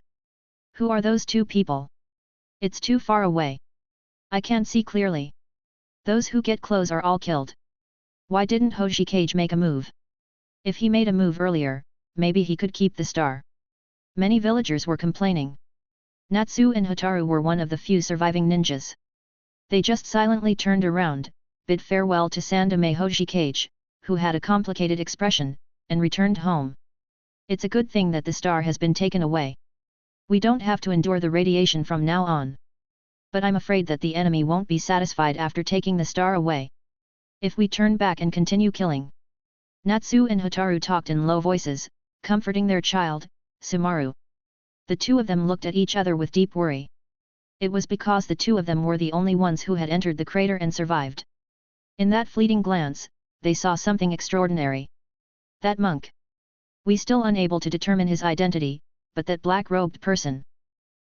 Who are those 2 people? It's too far away. I can't see clearly. Those who get close are all killed. Why didn't Hoshikage make a move? If he made a move earlier, maybe he could keep the star. Many villagers were complaining. Natsu and Hotaru were one of the few surviving ninjas. They just silently turned around, bid farewell to Sandome Hoshikage, who had a complicated expression, and returned home. It's a good thing that the star has been taken away. We don't have to endure the radiation from now on. But I'm afraid that the enemy won't be satisfied after taking the star away. If we turn back and continue killing. Natsu and Hotaru talked in low voices, comforting their child, Sumaru. The 2 of them looked at each other with deep worry. It was because the 2 of them were the only ones who had entered the crater and survived. In that fleeting glance, they saw something extraordinary. That monk. We still unable to determine his identity, but that black-robed person.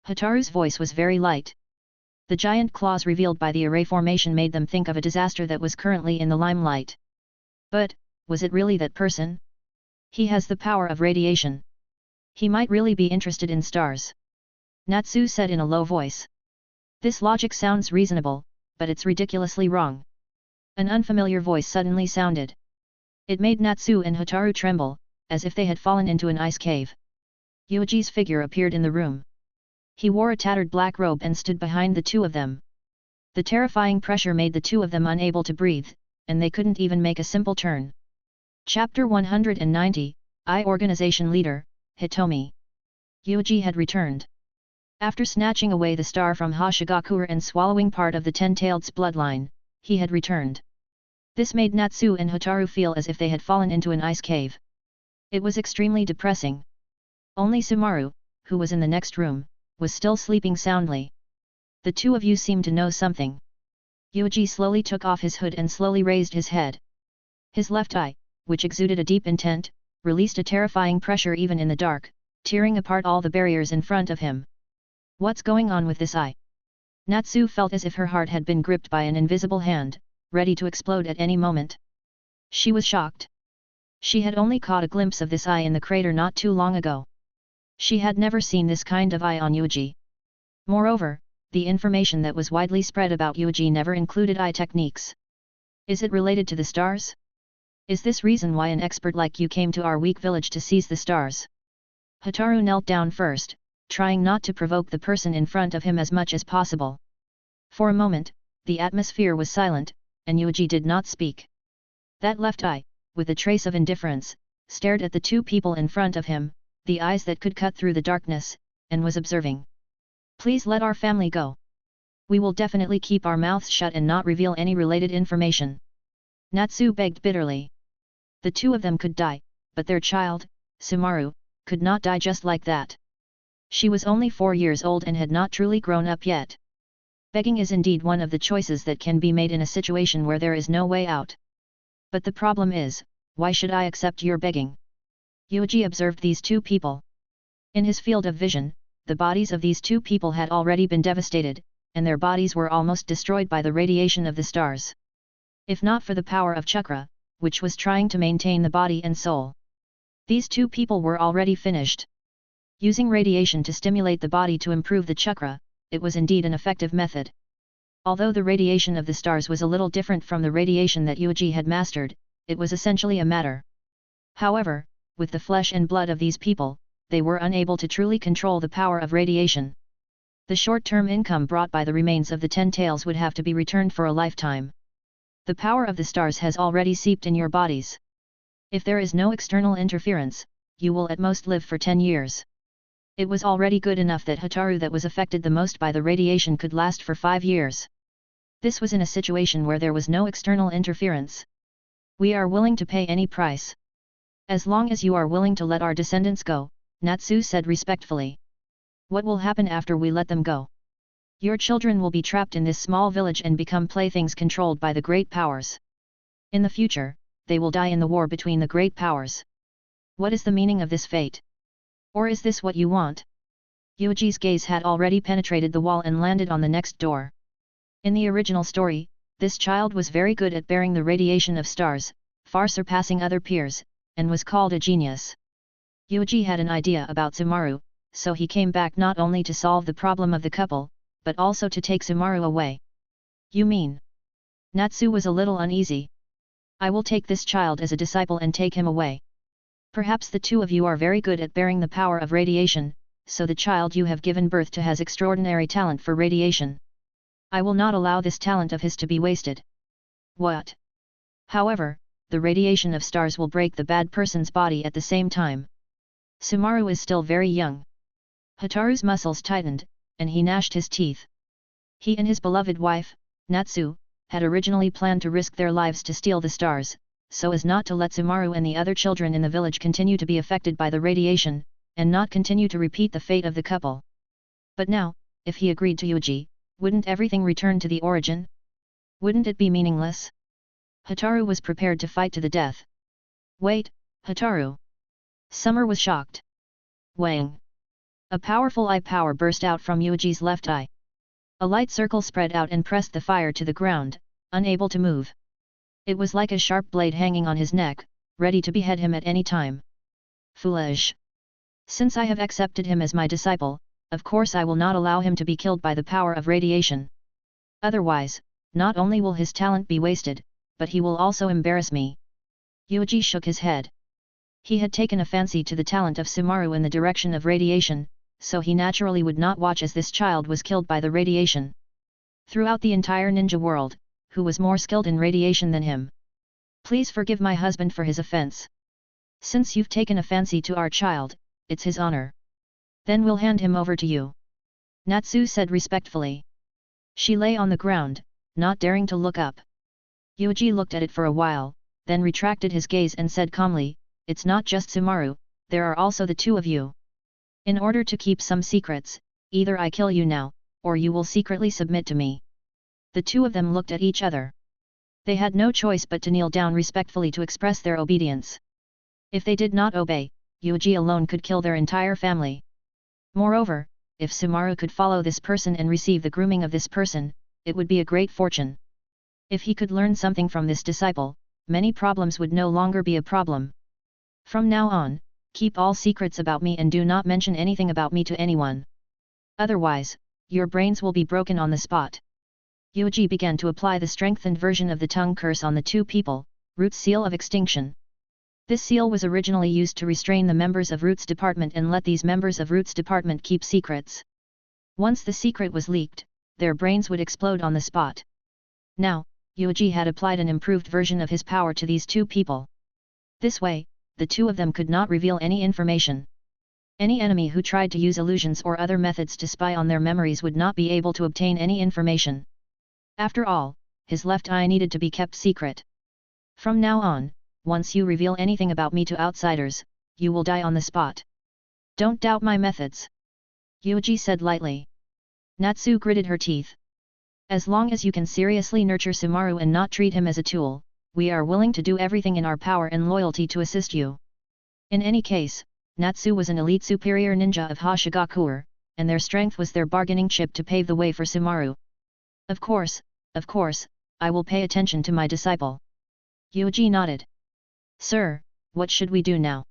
Hotaru's voice was very light. The giant claws revealed by the array formation made them think of a disaster that was currently in the limelight. But, was it really that person? He has the power of radiation. He might really be interested in stars. Natsu said in a low voice. This logic sounds reasonable, but it's ridiculously wrong. An unfamiliar voice suddenly sounded. It made Natsu and Hotaru tremble, as if they had fallen into an ice cave. Yuuji's figure appeared in the room. He wore a tattered black robe and stood behind the 2 of them. The terrifying pressure made the 2 of them unable to breathe, and they couldn't even make a simple turn. Chapter 190, I Organization Leader, Hitomi. Yuuji had returned. After snatching away the star from Hashigakure and swallowing part of the 10-tailed's bloodline, he had returned. This made Natsu and Hotaru feel as if they had fallen into an ice cave. It was extremely depressing. Only Sumaru, who was in the next room, was still sleeping soundly. The 2 of you seem to know something. Yuuji slowly took off his hood and slowly raised his head. His left eye, which exuded a deep intent, released a terrifying pressure even in the dark, tearing apart all the barriers in front of him. What's going on with this eye? Natsu felt as if her heart had been gripped by an invisible hand, ready to explode at any moment. She was shocked. She had only caught a glimpse of this eye in the crater not too long ago. She had never seen this kind of eye on Yuuji. Moreover, the information that was widely spread about Yuuji never included eye techniques. Is it related to the stars? Is this reason why an expert like you came to our weak village to seize the stars? Hotaru knelt down first, trying not to provoke the person in front of him as much as possible. For a moment, the atmosphere was silent, and Yuuji did not speak. That left eye, with a trace of indifference, stared at the 2 people in front of him, the eyes that could cut through the darkness, and was observing. Please let our family go. We will definitely keep our mouths shut and not reveal any related information. Natsu begged bitterly. The 2 of them could die, but their child, Sumaru, could not die just like that. She was only 4 years old and had not truly grown up yet. Begging is indeed one of the choices that can be made in a situation where there is no way out. But the problem is, why should I accept your begging? Yuuji observed these 2 people. In his field of vision, the bodies of these 2 people had already been devastated, and their bodies were almost destroyed by the radiation of the stars. if not for the power of chakra, which was trying to maintain the body and soul. These two people were already finished. Using radiation to stimulate the body to improve the chakra, it was indeed an effective method. Although the radiation of the stars was a little different from the radiation that Yuuji had mastered, it was essentially a matter. However, with the flesh and blood of these people, they were unable to truly control the power of radiation. The short-term income brought by the remains of the 10 tails would have to be returned for a lifetime. The power of the stars has already seeped in your bodies. If there is no external interference, you will at most live for 10 years. It was already good enough that Hotaru that was affected the most by the radiation could last for 5 years. This was in a situation where there was no external interference. We are willing to pay any price. As long as you are willing to let our descendants go, Natsu said respectfully. What will happen after we let them go? Your children will be trapped in this small village and become playthings controlled by the great powers. In the future, they will die in the war between the great powers. What is the meaning of this fate? Or is this what you want? Yuuji's gaze had already penetrated the wall and landed on the next door. In the original story, this child was very good at bearing the radiation of stars, far surpassing other peers, and was called a genius. Yuuji had an idea about Sumaru, so he came back not only to solve the problem of the couple, but also to take Sumaru away. You mean? Natsu was a little uneasy. I will take this child as a disciple and take him away. Perhaps the two of you are very good at bearing the power of radiation, so the child you have given birth to has extraordinary talent for radiation. I will not allow this talent of his to be wasted. What? However, the radiation of stars will break the bad person's body at the same time. Sumaru is still very young. Hotaru's muscles tightened, and he gnashed his teeth. He and his beloved wife, Natsu, had originally planned to risk their lives to steal the stars, so as not to let Sumaru and the other children in the village continue to be affected by the radiation, and not continue to repeat the fate of the couple. But now, if he agreed to Yuuji, wouldn't everything return to the origin? Wouldn't it be meaningless? Hotaru was prepared to fight to the death. Wait, Hotaru! Summer was shocked. Wang! A powerful eye power burst out from Yuuji's left eye. A light circle spread out and pressed the fire to the ground, unable to move. It was like a sharp blade hanging on his neck, ready to behead him at any time. Foolish! Since I have accepted him as my disciple, of course I will not allow him to be killed by the power of radiation. Otherwise, not only will his talent be wasted, but he will also embarrass me. Yuuji shook his head. He had taken a fancy to the talent of Sumaru in the direction of radiation, so he naturally would not watch as this child was killed by the radiation. Throughout the entire ninja world, who was more skilled in radiation than him? Please forgive my husband for his offense. Since you've taken a fancy to our child, it's his honor. Then we'll hand him over to you. Natsu said respectfully. She lay on the ground, not daring to look up. Yuuji looked at it for a while, then retracted his gaze and said calmly, it's not just Sumaru, there are also the two of you. In order to keep some secrets, either I kill you now, or you will secretly submit to me. The two of them looked at each other. They had no choice but to kneel down respectfully to express their obedience. If they did not obey, Yuuji alone could kill their entire family. Moreover, if Sumaru could follow this person and receive the grooming of this person, it would be a great fortune. If he could learn something from this disciple, many problems would no longer be a problem. From now on, keep all secrets about me and do not mention anything about me to anyone. Otherwise, your brains will be broken on the spot. Yuuji began to apply the strengthened version of the tongue curse on the two people, Root's seal of extinction. This seal was originally used to restrain the members of Root's department and let these members of Root's department keep secrets. Once the secret was leaked, their brains would explode on the spot. Now, Yuuji had applied an improved version of his power to these two people. This way, the two of them could not reveal any information. Any enemy who tried to use illusions or other methods to spy on their memories would not be able to obtain any information. After all, his left eye needed to be kept secret. From now on, once you reveal anything about me to outsiders, you will die on the spot. Don't doubt my methods. Yuuji said lightly. Natsu gritted her teeth. As long as you can seriously nurture Sumaru and not treat him as a tool, we are willing to do everything in our power and loyalty to assist you. In any case, Natsu was an elite superior ninja of Hashigakure, and their strength was their bargaining chip to pave the way for Sumaru. Of course, I will pay attention to my disciple. Yuuji nodded. Sir, what should we do now?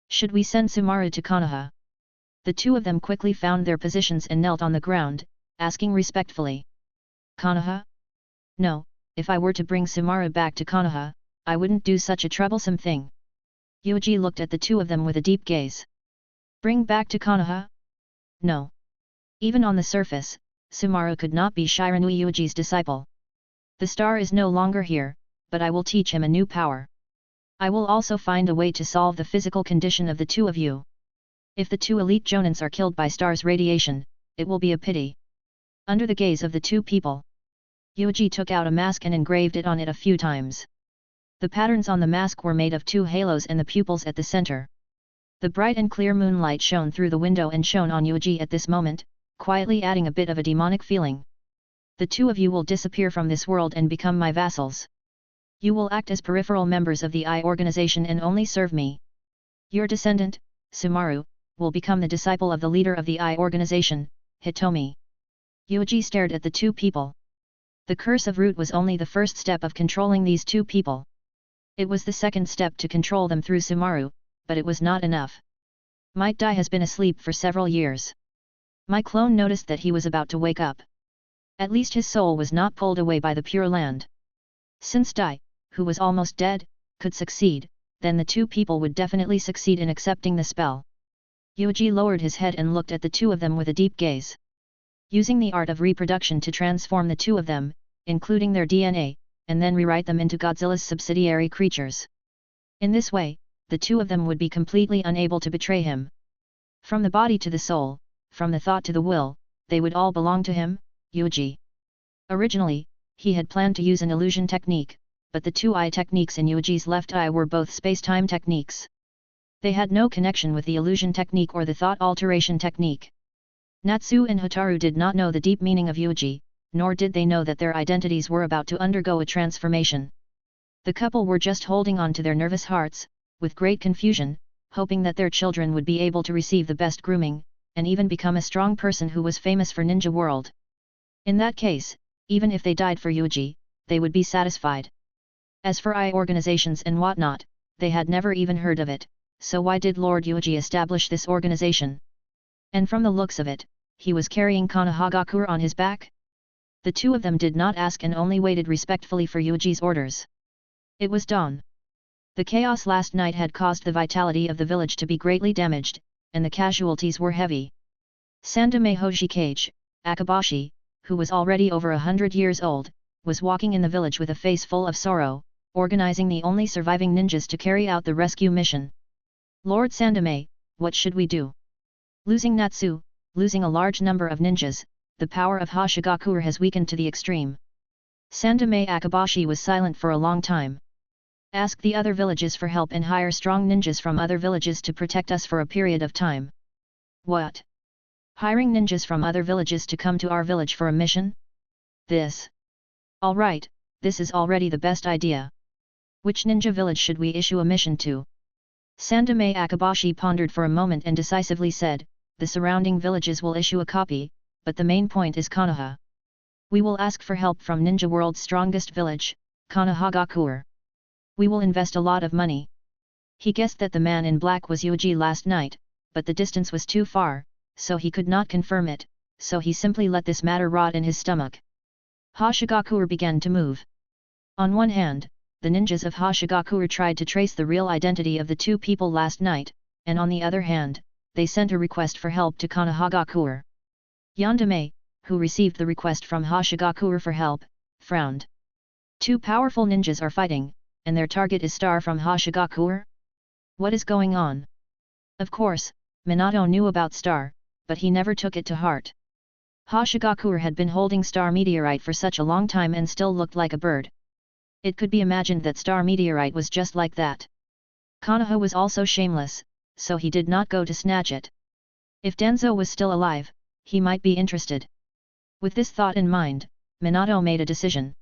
Should we send Sumaru to Konoha? The two of them quickly found their positions and knelt on the ground, asking respectfully. Konoha? No, if I were to bring Sumaru back to Konoha, I wouldn't do such a troublesome thing. Yuuji looked at the two of them with a deep gaze. Bring back to Konoha? No. Even on the surface, Sumaru could not be Shiranui Yuuji's disciple. The star is no longer here, but I will teach him a new power. I will also find a way to solve the physical condition of the two of you. If the two elite jonins are killed by star's radiation, it will be a pity. Under the gaze of the two people, Yuuji took out a mask and engraved it on it a few times. The patterns on the mask were made of two halos and the pupils at the center. The bright and clear moonlight shone through the window and shone on Yuuji at this moment, quietly adding a bit of a demonic feeling. The two of you will disappear from this world and become my vassals. You will act as peripheral members of the I organization and only serve me. Your descendant, Sumaru, will become the disciple of the leader of the I organization, Hitomi. Yuuji stared at the two people. The curse of root was only the first step of controlling these two people. It was the second step to control them through Sumaru, but it was not enough. Might Dai has been asleep for several years. My clone noticed that he was about to wake up. At least his soul was not pulled away by the Pure Land. Since Dai, who was almost dead, could succeed, then the two people would definitely succeed in accepting the spell. Yuuji lowered his head and looked at the two of them with a deep gaze. Using the art of reproduction to transform the two of them, including their DNA, and then rewrite them into Godzilla's subsidiary creatures. In this way, the two of them would be completely unable to betray him. From the body to the soul, from the thought to the will, they would all belong to him, Yuuji. Originally, he had planned to use an illusion technique, but the two eye techniques in Yuuji's left eye were both space-time techniques. They had no connection with the illusion technique or the thought alteration technique. Natsu and Hotaru did not know the deep meaning of Yuuji, nor did they know that their identities were about to undergo a transformation. The couple were just holding on to their nervous hearts, with great confusion, hoping that their children would be able to receive the best grooming, and even become a strong person who was famous for Ninja World. In that case, even if they died for Yuuji, they would be satisfied. As for I organizations and whatnot, they had never even heard of it, so why did Lord Yuuji establish this organization? And from the looks of it, he was carrying Konohagakure on his back? The two of them did not ask and only waited respectfully for Yuuji's orders. It was dawn. The chaos last night had caused the vitality of the village to be greatly damaged, and the casualties were heavy. Sandame Hoshikage, Akabashi, who was already over 100 years old, was walking in the village with a face full of sorrow, organizing the only surviving ninjas to carry out the rescue mission. Lord Sandame, what should we do? Losing Natsu, losing a large number of ninjas, the power of Hoshigakure has weakened to the extreme. Sandame Akabashi was silent for a long time. Ask the other villages for help and hire strong ninjas from other villages to protect us for a period of time. What? Hiring ninjas from other villages to come to our village for a mission? This. Alright, this is already the best idea. Which ninja village should we issue a mission to? Sandame Akabashi pondered for a moment and decisively said, the surrounding villages will issue a copy, but the main point is Konoha. We will ask for help from Ninja World's strongest village, Konohagakure. We will invest a lot of money. He guessed that the man in black was Yuuji last night, but the distance was too far, so he could not confirm it, so he simply let this matter rot in his stomach. Hoshigakure began to move. On one hand, the ninjas of Hoshigakure tried to trace the real identity of the two people last night, and on the other hand, they sent a request for help to Konohagakure. Yandame, who received the request from Hoshigakure for help, frowned. Two powerful ninjas are fighting, and their target is Star from Hoshigakure? What is going on? Of course, Minato knew about Star, but he never took it to heart. Hoshigakure had been holding Star Meteorite for such a long time and still looked like a bird. It could be imagined that Star Meteorite was just like that. Konoha was also shameless, so he did not go to snatch it. If Denzo was still alive, he might be interested. With this thought in mind, Minato made a decision.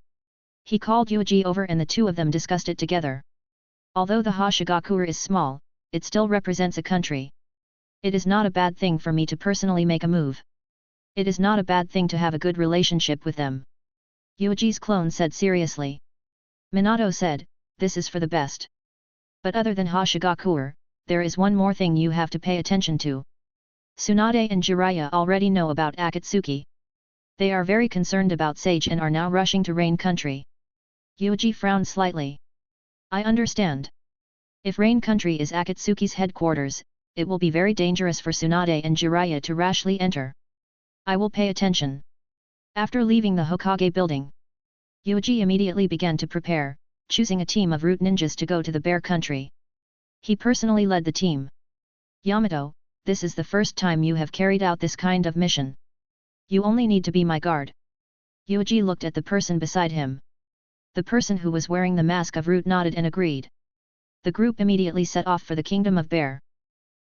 He called Yuuji over and the two of them discussed it together. Although the Hoshigakure is small, it still represents a country. It is not a bad thing for me to personally make a move. It is not a bad thing to have a good relationship with them. Yuuji's clone said seriously. Minato said, this is for the best. But other than Hashigakure, there is one more thing you have to pay attention to. Tsunade and Jiraiya already know about Akatsuki. They are very concerned about Sage and are now rushing to Rain Country. Yuuji frowned slightly. I understand. If Rain Country is Akatsuki's headquarters, it will be very dangerous for Tsunade and Jiraiya to rashly enter. I will pay attention. After leaving the Hokage building, Yuuji immediately began to prepare, choosing a team of root ninjas to go to the Bear Country. He personally led the team. Yamato, this is the first time you have carried out this kind of mission. You only need to be my guard. Yuuji looked at the person beside him. The person who was wearing the mask of Root nodded and agreed. The group immediately set off for the Kingdom of Bear.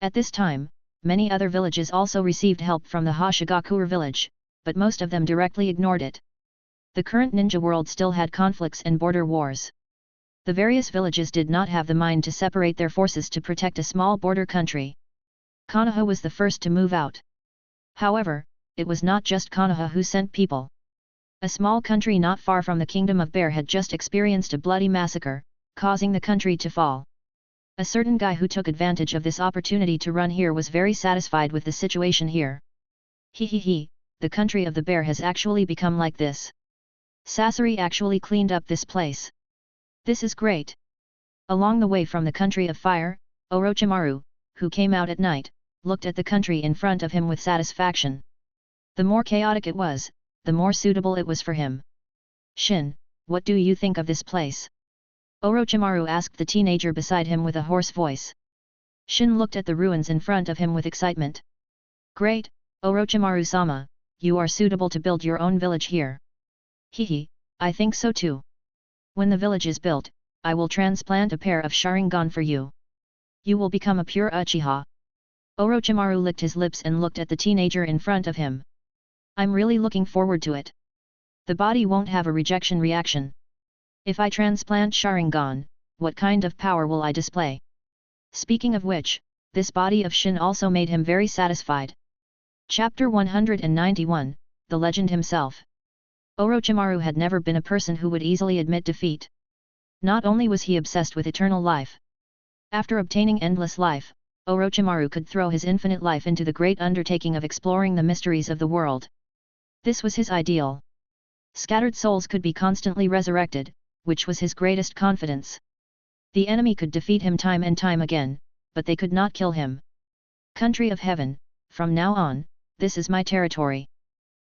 At this time, many other villages also received help from the Hashigakure village, but most of them directly ignored it. The current ninja world still had conflicts and border wars. The various villages did not have the mind to separate their forces to protect a small border country. Konoha was the first to move out. However, it was not just Konoha who sent people. A small country not far from the Kingdom of Bear had just experienced a bloody massacre, causing the country to fall. A certain guy who took advantage of this opportunity to run here was very satisfied with the situation here. He, the country of the bear has actually become like this. Sasori actually cleaned up this place. This is great. Along the way from the country of fire, Orochimaru, who came out at night, looked at the country in front of him with satisfaction. The more chaotic it was, the more suitable it was for him. Shin, what do you think of this place? Orochimaru asked the teenager beside him with a hoarse voice. Shin looked at the ruins in front of him with excitement. Great, Orochimaru-sama, you are suitable to build your own village here. I think so too. When the village is built, I will transplant a pair of Sharingan for you. You will become a pure Uchiha. Orochimaru licked his lips and looked at the teenager in front of him. I'm really looking forward to it. The body won't have a rejection reaction. If I transplant Sharingan, what kind of power will I display? Speaking of which, this body of Shin also made him very satisfied. Chapter 191, The Legend Himself. Orochimaru had never been a person who would easily admit defeat. Not only was he obsessed with eternal life. After obtaining endless life, Orochimaru could throw his infinite life into the great undertaking of exploring the mysteries of the world. This was his ideal. Scattered souls could be constantly resurrected, which was his greatest confidence. The enemy could defeat him time and time again, but they could not kill him. Country of Heaven, from now on, this is my territory.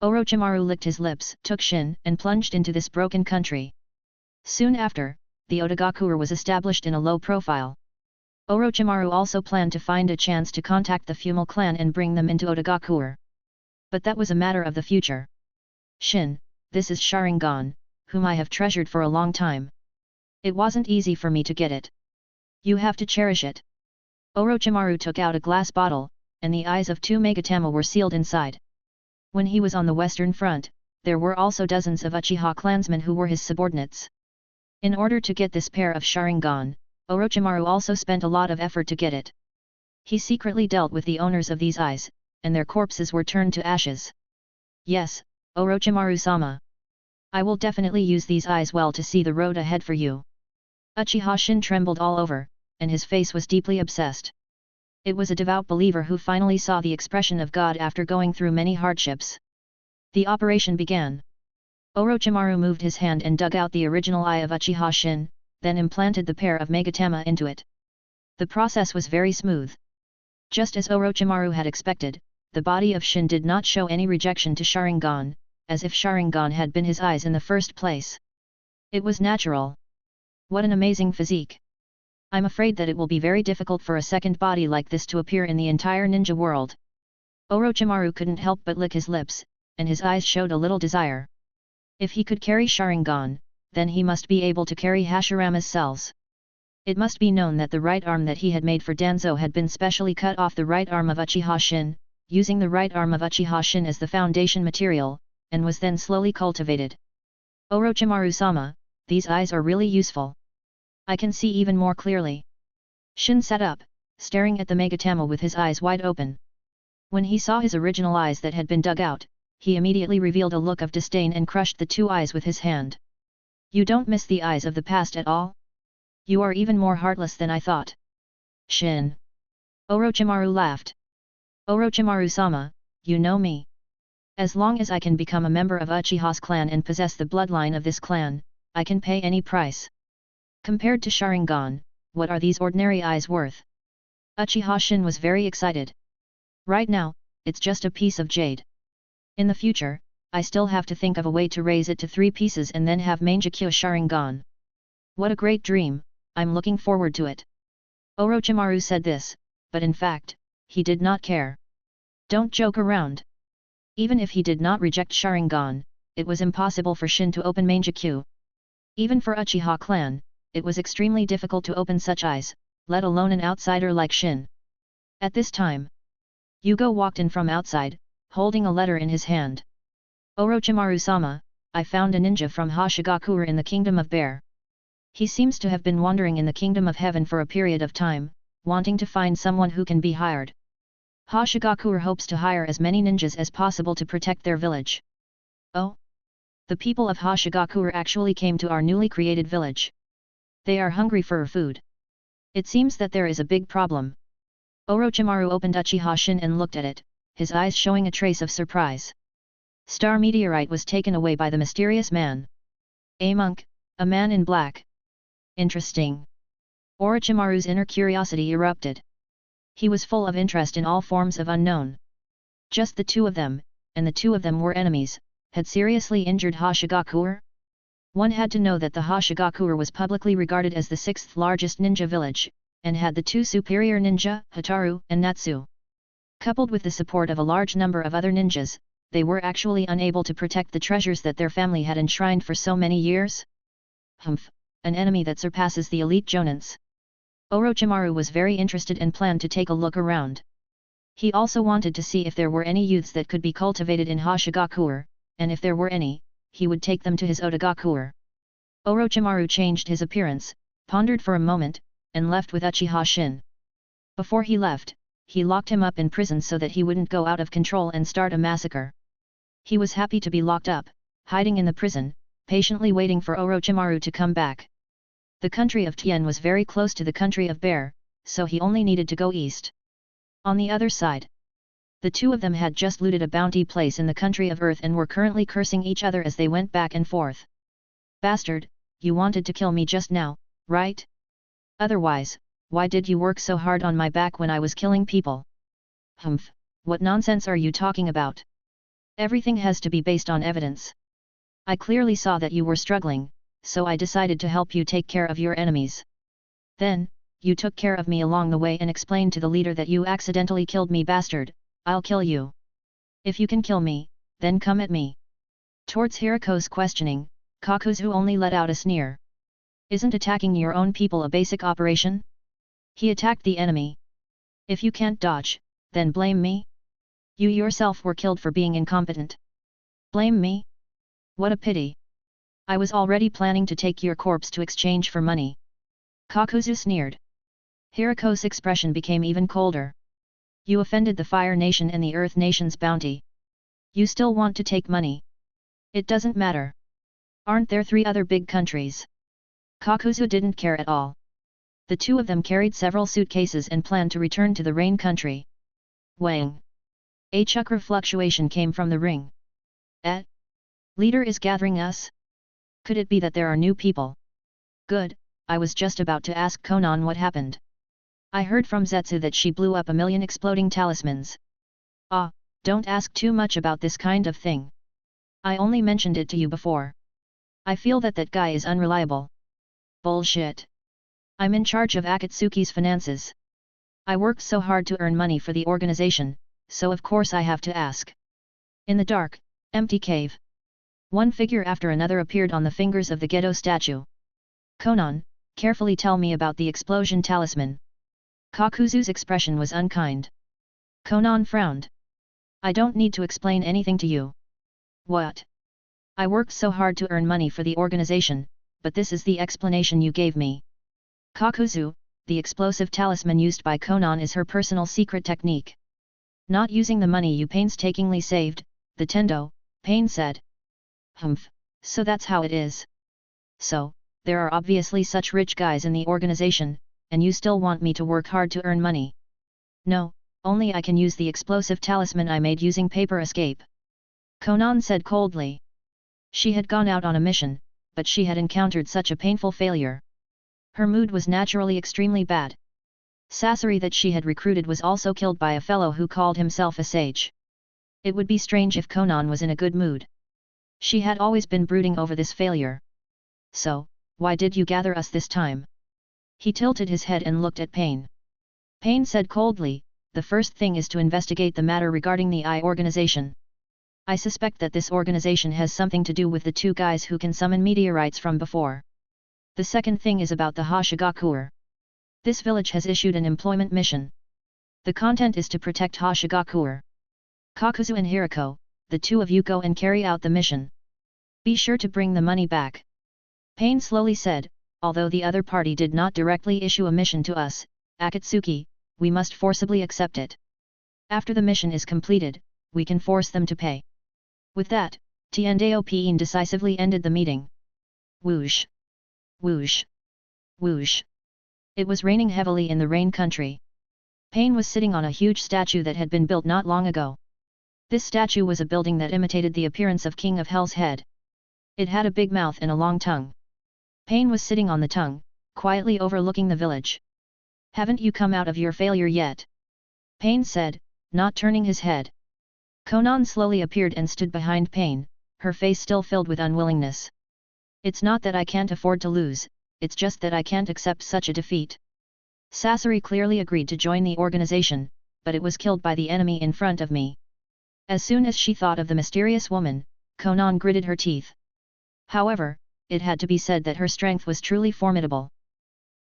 Orochimaru licked his lips, took Shin, and plunged into this broken country. Soon after, the Otagakure was established in a low profile. Orochimaru also planned to find a chance to contact the Fumal clan and bring them into Otagakure. But that was a matter of the future. Shin, this is Sharingan, whom I have treasured for a long time. It wasn't easy for me to get it. You have to cherish it. Orochimaru took out a glass bottle, and the eyes of two Megatama were sealed inside. When he was on the western front, there were also dozens of Uchiha clansmen who were his subordinates. In order to get this pair of Sharingan, Orochimaru also spent a lot of effort to get it. He secretly dealt with the owners of these eyes, and their corpses were turned to ashes. Yes, Orochimaru-sama. I will definitely use these eyes well to see the road ahead for you. Uchiha Shin trembled all over, and his face was deeply obsessed. It was a devout believer who finally saw the expression of God after going through many hardships. The operation began. Orochimaru moved his hand and dug out the original eye of Uchiha Shin, then implanted the pair of Megatama into it. The process was very smooth. Just as Orochimaru had expected, the body of Shin did not show any rejection to Sharingan, as if Sharingan had been his eyes in the first place. It was natural. What an amazing physique! I'm afraid that it will be very difficult for a second body like this to appear in the entire ninja world. Orochimaru couldn't help but lick his lips, and his eyes showed a little desire. If he could carry Sharingan, then he must be able to carry Hashirama's cells. It must be known that the right arm that he had made for Danzo had been specially cut off the right arm of Uchiha Shin, using the right arm of Uchiha Shin as the foundation material, and was then slowly cultivated. Orochimaru-sama, these eyes are really useful. I can see even more clearly. Shin sat up, staring at the Megatama with his eyes wide open. When he saw his original eyes that had been dug out, he immediately revealed a look of disdain and crushed the two eyes with his hand. You don't miss the eyes of the past at all? You are even more heartless than I thought. Shin. Orochimaru laughed. Orochimaru-sama, you know me. As long as I can become a member of Uchiha's clan and possess the bloodline of this clan, I can pay any price. Compared to Sharingan, what are these ordinary eyes worth? Uchiha Shin was very excited. Right now, it's just a piece of jade. In the future, I still have to think of a way to raise it to 3 pieces and then have Mangekyo Sharingan. What a great dream, I'm looking forward to it. Orochimaru said this, but in fact, he did not care. Don't joke around. Even if he did not reject Sharingan, it was impossible for Shin to open Mangekyo. Even for Uchiha clan, it was extremely difficult to open such eyes, let alone an outsider like Shin. At this time, Yugo walked in from outside, holding a letter in his hand. Orochimaru-sama, I found a ninja from Hashigakure in the Kingdom of Bear. He seems to have been wandering in the Kingdom of Heaven for a period of time, wanting to find someone who can be hired. Hashigakure hopes to hire as many ninjas as possible to protect their village. Oh? The people of Hashigakure actually came to our newly created village. They are hungry for food. It seems that there is a big problem. Orochimaru opened Uchiha Shin and looked at it, his eyes showing a trace of surprise. Star meteorite was taken away by the mysterious man. A monk, a man in black. Interesting. Orochimaru's inner curiosity erupted. He was full of interest in all forms of unknown. Just the two of them, and the two of them were enemies, had seriously injured Hashigakure? One had to know that the Hashigakure was publicly regarded as the 6th largest ninja village, and had the 2 superior ninja, Hataru and Natsu. Coupled with the support of a large number of other ninjas, they were actually unable to protect the treasures that their family had enshrined for so many years? Humph, an enemy that surpasses the elite Jonins. Orochimaru was very interested and planned to take a look around. He also wanted to see if there were any youths that could be cultivated in Hashigakure, and if there were any, he would take them to his Otagakure. Orochimaru changed his appearance, pondered for a moment, and left with Uchiha Shin. Before he left, he locked him up in prison so that he wouldn't go out of control and start a massacre. He was happy to be locked up, hiding in the prison, patiently waiting for Orochimaru to come back. The country of Tien was very close to the country of Bear, so he only needed to go east. On the other side, the two of them had just looted a bounty place in the country of Earth and were currently cursing each other as they went back and forth. Bastard, you wanted to kill me just now, right? Otherwise, why did you work so hard on my back when I was killing people? Humph, what nonsense are you talking about? Everything has to be based on evidence. I clearly saw that you were struggling, so I decided to help you take care of your enemies. Then, you took care of me along the way and explained to the leader that you accidentally killed me. Bastard, I'll kill you. If you can kill me, then come at me. Towards Hiriko's questioning, Kakuzu only let out a sneer. Isn't attacking your own people a basic operation? He attacked the enemy. If you can't dodge, then blame me? You yourself were killed for being incompetent. Blame me? What a pity. I was already planning to take your corpse to exchange for money. Kakuzu sneered. Hiriko's expression became even colder. You offended the Fire Nation and the Earth Nation's bounty. You still want to take money? It doesn't matter. Aren't there 3 other big countries? Kakuzu didn't care at all. The two of them carried several suitcases and planned to return to the Rain Country. Wang! A chakra fluctuation came from the ring. Leader is gathering us? Could it be that there are new people? Good, I was just about to ask Konan what happened. I heard from Zetsu that she blew up 1,000,000 exploding talismans. Ah, don't ask too much about this kind of thing. I only mentioned it to you before. I feel that that guy is unreliable. Bullshit. I'm in charge of Akatsuki's finances. I worked so hard to earn money for the organization, so of course I have to ask. In the dark, empty cave. One figure after another appeared on the fingers of the Gedo statue. Konan, carefully tell me about the explosion talisman. Kakuzu's expression was unkind. Konan frowned. I don't need to explain anything to you. What? I worked so hard to earn money for the organization, but this is the explanation you gave me. Kakuzu, the explosive talisman used by Konan is her personal secret technique. Not using the money you painstakingly saved, the Tendo, Pain said. Humph, so that's how it is. So, there are obviously such rich guys in the organization, and you still want me to work hard to earn money. No, only I can use the explosive talisman I made using paper escape. Konan said coldly. She had gone out on a mission, but she had encountered such a painful failure. Her mood was naturally extremely bad. Sasori that she had recruited was also killed by a fellow who called himself a sage. It would be strange if Konan was in a good mood. She had always been brooding over this failure. So, why did you gather us this time? He tilted his head and looked at Pain. Pain said coldly, the first thing is to investigate the matter regarding the Eye organization. I suspect that this organization has something to do with the two guys who can summon meteorites from before. The second thing is about the Hashigakure. This village has issued an employment mission. The content is to protect Hashigakure. Kakuzu and Hirako, the two of you go and carry out the mission. Be sure to bring the money back. Pain slowly said, although the other party did not directly issue a mission to us, Akatsuki, we must forcibly accept it. After the mission is completed, we can force them to pay. With that, Tiendao Pien decisively ended the meeting. Whoosh! Whoosh! Whoosh! It was raining heavily in the rain country. Pain was sitting on a huge statue that had been built not long ago. This statue was a building that imitated the appearance of King of Hell's head. It had a big mouth and a long tongue. Pain was sitting on the tongue, quietly overlooking the village. Haven't you come out of your failure yet? Pain said, not turning his head. Konan slowly appeared and stood behind Pain, her face still filled with unwillingness. It's not that I can't afford to lose, it's just that I can't accept such a defeat. Sasori clearly agreed to join the organization, but it was killed by the enemy in front of me. As soon as she thought of the mysterious woman, Konan gritted her teeth. However, it had to be said that her strength was truly formidable.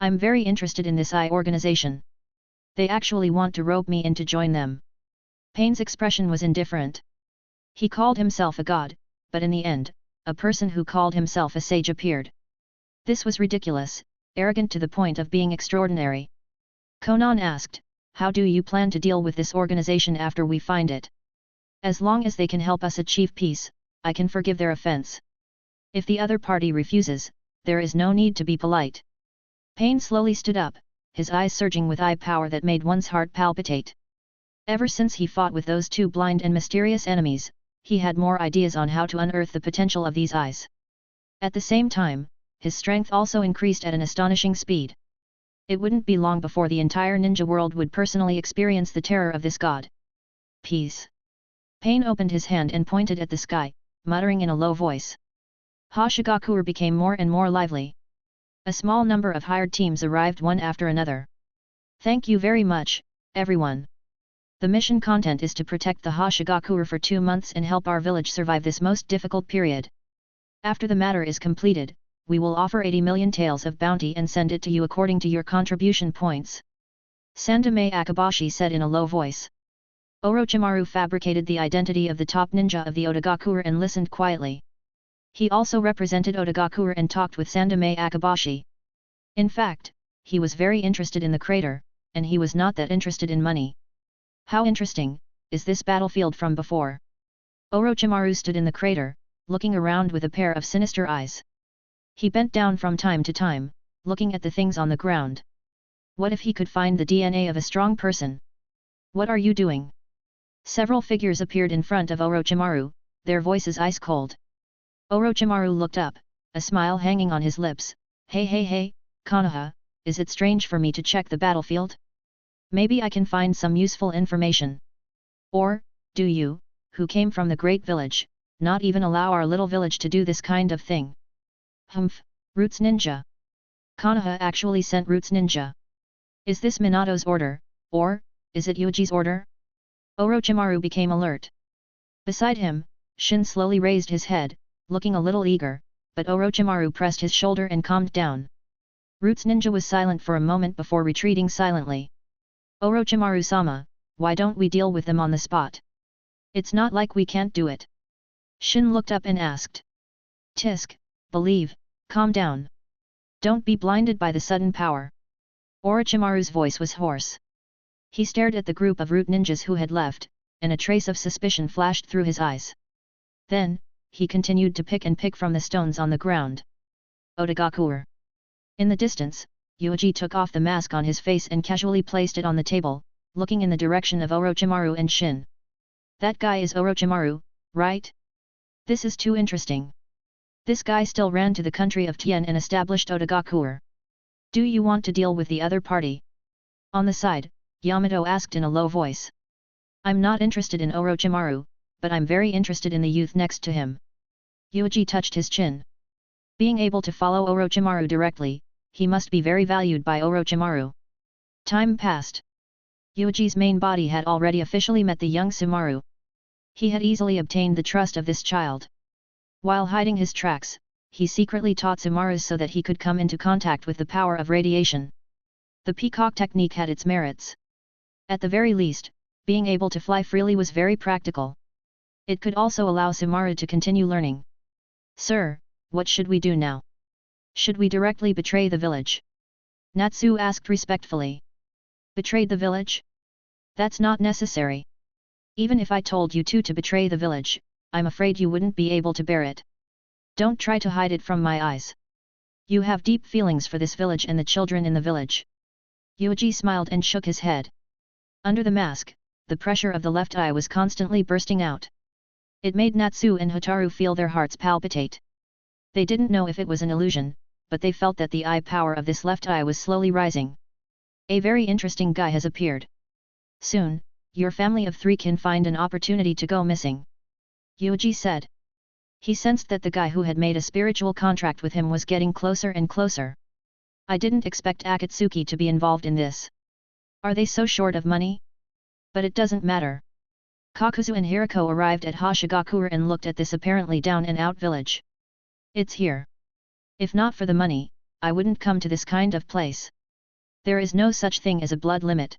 I'm very interested in this Eye organization. They actually want to rope me in to join them. Pain's expression was indifferent. He called himself a god, but in the end, a person who called himself a sage appeared. This was ridiculous, arrogant to the point of being extraordinary. Konan asked, how do you plan to deal with this organization after we find it? As long as they can help us achieve peace, I can forgive their offense. If the other party refuses, there is no need to be polite. Pain slowly stood up, his eyes surging with eye power that made one's heart palpitate. Ever since he fought with those two blind and mysterious enemies, he had more ideas on how to unearth the potential of these eyes. At the same time, his strength also increased at an astonishing speed. It wouldn't be long before the entire ninja world would personally experience the terror of this god. Peace. Pain opened his hand and pointed at the sky, muttering in a low voice. Hashigakure became more and more lively. A small number of hired teams arrived one after another. Thank you very much, everyone. The mission content is to protect the Hashigakure for 2 months and help our village survive this most difficult period. After the matter is completed, we will offer 80 million taels of bounty and send it to you according to your contribution points. Sandame Akabashi said in a low voice. Orochimaru fabricated the identity of the top ninja of the Otagakure and listened quietly. He also represented Otagakure and talked with Sandame Akabashi. In fact, he was very interested in the crater, and he was not that interested in money. How interesting, is this battlefield from before? Orochimaru stood in the crater, looking around with a pair of sinister eyes. He bent down from time to time, looking at the things on the ground. What if he could find the DNA of a strong person? What are you doing? Several figures appeared in front of Orochimaru, their voices ice cold. Orochimaru looked up, a smile hanging on his lips. Hey, Konoha, is it strange for me to check the battlefield? Maybe I can find some useful information. Or, do you, who came from the great village, not even allow our little village to do this kind of thing? Humph, Roots Ninja. Konoha actually sent Roots Ninja. Is this Minato's order, or, is it Yuuji's order? Orochimaru became alert. Beside him, Shin slowly raised his head, looking a little eager, but Orochimaru pressed his shoulder and calmed down. Roots Ninja was silent for a moment before retreating silently. Orochimaru-sama, why don't we deal with them on the spot? It's not like we can't do it. Shin looked up and asked. Tisk, believe, calm down. Don't be blinded by the sudden power. Orochimaru's voice was hoarse. He stared at the group of root ninjas who had left, and a trace of suspicion flashed through his eyes. Then, he continued to pick from the stones on the ground. Otogaku. In the distance, Yuuji took off the mask on his face and casually placed it on the table, looking in the direction of Orochimaru and Shin. That guy is Orochimaru, right? This is too interesting. This guy still ran to the country of Tien and established Otogaku. Do you want to deal with the other party? On the side, Yamato asked in a low voice. I'm not interested in Orochimaru, but I'm very interested in the youth next to him. Yuuji touched his chin. Being able to follow Orochimaru directly, he must be very valued by Orochimaru. Time passed. Yuuji's main body had already officially met the young Sumaru. He had easily obtained the trust of this child. While hiding his tracks, he secretly taught Sumaru so that he could come into contact with the power of radiation. The peacock technique had its merits. At the very least, being able to fly freely was very practical. It could also allow Sumaru to continue learning. Sir, what should we do now? Should we directly betray the village? Natsu asked respectfully. Betrayed the village? That's not necessary. Even if I told you to betray the village, I'm afraid you wouldn't be able to bear it. Don't try to hide it from my eyes. You have deep feelings for this village and the children in the village. Yuuji smiled and shook his head. Under the mask, the pressure of the left eye was constantly bursting out. It made Natsu and Hotaru feel their hearts palpitate. They didn't know if it was an illusion, but they felt that the eye power of this left eye was slowly rising. A very interesting guy has appeared. Soon, your family of three can find an opportunity to go missing. Yuuji said. He sensed that the guy who had made a spiritual contract with him was getting closer and closer. I didn't expect Akatsuki to be involved in this. Are they so short of money? But it doesn't matter. Kakuzu and Hirako arrived at Hoshigakure and looked at this apparently down-and-out village. It's here. If not for the money, I wouldn't come to this kind of place. There is no such thing as a blood limit.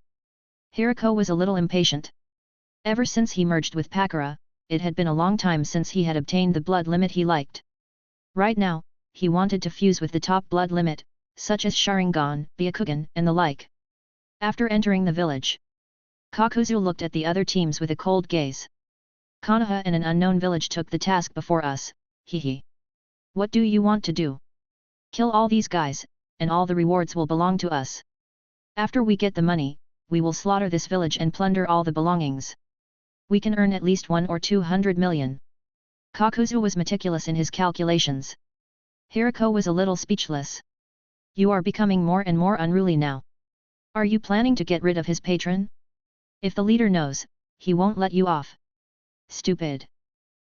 Hirako was a little impatient. Ever since he merged with Pakura, it had been a long time since he had obtained the blood limit he liked. Right now, he wanted to fuse with the top blood limit, such as Sharingan, Byakugan, and the like. After entering the village, Kakuzu looked at the other teams with a cold gaze. Konoha and an unknown village took the task before us, hehe. What do you want to do? Kill all these guys, and all the rewards will belong to us. After we get the money, we will slaughter this village and plunder all the belongings. We can earn at least 100 or 200 million. Kakuzu was meticulous in his calculations. Hirako was a little speechless. You are becoming more and more unruly now. Are you planning to get rid of his patron? If the leader knows, he won't let you off. Stupid.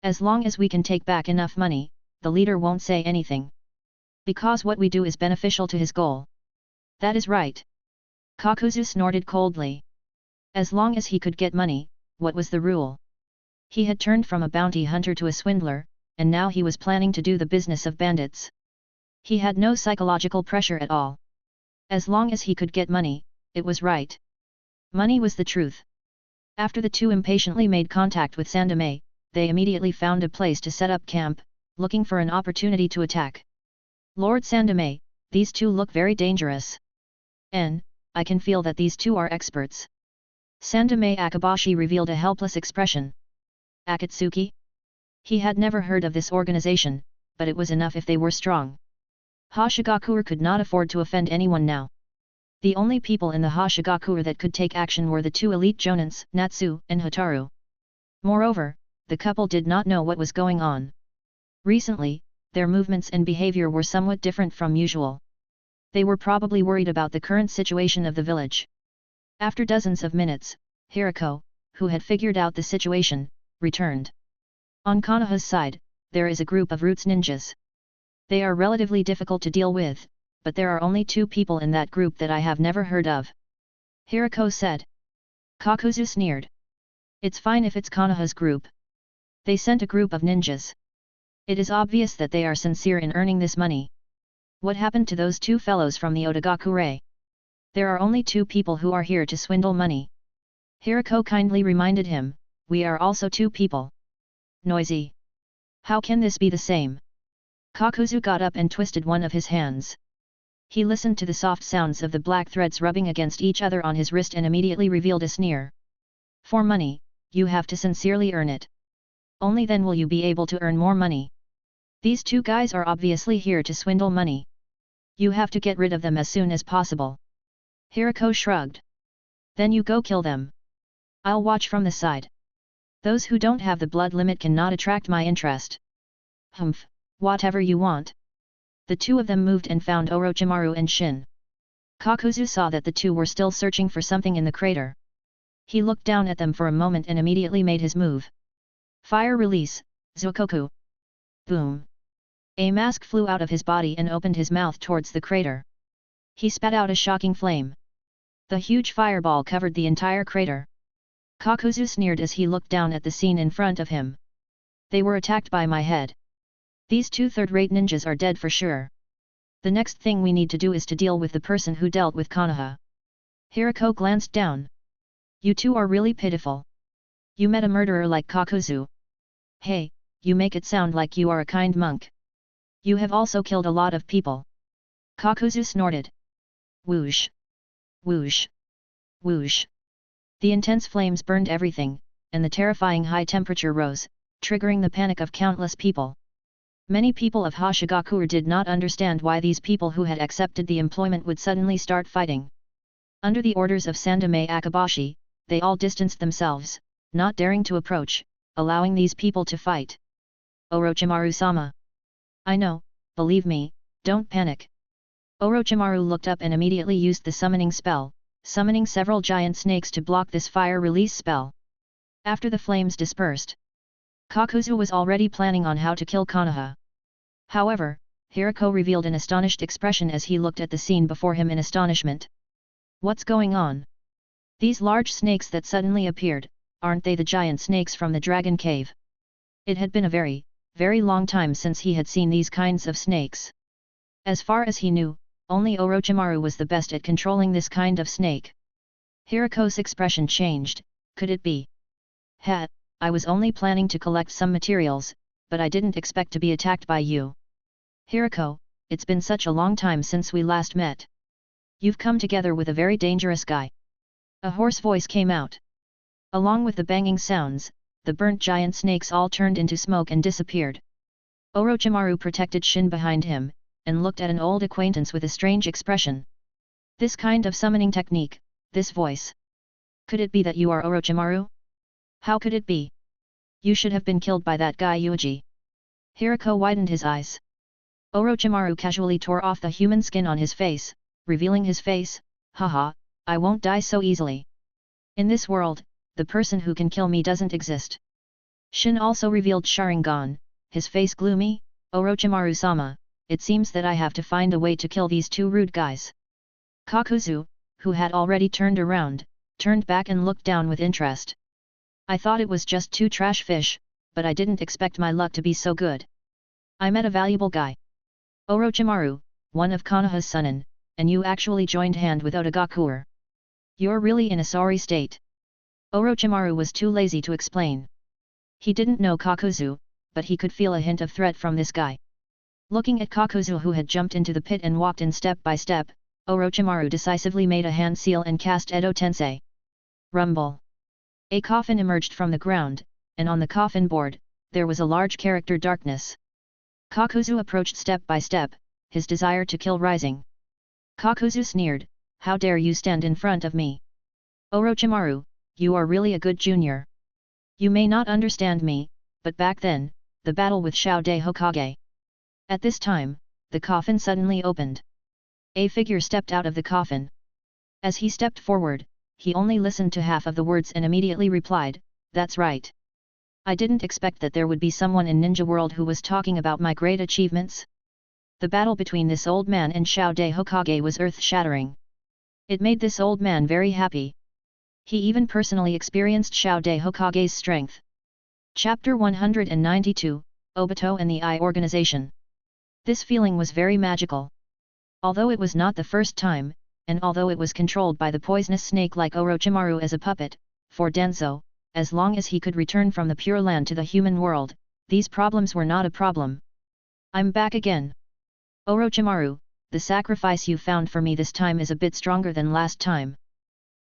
As long as we can take back enough money, the leader won't say anything. Because what we do is beneficial to his goal. That is right. Kakuzu snorted coldly. As long as he could get money, what was the rule? He had turned from a bounty hunter to a swindler, and now he was planning to do the business of bandits. He had no psychological pressure at all. As long as he could get money, it was right. Money was the truth. After the two impatiently made contact with Sandame, they immediately found a place to set up camp, looking for an opportunity to attack. Lord Sandame, these two look very dangerous. I can feel that these two are experts. Sandame Akabashi revealed a helpless expression. Akatsuki? He had never heard of this organization, but it was enough if they were strong. Hoshigakure could not afford to offend anyone now. The only people in the Hoshigakure that could take action were the two elite jonins, Natsu and Hotaru. Moreover, the couple did not know what was going on. Recently, their movements and behavior were somewhat different from usual. They were probably worried about the current situation of the village. After dozens of minutes, Hirako, who had figured out the situation, returned. On Konoha's side, there is a group of roots ninjas. They are relatively difficult to deal with, but there are only two people in that group that I have never heard of. Hirako said. Kakuzu sneered. It's fine if it's Konoha's group. They sent a group of ninjas. It is obvious that they are sincere in earning this money. What happened to those two fellows from the Otogaku? There are only two people who are here to swindle money. Hirako kindly reminded him, we are also two people. Noisy. How can this be the same? Kakuzu got up and twisted one of his hands. He listened to the soft sounds of the black threads rubbing against each other on his wrist and immediately revealed a sneer. For money, you have to sincerely earn it. Only then will you be able to earn more money. These two guys are obviously here to swindle money. You have to get rid of them as soon as possible. Hirako shrugged. Then you go kill them. I'll watch from the side. Those who don't have the blood limit cannot attract my interest. Humph, whatever you want. The two of them moved and found Orochimaru and Shin. Kakuzu saw that the two were still searching for something in the crater. He looked down at them for a moment and immediately made his move. Fire release, Zukoku. Boom. A mask flew out of his body and opened his mouth towards the crater. He spat out a shocking flame. The huge fireball covered the entire crater. Kakuzu sneered as he looked down at the scene in front of him. They were attacked by my head. These two third-rate ninjas are dead for sure. The next thing we need to do is to deal with the person who dealt with Konoha. Hirako glanced down. You two are really pitiful. You met a murderer like Kakuzu. Hey, you make it sound like you are a kind monk. You have also killed a lot of people. Kakuzu snorted. Whoosh. Whoosh. Whoosh. The intense flames burned everything, and the terrifying high temperature rose, triggering the panic of countless people. Many people of Hoshigakure did not understand why these people who had accepted the employment would suddenly start fighting. Under the orders of Sandaime Akabashi, they all distanced themselves, not daring to approach, allowing these people to fight. Orochimaru-sama. I know, believe me, don't panic. Orochimaru looked up and immediately used the summoning spell, summoning several giant snakes to block this fire release spell. After the flames dispersed, Kakuzu was already planning on how to kill Konoha. However, Hirako revealed an astonished expression as he looked at the scene before him in astonishment. What's going on? These large snakes that suddenly appeared, aren't they the giant snakes from the dragon cave? It had been a very, very long time since he had seen these kinds of snakes. As far as he knew, only Orochimaru was the best at controlling this kind of snake. Hirako's expression changed. Could it be? I was only planning to collect some materials, but I didn't expect to be attacked by you. Hirako, it's been such a long time since we last met. You've come together with a very dangerous guy. A hoarse voice came out. Along with the banging sounds, the burnt giant snakes all turned into smoke and disappeared. Orochimaru protected Shin behind him, and looked at an old acquaintance with a strange expression. This kind of summoning technique, this voice. Could it be that you are Orochimaru? How could it be? You should have been killed by that guy Yuuji. Hirako widened his eyes. Orochimaru casually tore off the human skin on his face, revealing his face. Haha, I won't die so easily. In this world, the person who can kill me doesn't exist. Shin also revealed Sharingan, his face gloomy. Orochimaru-sama, it seems that I have to find a way to kill these two rude guys. Kakuzu, who had already turned around, turned back and looked down with interest. I thought it was just two trash fish, but I didn't expect my luck to be so good. I met a valuable guy. Orochimaru, one of Konoha's Sunin, and you actually joined hand with Otagakure. You're really in a sorry state. Orochimaru was too lazy to explain. He didn't know Kakuzu, but he could feel a hint of threat from this guy. Looking at Kakuzu who had jumped into the pit and walked in step by step, Orochimaru decisively made a hand seal and cast Edo Tensei. Rumble. A coffin emerged from the ground, and on the coffin board, there was a large character darkness. Kakuzu approached step by step, his desire to kill rising. Kakuzu sneered, how dare you stand in front of me? Orochimaru, you are really a good junior. You may not understand me, but back then, the battle with Shao-de Hokage. At this time, the coffin suddenly opened. A figure stepped out of the coffin. As he stepped forward, he only listened to half of the words and immediately replied, that's right. I didn't expect that there would be someone in Ninja World who was talking about my great achievements. The battle between this old man and Shao-de Hokage was earth-shattering. It made this old man very happy. He even personally experienced Shao-de Hokage's strength. Chapter 192, Obito and the Eye Organization. This feeling was very magical. Although it was not the first time, and although it was controlled by the poisonous snake like Orochimaru as a puppet, for Danzo, as long as he could return from the Pure Land to the human world, these problems were not a problem. I'm back again. Orochimaru, the sacrifice you found for me this time is a bit stronger than last time.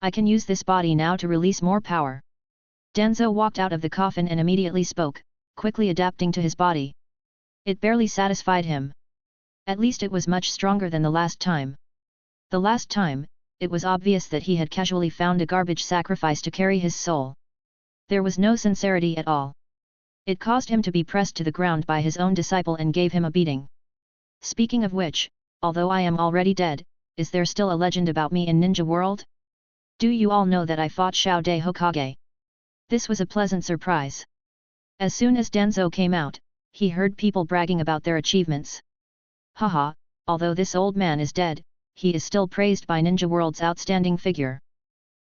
I can use this body now to release more power. Danzo walked out of the coffin and immediately spoke, quickly adapting to his body. It barely satisfied him. At least it was much stronger than the last time. The last time, it was obvious that he had casually found a garbage sacrifice to carry his soul. There was no sincerity at all. It caused him to be pressed to the ground by his own disciple and gave him a beating. Speaking of which, although I am already dead, is there still a legend about me in Ninja World? Do you all know that I fought Xiao De Hokage? This was a pleasant surprise. As soon as Denzo came out, he heard people bragging about their achievements. Haha, although this old man is dead, he is still praised by Ninja World's outstanding figure.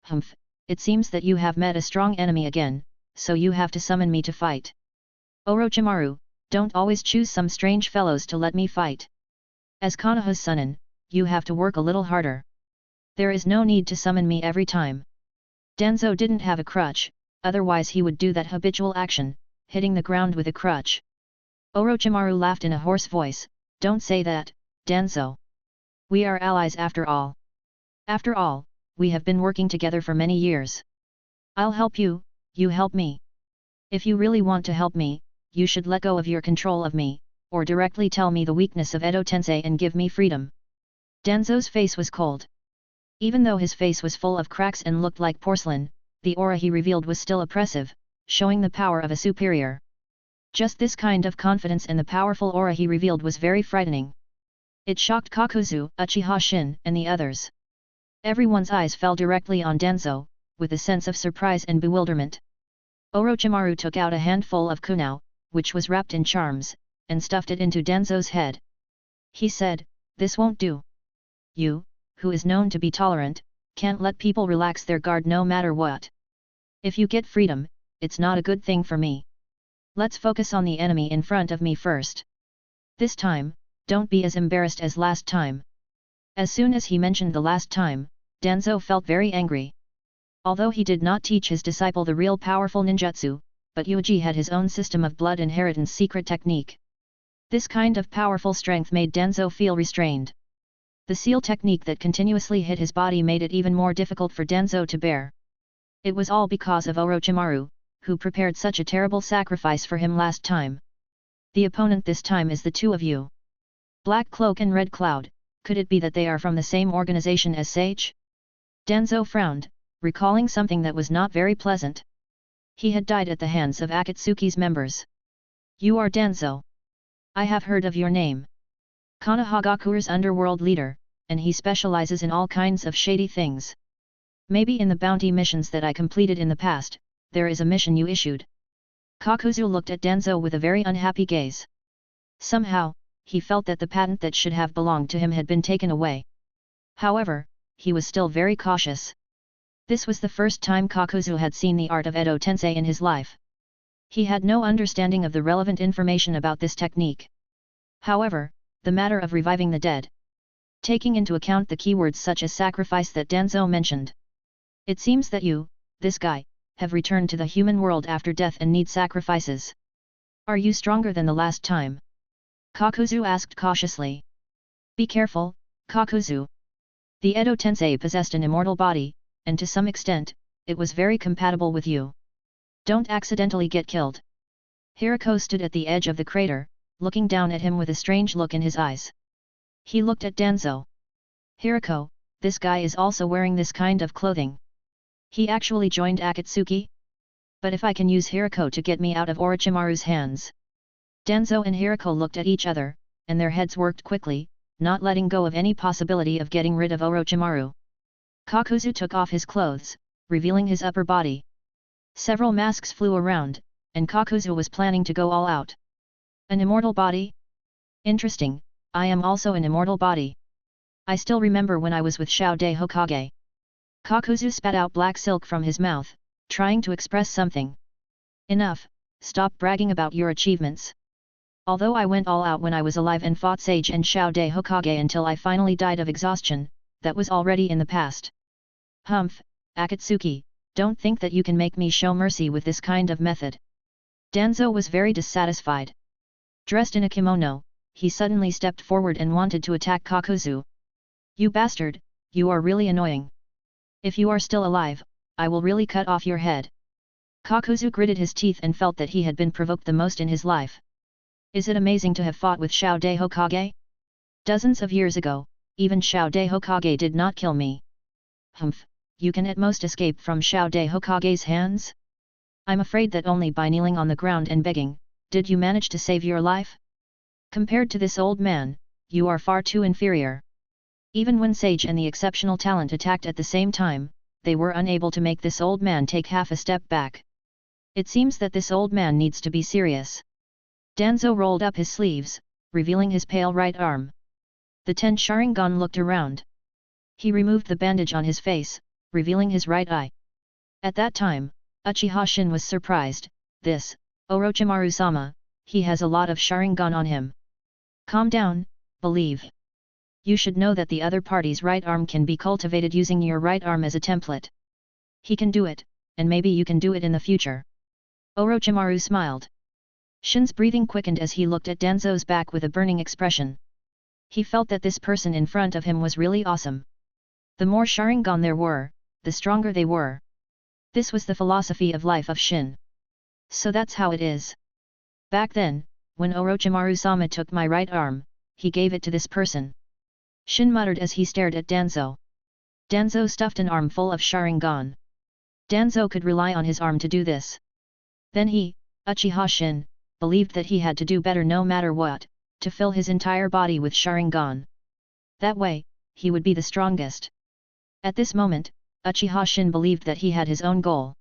Humph, it seems that you have met a strong enemy again, so you have to summon me to fight. Orochimaru, don't always choose some strange fellows to let me fight. As Konoha's sonin, you have to work a little harder. There is no need to summon me every time. Denzo didn't have a crutch, otherwise he would do that habitual action, hitting the ground with a crutch. Orochimaru laughed in a hoarse voice, don't say that, Denzo. We are allies after all. After all, we have been working together for many years. I'll help you, you help me. If you really want to help me, you should let go of your control of me, or directly tell me the weakness of Edo Tensei and give me freedom. Denzo's face was cold. Even though his face was full of cracks and looked like porcelain, the aura he revealed was still oppressive, showing the power of a superior. Just this kind of confidence and the powerful aura he revealed was very frightening. It shocked Kakuzu, Uchiha Shin, and the others. Everyone's eyes fell directly on Denzo, with a sense of surprise and bewilderment. Orochimaru took out a handful of kunao, which was wrapped in charms, and stuffed it into Denzo's head. He said, "This won't do. You, who is known to be tolerant, can't let people relax their guard no matter what. If you get freedom, it's not a good thing for me. Let's focus on the enemy in front of me first. This time, don't be as embarrassed as last time." As soon as he mentioned the last time, Denzo felt very angry. Although he did not teach his disciple the real powerful ninjutsu, but Yuuji had his own system of blood inheritance secret technique. This kind of powerful strength made Denzo feel restrained. The seal technique that continuously hit his body made it even more difficult for Denzo to bear. It was all because of Orochimaru, who prepared such a terrible sacrifice for him last time. The opponent this time is the two of you. Black Cloak and Red Cloud, could it be that they are from the same organization as Sage? Denzo frowned, recalling something that was not very pleasant. He had died at the hands of Akatsuki's members. You are Denzo. I have heard of your name. Konoha Gaku's underworld leader, and he specializes in all kinds of shady things. Maybe in the bounty missions that I completed in the past, there is a mission you issued. Kakuzu looked at Denzo with a very unhappy gaze. Somehow, he felt that the patent that should have belonged to him had been taken away. However, he was still very cautious. This was the first time Kakuzu had seen the art of Edo Tensei in his life. He had no understanding of the relevant information about this technique. However, the matter of reviving the dead. Taking into account the keywords such as sacrifice that Denzo mentioned. It seems that you, this guy, have returned to the human world after death and need sacrifices. Are you stronger than the last time? Kakuzu asked cautiously. Be careful, Kakuzu. The Edo Tensei possessed an immortal body, and to some extent, it was very compatible with you. Don't accidentally get killed. Hirako stood at the edge of the crater, looking down at him with a strange look in his eyes. He looked at Denzo. Hirako, this guy is also wearing this kind of clothing. He actually joined Akatsuki? But if I can use Hirako to get me out of Orochimaru's hands. Denzo and Hirako looked at each other, and their heads worked quickly, not letting go of any possibility of getting rid of Orochimaru. Kakuzu took off his clothes, revealing his upper body. Several masks flew around, and Kakuzu was planning to go all out. An immortal body? Interesting, I am also an immortal body. I still remember when I was with Xiao De Hokage. Kakuzu spat out black silk from his mouth, trying to express something. Enough, stop bragging about your achievements. Although I went all out when I was alive and fought Sage and Xiao De Hokage until I finally died of exhaustion, that was already in the past. Humph, Akatsuki, don't think that you can make me show mercy with this kind of method. Denzo was very dissatisfied. Dressed in a kimono, he suddenly stepped forward and wanted to attack Kakuzu. You bastard, you are really annoying. If you are still alive, I will really cut off your head. Kakuzu gritted his teeth and felt that he had been provoked the most in his life. Is it amazing to have fought with Xiao Dai Hokage? Dozens of years ago, even Xiao Dai Hokage did not kill me. Humph, you can at most escape from Xiao Dai Hokage's hands? I'm afraid that only by kneeling on the ground and begging, did you manage to save your life? Compared to this old man, you are far too inferior. Even when Sage and the exceptional talent attacked at the same time, they were unable to make this old man take half a step back. It seems that this old man needs to be serious. Danzo rolled up his sleeves, revealing his pale right arm. The 10 Sharingan looked around. He removed the bandage on his face, revealing his right eye. At that time, Uchiha Shin was surprised. This, Orochimaru-sama, he has a lot of Sharingan on him. Calm down, believe. You should know that the other party's right arm can be cultivated using your right arm as a template. He can do it, and maybe you can do it in the future. Orochimaru smiled. Shin's breathing quickened as he looked at Danzo's back with a burning expression. He felt that this person in front of him was really awesome. The more Sharingan there were, the stronger they were. This was the philosophy of life of Shin. So that's how it is. Back then, when Orochimaru-sama took my right arm, he gave it to this person. Shin muttered as he stared at Danzo. Danzo stuffed an arm full of Sharingan. Danzo could rely on his arm to do this. Then he, Uchiha Shin, believed that he had to do better no matter what, to fill his entire body with Sharingan. That way, he would be the strongest. At this moment, Uchiha Shin believed that he had his own goal.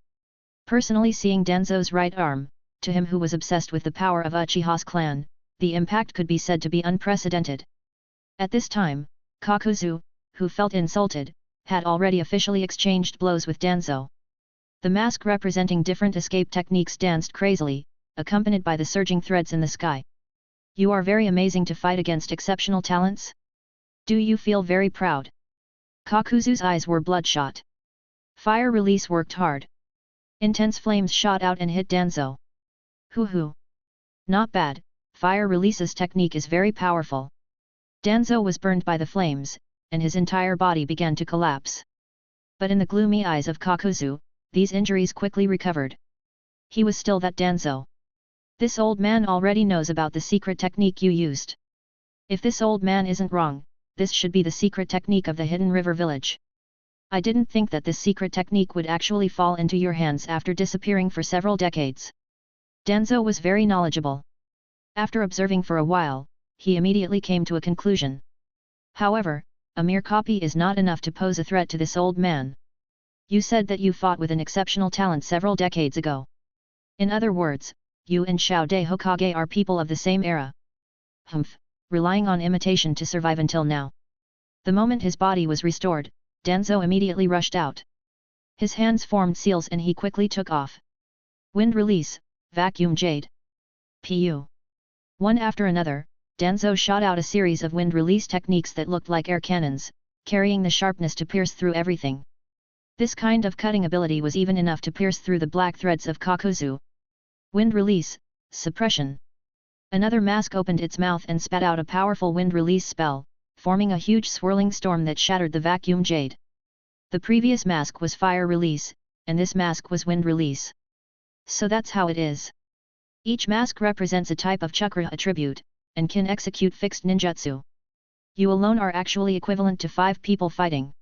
Personally seeing Danzo's right arm, to him who was obsessed with the power of Uchiha's clan, the impact could be said to be unprecedented. At this time, Kakuzu, who felt insulted, had already officially exchanged blows with Danzo. The mask representing different escape techniques danced crazily, accompanied by the surging threads in the sky. You are very amazing to fight against exceptional talents? Do you feel very proud? Kakuzu's eyes were bloodshot. Fire release worked hard. Intense flames shot out and hit Danzo. Hoo. Not bad, fire release's technique is very powerful. Danzo was burned by the flames, and his entire body began to collapse. But in the gloomy eyes of Kakuzu, these injuries quickly recovered. He was still that Danzo. This old man already knows about the secret technique you used. If this old man isn't wrong, this should be the secret technique of the Hidden River Village. I didn't think that this secret technique would actually fall into your hands after disappearing for several decades. Danzo was very knowledgeable. After observing for a while, he immediately came to a conclusion. However, a mere copy is not enough to pose a threat to this old man. You said that you fought with an exceptional talent several decades ago. In other words, you and Xiao Dai Hokage are people of the same era. Humph, relying on imitation to survive until now. The moment his body was restored, Danzo immediately rushed out. His hands formed seals and he quickly took off. Wind release, vacuum jade. Pu. One after another, Danzo shot out a series of wind release techniques that looked like air cannons, carrying the sharpness to pierce through everything. This kind of cutting ability was even enough to pierce through the black threads of Kakuzu. Wind release, suppression. Another mask opened its mouth and spat out a powerful wind release spell, forming a huge swirling storm that shattered the vacuum jade. The previous mask was fire release, and this mask was wind release. So that's how it is. Each mask represents a type of chakra attribute, and can execute fixed ninjutsu. You alone are actually equivalent to 5 people fighting.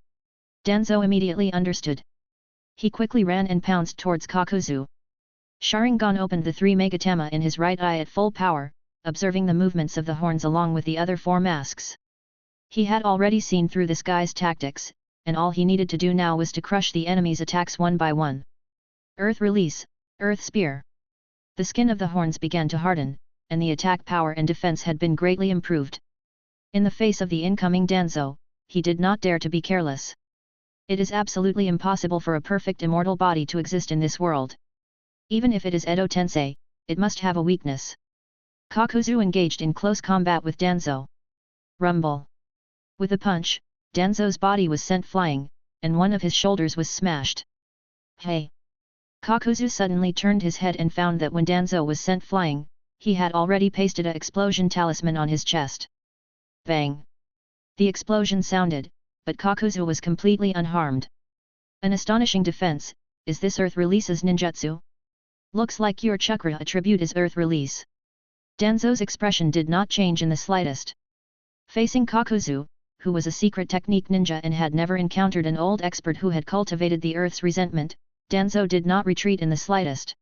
Danzo immediately understood. He quickly ran and pounced towards Kakuzu. Sharingan opened the 3 Megatama in his right eye at full power, observing the movements of the horns along with the other 4 masks. He had already seen through this guy's tactics, and all he needed to do now was to crush the enemy's attacks one by one. Earth release, Earth Spear. The skin of the horns began to harden, and the attack power and defense had been greatly improved. In the face of the incoming Danzo, he did not dare to be careless. It is absolutely impossible for a perfect immortal body to exist in this world. Even if it is Edo Tensei, it must have a weakness. Kakuzu engaged in close combat with Danzo. Rumble. With a punch, Danzo's body was sent flying, and one of his shoulders was smashed. Hey! Kakuzu suddenly turned his head and found that when Danzo was sent flying, he had already pasted a explosion talisman on his chest. Bang! The explosion sounded, but Kakuzu was completely unharmed. An astonishing defense, is this Earth Release's ninjutsu? Looks like your chakra attribute is earth release. Danzo's expression did not change in the slightest. Facing Kakuzu, who was a secret technique ninja and had never encountered an old expert who had cultivated the earth's resentment, Danzo did not retreat in the slightest.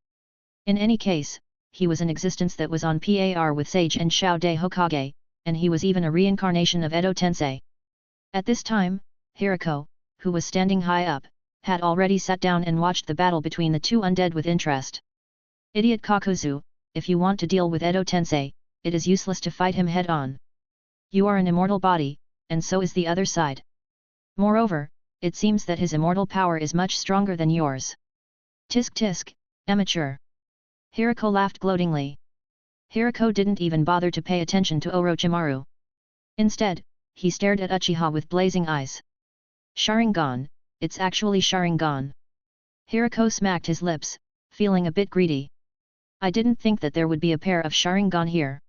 In any case, he was an existence that was on par with Sage and Shao-de Hokage, and he was even a reincarnation of Edo Tensei. At this time, Hirako, who was standing high up, had already sat down and watched the battle between the two undead with interest. Idiot Kakuzu, if you want to deal with Edo Tensei, it is useless to fight him head-on. You are an immortal body, and so is the other side. Moreover, it seems that his immortal power is much stronger than yours. Tisk tisk, amateur. Hirako laughed gloatingly. Hirako didn't even bother to pay attention to Orochimaru. Instead, he stared at Uchiha with blazing eyes. Sharingan, it's actually Sharingan. Hirako smacked his lips, feeling a bit greedy. I didn't think that there would be a pair of Sharingan here.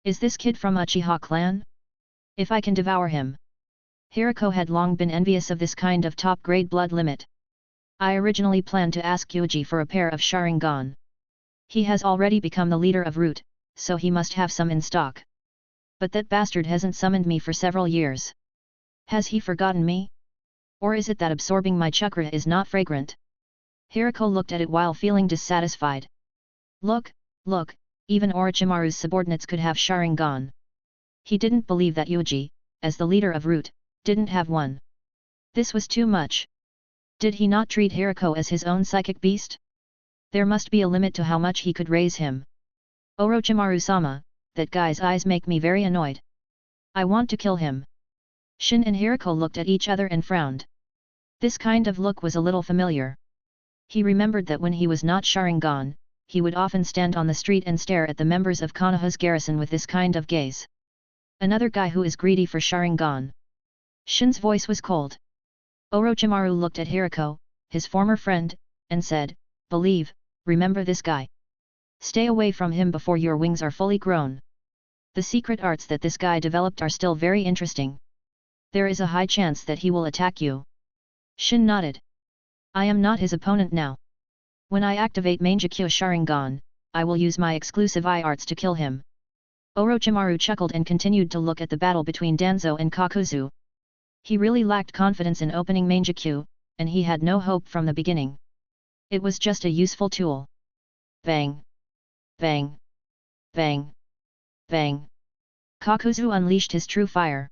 Is this kid from Uchiha clan? If I can devour him. Hirako had long been envious of this kind of top-grade blood limit. I originally planned to ask Yuuji for a pair of Sharingan. He has already become the leader of Root, so he must have some in stock. But that bastard hasn't summoned me for several years. Has he forgotten me? Or is it that absorbing my chakra is not fragrant? Hirako looked at it while feeling dissatisfied. Look, even Orochimaru's subordinates could have Sharingan. He didn't believe that Yuuji, as the leader of Root, didn't have one. This was too much. Did he not treat Hirako as his own psychic beast? There must be a limit to how much he could raise him. Orochimaru-sama, that guy's eyes make me very annoyed. I want to kill him. Shin and Hirako looked at each other and frowned. This kind of look was a little familiar. He remembered that when he was not Sharingan, he would often stand on the street and stare at the members of Konoha's garrison with this kind of gaze. Another guy who is greedy for Sharingan. Shin's voice was cold. Orochimaru looked at Hirako, his former friend, and said, remember this guy. Stay away from him before your wings are fully grown. The secret arts that this guy developed are still very interesting. There is a high chance that he will attack you. Shin nodded. I am not his opponent now. When I activate Mangekyo Sharingan, I will use my exclusive eye arts to kill him. Orochimaru chuckled and continued to look at the battle between Danzo and Kakuzu. He really lacked confidence in opening Mangekyo, and he had no hope from the beginning. It was just a useful tool. Bang! Bang! Bang! Bang! Kakuzu unleashed his true fire.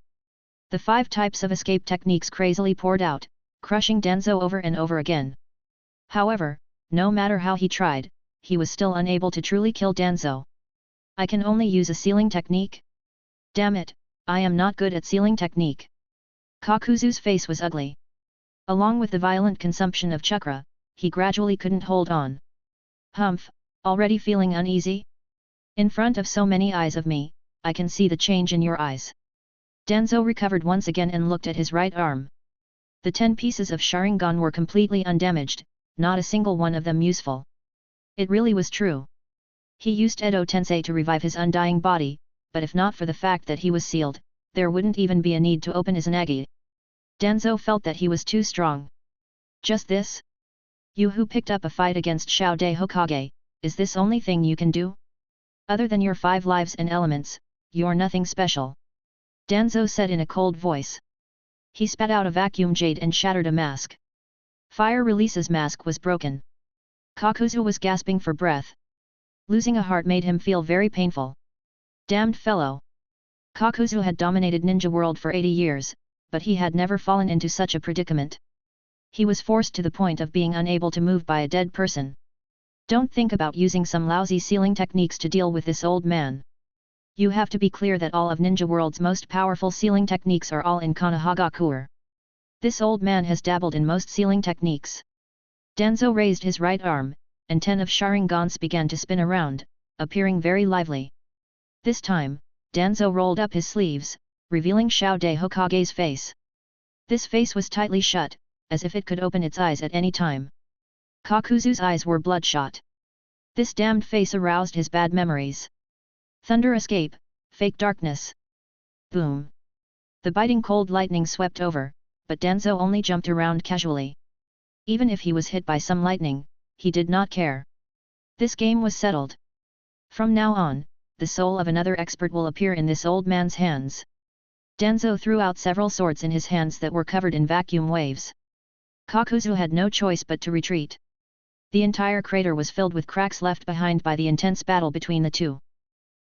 The 5 types of escape techniques crazily poured out, crushing Danzo over and over again. However, no matter how he tried, he was still unable to truly kill Danzo. I can only use a sealing technique? Damn it, I am not good at sealing technique. Kakuzu's face was ugly. Along with the violent consumption of chakra, he gradually couldn't hold on. Humph, already feeling uneasy? In front of so many eyes of me, I can see the change in your eyes. Danzo recovered once again and looked at his right arm. The 10 pieces of Sharingan were completely undamaged, not a single one of them useful. It really was true. He used Edo Tensei to revive his undying body, but if not for the fact that he was sealed, there wouldn't even be a need to open Izanagi. Danzo felt that he was too strong. Just this? You who picked up a fight against Shao-de Hokage, is this only thing you can do? Other than your 5 lives and elements, you're nothing special. Danzo said in a cold voice. He spat out a vacuum jade and shattered a mask. Fire Release's mask was broken. Kakuzu was gasping for breath. Losing a heart made him feel very painful. Damned fellow! Kakuzu had dominated Ninja World for 80 years, but he had never fallen into such a predicament. He was forced to the point of being unable to move by a dead person. Don't think about using some lousy sealing techniques to deal with this old man. You have to be clear that all of Ninja World's most powerful sealing techniques are all in Konohagakure. This old man has dabbled in most sealing techniques. Danzo raised his right arm, and 10 of Sharingans began to spin around, appearing very lively. This time, Danzo rolled up his sleeves, revealing Shao-de Hokage's face. This face was tightly shut, as if it could open its eyes at any time. Kakuzu's eyes were bloodshot. This damned face aroused his bad memories. Thunder escape, fake darkness. Boom! The biting cold lightning swept over, but Danzo only jumped around casually. Even if he was hit by some lightning, he did not care. This game was settled. From now on, the soul of another expert will appear in this old man's hands. Danzo threw out several swords in his hands that were covered in vacuum waves. Kakuzu had no choice but to retreat. The entire crater was filled with cracks left behind by the intense battle between the two.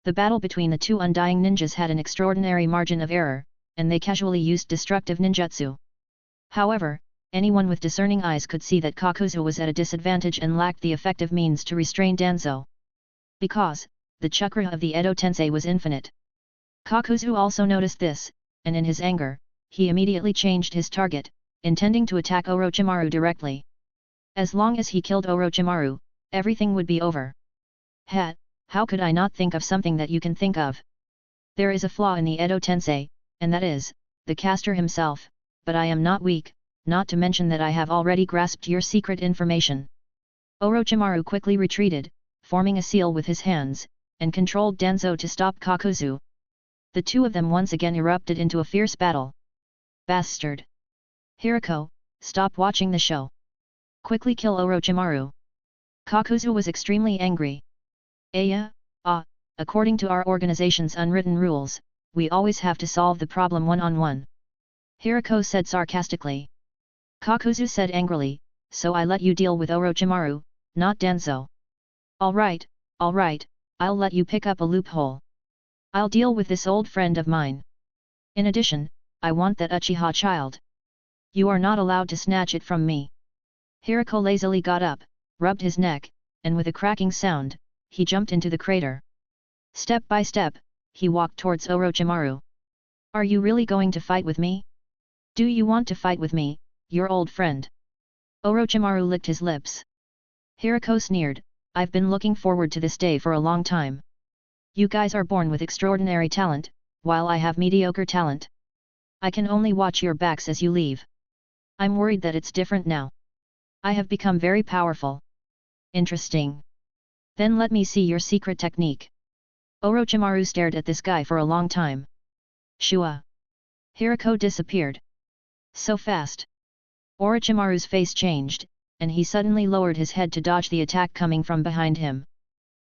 The battle between the two undying ninjas had an extraordinary margin of error, and they casually used destructive ninjutsu. However, anyone with discerning eyes could see that Kakuzu was at a disadvantage and lacked the effective means to restrain Danzo. Because, the chakra of the Edo Tensei was infinite. Kakuzu also noticed this, and in his anger, he immediately changed his target, intending to attack Orochimaru directly. As long as he killed Orochimaru, everything would be over. How could I not think of something that you can think of? There is a flaw in the Edo Tensei, and that is, the caster himself, but I am not weak, not to mention that I have already grasped your secret information. Orochimaru quickly retreated, forming a seal with his hands, and controlled Danzo to stop Kakuzu. The two of them once again erupted into a fierce battle. Bastard! Hirako, stop watching the show. Quickly kill Orochimaru. Kakuzu was extremely angry. According to our organization's unwritten rules, we always have to solve the problem one-on-one. Hirako said sarcastically. Kakuzu said angrily, so I let you deal with Orochimaru, not Danzo. Alright, I'll let you pick up a loophole. I'll deal with this old friend of mine. In addition, I want that Uchiha child. You are not allowed to snatch it from me. Hirako lazily got up, rubbed his neck, and with a cracking sound, he jumped into the crater. Step by step, he walked towards Orochimaru. Are you really going to fight with me? Do you want to fight with me, your old friend? Orochimaru licked his lips. Hirako sneered, I've been looking forward to this day for a long time. You guys are born with extraordinary talent, while I have mediocre talent. I can only watch your backs as you leave. I'm worried that it's different now. I have become very powerful. Interesting. Then let me see your secret technique. Orochimaru stared at this guy for a long time. Shua. Hirako disappeared. So fast. Orochimaru's face changed, and he suddenly lowered his head to dodge the attack coming from behind him.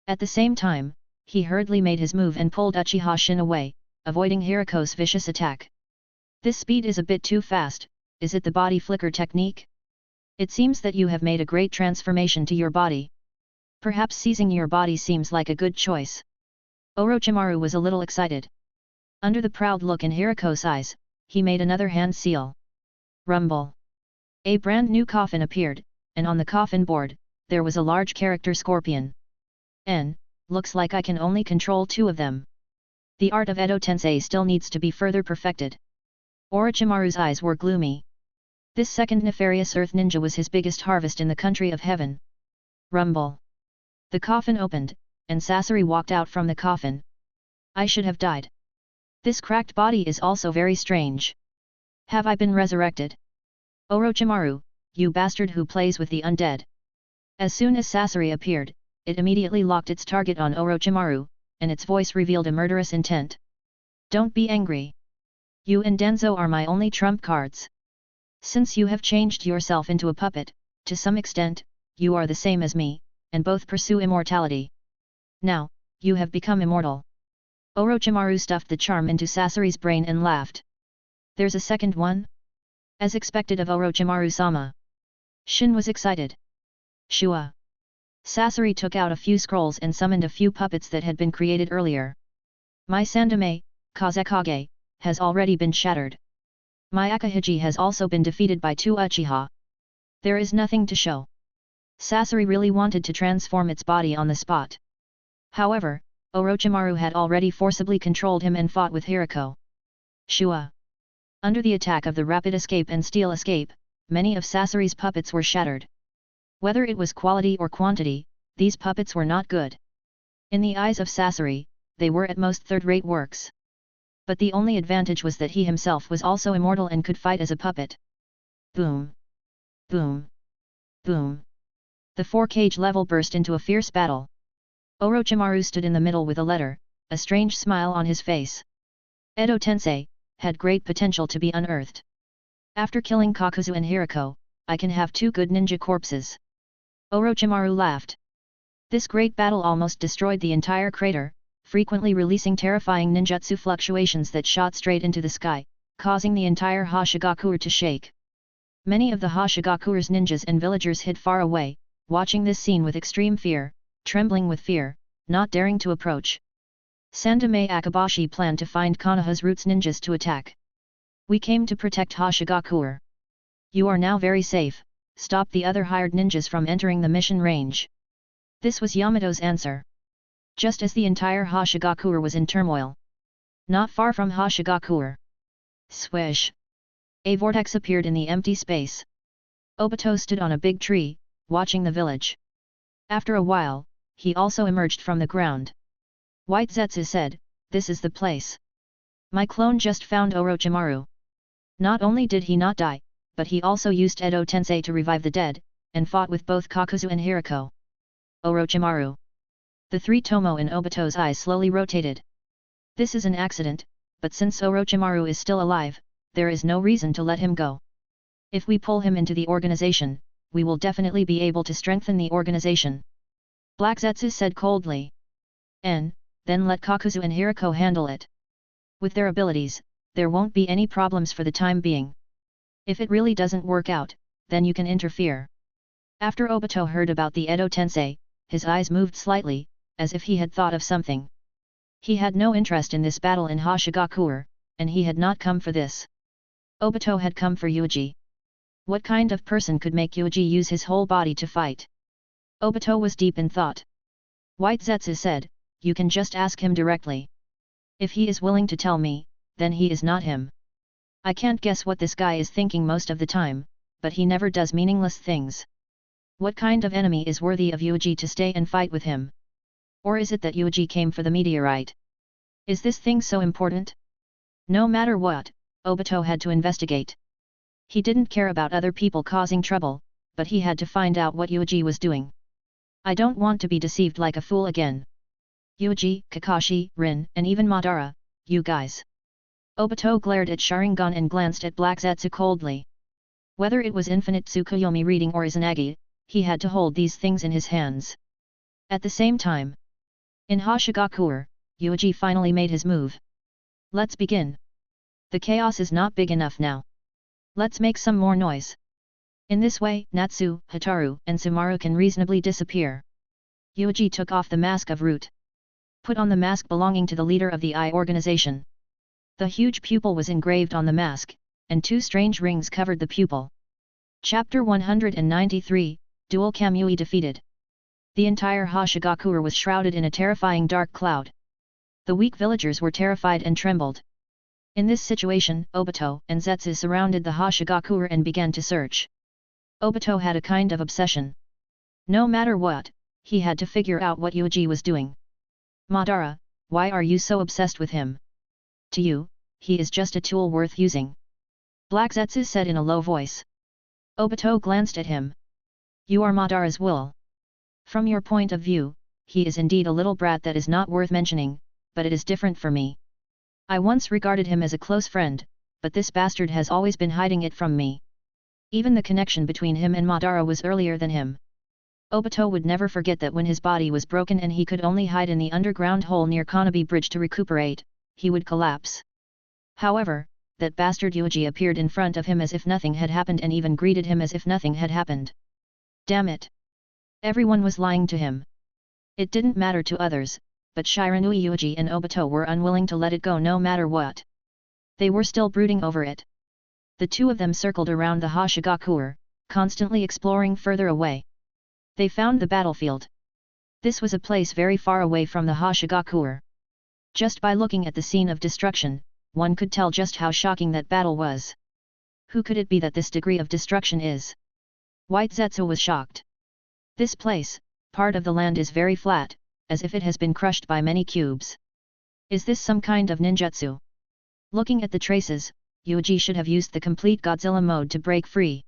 At the same time, he hurriedly made his move and pulled Uchiha Shin away, avoiding Hirako's vicious attack. This speed is a bit too fast, is it the body flicker technique? It seems that you have made a great transformation to your body. Perhaps seizing your body seems like a good choice. Orochimaru was a little excited. Under the proud look in Hirako's eyes, he made another hand seal. Rumble. A brand new coffin appeared, and on the coffin board, there was a large character scorpion. Looks like I can only control two of them. The art of Edo Tensei still needs to be further perfected. Orochimaru's eyes were gloomy. This second nefarious earth ninja was his biggest harvest in the country of heaven. Rumble. The coffin opened, and Sasori walked out from the coffin. I should have died. This cracked body is also very strange. Have I been resurrected? Orochimaru, you bastard who plays with the undead. As soon as Sasori appeared, it immediately locked its target on Orochimaru, and its voice revealed a murderous intent. Don't be angry. You and Danzo are my only trump cards. Since you have changed yourself into a puppet, to some extent, you are the same as me, and both pursue immortality. Now, you have become immortal. Orochimaru stuffed the charm into Sasori's brain and laughed. There's a second one? As expected of Orochimaru-sama. Shin was excited. Shua. Sasori took out a few scrolls and summoned a few puppets that had been created earlier. My Sandame, Kazekage, has already been shattered. My Akahiji has also been defeated by two Uchiha. There is nothing to show. Sasori really wanted to transform its body on the spot. However, Orochimaru had already forcibly controlled him and fought with Hirako. Shua. Under the attack of the rapid escape and steel escape, many of Sasori's puppets were shattered. Whether it was quality or quantity, these puppets were not good. In the eyes of Sasori, they were at most third-rate works. But the only advantage was that he himself was also immortal and could fight as a puppet. Boom! Boom! Boom! The 4-cage level burst into a fierce battle. Orochimaru stood in the middle with a letter, a strange smile on his face. Edo Tensei had great potential to be unearthed. After killing Kakuzu and Hirako, I can have two good ninja corpses. Orochimaru laughed. This great battle almost destroyed the entire crater, frequently releasing terrifying ninjutsu fluctuations that shot straight into the sky, causing the entire Hashigakure to shake. Many of the Hashigakure's ninjas and villagers hid far away, watching this scene with extreme fear, trembling with fear, not daring to approach. Sandame Akabashi planned to find Konoha's roots ninjas to attack. We came to protect Hashigakure. You are now very safe, stop the other hired ninjas from entering the mission range. This was Yamato's answer. Just as the entire Hashigakure was in turmoil. Not far from Hashigakure. Swish! A vortex appeared in the empty space. Obito stood on a big tree, watching the village. After a while, he also emerged from the ground. White Zetsu said, "This is the place. My clone just found Orochimaru." Not only did he not die, but he also used Edo Tensei to revive the dead, and fought with both Kakuzu and Hiriko. Orochimaru. The three Tomo in Obito's eyes slowly rotated. This is an accident, but since Orochimaru is still alive, there is no reason to let him go. If we pull him into the organization, we will definitely be able to strengthen the organization. Black Zetsu said coldly. Then let Kakuzu and Hiriko handle it. With their abilities, there won't be any problems for the time being. If it really doesn't work out, then you can interfere. After Obito heard about the Edo Tensei, his eyes moved slightly, as if he had thought of something. He had no interest in this battle in Hashigakure, and he had not come for this. Obito had come for Yuuji. What kind of person could make Yuuji use his whole body to fight? Obito was deep in thought. White Zetsu said, "You can just ask him directly. If he is willing to tell me, then he is not him. I can't guess what this guy is thinking most of the time, but he never does meaningless things. What kind of enemy is worthy of Yuuji to stay and fight with him? Or is it that Yuuji came for the meteorite? Is this thing so important?" No matter what, Obito had to investigate. He didn't care about other people causing trouble, but he had to find out what Yuuji was doing. "I don't want to be deceived like a fool again. Yuuji, Kakashi, Rin, and even Madara, you guys." Obito glared at Sharingan and glanced at Black Zetsu coldly. Whether it was infinite Tsukuyomi reading or Izanagi, he had to hold these things in his hands. At the same time, in Hashigakure, Yuuji finally made his move. "Let's begin. The chaos is not big enough now. Let's make some more noise." In this way, Natsu, Hataru, and Sumaru can reasonably disappear. Yuuji took off the mask of Root. Put on the mask belonging to the leader of the Eye organization. The huge pupil was engraved on the mask, and two strange rings covered the pupil. Chapter 193, Dual Kamui defeated. The entire Hashigakure was shrouded in a terrifying dark cloud. The weak villagers were terrified and trembled. In this situation, Obito and Zetsu surrounded the Hashigakure and began to search. Obito had a kind of obsession. No matter what, he had to figure out what Yuuji was doing. "Madara, why are you so obsessed with him? To you, he is just a tool worth using," Black Zetsu said in a low voice. Obito glanced at him. "You are Madara's wool. From your point of view, he is indeed a little brat that is not worth mentioning, but it is different for me. I once regarded him as a close friend, but this bastard has always been hiding it from me." Even the connection between him and Madara was earlier than him. Obito would never forget that when his body was broken and he could only hide in the underground hole near Konoha Bridge to recuperate, he would collapse. However, that bastard Yuuji appeared in front of him as if nothing had happened and even greeted him as if nothing had happened. Damn it! Everyone was lying to him. It didn't matter to others, but Shiranui Yuuji and Obito were unwilling to let it go no matter what. They were still brooding over it. The two of them circled around the Hashigakure, constantly exploring further away. They found the battlefield. This was a place very far away from the Hashigakure. Just by looking at the scene of destruction, one could tell just how shocking that battle was. Who could it be that this degree of destruction is? White Zetsu was shocked. This place, part of the land is very flat, as if it has been crushed by many cubes. Is this some kind of ninjutsu? Looking at the traces, Yuuji should have used the complete Godzilla mode to break free.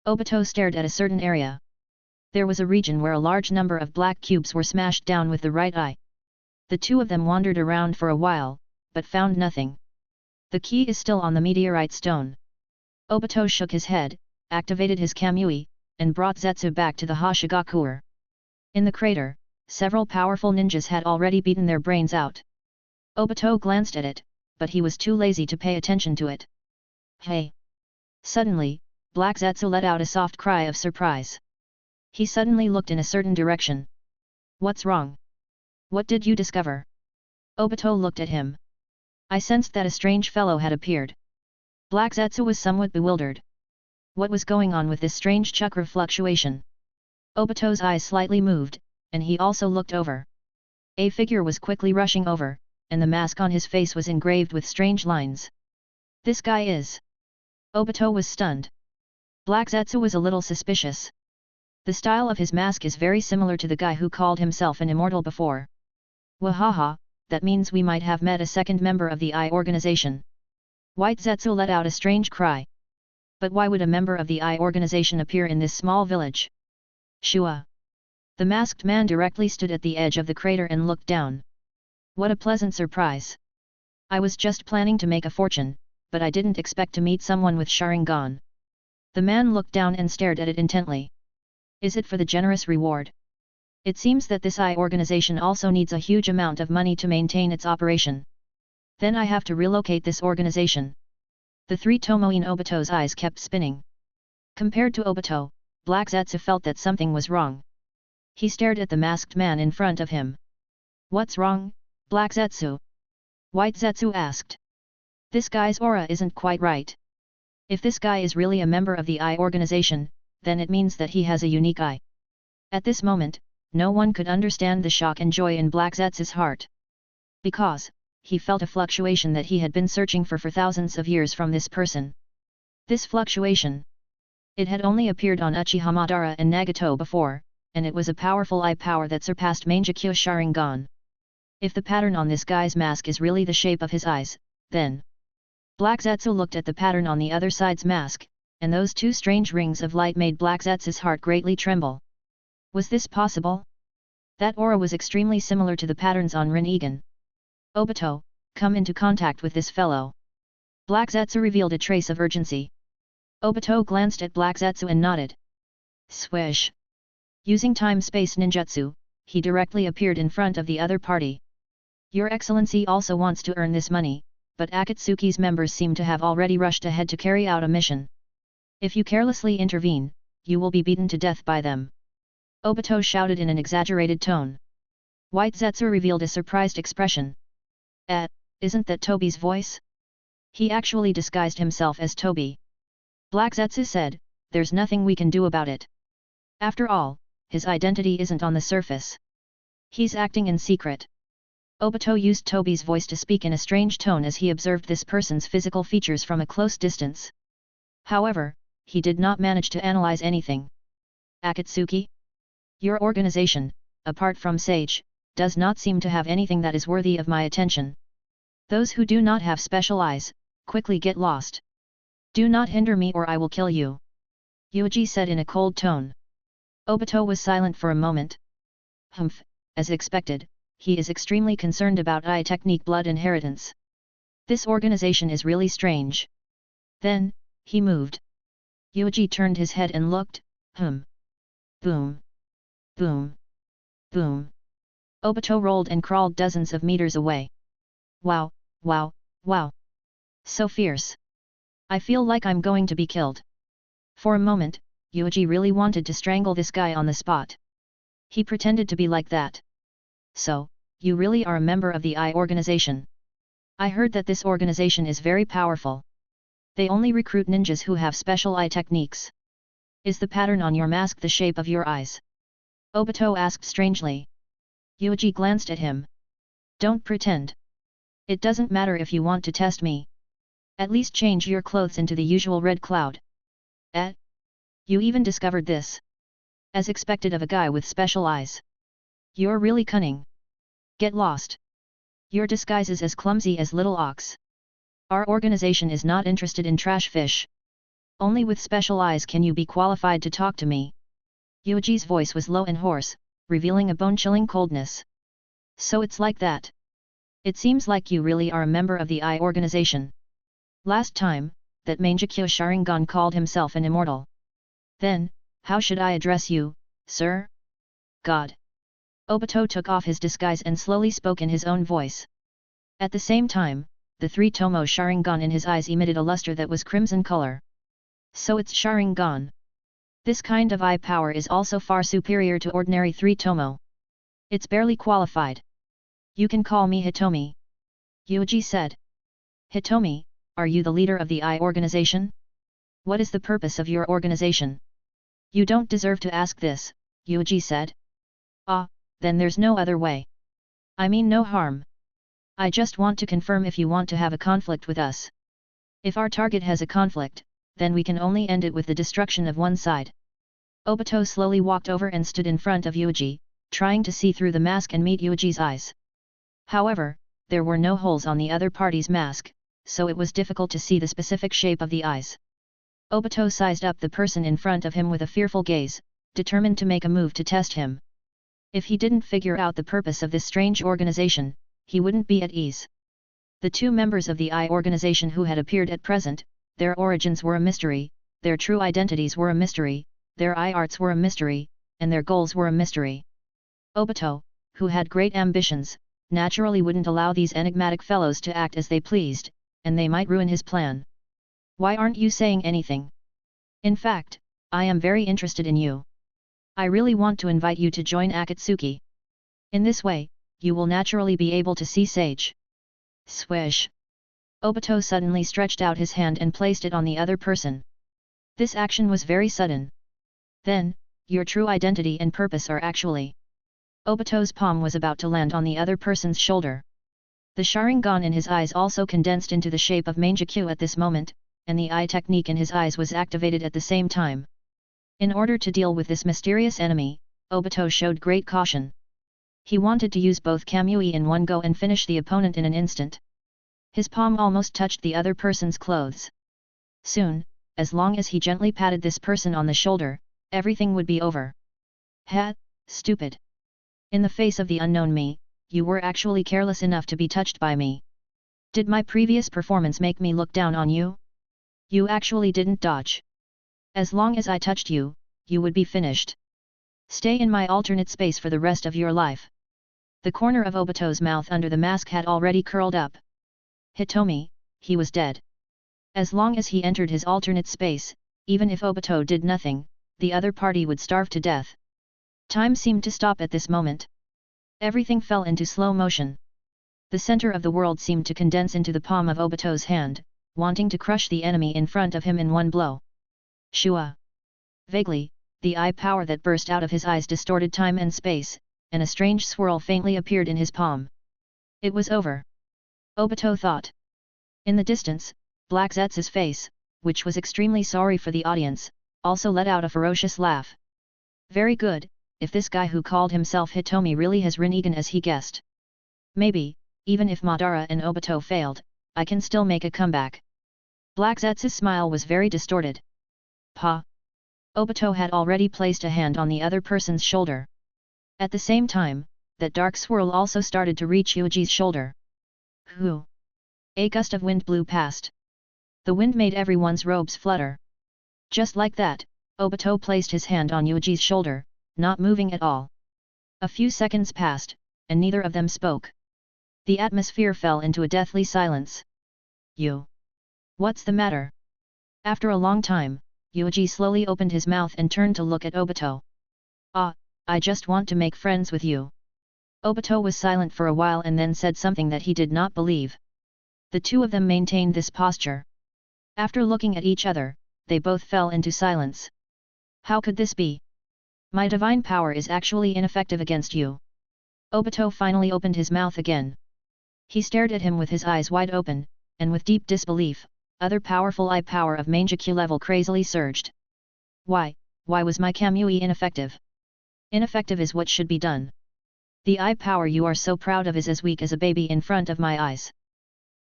Obito stared at a certain area. There was a region where a large number of black cubes were smashed down with the right eye. The two of them wandered around for a while, but found nothing. The key is still on the meteorite stone. Obito shook his head, activated his Kamui, and brought Zetsu back to the Hashigakure. In the crater, several powerful ninjas had already beaten their brains out. Obito glanced at it, but he was too lazy to pay attention to it. Hey! Suddenly, Black Zetsu let out a soft cry of surprise. He suddenly looked in a certain direction. What's wrong? What did you discover? Obito looked at him. I sensed that a strange fellow had appeared. Black Zetsu was somewhat bewildered. What was going on with this strange chakra fluctuation? Obito's eyes slightly moved, and he also looked over. A figure was quickly rushing over, and the mask on his face was engraved with strange lines. This guy is... Obito was stunned. Black Zetsu was a little suspicious. The style of his mask is very similar to the guy who called himself an immortal before. Wahaha, that means we might have met a second member of the I organization. White Zetsu let out a strange cry. But why would a member of the I organization appear in this small village? Shua. The masked man directly stood at the edge of the crater and looked down. What a pleasant surprise. I was just planning to make a fortune, but I didn't expect to meet someone with Sharingan. The man looked down and stared at it intently. Is it for the generous reward? It seems that this I organization also needs a huge amount of money to maintain its operation. Then I have to relocate this organization. The three Tomoe in Obito's eyes kept spinning. Compared to Obito, Black Zetsu felt that something was wrong. He stared at the masked man in front of him. What's wrong, Black Zetsu? White Zetsu asked. This guy's aura isn't quite right. If this guy is really a member of the I organization, then it means that he has a unique eye. At this moment, no one could understand the shock and joy in Black Zetsu's heart. Because, he felt a fluctuation that he had been searching for thousands of years from this person. This fluctuation. It had only appeared on Uchiha Madara and Nagato before, and it was a powerful eye power that surpassed Mangekyo Sharingan. If the pattern on this guy's mask is really the shape of his eyes, then... Black Zetsu looked at the pattern on the other side's mask, and those two strange rings of light made Black Zetsu's heart greatly tremble. Was this possible? That aura was extremely similar to the patterns on Rinnegan. Obito, come into contact with this fellow. Black Zetsu revealed a trace of urgency. Obito glanced at Black Zetsu and nodded. Swish! Using time-space ninjutsu, he directly appeared in front of the other party. Your Excellency also wants to earn this money, but Akatsuki's members seem to have already rushed ahead to carry out a mission. If you carelessly intervene, you will be beaten to death by them. Obito shouted in an exaggerated tone. White Zetsu revealed a surprised expression. Isn't that Tobi's voice? He actually disguised himself as Tobi. Black Zetsu said, there's nothing we can do about it. After all, his identity isn't on the surface. He's acting in secret. Obito used Tobi's voice to speak in a strange tone as he observed this person's physical features from a close distance. However, he did not manage to analyze anything. Akatsuki? Your organization, apart from Sage, does not seem to have anything that is worthy of my attention. Those who do not have special eyes, quickly get lost. Do not hinder me or I will kill you. Yuuji said in a cold tone. Obito was silent for a moment. Humph, as expected, he is extremely concerned about eye technique blood inheritance. This organization is really strange. Then, he moved. Yuuji turned his head and looked, Boom. Boom. Boom. Obito rolled and crawled dozens of meters away. Wow, wow, wow. So fierce. I feel like I'm going to be killed. For a moment, Yuuji really wanted to strangle this guy on the spot. He pretended to be like that. So, you really are a member of the I organization. I heard that this organization is very powerful. They only recruit ninjas who have special eye techniques. Is the pattern on your mask the shape of your eyes? Obito asked strangely. Yuuji glanced at him. Don't pretend. It doesn't matter if you want to test me. At least change your clothes into the usual red cloud. You even discovered this. As expected of a guy with special eyes. You're really cunning. Get lost. Your disguise is as clumsy as little ox. Our organization is not interested in trash fish. Only with special eyes can you be qualified to talk to me. Yuuji's voice was low and hoarse, revealing a bone-chilling coldness. So it's like that. It seems like you really are a member of the I organization. Last time, that Mangekyo Sharingan called himself an immortal. Then, how should I address you, sir? God. Obito took off his disguise and slowly spoke in his own voice. At the same time, the three-tomo Sharingan in his eyes emitted a luster that was crimson color. So it's Sharingan. This kind of eye power is also far superior to ordinary three-tomo. It's barely qualified. You can call me Hitomi. Yuuji said. Hitomi, are you the leader of the eye organization? What is the purpose of your organization? You don't deserve to ask this, Yuuji said. Ah, then there's no other way. I mean no harm. I just want to confirm if you want to have a conflict with us. If our target has a conflict, then we can only end it with the destruction of one side. Obito slowly walked over and stood in front of Yuuji, trying to see through the mask and meet Yuuji's eyes. However, there were no holes on the other party's mask, so it was difficult to see the specific shape of the eyes. Obito sized up the person in front of him with a fearful gaze, determined to make a move to test him. If he didn't figure out the purpose of this strange organization, he wouldn't be at ease. The two members of the eye organization who had appeared at present, their origins were a mystery, their true identities were a mystery, their eye arts were a mystery, and their goals were a mystery. Obito, who had great ambitions, naturally wouldn't allow these enigmatic fellows to act as they pleased, and they might ruin his plan. Why aren't you saying anything? In fact, I am very interested in you. I really want to invite you to join Akatsuki. In this way, you will naturally be able to see Sage. Swish! Obito suddenly stretched out his hand and placed it on the other person. This action was very sudden. Then, your true identity and purpose are actually... Obito's palm was about to land on the other person's shoulder. The Sharingan in his eyes also condensed into the shape of Mangekyo at this moment, and the eye technique in his eyes was activated at the same time. In order to deal with this mysterious enemy, Obito showed great caution. He wanted to use both Kamui in one go and finish the opponent in an instant. His palm almost touched the other person's clothes. Soon, as long as he gently patted this person on the shoulder, everything would be over. Ha, stupid! In the face of the unknown me, you were actually careless enough to be touched by me. Did my previous performance make me look down on you? You actually didn't dodge. As long as I touched you, you would be finished. Stay in my alternate space for the rest of your life. The corner of Obito's mouth under the mask had already curled up. Hitomi, he was dead. As long as he entered his alternate space, even if Obito did nothing, the other party would starve to death. Time seemed to stop at this moment. Everything fell into slow motion. The center of the world seemed to condense into the palm of Obito's hand, wanting to crush the enemy in front of him in one blow. Shua! Vaguely, the eye power that burst out of his eyes distorted time and space, and a strange swirl faintly appeared in his palm. It was over. Obito thought. In the distance, Black Zetsu's face, which was extremely sorry for the audience, also let out a ferocious laugh. Very good, if this guy who called himself Hitomi really has Rinnegan as he guessed. Maybe, even if Madara and Obito failed, I can still make a comeback. Black Zetsu's smile was very distorted. Pa! Obito had already placed a hand on the other person's shoulder. At the same time, that dark swirl also started to reach Yuuji's shoulder. Hoo! A gust of wind blew past. The wind made everyone's robes flutter. Just like that, Obito placed his hand on Yuuji's shoulder, not moving at all. A few seconds passed, and neither of them spoke. The atmosphere fell into a deathly silence. You! What's the matter? After a long time, Yuuji slowly opened his mouth and turned to look at Obito. Ah, I just want to make friends with you. Obito was silent for a while and then said something that he did not believe. The two of them maintained this posture. After looking at each other, they both fell into silence. How could this be? My divine power is actually ineffective against you. Obito finally opened his mouth again. He stared at him with his eyes wide open, and with deep disbelief, other powerful eye power of Mangekyo level crazily surged. Why was my Kamui ineffective? Ineffective is what should be done. The eye power you are so proud of is as weak as a baby in front of my eyes.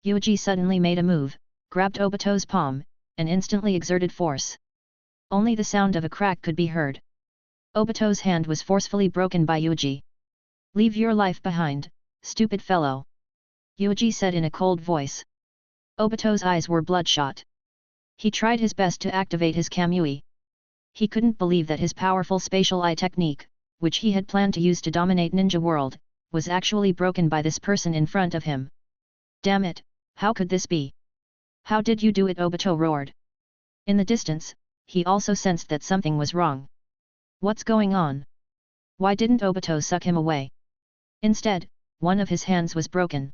Yuuji suddenly made a move, grabbed Obito's palm, and instantly exerted force. Only the sound of a crack could be heard. Obito's hand was forcefully broken by Yuuji. Leave your life behind, stupid fellow. Yuuji said in a cold voice. Obito's eyes were bloodshot. He tried his best to activate his Kamui. He couldn't believe that his powerful spatial eye technique, which he had planned to use to dominate Ninja World, was actually broken by this person in front of him. Damn it, how could this be? How did you do it? Obito roared. In the distance, he also sensed that something was wrong. What's going on? Why didn't Obito suck him away? Instead, one of his hands was broken.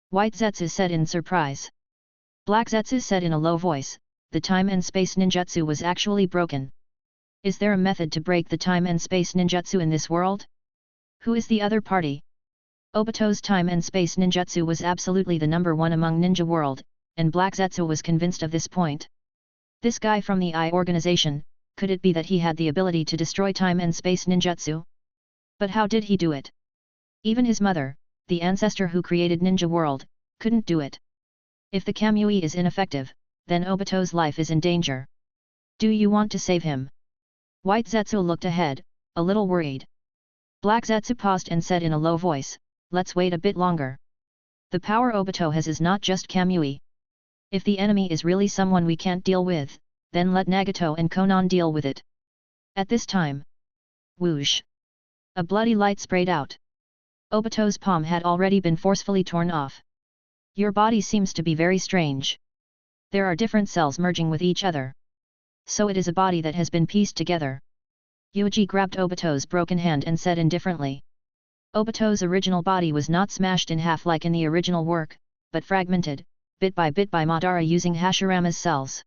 White Zetsu said in surprise. Black Zetsu said in a low voice, the time and space ninjutsu was actually broken. Is there a method to break the time and space ninjutsu in this world? Who is the other party? Obito's time and space ninjutsu was absolutely the number one among Ninja World, and Black Zetsu was convinced of this point. This guy from the I organization, could it be that he had the ability to destroy time and space ninjutsu? But how did he do it? Even his mother, the ancestor who created Ninja World, couldn't do it. If the Kamui is ineffective, then Obito's life is in danger. Do you want to save him? White Zetsu looked ahead, a little worried. Black Zetsu paused and said in a low voice, let's wait a bit longer. The power Obito has is not just Kamui. If the enemy is really someone we can't deal with, then let Nagato and Konan deal with it. At this time, whoosh! A bloody light sprayed out. Obito's palm had already been forcefully torn off. Your body seems to be very strange. There are different cells merging with each other. So it is a body that has been pieced together. Yuuji grabbed Obito's broken hand and said indifferently. Obito's original body was not smashed in half like in the original work, but fragmented, bit by Madara using Hashirama's cells.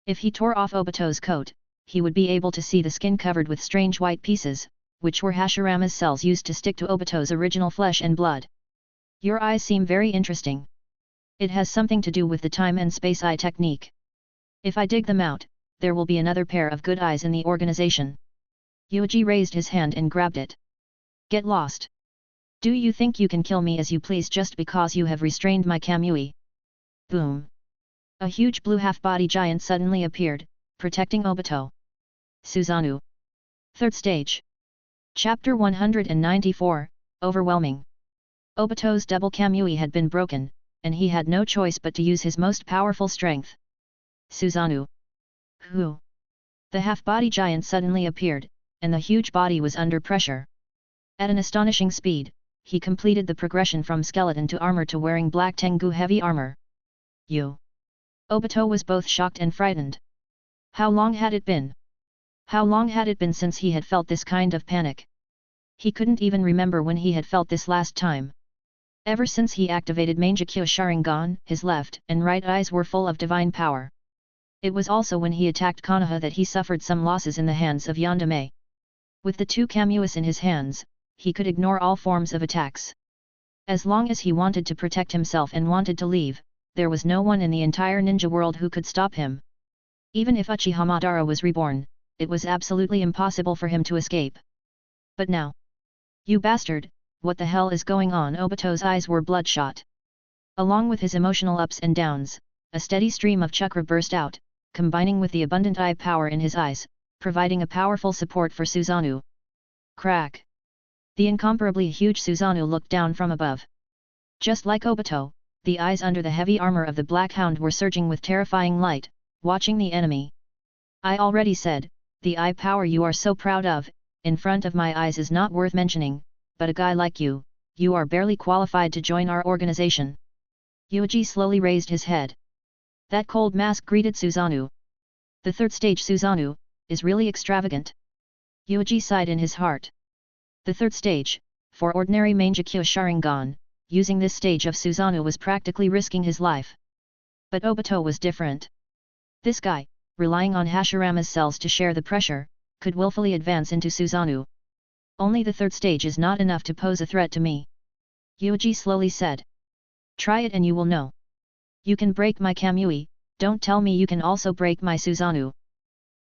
If he tore off Obito's coat, he would be able to see the skin covered with strange white pieces, which were Hashirama's cells used to stick to Obito's original flesh and blood. Your eyes seem very interesting. It has something to do with the time and space eye technique. If I dig them out, there will be another pair of good eyes in the organization. Yuuji raised his hand and grabbed it. Get lost. Do you think you can kill me as you please just because you have restrained my Kamui? Boom. A huge blue half-body giant suddenly appeared, protecting Obito. Susanoo. Third stage. Chapter 194, Overwhelming. Obito's double Kamui had been broken, and he had no choice but to use his most powerful strength. Susanoo. Who? The half-body giant suddenly appeared, and the huge body was under pressure. At an astonishing speed, he completed the progression from skeleton to armor to wearing black Tengu heavy armor. You. Obito was both shocked and frightened. How long had it been? How long had it been since he had felt this kind of panic? He couldn't even remember when he had felt this last time. Ever since he activated Mangekyo Sharingan, his left and right eyes were full of divine power. It was also when he attacked Konoha that he suffered some losses in the hands of Yandere. With the two Kamuis in his hands, he could ignore all forms of attacks. As long as he wanted to protect himself and wanted to leave, there was no one in the entire ninja world who could stop him. Even if Uchiha Madara was reborn, it was absolutely impossible for him to escape. But now... You bastard, what the hell is going on? Obito's eyes were bloodshot. Along with his emotional ups and downs, a steady stream of chakra burst out, combining with the abundant eye power in his eyes, providing a powerful support for Susanoo. Crack! The incomparably huge Susanoo looked down from above. Just like Obito, the eyes under the heavy armor of the Black Hound were surging with terrifying light, watching the enemy. I already said, the eye power you are so proud of, in front of my eyes is not worth mentioning, but a guy like you, you are barely qualified to join our organization. Yuuji slowly raised his head. That cold mask greeted Susanoo. The third stage Susanoo, is really extravagant. Yuuji sighed in his heart. The third stage, for ordinary Mangekyo Sharingan, using this stage of Susanoo was practically risking his life. But Obito was different. This guy, relying on Hashirama's cells to share the pressure, could willfully advance into Susanoo. Only the third stage is not enough to pose a threat to me. Yuuji slowly said. Try it and you will know. You can break my Kamui, don't tell me you can also break my Susanoo.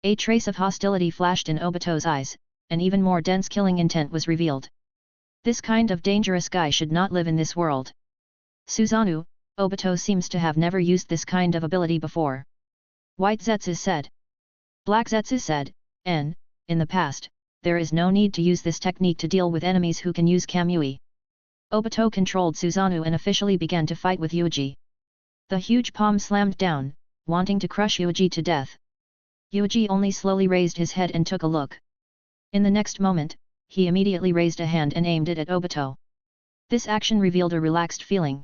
A trace of hostility flashed in Obito's eyes, and even more dense killing intent was revealed. This kind of dangerous guy should not live in this world. Susanoo, Obito seems to have never used this kind of ability before. White Zetsu said. Black Zetsu said, in the past, there is no need to use this technique to deal with enemies who can use Kamui. Obito controlled Susanoo and officially began to fight with Yuuji. The huge palm slammed down, wanting to crush Yuuji to death. Yuuji only slowly raised his head and took a look. In the next moment, he immediately raised a hand and aimed it at Obito. This action revealed a relaxed feeling.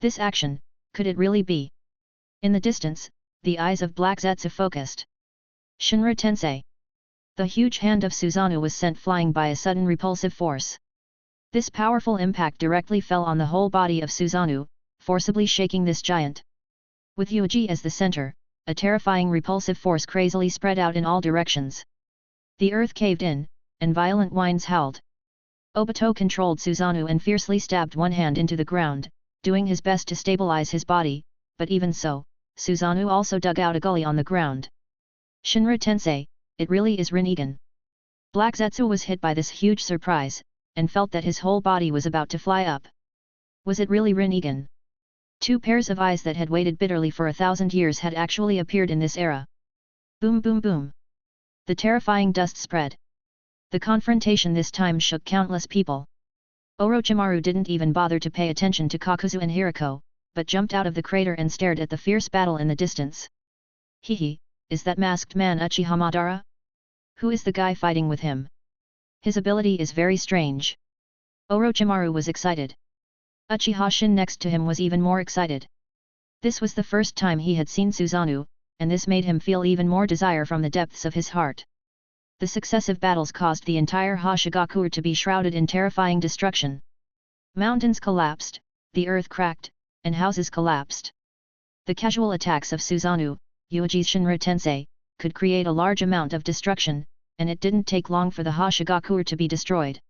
This action, could it really be? In the distance, the eyes of Black Zetsu focused. Shinra Tensei. The huge hand of Susanoo was sent flying by a sudden repulsive force. This powerful impact directly fell on the whole body of Susanoo, forcibly shaking this giant. With Yuuji as the center, a terrifying repulsive force crazily spread out in all directions. The earth caved in, and violent whines howled. Obito controlled Susanoo and fiercely stabbed one hand into the ground, doing his best to stabilize his body, but even so, Susanoo also dug out a gully on the ground. Shinra Tensei, it really is Rinnegan. Black Zetsu was hit by this huge surprise, and felt that his whole body was about to fly up. Was it really Rinnegan? Two pairs of eyes that had waited bitterly for 1,000 years had actually appeared in this era. Boom boom boom. The terrifying dust spread. The confrontation this time shook countless people. Orochimaru didn't even bother to pay attention to Kakuzu and Hiriko, but jumped out of the crater and stared at the fierce battle in the distance. Hehe, is that masked man Uchiha Madara? Who is the guy fighting with him? His ability is very strange. Orochimaru was excited. Uchiha Shin next to him was even more excited. This was the first time he had seen Susanoo, and this made him feel even more desire from the depths of his heart. The successive battles caused the entire Hashigakure to be shrouded in terrifying destruction. Mountains collapsed, the earth cracked, and houses collapsed. The casual attacks of Susanoo, Yuuji's Shinra Tensei, could create a large amount of destruction, and it didn't take long for the Hashigakure to be destroyed.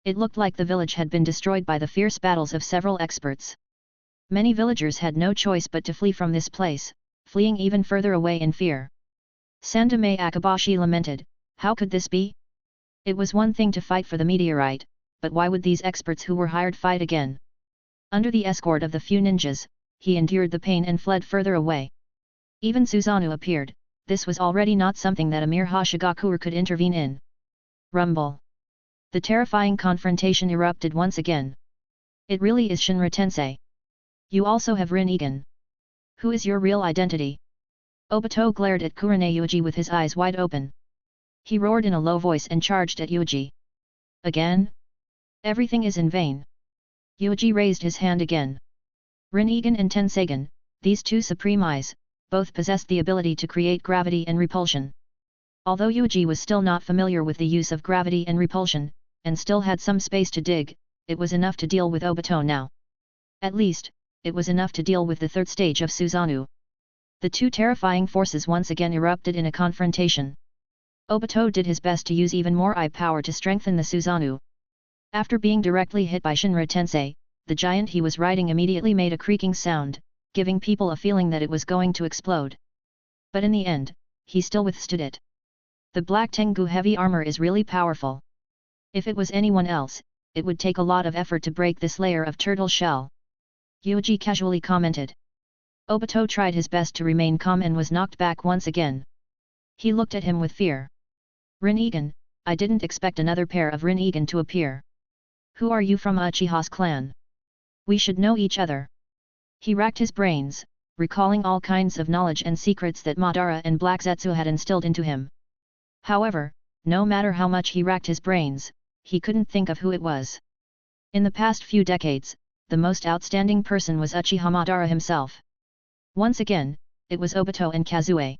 It looked like the village had been destroyed by the fierce battles of several experts. Many villagers had no choice but to flee from this place, fleeing even further away in fear. Sandame Akabashi lamented, how could this be? It was one thing to fight for the meteorite, but why would these experts who were hired fight again? Under the escort of the few ninjas, he endured the pain and fled further away. Even Susanoo appeared, this was already not something that a mere Hashigakure could intervene in. Rumble. The terrifying confrontation erupted once again. It really is Shinra Tensei. You also have Rinnegan. Who is your real identity? Obito glared at Kurane Yuuji with his eyes wide open. He roared in a low voice and charged at Yuuji. Again? Everything is in vain. Yuuji raised his hand again. Rinnegan and Tenseigan, these two supreme eyes, both possessed the ability to create gravity and repulsion. Although Yuuji was still not familiar with the use of gravity and repulsion, and still had some space to dig, it was enough to deal with Obito now. At least, it was enough to deal with the third stage of Susanoo. The two terrifying forces once again erupted in a confrontation. Obito did his best to use even more eye power to strengthen the Susanoo. After being directly hit by Shinra Tensei, the giant he was riding immediately made a creaking sound, giving people a feeling that it was going to explode. But in the end, he still withstood it. The Black Tengu heavy armor is really powerful. If it was anyone else, it would take a lot of effort to break this layer of turtle shell. Yuuji casually commented. Obito tried his best to remain calm and was knocked back once again. He looked at him with fear. Rinnegan, I didn't expect another pair of Rinnegan to appear. Who are you from Uchiha's clan? We should know each other. He racked his brains, recalling all kinds of knowledge and secrets that Madara and Black Zetsu had instilled into him. However, no matter how much he racked his brains, he couldn't think of who it was. In the past few decades, the most outstanding person was Uchiha Madara himself. Once again, it was Obito and Kazue.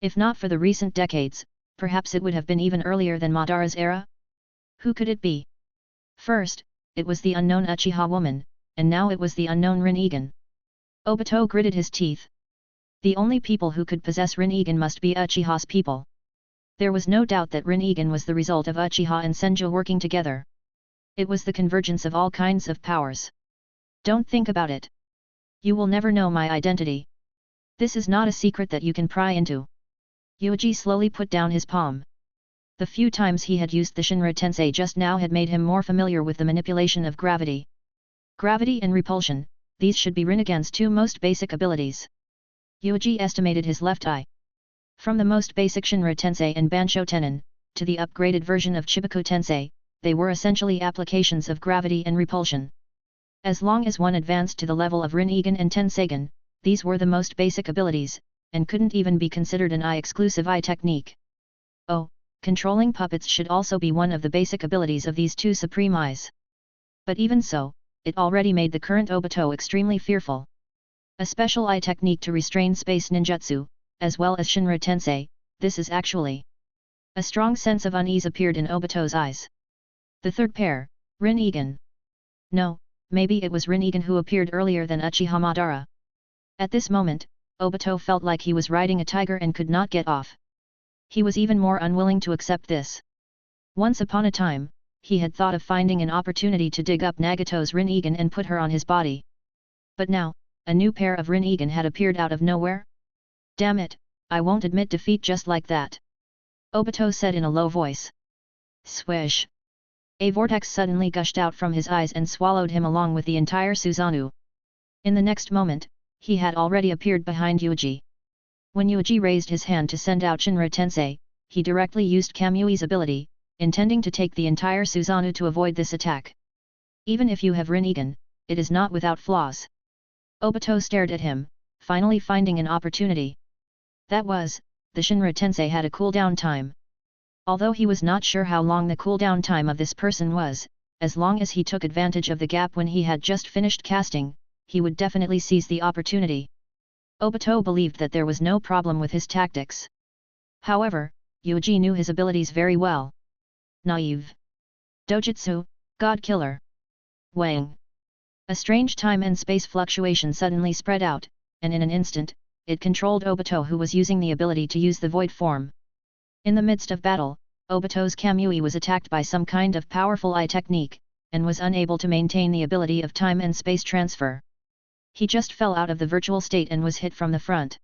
If not for the recent decades, perhaps it would have been even earlier than Madara's era? Who could it be? First, it was the unknown Uchiha woman, and now it was the unknown Rinnegan. Obito gritted his teeth. The only people who could possess Rinnegan must be Uchiha's people. There was no doubt that Rinnegan was the result of Uchiha and Senju working together. It was the convergence of all kinds of powers. Don't think about it. You will never know my identity. This is not a secret that you can pry into. Yuuji slowly put down his palm. The few times he had used the Shinra Tensei just now had made him more familiar with the manipulation of gravity. Gravity and repulsion, these should be Rinnegan's two most basic abilities. Yuuji estimated his left eye. From the most basic Shinra Tensei and Bansho Tenin, to the upgraded version of Chibaku Tensei, they were essentially applications of gravity and repulsion. As long as one advanced to the level of Rinnegan and Tenseigan, these were the most basic abilities, and couldn't even be considered an eye-exclusive eye technique. Oh, Controlling puppets should also be one of the basic abilities of these two supreme eyes. But even so, it already made the current Obito extremely fearful. A special eye technique to restrain space ninjutsu, as well as Shinra Tensei, this is actually. A strong sense of unease appeared in Obito's eyes. The third pair, Rin-Egan. No, maybe it was Rin-Egan who appeared earlier than Uchiha Madara. At this moment, Obito felt like he was riding a tiger and could not get off. He was even more unwilling to accept this. Once upon a time, he had thought of finding an opportunity to dig up Nagato's Rin-Egan and put her on his body. But now, a new pair of Rin-Egan had appeared out of nowhere? Damn it, I won't admit defeat just like that. Obito said in a low voice. Swish! A vortex suddenly gushed out from his eyes and swallowed him along with the entire Susanoo. In the next moment, he had already appeared behind Yuuji. When Yuuji raised his hand to send out Shinra Tensei, he directly used Kamui's ability, intending to take the entire Susanoo to avoid this attack. Even if you have Rin-Egan, it is not without flaws. Obito stared at him, finally finding an opportunity. That was, the Shinra Tensei had a cooldown time. Although he was not sure how long the cooldown time of this person was, as long as he took advantage of the gap when he had just finished casting, he would definitely seize the opportunity. Obito believed that there was no problem with his tactics. However, Yuuji knew his abilities very well. Naive. Dojutsu, God Killer. Wang. A strange time and space fluctuation suddenly spread out, and in an instant, it controlled Obito, who was using the ability to use the void form. In the midst of battle, Obito's Kamui was attacked by some kind of powerful eye technique, and was unable to maintain the ability of time and space transfer. He just fell out of the virtual state and was hit from the front.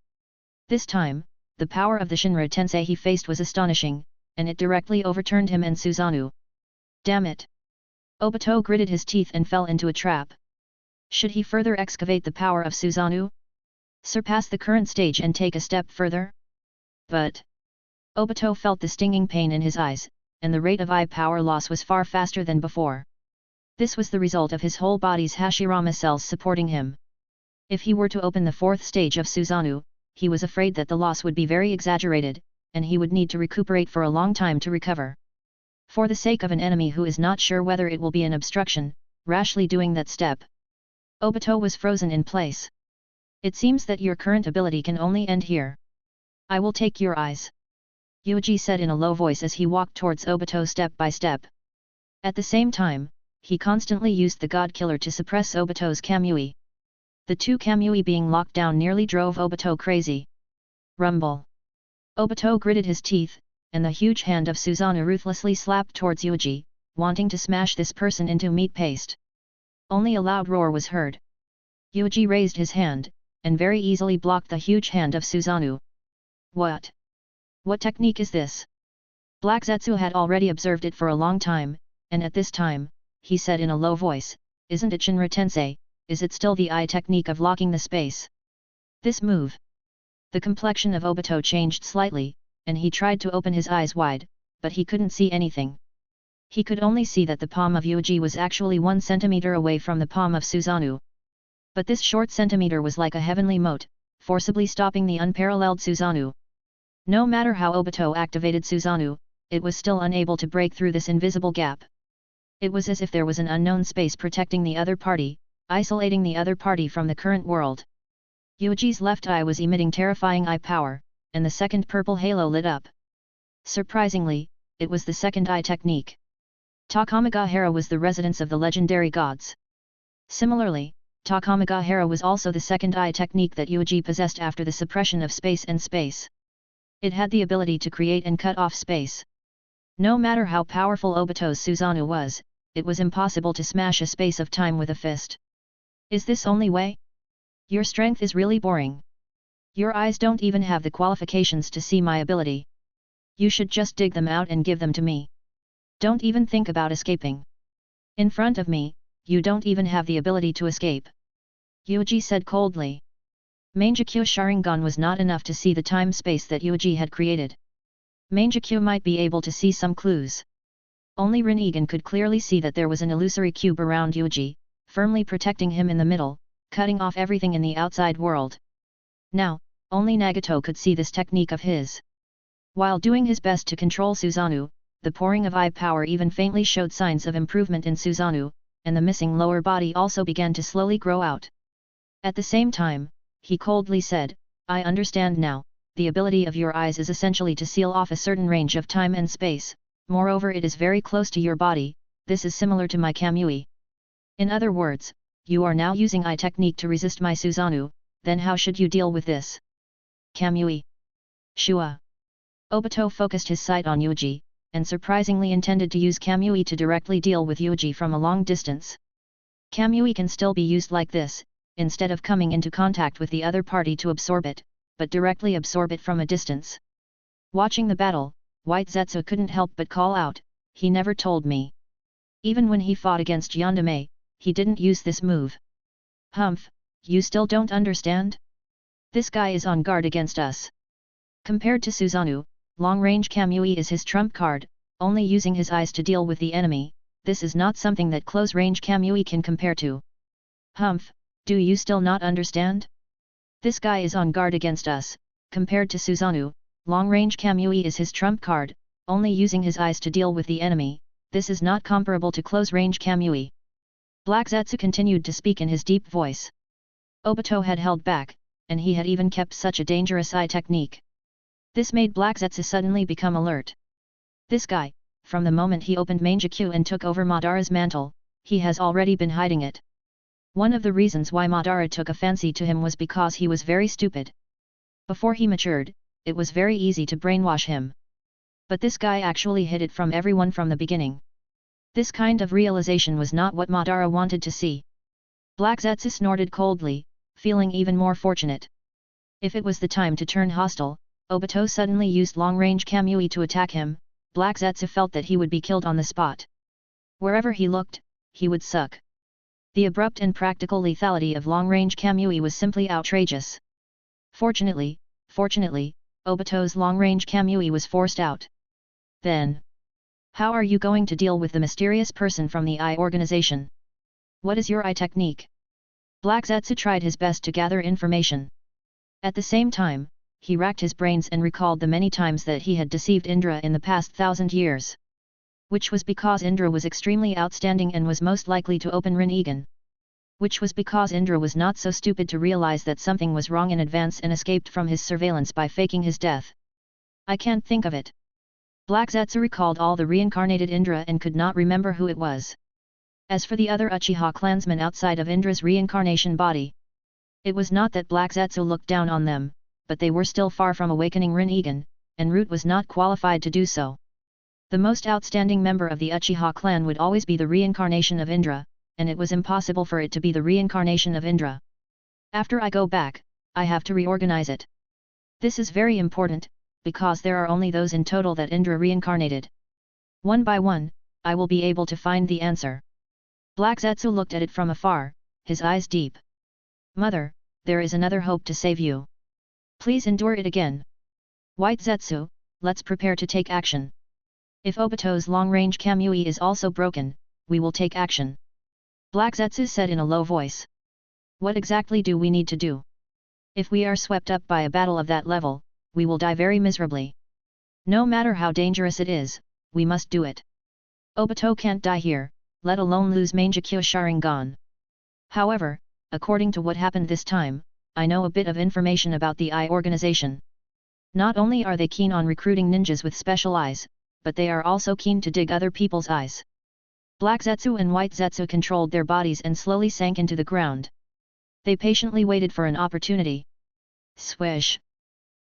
This time, the power of the Shinra Tensei he faced was astonishing, and it directly overturned him and Susanoo. Damn it! Obito gritted his teeth and fell into a trap. Should he further excavate the power of Susanoo? Surpass the current stage and take a step further? But Obito felt the stinging pain in his eyes, and the rate of eye power loss was far faster than before. This was the result of his whole body's Hashirama cells supporting him. If he were to open the fourth stage of Susanoo, he was afraid that the loss would be very exaggerated, and he would need to recuperate for a long time to recover. For the sake of an enemy who is not sure whether it will be an obstruction, rashly doing that step. Obito was frozen in place. It seems that your current ability can only end here. I will take your eyes. Yuuji said in a low voice as he walked towards Obito step by step. At the same time, he constantly used the God Killer to suppress Obito's Kamui. The two Kamui being locked down nearly drove Obito crazy. Rumble. Obito gritted his teeth, and the huge hand of Susanoo ruthlessly slapped towards Yuuji, wanting to smash this person into meat paste. Only a loud roar was heard. Yuuji raised his hand, and very easily blocked the huge hand of Susanoo. What? What technique is this? Black Zetsu had already observed it for a long time, and at this time, he said in a low voice, isn't it Shinra Tensei, is it still the eye technique of locking the space? This move. The complexion of Obito changed slightly, and he tried to open his eyes wide, but he couldn't see anything. He could only see that the palm of Yuuji was actually 1 centimeter away from the palm of Susanoo. But this short centimeter was like a heavenly moat, forcibly stopping the unparalleled Susanoo. No matter how Obito activated Susanoo, it was still unable to break through this invisible gap. It was as if there was an unknown space protecting the other party, isolating the other party from the current world. Yuuji's left eye was emitting terrifying eye power, and the second purple halo lit up. Surprisingly, it was the second eye technique. Takamagahara was the residence of the legendary gods. Similarly, Takamagahara was also the second eye technique that Yuuji possessed after the suppression of space and space. It had the ability to create and cut off space. No matter how powerful Obito's Susanoo was, it was impossible to smash a space of time with a fist. Is this only way? Your strength is really boring. Your eyes don't even have the qualifications to see my ability. You should just dig them out and give them to me. Don't even think about escaping. In front of me, you don't even have the ability to escape. Yuuji said coldly. Mangekyo Sharingan was not enough to see the time-space that Yuuji had created. Mangekyo might be able to see some clues. Only Rin-Egan could clearly see that there was an illusory cube around Yuuji, firmly protecting him in the middle, cutting off everything in the outside world. Now, only Nagato could see this technique of his. While doing his best to control Susanoo, the pouring of eye power even faintly showed signs of improvement in Susanoo, and the missing lower body also began to slowly grow out. At the same time, he coldly said, "I understand now, the ability of your eyes is essentially to seal off a certain range of time and space, moreover it is very close to your body, this is similar to my Kamui. In other words, you are now using eye technique to resist my Susanoo, then how should you deal with this? Kamui. Shua." Obito focused his sight on Yuuji, and surprisingly intended to use Kamui to directly deal with Yuuji from a long distance. Kamui can still be used like this, instead of coming into contact with the other party to absorb it, but directly absorb it from a distance. Watching the battle, White Zetsu couldn't help but call out, "He never told me. Even when he fought against Yandere, he didn't use this move. Humph, you still don't understand? This guy is on guard against us." Compared to Susanoo, long-range Kamui is his trump card, only using his eyes to deal with the enemy, this is not something that close-range Kamui can compare to. Humph, do you still not understand? This guy is on guard against us, compared to Susanoo, long-range Kamui is his trump card, only using his eyes to deal with the enemy, this is not comparable to close-range Kamui. Black Zetsu continued to speak in his deep voice. Obito had held back, and he had even kept such a dangerous eye technique. This made Black Zetsu suddenly become alert. This guy, from the moment he opened Mangekyo and took over Madara's mantle, he has already been hiding it. One of the reasons why Madara took a fancy to him was because he was very stupid. Before he matured, it was very easy to brainwash him. But this guy actually hid it from everyone from the beginning. This kind of realization was not what Madara wanted to see. Black Zetsu snorted coldly, feeling even more fortunate. If it was the time to turn hostile, Obito suddenly used long-range Kamui to attack him, Black Zetsu felt that he would be killed on the spot. Wherever he looked, he would suck. The abrupt and practical lethality of long-range Kamui was simply outrageous. Fortunately, Obito's long-range Kamui was forced out. Then, how are you going to deal with the mysterious person from the eye organization? What is your eye technique? Black Zetsu tried his best to gather information. At the same time, he racked his brains and recalled the many times that he had deceived Indra in the past 1,000 years. Which was because Indra was extremely outstanding and was most likely to open Rinnegan. Which was because Indra was not so stupid to realize that something was wrong in advance and escaped from his surveillance by faking his death. I can't think of it. Black Zetsu recalled all the reincarnated Indra and could not remember who it was. As for the other Uchiha clansmen outside of Indra's reincarnation body, it was not that Black Zetsu looked down on them, but they were still far from awakening Rinnegan, and Root was not qualified to do so. The most outstanding member of the Uchiha clan would always be the reincarnation of Indra, and it was impossible for it to be the reincarnation of Indra. After I go back, I have to reorganize it. This is very important, because there are only those in total that Indra reincarnated. One by one, I will be able to find the answer. Black Zetsu looked at it from afar, his eyes deep. Mother, there is another hope to save you. Please endure it again. White Zetsu, let's prepare to take action. If Obito's long-range Kamui is also broken, we will take action. Black Zetsu said in a low voice. What exactly do we need to do? If we are swept up by a battle of that level, we will die very miserably. No matter how dangerous it is, we must do it. Obito can't die here, let alone lose Mangekyo Sharingan. However, according to what happened this time, I know a bit of information about the eye organization. Not only are they keen on recruiting ninjas with special eyes, but they are also keen to dig other people's eyes. Black Zetsu and White Zetsu controlled their bodies and slowly sank into the ground. They patiently waited for an opportunity. Swish!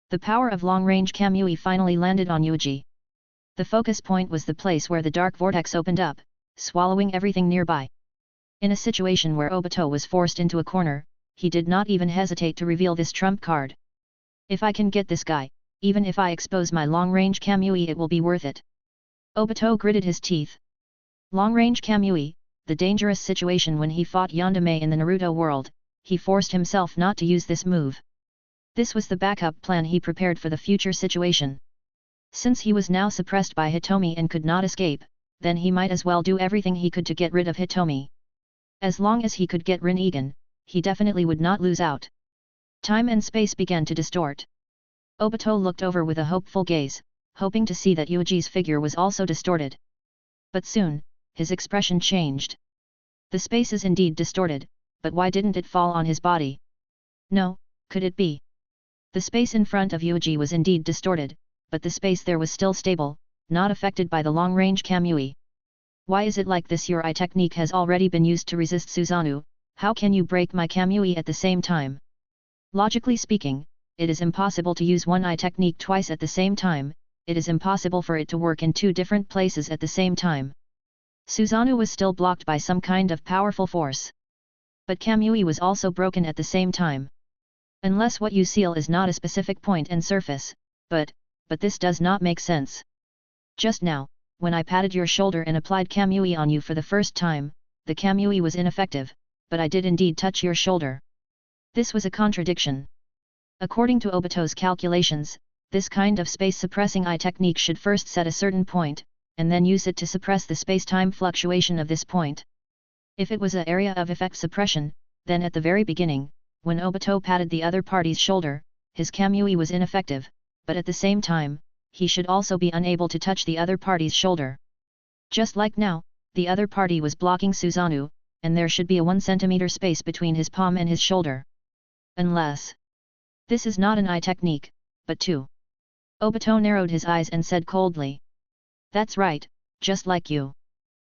The power of long-range Kamui finally landed on Yuuji. The focus point was the place where the dark vortex opened up, swallowing everything nearby. In a situation where Obito was forced into a corner, he did not even hesitate to reveal this trump card. If I can get this guy, even if I expose my long-range Kamui, it will be worth it. Obito gritted his teeth. Long-range Kamui, the dangerous situation when he fought Yandere in the Naruto World, he forced himself not to use this move. This was the backup plan he prepared for the future situation. Since he was now suppressed by Hitomi and could not escape, then he might as well do everything he could to get rid of Hitomi. As long as he could get Rinnegan, he definitely would not lose out. Time and space began to distort. Obito looked over with a hopeful gaze, hoping to see that Yuuji's figure was also distorted. But soon, his expression changed. The space is indeed distorted, but why didn't it fall on his body? No, could it be? The space in front of Yuuji was indeed distorted, but the space there was still stable, not affected by the long-range Kamui. Why is it like this? Your eye technique has already been used to resist Susanoo, how can you break my Kamui at the same time? Logically speaking, it is impossible to use one eye technique twice at the same time, it is impossible for it to work in two different places at the same time. Susanoo was still blocked by some kind of powerful force. But Kamui was also broken at the same time. Unless what you seal is not a specific point and surface, but this does not make sense. Just now, when I patted your shoulder and applied Kamui on you for the first time, the Kamui was ineffective, but I did indeed touch your shoulder. This was a contradiction. According to Obito's calculations, this kind of space-suppressing eye technique should first set a certain point, and then use it to suppress the space-time fluctuation of this point. If it was an area of effect suppression, then at the very beginning, when Obito patted the other party's shoulder, his Kamui was ineffective, but at the same time, he should also be unable to touch the other party's shoulder. Just like now, the other party was blocking Susanoo, and there should be a 1 centimeter space between his palm and his shoulder. Unless... This is not an eye technique, but two. Obito narrowed his eyes and said coldly. That's right, just like you.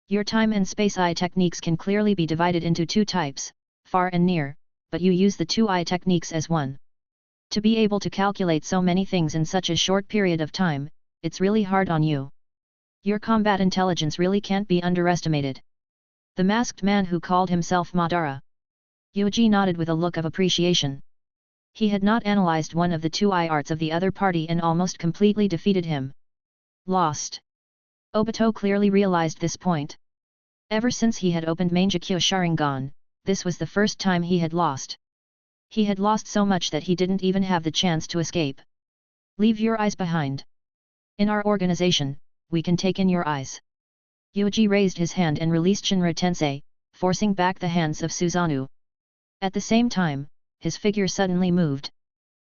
Your time and space eye techniques can clearly be divided into two types, far and near, but you use the two eye techniques as one. To be able to calculate so many things in such a short period of time, it's really hard on you. Your combat intelligence really can't be underestimated. The masked man who called himself Madara. Yuuji nodded with a look of appreciation. He had not analyzed one of the two eye arts of the other party and almost completely defeated him. Lost. Obito clearly realized this point. Ever since he had opened Mangekyo Sharingan, this was the first time he had lost. He had lost so much that he didn't even have the chance to escape. Leave your eyes behind. In our organization, we can take in your eyes. Yuuji raised his hand and released Shinra Tensei, forcing back the hands of Susanoo. At the same time, his figure suddenly moved.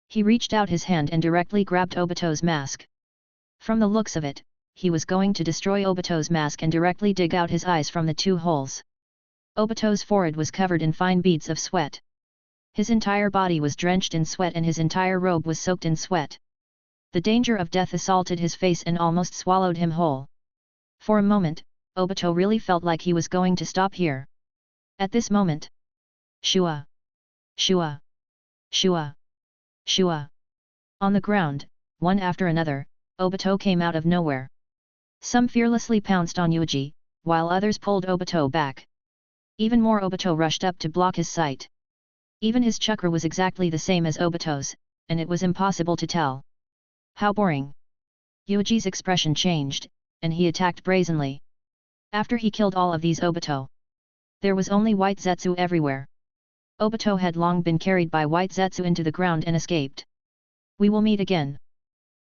He reached out his hand and directly grabbed Obito's mask. From the looks of it, he was going to destroy Obito's mask and directly dig out his eyes from the two holes. Obito's forehead was covered in fine beads of sweat. His entire body was drenched in sweat and his entire robe was soaked in sweat. The danger of death assaulted his face and almost swallowed him whole. For a moment, Obito really felt like he was going to stop here. At this moment, Shua! Shua! Shua! Shua! On the ground, one after another, Obito came out of nowhere. Some fearlessly pounced on Yuuji, while others pulled Obito back. Even more Obito rushed up to block his sight. Even his chakra was exactly the same as Obito's, and it was impossible to tell. How boring! Yuuji's expression changed, and he attacked brazenly. After he killed all of these Obito, there was only white Zetsu everywhere. Obito had long been carried by white Zetsu into the ground and escaped. We will meet again.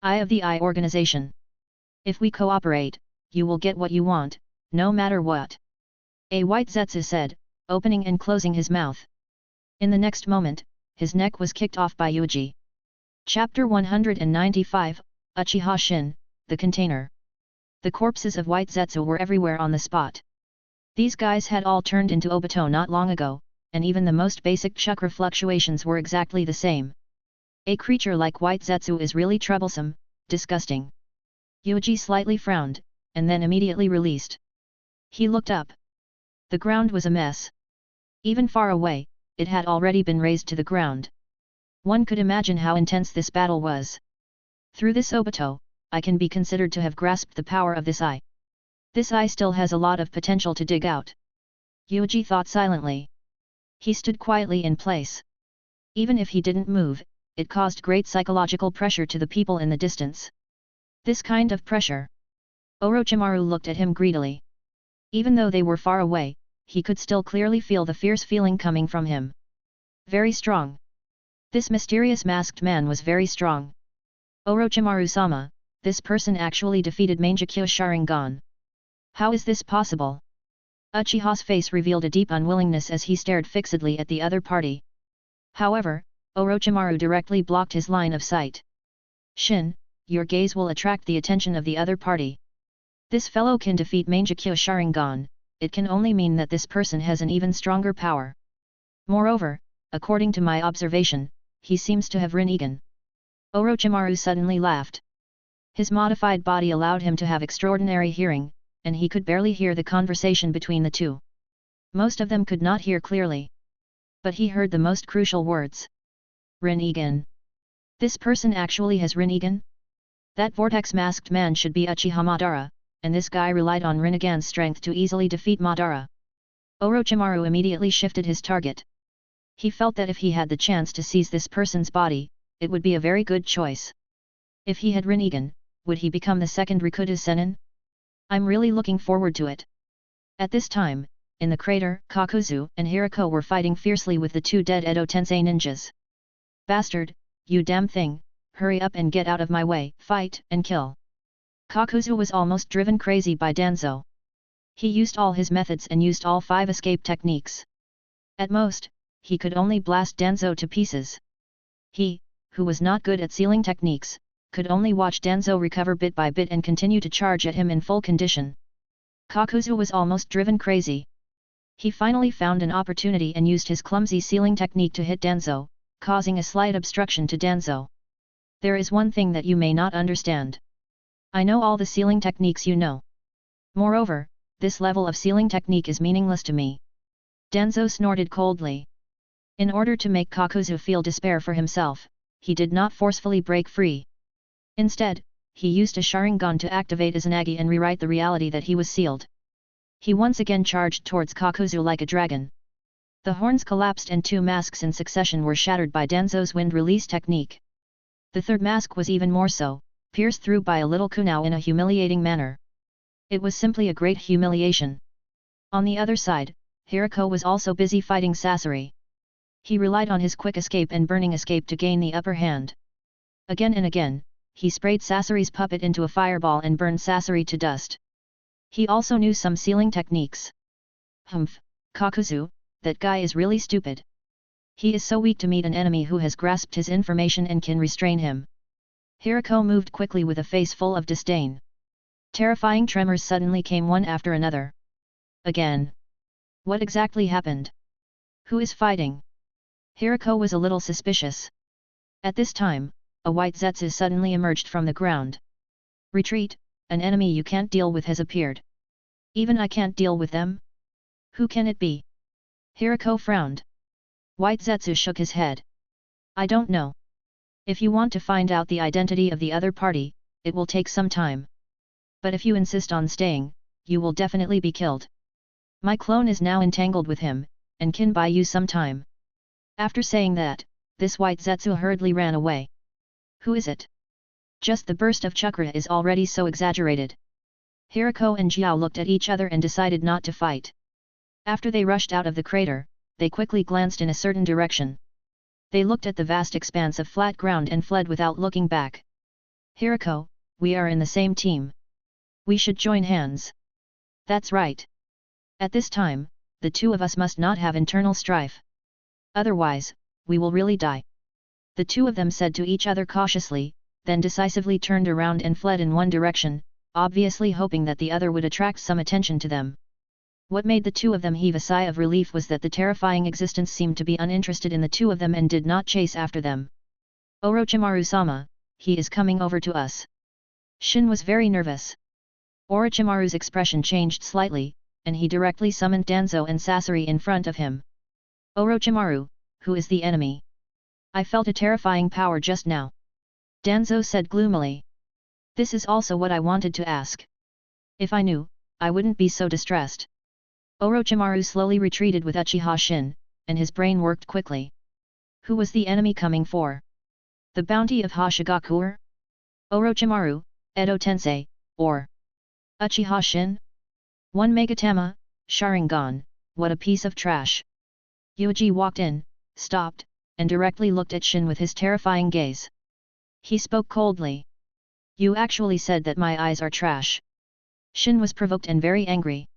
Eye of the Eye Organization. If we cooperate, you will get what you want, no matter what. A white Zetsu said, opening and closing his mouth. In the next moment, his neck was kicked off by Yuuji. Chapter 195, Uchiha Shin, the Container. The corpses of white Zetsu were everywhere on the spot. These guys had all turned into Obito not long ago, and even the most basic chakra fluctuations were exactly the same. A creature like white Zetsu is really troublesome, disgusting. Yuuji slightly frowned, and then immediately released. He looked up. The ground was a mess. Even far away, it had already been razed to the ground. One could imagine how intense this battle was. Through this Obito, I can be considered to have grasped the power of this eye. This eye still has a lot of potential to dig out. Yuuji thought silently. He stood quietly in place. Even if he didn't move, it caused great psychological pressure to the people in the distance. This kind of pressure. Orochimaru looked at him greedily. Even though they were far away, he could still clearly feel the fierce feeling coming from him. Very strong. This mysterious masked man was very strong. Orochimaru-sama, this person actually defeated Mangekyo Sharingan. How is this possible? Uchiha's face revealed a deep unwillingness as he stared fixedly at the other party. However, Orochimaru directly blocked his line of sight. Shin, your gaze will attract the attention of the other party. This fellow can defeat Mangekyo Sharingan, it can only mean that this person has an even stronger power. Moreover, according to my observation, he seems to have Rinnegan. Orochimaru suddenly laughed. His modified body allowed him to have extraordinary hearing, and he could barely hear the conversation between the two. Most of them could not hear clearly. But he heard the most crucial words. Rinnegan. This person actually has Rinnegan? That vortex-masked man should be Uchiha Madara, and this guy relied on Rinnegan's strength to easily defeat Madara. Orochimaru immediately shifted his target. He felt that if he had the chance to seize this person's body, it would be a very good choice. If he had Rinnegan, would he become the second Rikuta Sennin? I'm really looking forward to it. At this time, in the crater, Kakuzu and Hirako were fighting fiercely with the two dead Edo Tensei ninjas. Bastard, you damn thing, hurry up and get out of my way, fight and kill. Kakuzu was almost driven crazy by Danzo. He used all his methods and used all 5 escape techniques. At most, he could only blast Danzo to pieces. He, who was not good at sealing techniques, could only watch Danzo recover bit by bit and continue to charge at him in full condition. Kakuzu was almost driven crazy. He finally found an opportunity and used his clumsy sealing technique to hit Danzo, causing a slight obstruction to Danzo. There is one thing that you may not understand. I know all the sealing techniques you know. Moreover, this level of sealing technique is meaningless to me. Danzo snorted coldly. In order to make Kakuzu feel despair for himself, he did not forcefully break free. Instead, he used a Sharingan to activate Izanagi and rewrite the reality that he was sealed. He once again charged towards Kakuzu like a dragon. The horns collapsed and 2 masks in succession were shattered by Danzo's wind release technique. The third mask was even more so, pierced through by a little kunao in a humiliating manner. It was simply a great humiliation. On the other side, Hirako was also busy fighting Sasori. He relied on his quick escape and burning escape to gain the upper hand. Again and again, he sprayed Sasori's puppet into a fireball and burned Sasori to dust. He also knew some sealing techniques. Humph, Kakuzu, that guy is really stupid. He is so weak to meet an enemy who has grasped his information and can restrain him. Hirako moved quickly with a face full of disdain. Terrifying tremors suddenly came one after another. Again. What exactly happened? Who is fighting? Hirako was a little suspicious. At this time, a white Zetsu suddenly emerged from the ground. Retreat, an enemy you can't deal with has appeared. Even I can't deal with them? Who can it be? Hirako frowned. White Zetsu shook his head. I don't know. If you want to find out the identity of the other party, it will take some time. But if you insist on staying, you will definitely be killed. My clone is now entangled with him, and can buy you some time. After saying that, this white Zetsu hurriedly ran away. Who is it? Just the burst of chakra is already so exaggerated. Hirako and Jiao looked at each other and decided not to fight. After they rushed out of the crater, they quickly glanced in a certain direction. They looked at the vast expanse of flat ground and fled without looking back. Hirako, we are in the same team. We should join hands. That's right. At this time, the two of us must not have internal strife. Otherwise, we will really die. The two of them said to each other cautiously, then decisively turned around and fled in one direction, obviously hoping that the other would attract some attention to them. What made the two of them heave a sigh of relief was that the terrifying existence seemed to be uninterested in the two of them and did not chase after them. Orochimaru-sama, he is coming over to us. Shin was very nervous. Orochimaru's expression changed slightly, and he directly summoned Danzo and Sasori in front of him. Orochimaru, who is the enemy? I felt a terrifying power just now. Danzo said gloomily. This is also what I wanted to ask. If I knew, I wouldn't be so distressed. Orochimaru slowly retreated with Uchiha Shin, and his brain worked quickly. Who was the enemy coming for? The bounty of Hashigakure? Orochimaru, Edo Tensei, or Uchiha Shin? One Megatama, Sharingan, what a piece of trash. Yuuji walked in, stopped, and directly looked at Shin with his terrifying gaze. He spoke coldly. You actually said that my eyes are trash. Shin was provoked and very angry.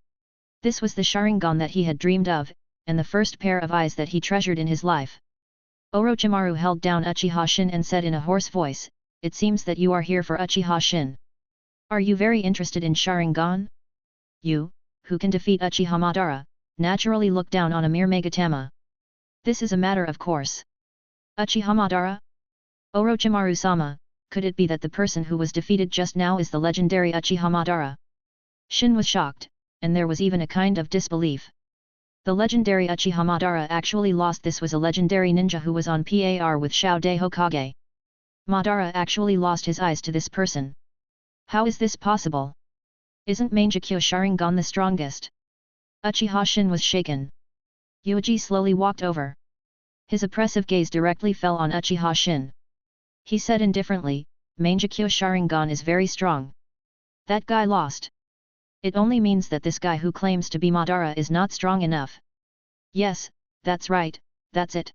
This was the Sharingan that he had dreamed of, and the first pair of eyes that he treasured in his life. Orochimaru held down Uchiha Shin and said in a hoarse voice, it seems that you are here for Uchiha Shin. Are you very interested in Sharingan? You, who can defeat Uchiha Madara, naturally look down on a mere Megatama. This is a matter of course. Uchiha Madara? Orochimaru-sama, could it be that the person who was defeated just now is the legendary Uchiha Madara? Shin was shocked, and there was even a kind of disbelief. The legendary Uchiha Madara actually lost. This was a legendary ninja who was on par with Shao De Hokage. Madara actually lost his eyes to this person. How is this possible? Isn't Mangekyo Sharingan the strongest? Uchiha Shin was shaken. Yuuji slowly walked over. His oppressive gaze directly fell on Uchiha Shin. He said indifferently, Mangekyo Sharingan is very strong. That guy lost. It only means that this guy who claims to be Madara is not strong enough. Yes, that's right, that's it.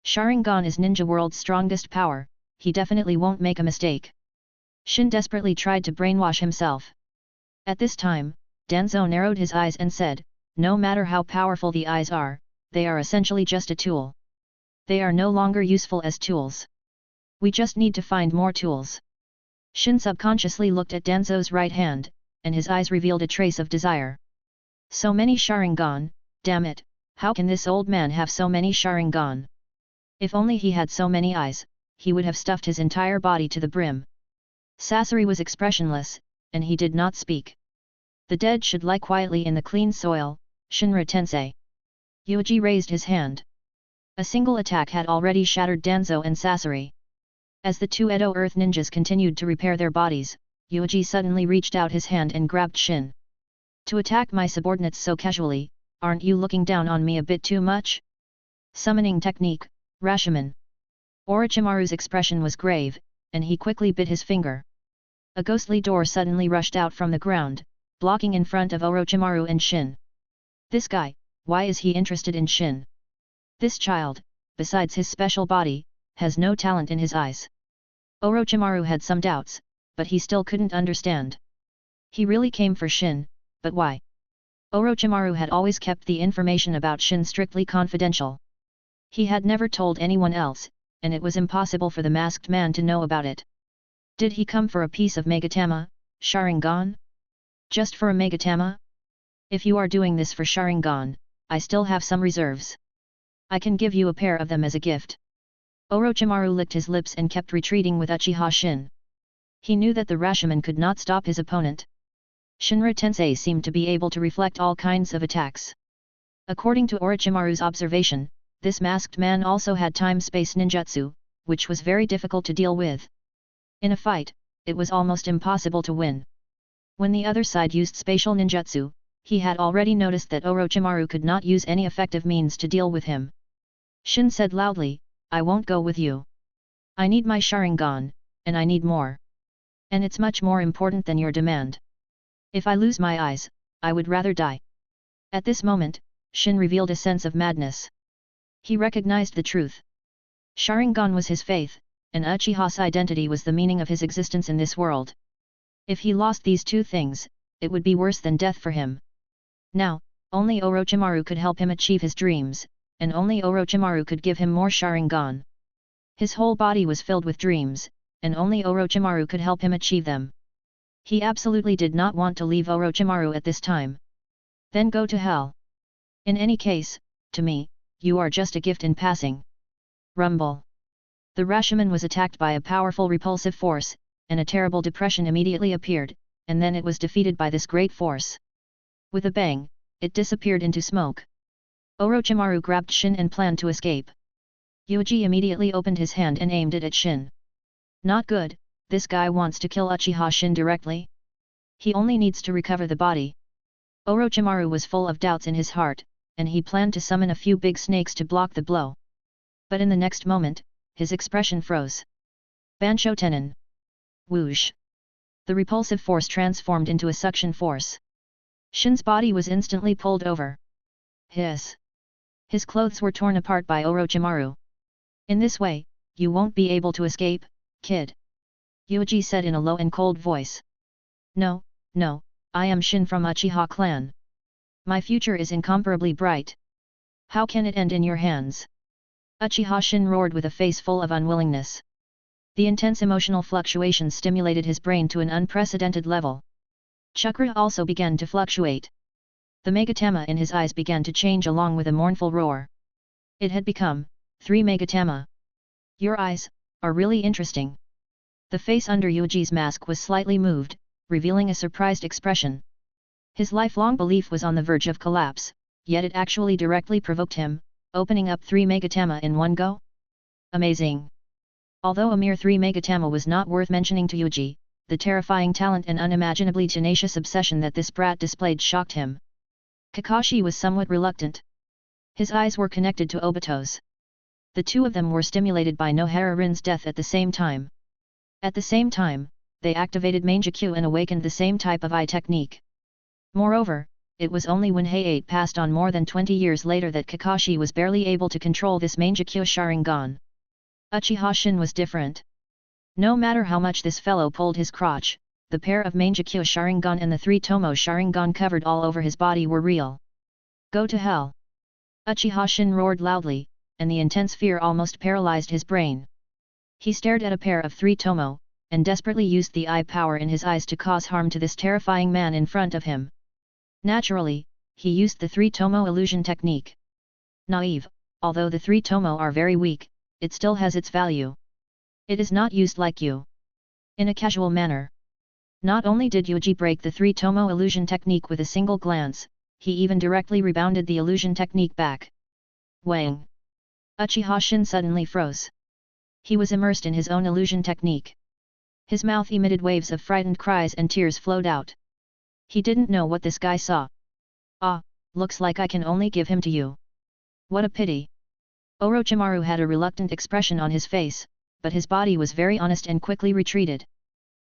Sharingan is Ninja World's strongest power, he definitely won't make a mistake. Shin desperately tried to brainwash himself. At this time, Danzo narrowed his eyes and said, no matter how powerful the eyes are, they are essentially just a tool. They are no longer useful as tools. We just need to find more tools. Shin subconsciously looked at Danzo's right hand, and his eyes revealed a trace of desire. So many Sharingan, damn it, how can this old man have so many Sharingan? If only he had so many eyes, he would have stuffed his entire body to the brim. Sasori was expressionless, and he did not speak. The dead should lie quietly in the clean soil, Shinra Tensei. Yuuji raised his hand. A single attack had already shattered Danzo and Sasori. As the two Edo Earth ninjas continued to repair their bodies, Yuuji suddenly reached out his hand and grabbed Shin. To attack my subordinates so casually, aren't you looking down on me a bit too much? Summoning technique, Rashomon. Orochimaru's expression was grave, and he quickly bit his finger. A ghostly door suddenly rushed out from the ground, blocking in front of Orochimaru and Shin. This guy, why is he interested in Shin? This child, besides his special body, has no talent in his eyes. Orochimaru had some doubts, but he still couldn't understand. He really came for Shin, but why? Orochimaru had always kept the information about Shin strictly confidential. He had never told anyone else, and it was impossible for the masked man to know about it. Did he come for a piece of Megatama, Sharingan? Just for a Megatama? If you are doing this for Sharingan, I still have some reserves. I can give you a pair of them as a gift. Orochimaru licked his lips and kept retreating with Uchiha Shin. He knew that the Rashomon could not stop his opponent. Shinra Tensei seemed to be able to reflect all kinds of attacks. According to Orochimaru's observation, this masked man also had time-space ninjutsu, which was very difficult to deal with. In a fight, it was almost impossible to win. When the other side used spatial ninjutsu, he had already noticed that Orochimaru could not use any effective means to deal with him. Shin said loudly, I won't go with you. I need my Sharingan, and I need more. And it's much more important than your demand. If I lose my eyes, I would rather die. At this moment, Shin revealed a sense of madness. He recognized the truth. Sharingan was his faith, and Uchiha's identity was the meaning of his existence in this world. If he lost these two things, it would be worse than death for him. Now, only Orochimaru could help him achieve his dreams, and only Orochimaru could give him more Sharingan. His whole body was filled with dreams, and only Orochimaru could help him achieve them. He absolutely did not want to leave Orochimaru at this time. Then go to hell. In any case, to me, you are just a gift in passing. Rumble. The Rashomon was attacked by a powerful repulsive force, and a terrible depression immediately appeared, and then it was defeated by this great force. With a bang, it disappeared into smoke. Orochimaru grabbed Shin and planned to escape. Yuuji immediately opened his hand and aimed it at Shin. Not good, this guy wants to kill Uchiha Shin directly. He only needs to recover the body. Orochimaru was full of doubts in his heart, and he planned to summon a few big snakes to block the blow. But in the next moment, his expression froze. Bansho Tenon. Whoosh. The repulsive force transformed into a suction force. Shin's body was instantly pulled over. Hiss. His clothes were torn apart by Orochimaru. In this way, you won't be able to escape, kid. Yuuji said in a low and cold voice. No, no, I am Shin from Uchiha clan. My future is incomparably bright. How can it end in your hands? Uchiha Shin roared with a face full of unwillingness. The intense emotional fluctuations stimulated his brain to an unprecedented level. Chakra also began to fluctuate. The Megatama in his eyes began to change along with a mournful roar. It had become 3 Megatama. Your eyes are really interesting. The face under Yuuji's mask was slightly moved, revealing a surprised expression. His lifelong belief was on the verge of collapse, yet it actually directly provoked him, opening up 3 Megatama in one go? Amazing! Although a mere 3 Megatama was not worth mentioning to Yuuji, the terrifying talent and unimaginably tenacious obsession that this brat displayed shocked him. Kakashi was somewhat reluctant. His eyes were connected to Obito's. The two of them were stimulated by Nohara-rin's death at the same time. At the same time, they activated Mangekyo and awakened the same type of eye technique. Moreover, it was only when Heiei passed on more than 20 years later that Kakashi was barely able to control this Mangekyo Sharingan. Uchiha Shin was different. No matter how much this fellow pulled his crotch, the pair of Mangekyo Sharingan and the 3 Tomo Sharingan covered all over his body were real. Go to hell! Uchiha Shin roared loudly, and the intense fear almost paralyzed his brain. He stared at a pair of 3 Tomo, and desperately used the eye power in his eyes to cause harm to this terrifying man in front of him. Naturally, he used the 3 Tomo illusion technique. Naive, although the 3 Tomo are very weak, it still has its value. It is not used like you. In a casual manner. Not only did Yuuji break the 3 Tomo illusion technique with a single glance, he even directly rebounded the illusion technique back. Wang! Uchiha Shin suddenly froze. He was immersed in his own illusion technique. His mouth emitted waves of frightened cries and tears flowed out. He didn't know what this guy saw. Ah, looks like I can only give him to you. What a pity. Orochimaru had a reluctant expression on his face, but his body was very honest and quickly retreated.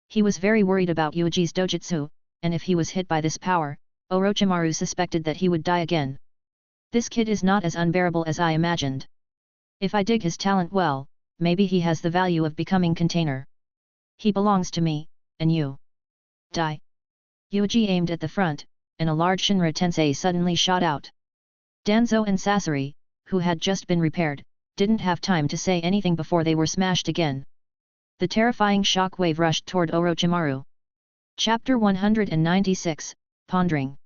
He was very worried about Yuuji's dojutsu, and if he was hit by this power, Orochimaru suspected that he would die again. This kid is not as unbearable as I imagined. If I dig his talent well, maybe he has the value of becoming container. He belongs to me, and you. Die. Yuuji aimed at the front, and a large Shinra Tensei suddenly shot out. Danzo and Sasori, who had just been repaired, didn't have time to say anything before they were smashed again. The terrifying shock wave rushed toward Orochimaru. Chapter 196, Pondering.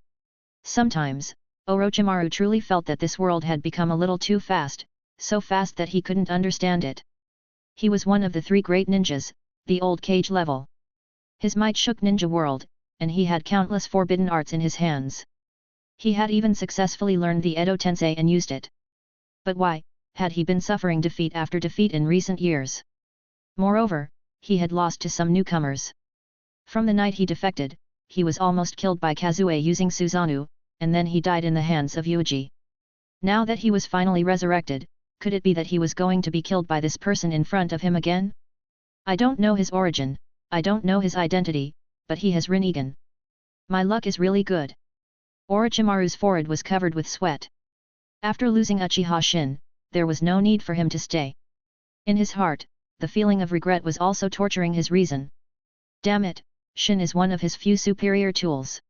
Sometimes, Orochimaru truly felt that this world had become a little too fast, so fast that he couldn't understand it. He was one of the 3 great ninjas, the old cage level. His might shook ninja world, and he had countless forbidden arts in his hands. He had even successfully learned the Edo Tensei and used it. But why had he been suffering defeat after defeat in recent years? Moreover, he had lost to some newcomers. From the night he defected, he was almost killed by Kazue using Susanoo, and then he died in the hands of Yuuji. Now that he was finally resurrected, could it be that he was going to be killed by this person in front of him again? I don't know his origin, I don't know his identity, but he has Rinnegan. My luck is really good. Orochimaru's forehead was covered with sweat. After losing Uchiha Shin, there was no need for him to stay. In his heart, the feeling of regret was also torturing his reason. Damn it, Shin is one of his few superior tools.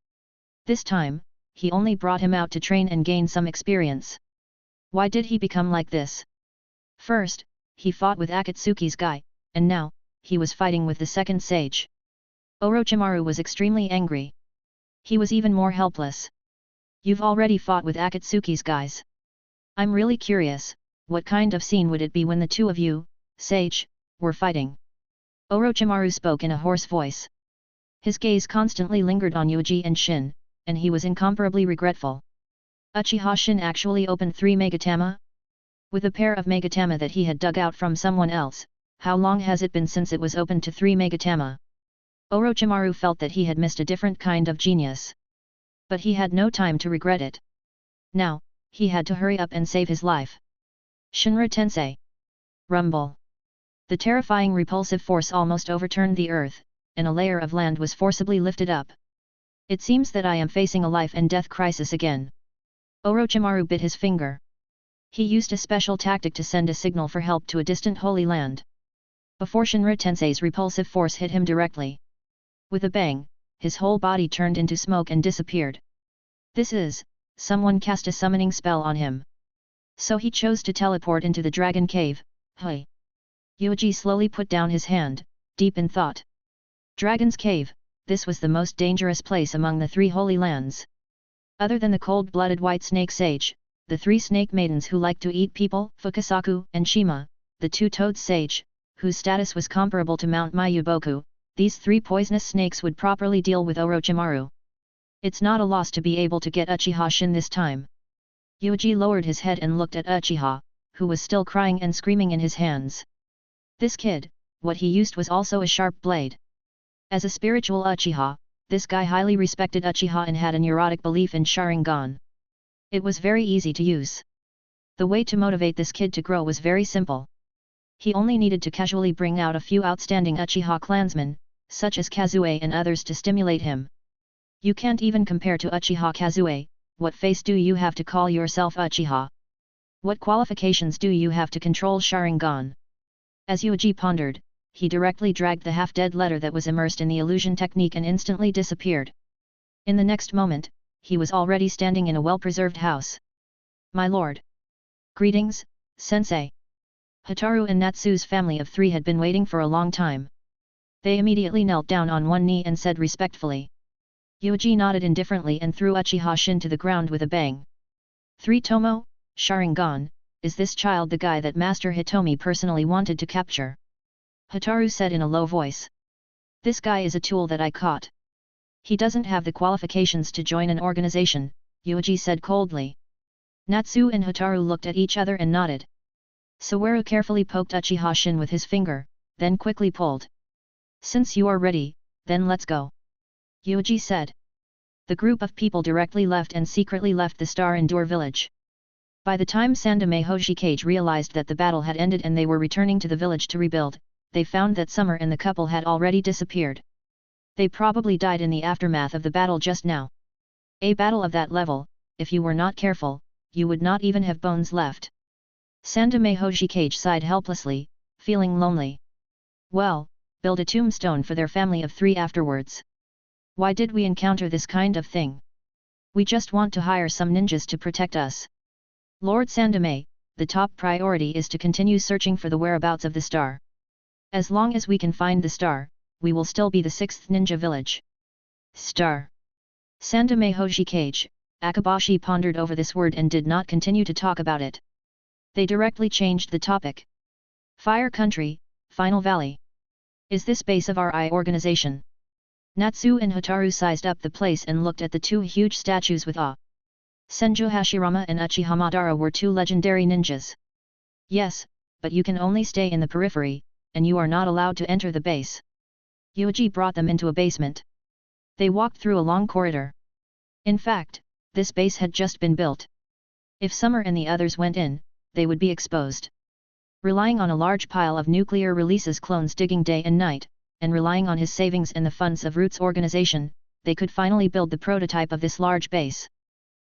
This time, he only brought him out to train and gain some experience. Why did he become like this? First, he fought with Akatsuki's guy, and now, he was fighting with the second sage. Orochimaru was extremely angry. He was even more helpless. You've already fought with Akatsuki's guys. I'm really curious, what kind of scene would it be when the two of you, sage, were fighting? Orochimaru spoke in a hoarse voice. His gaze constantly lingered on Yuuji and Shin, and he was incomparably regretful. Uchiha Shin actually opened 3 Megatama? With a pair of Megatama that he had dug out from someone else, how long has it been since it was opened to 3 Megatama? Orochimaru felt that he had missed a different kind of genius. But he had no time to regret it. Now, he had to hurry up and save his life. Shinra Tensei. Rumble. The terrifying repulsive force almost overturned the earth, and a layer of land was forcibly lifted up. It seems that I am facing a life and death crisis again. Orochimaru bit his finger. He used a special tactic to send a signal for help to a distant holy land. Before Shinra Tensei's repulsive force hit him directly. With a bang, his whole body turned into smoke and disappeared. This is, someone cast a summoning spell on him. So he chose to teleport into the dragon cave. Hey! Yuuji slowly put down his hand, deep in thought. Dragon's Cave, this was the most dangerous place among the 3 holy lands. Other than the cold-blooded white snake sage, the 3 snake maidens who liked to eat people, Fukasaku and Shima, the 2-toed sage, whose status was comparable to Mount Mayuboku, these 3 poisonous snakes would properly deal with Orochimaru. It's not a loss to be able to get Uchiha Shin this time. Yuuji lowered his head and looked at Uchiha, who was still crying and screaming in his hands. This kid, what he used was also a sharp blade. As a spiritual Uchiha, this guy highly respected Uchiha and had a neurotic belief in Sharingan. It was very easy to use. The way to motivate this kid to grow was very simple. He only needed to casually bring out a few outstanding Uchiha clansmen, such as Kazue and others to stimulate him. You can't even compare to Uchiha Kazue. What face do you have to call yourself Uchiha? What qualifications do you have to control Sharingan? As Yuuji pondered, he directly dragged the half-dead letter that was immersed in the illusion technique and instantly disappeared. In the next moment, he was already standing in a well-preserved house. My lord! Greetings, sensei! Hotaru and Natsu's family of 3 had been waiting for a long time. They immediately knelt down on one knee and said respectfully. Yuuji nodded indifferently and threw Uchiha Shin to the ground with a bang. 3 Tomo, Sharingan, is this child the guy that Master Hitomi personally wanted to capture? Hotaru said in a low voice. This guy is a tool that I caught. He doesn't have the qualifications to join an organization, Yuuji said coldly. Natsu and Hotaru looked at each other and nodded. Saweru carefully poked Uchiha Shin with his finger, then quickly pulled. Since you are ready, then let's go. Yuuji said. The group of people directly left and secretly left the Star Endure village. By the time Sandaime Hoshikage realized that the battle had ended and they were returning to the village to rebuild, they found that Summer and the couple had already disappeared. They probably died in the aftermath of the battle just now. A battle of that level, if you were not careful, you would not even have bones left. Sandaime Hoshikage sighed helplessly, feeling lonely. Well, build a tombstone for their family of 3 afterwards. Why did we encounter this kind of thing? We just want to hire some ninjas to protect us. Lord Sandaime, the top priority is to continue searching for the whereabouts of the star. As long as we can find the star, we will still be the 6th ninja village. Star. Sandaime Hoshikage, Akabashi pondered over this word and did not continue to talk about it. They directly changed the topic. Fire Country, Final Valley. Is this base of our organization? Natsu and Hotaru sized up the place and looked at the 2 huge statues with awe. Senju Hashirama and Uchiha Madara were 2 legendary ninjas. Yes, but you can only stay in the periphery, and you are not allowed to enter the base. Yuuji brought them into a basement. They walked through a long corridor. In fact, this base had just been built. If Summer and the others went in, they would be exposed. Relying on a large pile of nuclear releases clones digging day and night, and relying on his savings and the funds of Root's organization, they could finally build the prototype of this large base.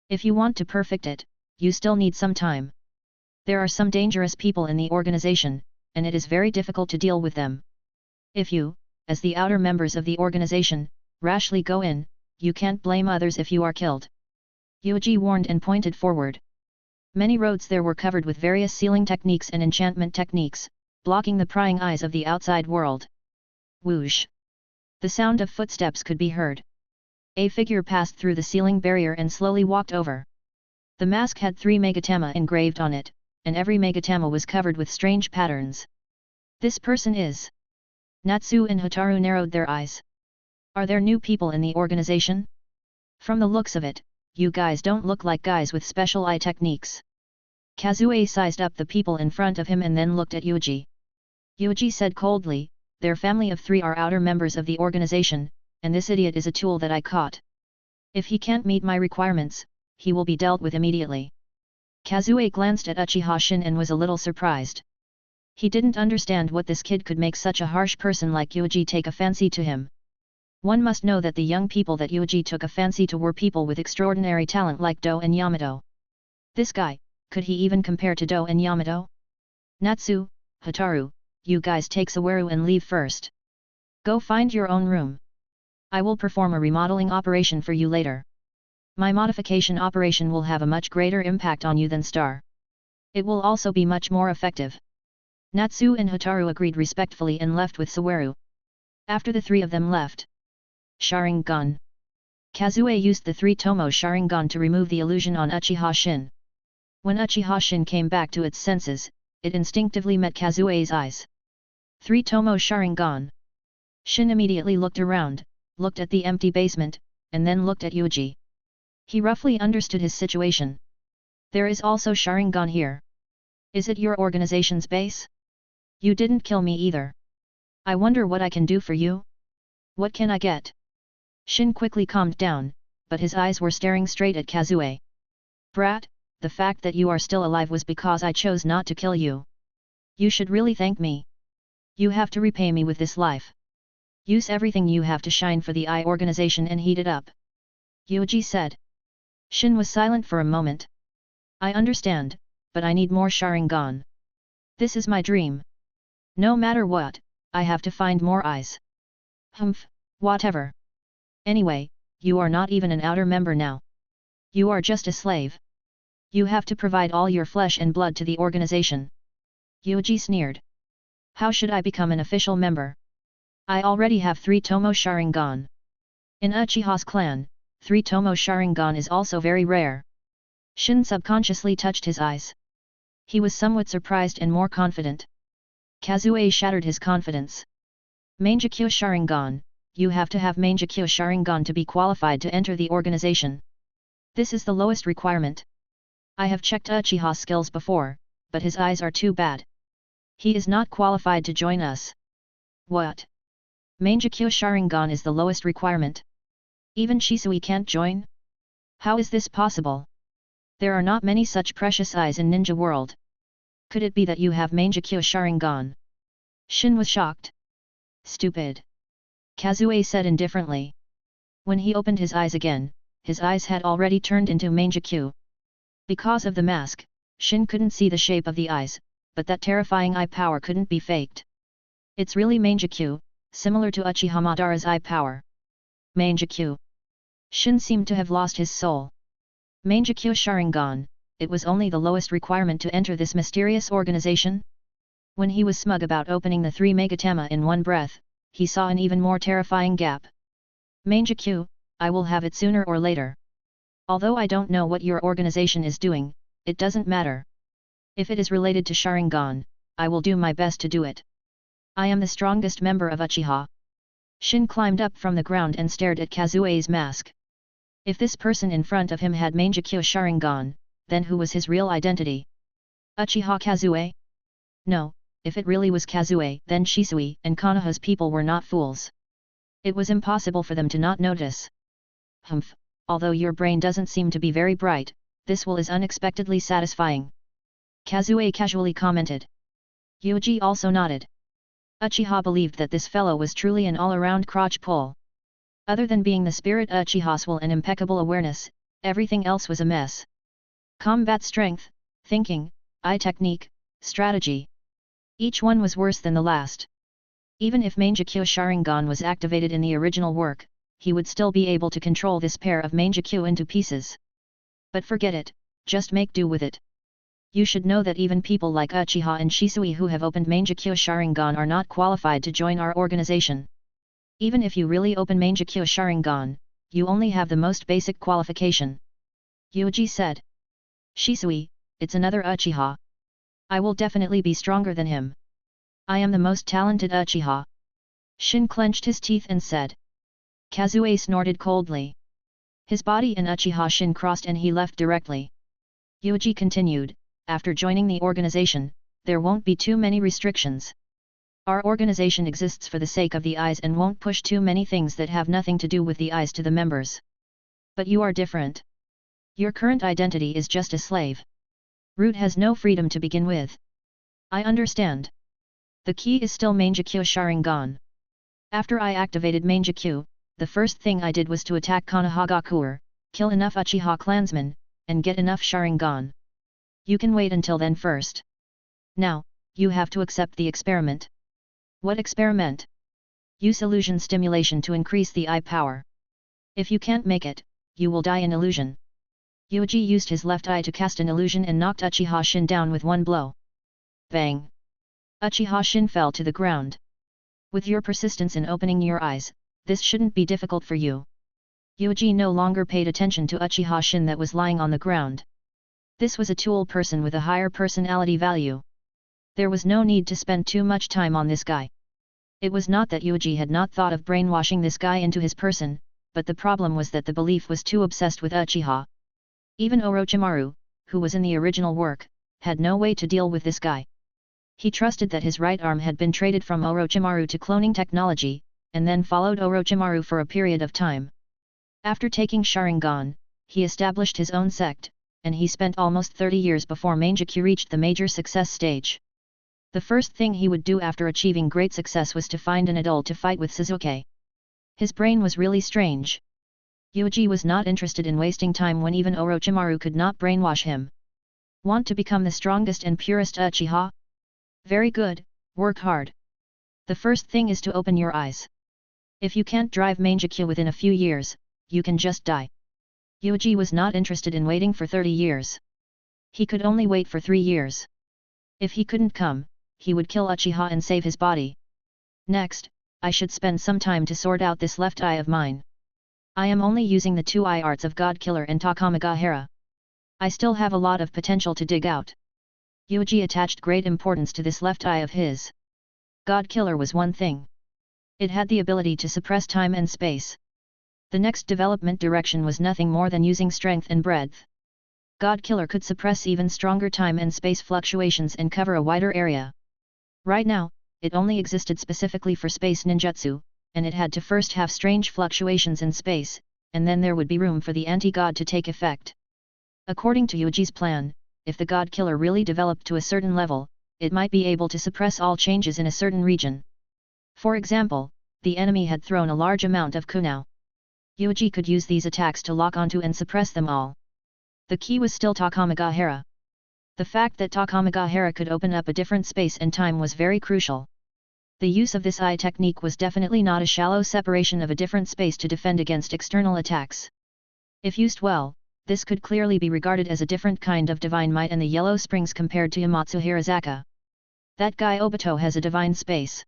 If you want to perfect it, you still need some time. There are some dangerous people in the organization, and it is very difficult to deal with them. If you, as the outer members of the organization, rashly go in, you can't blame others if you are killed. Yuuji warned and pointed forward. Many roads there were covered with various sealing techniques and enchantment techniques, blocking the prying eyes of the outside world. Whoosh! The sound of footsteps could be heard. A figure passed through the sealing barrier and slowly walked over. The mask had 3 megatama engraved on it, and every megatama was covered with strange patterns. This person is... Natsu and Hotaru narrowed their eyes. Are there new people in the organization? From the looks of it, you guys don't look like guys with special eye techniques. Kazue sized up the people in front of him and then looked at Yuuji. Yuuji said coldly, their family of 3 are outer members of the organization, and this idiot is a tool that I caught. If he can't meet my requirements, he will be dealt with immediately. Kazue glanced at Uchiha Shin and was a little surprised. He didn't understand what this kid could make such a harsh person like Yuuji take a fancy to him. One must know that the young people that Yuuji took a fancy to were people with extraordinary talent like Do and Yamato. This guy, could he even compare to Do and Yamato? Natsu, Hotaru, you guys take Saweru and leave first. Go find your own room. I will perform a remodeling operation for you later. My modification operation will have a much greater impact on you than Star. It will also be much more effective. Natsu and Hotaru agreed respectfully and left with Saweru. After the three of them left. Sharingan. Kazue used the three Tomo Sharingan to remove the illusion on Uchiha Shin. When Uchiha Shin came back to its senses, it instinctively met Kazue's eyes. Three Tomo Sharingan. Shin immediately looked around, looked at the empty basement, and then looked at Yuuji. He roughly understood his situation. There is also Sharingan here. Is it your organization's base? You didn't kill me either. I wonder what I can do for you? What can I get? Shin quickly calmed down, but his eyes were staring straight at Kazue. Brat, the fact that you are still alive was because I chose not to kill you. You should really thank me. You have to repay me with this life. Use everything you have to shine for the Eye organization and heat it up. Yuuji said. Shin was silent for a moment. I understand, but I need more Sharingan. This is my dream. No matter what, I have to find more eyes. Humph, whatever. Anyway, you are not even an outer member now. You are just a slave. You have to provide all your flesh and blood to the organization. Yuuji sneered. How should I become an official member? I already have 3 Tomo Sharingan. In Uchiha's clan, 3 Tomo Sharingan is also very rare. Shin subconsciously touched his eyes. He was somewhat surprised and more confident. Kazue shattered his confidence. Mangekyo Sharingan, you have to have Mangekyo Sharingan to be qualified to enter the organization. This is the lowest requirement. I have checked Uchiha's skills before, but his eyes are too bad. He is not qualified to join us. What? Mangekyo Sharingan is the lowest requirement. Even Shisui can't join? How is this possible? There are not many such precious eyes in Ninja World. Could it be that you have Mangekyo Sharingan? Shin was shocked. Stupid. Kazue said indifferently. When he opened his eyes again, his eyes had already turned into Mangekyo. Because of the mask, Shin couldn't see the shape of the eyes, but that terrifying eye power couldn't be faked. It's really Mangekyo, similar to Uchiha Madara's eye power. Mangekyo. Shin seemed to have lost his soul. Mangekyo Sharingan, it was only the lowest requirement to enter this mysterious organization? When he was smug about opening the 3 Megatama in one breath, he saw an even more terrifying gap. Mangekyo, I will have it sooner or later. Although I don't know what your organization is doing, it doesn't matter. If it is related to Sharingan, I will do my best to do it. I am the strongest member of Uchiha. Shin climbed up from the ground and stared at Kazue's mask. If this person in front of him had Mangekyo Sharingan, then who was his real identity? Uchiha Kazue? No, if it really was Kazue, then Shisui and Konoha's people were not fools. It was impossible for them to not notice. Humph, although your brain doesn't seem to be very bright, this will is unexpectedly satisfying. Kazue casually commented. Yuuji also nodded. Uchiha believed that this fellow was truly an all-around crotch pull. Other than being the spirit Uchiha's will and impeccable awareness, everything else was a mess. Combat strength, thinking, eye technique, strategy. Each one was worse than the last. Even if Mangekyo Sharingan was activated in the original work, he would still be able to control this pair of Mangekyo into pieces. But forget it, just make do with it. You should know that even people like Uchiha and Shisui who have opened Mangekyo Sharingan are not qualified to join our organization. Even if you really open Mangekyo Sharingan, you only have the most basic qualification. Yuuji said. Shisui, it's another Uchiha. I will definitely be stronger than him. I am the most talented Uchiha. Shin clenched his teeth and said. Kazue snorted coldly. His body and Uchiha Shin crossed and he left directly. Yuuji continued, after joining the organization, there won't be too many restrictions. Our organization exists for the sake of the eyes and won't push too many things that have nothing to do with the eyes to the members. But you are different. Your current identity is just a slave. Root has no freedom to begin with. I understand. The key is still Mangekyo Sharingan. After I activated Mangekyo, the first thing I did was to attack Konohagakuer, kill enough Uchiha clansmen, and get enough Sharingan. You can wait until then first. Now, you have to accept the experiment. What experiment? Use illusion stimulation to increase the eye power. If you can't make it, you will die in illusion. Yuuji used his left eye to cast an illusion and knocked Uchiha Shin down with one blow. Bang! Uchiha Shin fell to the ground. With your persistence in opening your eyes, this shouldn't be difficult for you. Yuuji no longer paid attention to Uchiha Shin that was lying on the ground. This was a tool person with a higher personality value. There was no need to spend too much time on this guy. It was not that Yuuji had not thought of brainwashing this guy into his person, but the problem was that the belief was too obsessed with Uchiha. Even Orochimaru, who was in the original work, had no way to deal with this guy. He trusted that his right arm had been traded from Orochimaru to cloning technology, and then followed Orochimaru for a period of time. After taking Sharingan, he established his own sect, and he spent almost 30 years before Mangekyou reached the major success stage. The first thing he would do after achieving great success was to find an adult to fight with Sasuke. His brain was really strange. Yuuji was not interested in wasting time when even Orochimaru could not brainwash him. Want to become the strongest and purest Uchiha? Very good, work hard. The first thing is to open your eyes. If you can't drive Mangekyou within a few years, you can just die. Yuuji was not interested in waiting for 30 years. He could only wait for 3 years. If he couldn't come, he would kill Uchiha and save his body. Next, I should spend some time to sort out this left eye of mine. I am only using the 2 eye arts of God Killer and Takamagahara. I still have a lot of potential to dig out. Yuuji attached great importance to this left eye of his. God Killer was one thing. It had the ability to suppress time and space. The next development direction was nothing more than using strength and breadth. God Killer could suppress even stronger time and space fluctuations and cover a wider area. Right now, it only existed specifically for space ninjutsu, and it had to first have strange fluctuations in space, and then there would be room for the anti-god to take effect. According to Yuuji's plan, if the God Killer really developed to a certain level, it might be able to suppress all changes in a certain region. For example, the enemy had thrown a large amount of kunao. Yuuji could use these attacks to lock onto and suppress them all. The key was still Takamagahara. The fact that Takamagahara could open up a different space and time was very crucial. The use of this eye technique was definitely not a shallow separation of a different space to defend against external attacks. If used well, this could clearly be regarded as a different kind of divine might and the Yellow Springs compared to Yamatsu Hirazaka. That guy Obito has a divine space.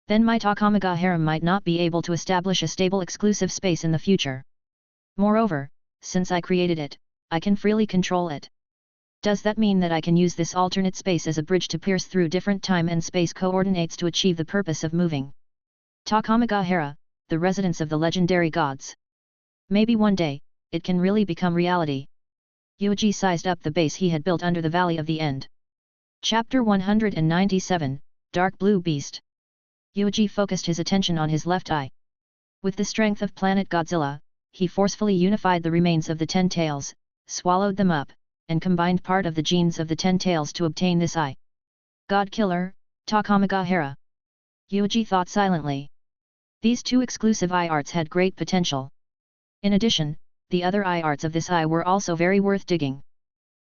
Then my Takamagahara might not be able to establish a stable exclusive space in the future. Moreover, since I created it, I can freely control it. Does that mean that I can use this alternate space as a bridge to pierce through different time and space coordinates to achieve the purpose of moving? Takamagahara, the residence of the legendary gods. Maybe one day, it can really become reality. Yuuji sized up the base he had built under the Valley of the End. Chapter 197, Dark Blue Beast. Yuuji focused his attention on his left eye. With the strength of planet Godzilla, he forcefully unified the remains of the 10 tails, swallowed them up, and combined part of the genes of the 10 tails to obtain this eye. God Killer, Takamagahara. Yuuji thought silently. These 2 exclusive eye arts had great potential. In addition, the other eye arts of this eye were also very worth digging.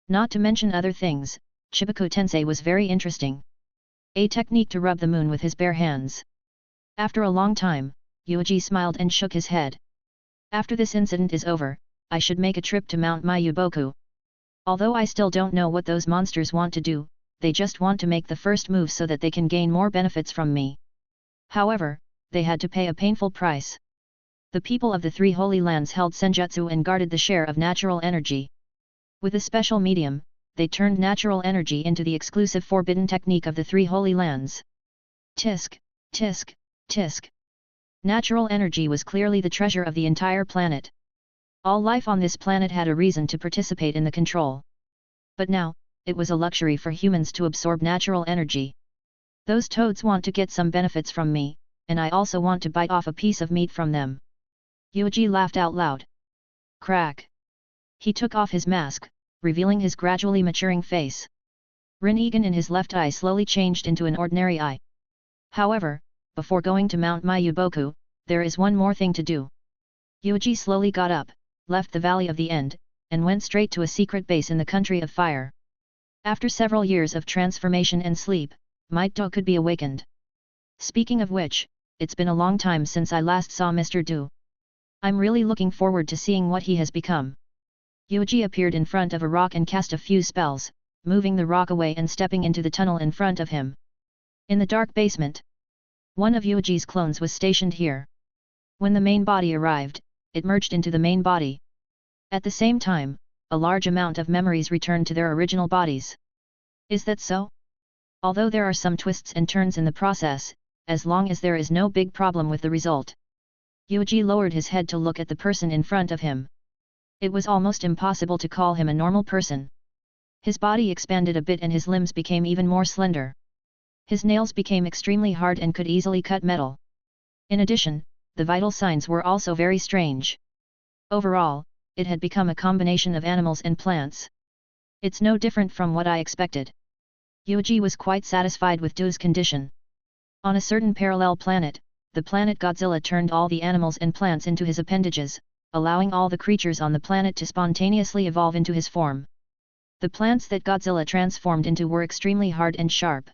Not to mention other things, Chibaku Tensei was very interesting. A technique to rub the moon with his bare hands. After a long time, Yuuji smiled and shook his head. After this incident is over, I should make a trip to Mount Mayuboku. Although I still don't know what those monsters want to do, they just want to make the first move so that they can gain more benefits from me. However, they had to pay a painful price. The people of the 3 holy lands held senjutsu and guarded the share of natural energy. With a special medium, they turned natural energy into the exclusive forbidden technique of the 3 holy lands. Tisk, tisk, tisk. Natural energy was clearly the treasure of the entire planet. All life on this planet had a reason to participate in the control. But now, it was a luxury for humans to absorb natural energy. Those toads want to get some benefits from me, and I also want to bite off a piece of meat from them. Yuuji laughed out loud. Crack. He took off his mask, revealing his gradually maturing face. Rinnegan in his left eye slowly changed into an ordinary eye. However, before going to Mount Mayuboku, there is one more thing to do. Yuuji slowly got up, left the Valley of the End, and went straight to a secret base in the Country of Fire. After several years of transformation and sleep, Might Do could be awakened. Speaking of which, it's been a long time since I last saw Mr. Do. I'm really looking forward to seeing what he has become. Yuuji appeared in front of a rock and cast a few spells, moving the rock away and stepping into the tunnel in front of him. In the dark basement, one of Yuuji's clones was stationed here. When the main body arrived, it merged into the main body. At the same time, a large amount of memories returned to their original bodies. Is that so? Although there are some twists and turns in the process, as long as there is no big problem with the result. Yuuji lowered his head to look at the person in front of him. It was almost impossible to call him a normal person. His body expanded a bit and his limbs became even more slender. His nails became extremely hard and could easily cut metal. In addition, the vital signs were also very strange. Overall, it had become a combination of animals and plants. It's no different from what I expected. Yuuji was quite satisfied with Du's condition. On a certain parallel planet, the planet Godzilla turned all the animals and plants into his appendages, allowing all the creatures on the planet to spontaneously evolve into his form. The plants that Godzilla transformed into were extremely hard and sharp.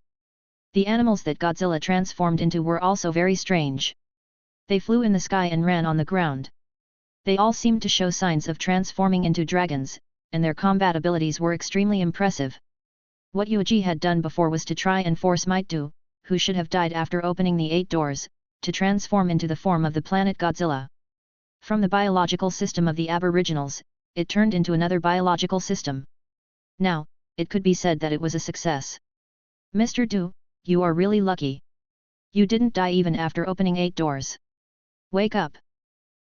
The animals that Godzilla transformed into were also very strange. They flew in the sky and ran on the ground. They all seemed to show signs of transforming into dragons, and their combat abilities were extremely impressive. What Yuuji had done before was to try and force Might Do, who should have died after opening the 8 doors, to transform into the form of the planet Godzilla. From the biological system of the Aboriginals, it turned into another biological system. Now, it could be said that it was a success. Mr. Du, you are really lucky. You didn't die even after opening 8 doors. Wake up!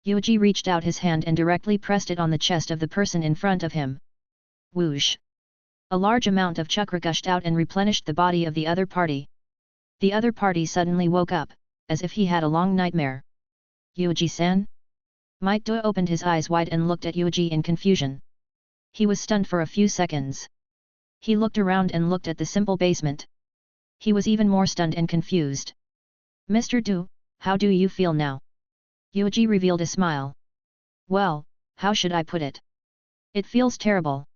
Yuuji reached out his hand and directly pressed it on the chest of the person in front of him. Whoosh! A large amount of chakra gushed out and replenished the body of the other party. The other party suddenly woke up, as if he had a long nightmare. Yuuji-san? Might Do opened his eyes wide and looked at Yuuji in confusion. He was stunned for a few seconds. He looked around and looked at the simple basement. He was even more stunned and confused. Mr. Du, how do you feel now? Yuuji revealed a smile. Well, how should I put it? It feels terrible.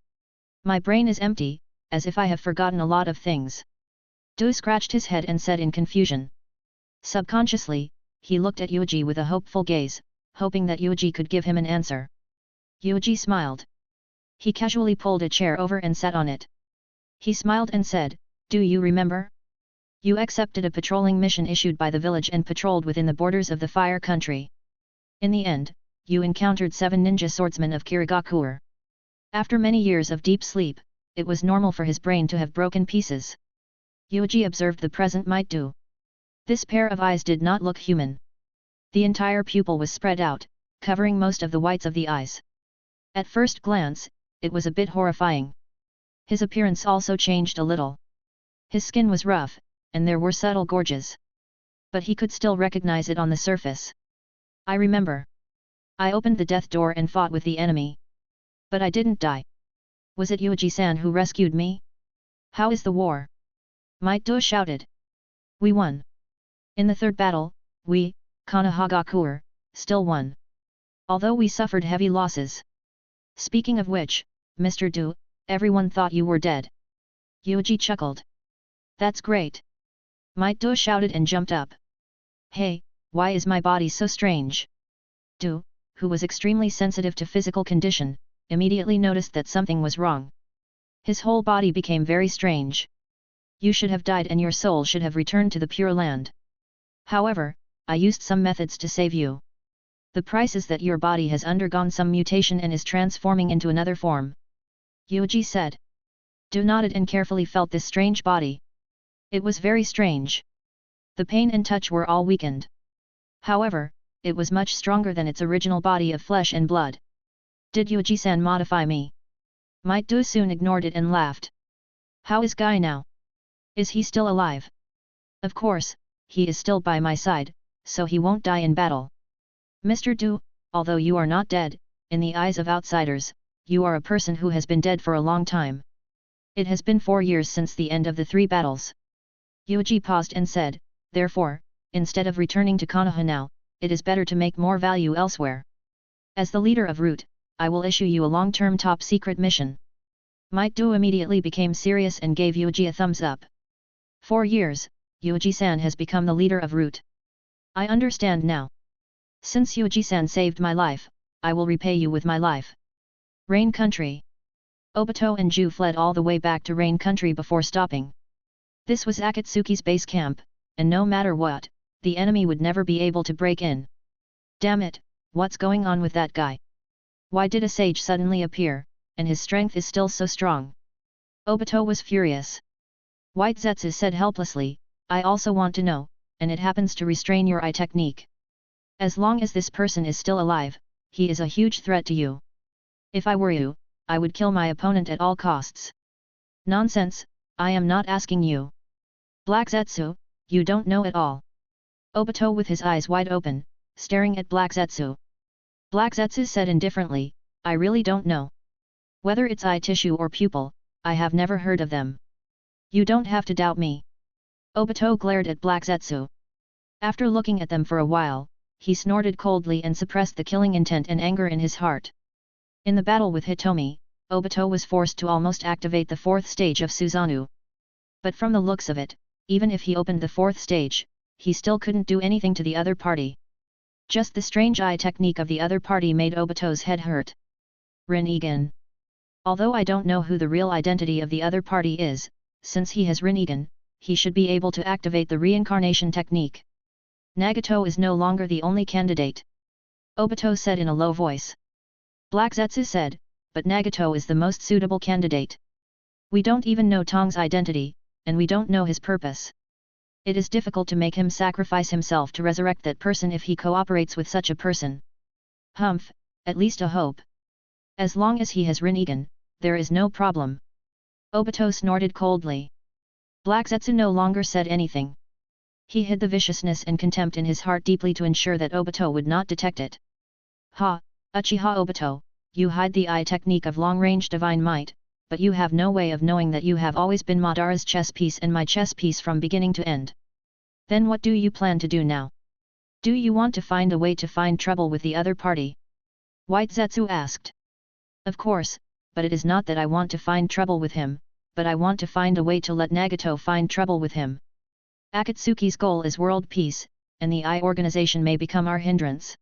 My brain is empty, as if I have forgotten a lot of things. Du scratched his head and said in confusion. Subconsciously, he looked at Yuuji with a hopeful gaze, hoping that Yuuji could give him an answer. Yuuji smiled. He casually pulled a chair over and sat on it. He smiled and said, Do you remember? You accepted a patrolling mission issued by the village and patrolled within the borders of the Fire Country. In the end, you encountered 7 ninja swordsmen of Kirigakure. After many years of deep sleep, it was normal for his brain to have broken pieces. Yuuji observed the present Might Do. This pair of eyes did not look human. The entire pupil was spread out, covering most of the whites of the eyes. At first glance, it was a bit horrifying. His appearance also changed a little. His skin was rough, and there were subtle gorges. But he could still recognize it on the surface. I remember. I opened the death door and fought with the enemy. But I didn't die. Was it Yuuji-san who rescued me? How is the war? Might Do shouted. We won. In the third battle, we, Konoha, still won. Although we suffered heavy losses. Speaking of which, Mr. Du, everyone thought you were dead. Yuuji chuckled. That's great. Might Do shouted and jumped up. Hey, why is my body so strange? Du, who was extremely sensitive to physical condition, immediately noticed that something was wrong. His whole body became very strange. You should have died and your soul should have returned to the Pure Land. However, I used some methods to save you. The price is that your body has undergone some mutation and is transforming into another form. Yuuji said. Du nodded and carefully felt this strange body. It was very strange. The pain and touch were all weakened. However, it was much stronger than its original body of flesh and blood. Did Yuuji-san modify me? Might Do soon ignored it and laughed. How is Guy now? Is he still alive? Of course, he is still by my side, so he won't die in battle. Mr. Du, although you are not dead, in the eyes of outsiders, you are a person who has been dead for a long time. It has been 4 years since the end of the 3 battles. Yuuji paused and said, therefore, instead of returning to Konoha now, it is better to make more value elsewhere. As the leader of Root, I will issue you a long-term top-secret mission. Might Do immediately became serious and gave Yuuji a thumbs up. 4 years, Yuuji-san has become the leader of Root. I understand now. Since Yuuji-san saved my life, I will repay you with my life. Rain Country. Obito and Ju fled all the way back to Rain Country before stopping. This was Akatsuki's base camp, and no matter what, the enemy would never be able to break in. Damn it, what's going on with that guy? Why did a sage suddenly appear, and his strength is still so strong? Obito was furious. White Zetsu said helplessly, I also want to know, and it happens to restrain your eye technique. As long as this person is still alive, he is a huge threat to you. If I were you, I would kill my opponent at all costs. Nonsense, I am not asking you. Black Zetsu, you don't know at all. Obito with his eyes wide open, staring at Black Zetsu. Black Zetsu said indifferently, I really don't know. Whether it's eye tissue or pupil, I have never heard of them. You don't have to doubt me. Obito glared at Black Zetsu. After looking at them for a while, he snorted coldly and suppressed the killing intent and anger in his heart. In the battle with Hitomi, Obito was forced to almost activate the fourth stage of Susanoo. But from the looks of it, even if he opened the fourth stage, he still couldn't do anything to the other party. Just the strange eye technique of the other party made Obito's head hurt. Rinnegan. Although I don't know who the real identity of the other party is, since he has Rinnegan, he should be able to activate the reincarnation technique. Nagato is no longer the only candidate. Obito said in a low voice. Black Zetsu said, but Nagato is the most suitable candidate. We don't even know Tong's identity, and we don't know his purpose. It is difficult to make him sacrifice himself to resurrect that person if he cooperates with such a person. Humph, at least a hope. As long as he has Rinnegan, there is no problem. Obito snorted coldly. Black Zetsu no longer said anything. He hid the viciousness and contempt in his heart deeply to ensure that Obito would not detect it. Ha, Uchiha Obito, you hide the eye technique of long-range divine might, but you have no way of knowing that you have always been Madara's chess piece and my chess piece from beginning to end. Then what do you plan to do now? Do you want to find a way to find trouble with the other party? White Zetsu asked. Of course, but it is not that I want to find trouble with him, but I want to find a way to let Nagato find trouble with him. Akatsuki's goal is world peace, and the eye organization may become our hindrance.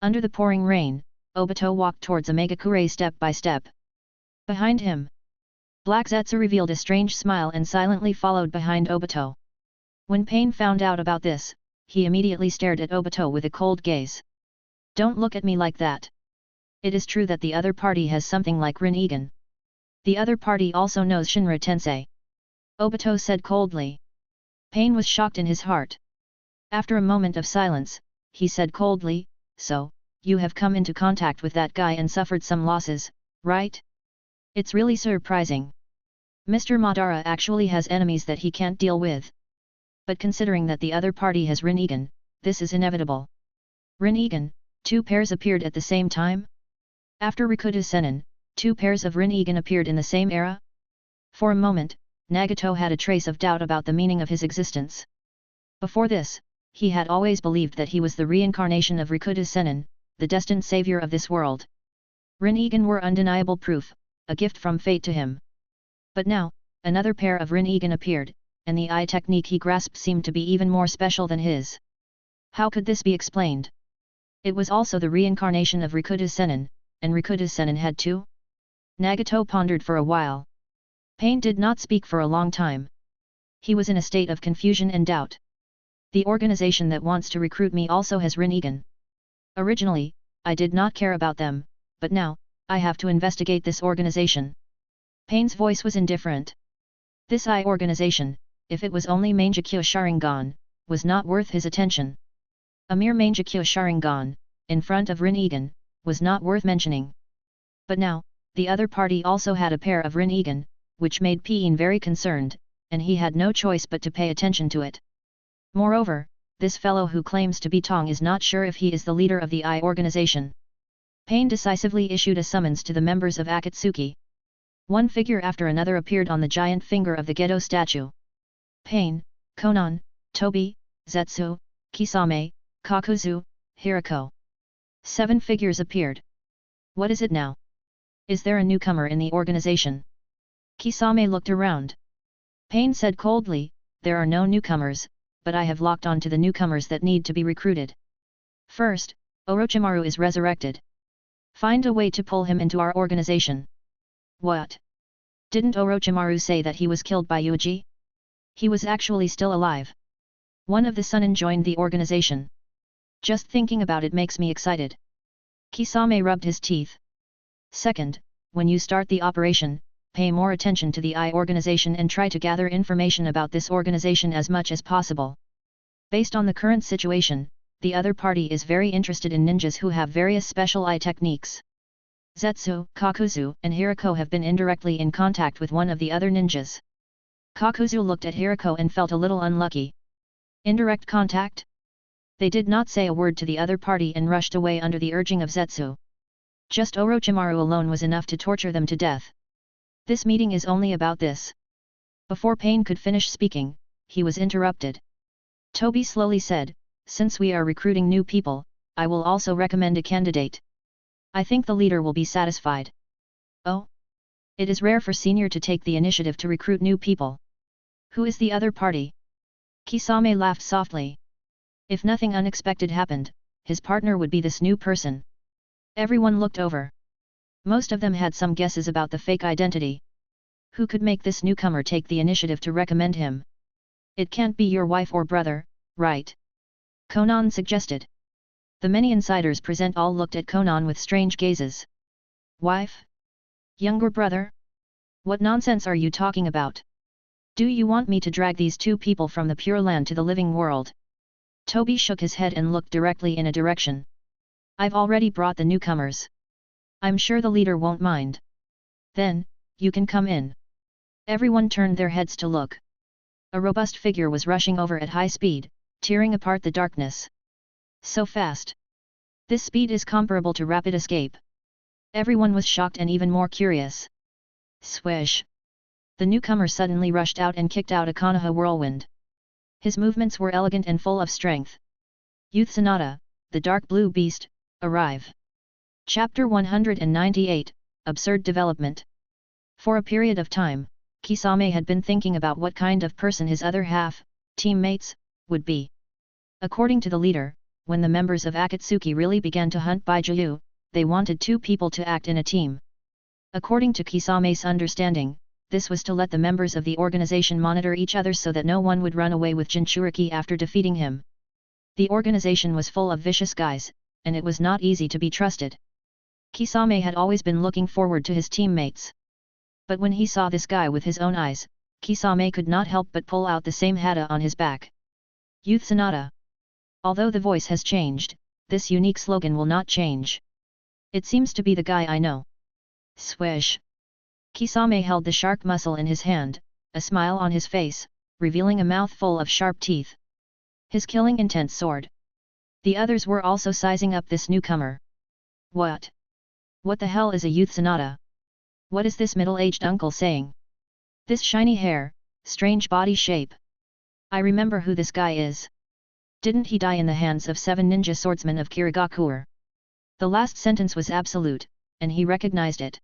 Under the pouring rain, Obito walked towards Omegakure step by step. Behind him, Black Zetsu revealed a strange smile and silently followed behind Obito. When Pain found out about this, he immediately stared at Obito with a cold gaze. Don't look at me like that. It is true that the other party has something like Rinnegan. The other party also knows Shinra Tensei. Obito said coldly. Pain was shocked in his heart. After a moment of silence, he said coldly, so, you have come into contact with that guy and suffered some losses, right? It's really surprising. Mr. Madara actually has enemies that he can't deal with. But considering that the other party has Rinnegan, this is inevitable. Rinnegan, 2 pairs appeared at the same time? After Rikudo Sennin, 2 pairs of Rinnegan appeared in the same era? For a moment, Nagato had a trace of doubt about the meaning of his existence. Before this, he had always believed that he was the reincarnation of Rikudo Sennin, the destined savior of this world. Rinnegan were undeniable proof, a gift from fate to him. But now, another pair of Rinnegan appeared, and the eye technique he grasped seemed to be even more special than his. How could this be explained? It was also the reincarnation of Rikudo Sennin, and Rikudo Sennin had 2? Nagato pondered for a while. Pain did not speak for a long time. He was in a state of confusion and doubt. The organization that wants to recruit me also has Rinnegan. Originally, I did not care about them, but now, I have to investigate this organization. Pain's voice was indifferent. This eye organization, if it was only Mangekyo Sharingan, was not worth his attention. A mere Mangekyo Sharingan, in front of Rinnegan, was not worth mentioning. But now, the other party also had a pair of Rinnegan, which made Pain very concerned, and he had no choice but to pay attention to it. Moreover, this fellow who claims to be Tong is not sure if he is the leader of the eye organization. Pain decisively issued a summons to the members of Akatsuki. One figure after another appeared on the giant finger of the Gedo statue. Pain, Konan, Tobi, Zetsu, Kisame, Kakuzu, Hirako. 7 figures appeared. What is it now? Is there a newcomer in the organization? Kisame looked around. Pain said coldly, there are no newcomers, but I have locked on to the newcomers that need to be recruited. First, Orochimaru is resurrected. Find a way to pull him into our organization. What? Didn't Orochimaru say that he was killed by Yuuji? He was actually still alive. One of the Sunin joined the organization. Just thinking about it makes me excited. Kisame rubbed his teeth. Second, when you start the operation, pay more attention to the I organization and try to gather information about this organization as much as possible. Based on the current situation, the other party is very interested in ninjas who have various special eye techniques. Zetsu, Kakuzu, and Hirako have been indirectly in contact with one of the other ninjas. Kakuzu looked at Hirako and felt a little unlucky. Indirect contact? They did not say a word to the other party and rushed away under the urging of Zetsu. Just Orochimaru alone was enough to torture them to death. This meeting is only about this. Before Pain could finish speaking, he was interrupted. Toby slowly said, since we are recruiting new people, I will also recommend a candidate. I think the leader will be satisfied. Oh? It is rare for senior to take the initiative to recruit new people. Who is the other party? Kisame laughed softly. If nothing unexpected happened, his partner would be this new person. Everyone looked over. Most of them had some guesses about the fake identity. Who could make this newcomer take the initiative to recommend him? It can't be your wife or brother, right? Conan suggested. The many insiders present all looked at Conan with strange gazes. Wife? Younger brother? What nonsense are you talking about? Do you want me to drag these two people from the Pure Land to the living world? Toby shook his head and looked directly in a direction. I've already brought the newcomers. I'm sure the leader won't mind. Then, you can come in. Everyone turned their heads to look. A robust figure was rushing over at high speed, tearing apart the darkness. So fast. This speed is comparable to rapid escape. Everyone was shocked and even more curious. Swish! The newcomer suddenly rushed out and kicked out a Konoha whirlwind. His movements were elegant and full of strength. Youth Sonata, the dark blue beast, arrive. Chapter 198, Absurd Development. For a period of time, Kisame had been thinking about what kind of person his other half, teammates, would be. According to the leader, when the members of Akatsuki really began to hunt Bijuu, they wanted two people to act in a team. According to Kisame's understanding, this was to let the members of the organization monitor each other so that no one would run away with Jinchuriki after defeating him. The organization was full of vicious guys, and it was not easy to be trusted. Kisame had always been looking forward to his teammates. But when he saw this guy with his own eyes, Kisame could not help but pull out the same hata on his back. Youth Sonata. Although the voice has changed, this unique slogan will not change. It seems to be the guy I know. Swish! Kisame held the shark muscle in his hand, a smile on his face, revealing a mouth full of sharp teeth. His killing intent soared. The others were also sizing up this newcomer. What? What the hell is a youth Sonata? What is this middle-aged uncle saying? This shiny hair, strange body shape. I remember who this guy is. Didn't he die in the hands of 7 ninja swordsmen of Kirigakure? The last sentence was absolute, and he recognized it.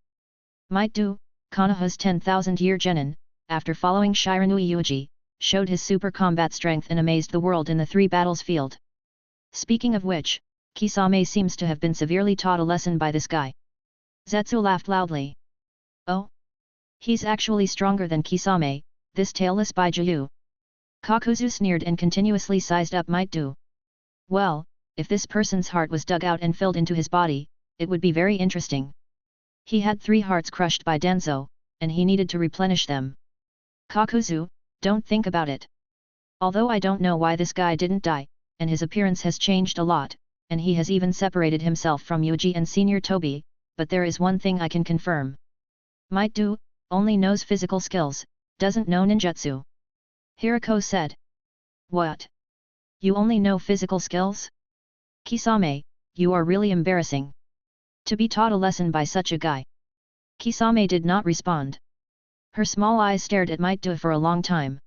Might do, Konoha's 10,000-year genin, after following Shiranui Yuuji, showed his super combat strength and amazed the world in the 3 battles field. Speaking of which, Kisame seems to have been severely taught a lesson by this guy. Zetsu laughed loudly. Oh? He's actually stronger than Kisame, this Tailless Bijuu. Kakuzu sneered and continuously sized up might do. Well, if this person's heart was dug out and filled into his body, it would be very interesting. He had 3 hearts crushed by Danzo, and he needed to replenish them. Kakuzu, don't think about it. Although I don't know why this guy didn't die, and his appearance has changed a lot, and he has even separated himself from Yuuji and Senior Toby, but there is one thing I can confirm. Might do, only knows physical skills, doesn't know ninjutsu. Hirako said. What? You only know physical skills? Kisame, you are really embarrassing. To be taught a lesson by such a guy. Kisame did not respond. Her small eyes stared at Might do for a long time.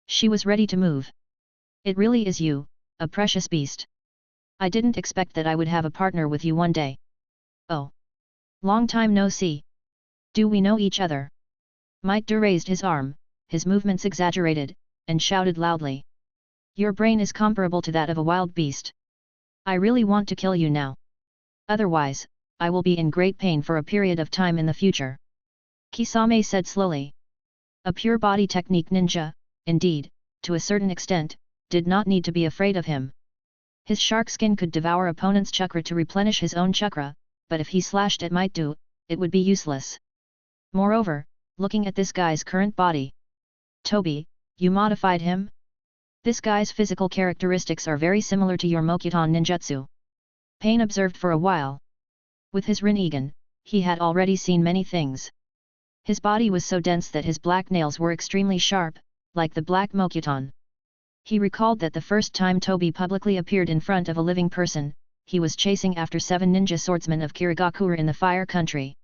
She was ready to move. It really is you, a precious beast. I didn't expect that I would have a partner with you one day. Oh. Long time no see. Do we know each other? Might do raised his arm, his movements exaggerated, and shouted loudly. Your brain is comparable to that of a wild beast. I really want to kill you now. Otherwise, I will be in great pain for a period of time in the future. Kisame said slowly. A pure body technique ninja, indeed, to a certain extent, did not need to be afraid of him. His shark skin could devour opponent's chakra to replenish his own chakra, but if he slashed at Might Do, it would be useless. Moreover, looking at this guy's current body. Toby, you modified him? This guy's physical characteristics are very similar to your Mokuton ninjutsu. Pain observed for a while. With his Rinnegan, he had already seen many things. His body was so dense that his black nails were extremely sharp, like the black Mokuton. He recalled that the first time Toby publicly appeared in front of a living person, he was chasing after 7 ninja swordsmen of Kirigakura in the Fire Country.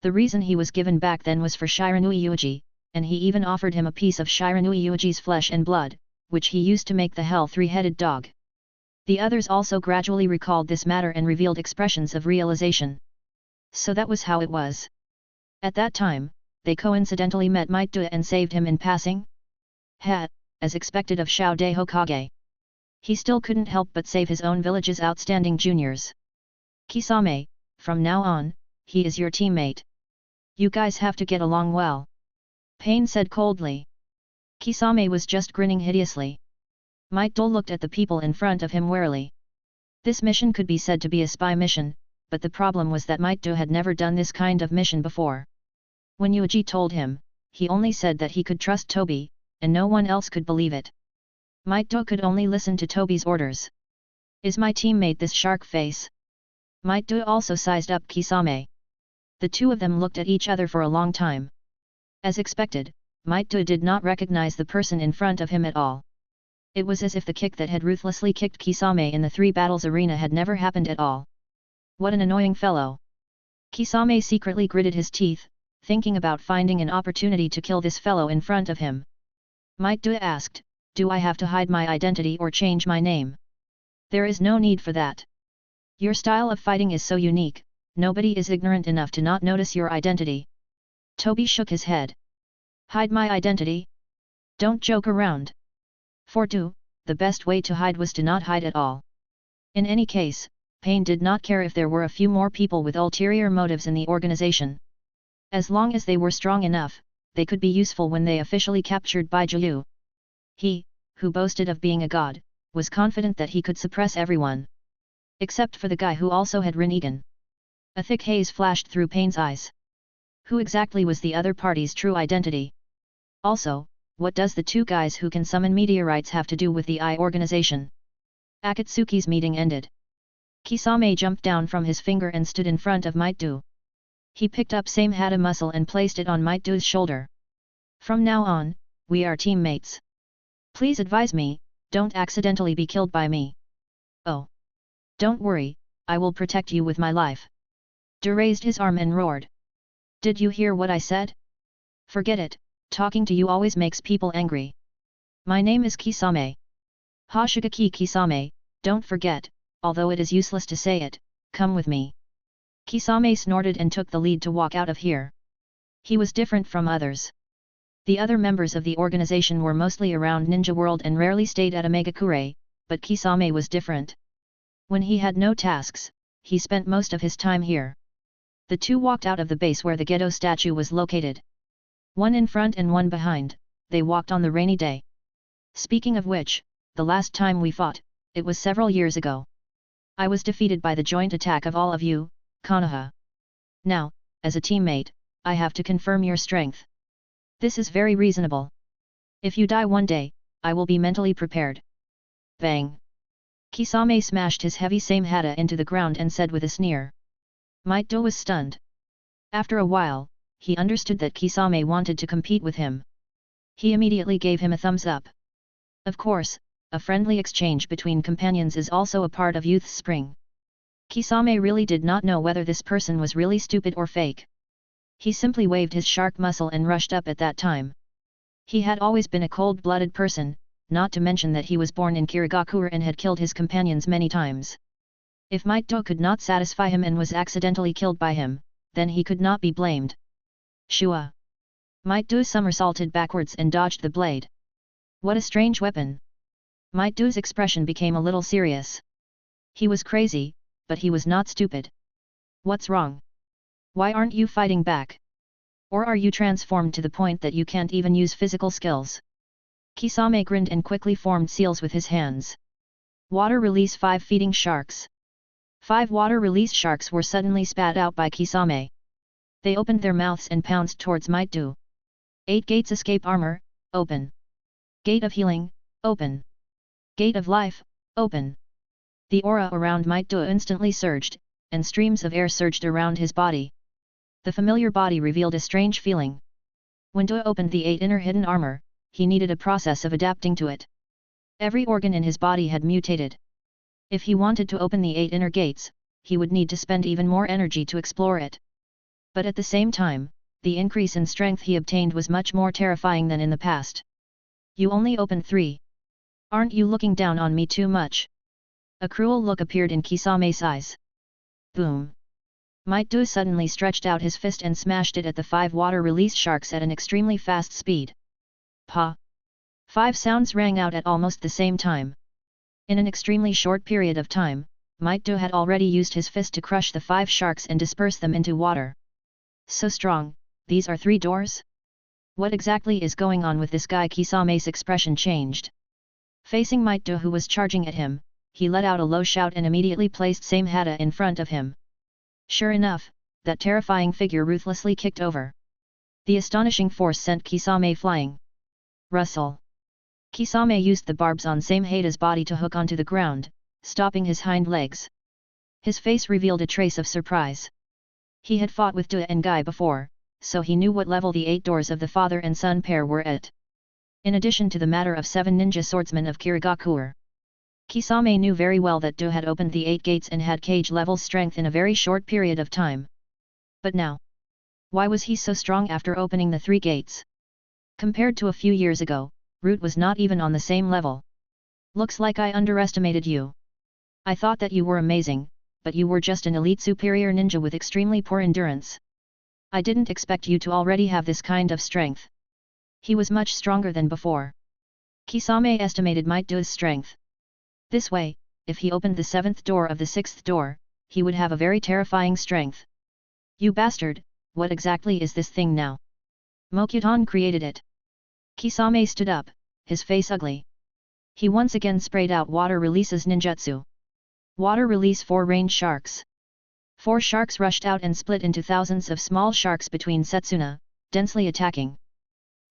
The reason he was given back then was for Shiranui Yuuji, and he even offered him a piece of Shiranui Yuuji's flesh and blood, which he used to make the Hell Three-Headed Dog. The others also gradually recalled this matter and revealed expressions of realization. So that was how it was. At that time, they coincidentally met Might Do and saved him in passing? As expected of Shao De Hokage. He still couldn't help but save his own village's outstanding juniors. Kisame, from now on, he is your teammate. You guys have to get along well. Pain said coldly. Kisame was just grinning hideously. Might Do looked at the people in front of him warily. This mission could be said to be a spy mission, but the problem was that Might Do had never done this kind of mission before. When Yuuji told him, he only said that he could trust Toby, and no one else could believe it. Might Do could only listen to Toby's orders. Is my teammate this shark face? Might Do also sized up Kisame. The two of them looked at each other for a long time. As expected, Might Do did not recognize the person in front of him at all. It was as if the kick that had ruthlessly kicked Kisame in the 3 battles arena had never happened at all. What an annoying fellow! Kisame secretly gritted his teeth, thinking about finding an opportunity to kill this fellow in front of him. Might Do asked, do I have to hide my identity or change my name? There is no need for that. Your style of fighting is so unique, nobody is ignorant enough to not notice your identity. Toby shook his head. Hide my identity? Don't joke around. For Do, the best way to hide was to not hide at all. In any case, Pain did not care if there were a few more people with ulterior motives in the organization. As long as they were strong enough, they could be useful when they officially captured Bijuu. He, who boasted of being a god, was confident that he could suppress everyone. Except for the guy who also had Rinnegan. A thick haze flashed through Pain's eyes. Who exactly was the other party's true identity? Also, what does the 2 guys who can summon meteorites have to do with the Eye organization? Akatsuki's meeting ended. Kisame jumped down from his finger and stood in front of Might Do. He picked up same hata muscle and placed it on Might Do's shoulder. From now on, we are teammates. Please advise me, don't accidentally be killed by me. Oh. Don't worry, I will protect you with my life. Do raised his arm and roared. Did you hear what I said? Forget it, talking to you always makes people angry. My name is Kisame. Hoshigaki Kisame, don't forget, although it is useless to say it, come with me. Kisame snorted and took the lead to walk out of here. He was different from others. The other members of the organization were mostly around Ninja World and rarely stayed at Omegakure, but Kisame was different. When he had no tasks, he spent most of his time here. The two walked out of the base where the Gedo statue was located. One in front and one behind, they walked on the rainy day. Speaking of which, the last time we fought, it was several years ago. I was defeated by the joint attack of all of you, Konoha. Now, as a teammate, I have to confirm your strength. This is very reasonable. If you die one day, I will be mentally prepared. Bang! Kisame smashed his heavy same hata into the ground and said with a sneer. Might Do was stunned. After a while, he understood that Kisame wanted to compete with him. He immediately gave him a thumbs up. Of course, a friendly exchange between companions is also a part of youth's spring. Kisame really did not know whether this person was really stupid or fake. He simply waved his shark muscle and rushed up at that time. He had always been a cold-blooded person, not to mention that he was born in Kirigakura and had killed his companions many times. If Might Do could not satisfy him and was accidentally killed by him, then he could not be blamed. Shua! Might Do somersaulted backwards and dodged the blade. What a strange weapon! Might Do's expression became a little serious. He was crazy, but he was not stupid. What's wrong? Why aren't you fighting back? Or are you transformed to the point that you can't even use physical skills? Kisame grinned and quickly formed seals with his hands. Water release 5 feeding sharks. 5 water release sharks were suddenly spat out by Kisame. They opened their mouths and pounced towards Might Do. 8 gates escape armor, open. Gate of healing, open. Gate of life, open. The aura around Might Do instantly surged, and streams of air surged around his body. The familiar body revealed a strange feeling. When Do opened the 8 inner hidden armor, he needed a process of adapting to it. Every organ in his body had mutated. If he wanted to open the 8 inner gates, he would need to spend even more energy to explore it. But at the same time, the increase in strength he obtained was much more terrifying than in the past. You only opened 3. Aren't you looking down on me too much? A cruel look appeared in Kisame's eyes. Boom! Might Do suddenly stretched out his fist and smashed it at the 5 water release sharks at an extremely fast speed. Pa! 5 sounds rang out at almost the same time. In an extremely short period of time, Might Do had already used his fist to crush the 5 sharks and disperse them into water. So strong, these are 3 doors? What exactly is going on with this guy? Kisame's expression changed. Facing Might Do who was charging at him, he let out a low shout and immediately placed Samehada in front of him. Sure enough, that terrifying figure ruthlessly kicked over. The astonishing force sent Kisame flying. Rustle. Kisame used the barbs on Samehada's body to hook onto the ground, stopping his hind legs. His face revealed a trace of surprise. He had fought with Du and Guy before, so he knew what level the 8 doors of the father and son pair were at. In addition to the matter of 7 ninja swordsmen of Kirigakure. Kisame knew very well that Du had opened the 8 gates and had cage-level strength in a very short period of time. But now, why was he so strong after opening the 3 gates? Compared to a few years ago, Root was not even on the same level. Looks like I underestimated you. I thought that you were amazing, but you were just an elite superior ninja with extremely poor endurance. I didn't expect you to already have this kind of strength. He was much stronger than before. Kisame estimated Might Do's strength. This way, if he opened the 7th door of the 6th door, he would have a very terrifying strength. You bastard, what exactly is this thing now? Mokuton created it. Kisame stood up, his face ugly. He once again sprayed out water releases ninjutsu. Water release 4 range sharks. 4 sharks rushed out and split into thousands of small sharks between Setsuna, densely attacking.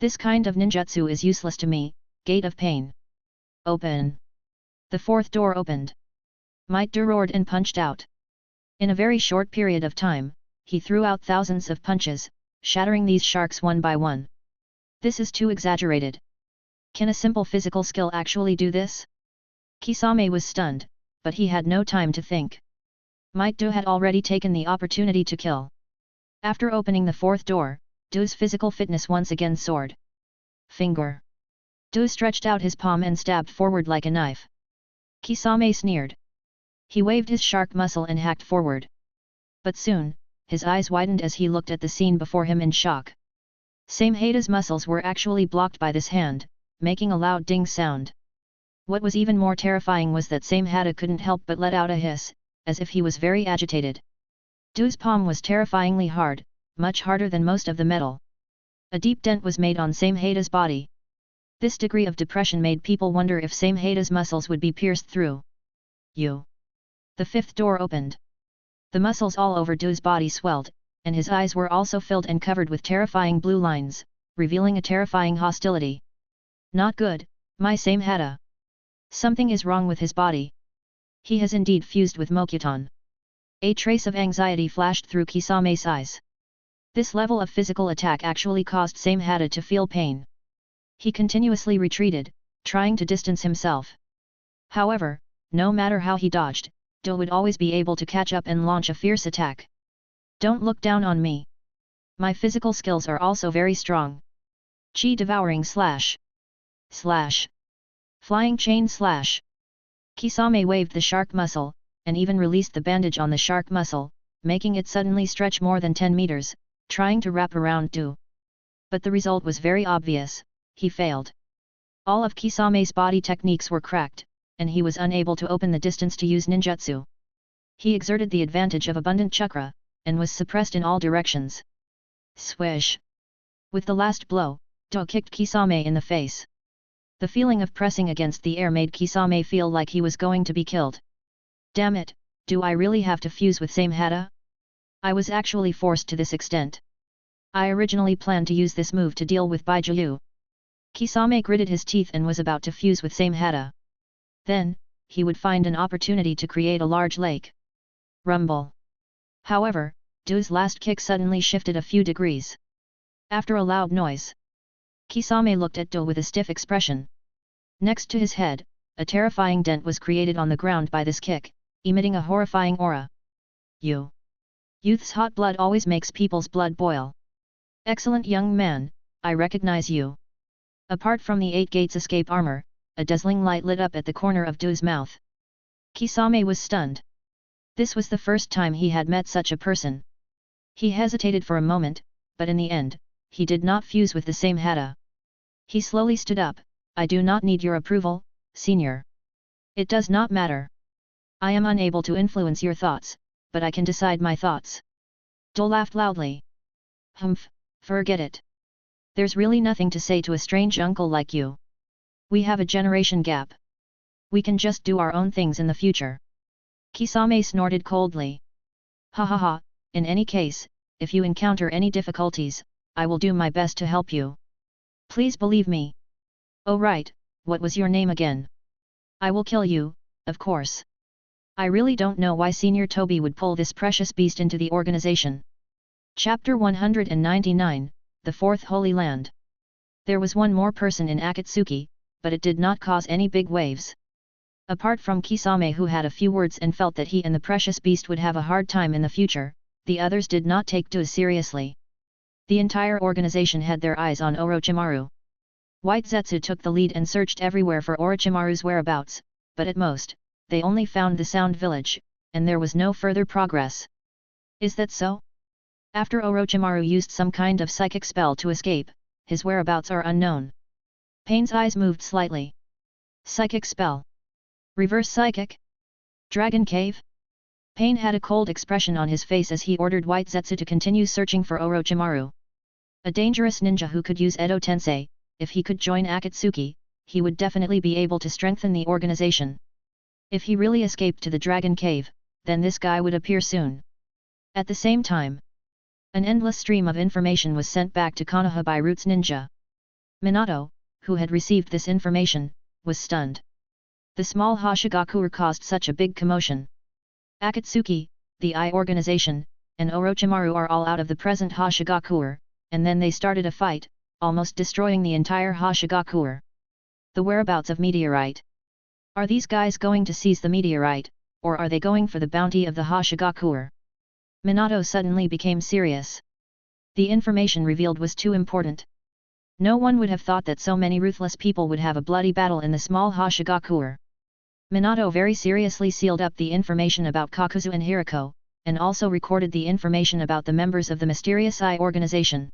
This kind of ninjutsu is useless to me, Gate of Pain. Open. The 4th door opened. Might Do roared and punched out. In a very short period of time, he threw out thousands of punches, shattering these sharks one by one. This is too exaggerated. Can a simple physical skill actually do this? Kisame was stunned, but he had no time to think. Might Do had already taken the opportunity to kill. After opening the 4th door, Do's physical fitness once again soared. Finger. Do stretched out his palm and stabbed forward like a knife. Kisame sneered. He waved his shark muscle and hacked forward. But soon, his eyes widened as he looked at the scene before him in shock. Samehada's muscles were actually blocked by this hand, making a loud ding sound. What was even more terrifying was that Samehada couldn't help but let out a hiss, as if he was very agitated. Do's palm was terrifyingly hard, much harder than most of the metal. A deep dent was made on Samehada's body. This degree of depression made people wonder if Samehada's muscles would be pierced through. The 5th door opened. The muscles all over Do's body swelled, and his eyes were also filled and covered with terrifying blue lines, revealing a terrifying hostility. Not good, my Samehada. Something is wrong with his body. He has indeed fused with Mokuton. A trace of anxiety flashed through Kisame's eyes. This level of physical attack actually caused Samehada to feel pain. He continuously retreated, trying to distance himself. However, no matter how he dodged, Do would always be able to catch up and launch a fierce attack. Don't look down on me. My physical skills are also very strong. Chi devouring slash. Slash. Flying chain slash. Kisame waved the shark muscle, and even released the bandage on the shark muscle, making it suddenly stretch more than 10 meters, trying to wrap around Do. But the result was very obvious. He failed. All of Kisame's body techniques were cracked, and he was unable to open the distance to use ninjutsu. He exerted the advantage of abundant chakra, and was suppressed in all directions. Swish! With the last blow, Do kicked Kisame in the face. The feeling of pressing against the air made Kisame feel like he was going to be killed. Damn it, do I really have to fuse with same Hada? I was actually forced to this extent. I originally planned to use this move to deal with Bijuu. Kisame gritted his teeth and was about to fuse with same Hada. Then, he would find an opportunity to create a large lake. Rumble. However, Do's last kick suddenly shifted a few degrees. After a loud noise, Kisame looked at Do with a stiff expression. Next to his head, a terrifying dent was created on the ground by this kick, emitting a horrifying aura. Youth's hot blood always makes people's blood boil. Excellent young man, I recognize you. Apart from the 8 gates escape armor, a dazzling light lit up at the corner of Do's mouth. Kisame was stunned. This was the first time he had met such a person. He hesitated for a moment, but in the end, he did not fuse with the same Hada. He slowly stood up. I do not need your approval, senior. It does not matter. I am unable to influence your thoughts, but I can decide my thoughts. Do laughed loudly. Humph, forget it. There's really nothing to say to a strange uncle like you. We have a generation gap. We can just do our own things in the future. Kisame snorted coldly. Ha ha ha, in any case, if you encounter any difficulties, I will do my best to help you. Please believe me. Oh right, what was your name again? I will kill you, of course. I really don't know why Senior Toby would pull this precious beast into the organization. Chapter 199, The Fourth Holy Land. There was one more person in Akatsuki, but it did not cause any big waves. Apart from Kisame, who had a few words and felt that he and the precious beast would have a hard time in the future, the others did not take Do seriously. The entire organization had their eyes on Orochimaru. White Zetsu took the lead and searched everywhere for Orochimaru's whereabouts, but at most, they only found the Sound Village, and there was no further progress. Is that so? After Orochimaru used some kind of psychic spell to escape, his whereabouts are unknown. Pain's eyes moved slightly. Psychic spell. Reverse psychic? Dragon Cave? Pain had a cold expression on his face as he ordered White Zetsu to continue searching for Orochimaru. A dangerous ninja who could use Edo Tensei, if he could join Akatsuki, he would definitely be able to strengthen the organization. If he really escaped to the Dragon Cave, then this guy would appear soon. At the same time, an endless stream of information was sent back to Konoha by Roots Ninja. Minato, who had received this information, was stunned. The small Hashigakure caused such a big commotion. Akatsuki, the I organization, and Orochimaru are all out of the present Hashigakure, and then they started a fight, almost destroying the entire Hashigakure. The whereabouts of meteorite. Are these guys going to seize the meteorite, or are they going for the bounty of the Hashigakure? Minato suddenly became serious. The information revealed was too important. No one would have thought that so many ruthless people would have a bloody battle in the small Hashigakure. Minato very seriously sealed up the information about Kakuzu and Hirako, and also recorded the information about the members of the mysterious I organization.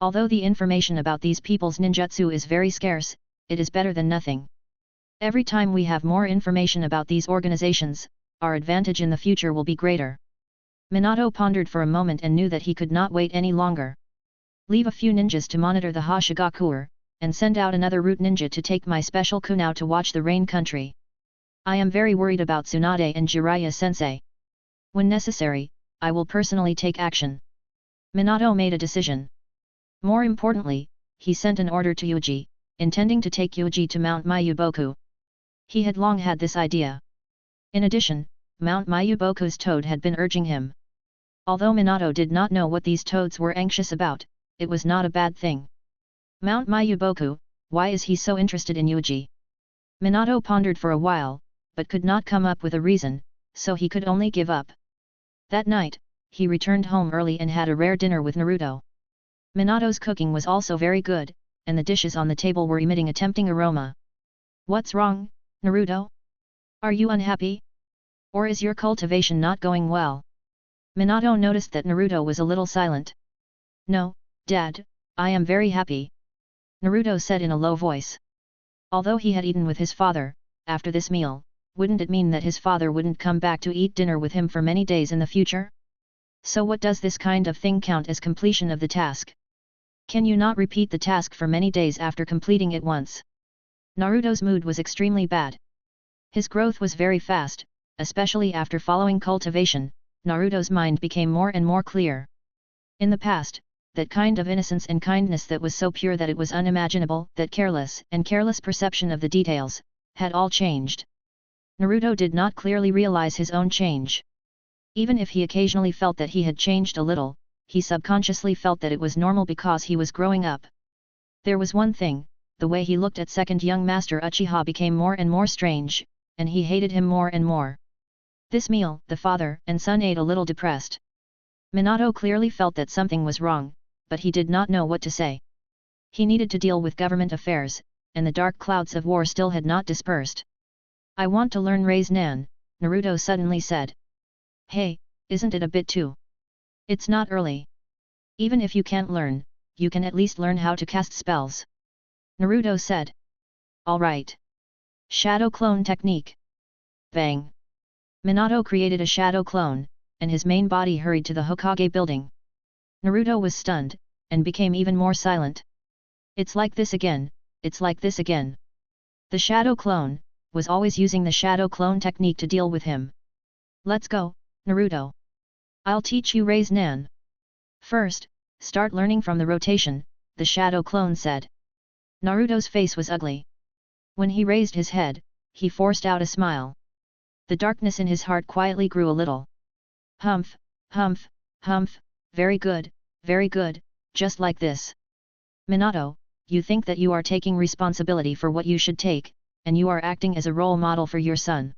Although the information about these people's ninjutsu is very scarce, it is better than nothing. Every time we have more information about these organizations, our advantage in the future will be greater. Minato pondered for a moment and knew that he could not wait any longer. Leave a few ninjas to monitor the Hashigakure, and send out another root ninja to take my special kunao to watch the rain country. I am very worried about Tsunade and Jiraiya-sensei. When necessary, I will personally take action. Minato made a decision. More importantly, he sent an order to Yuuji, intending to take Yuuji to Mount Mayuboku. He had long had this idea. In addition, Mount Mayuboku's toad had been urging him. Although Minato did not know what these toads were anxious about, it was not a bad thing. Mount Mayuboku, why is he so interested in Yuuji? Minato pondered for a while, but could not come up with a reason, so he could only give up. That night, he returned home early and had a rare dinner with Naruto. Minato's cooking was also very good, and the dishes on the table were emitting a tempting aroma. What's wrong, Naruto? Are you unhappy? Or is your cultivation not going well? Minato noticed that Naruto was a little silent. No, Dad, I am very happy. Naruto said in a low voice. Although he had eaten with his father, after this meal, wouldn't it mean that his father wouldn't come back to eat dinner with him for many days in the future? So what does this kind of thing count as completion of the task? Can you not repeat the task for many days after completing it once? Naruto's mood was extremely bad. His growth was very fast, especially after following cultivation. Naruto's mind became more and more clear. In the past, that kind of innocence and kindness that was so pure that it was unimaginable, that careless perception of the details, had all changed. Naruto did not clearly realize his own change. Even if he occasionally felt that he had changed a little, he subconsciously felt that it was normal because he was growing up. There was one thing, the way he looked at second young master Uchiha became more and more strange, and he hated him more and more. This meal, the father and son ate a little depressed. Minato clearly felt that something was wrong, but he did not know what to say. He needed to deal with government affairs, and the dark clouds of war still had not dispersed. I want to learn Raise Nan, Naruto suddenly said. Hey, isn't it a bit too? It's not early. Even if you can't learn, you can at least learn how to cast spells. Naruto said. Alright. Shadow clone technique. Bang. Minato created a shadow clone, and his main body hurried to the Hokage building. Naruto was stunned, and became even more silent. It's like this again, it's like this again. The shadow clone was always using the shadow clone technique to deal with him. Let's go, Naruto. I'll teach you Raise Nan. First, start learning from the rotation, the shadow clone said. Naruto's face was ugly. When he raised his head, he forced out a smile. The darkness in his heart quietly grew a little. Humph, humph, humph, very good, just like this. Minato, you think that you are taking responsibility for what you should take, and you are acting as a role model for your son.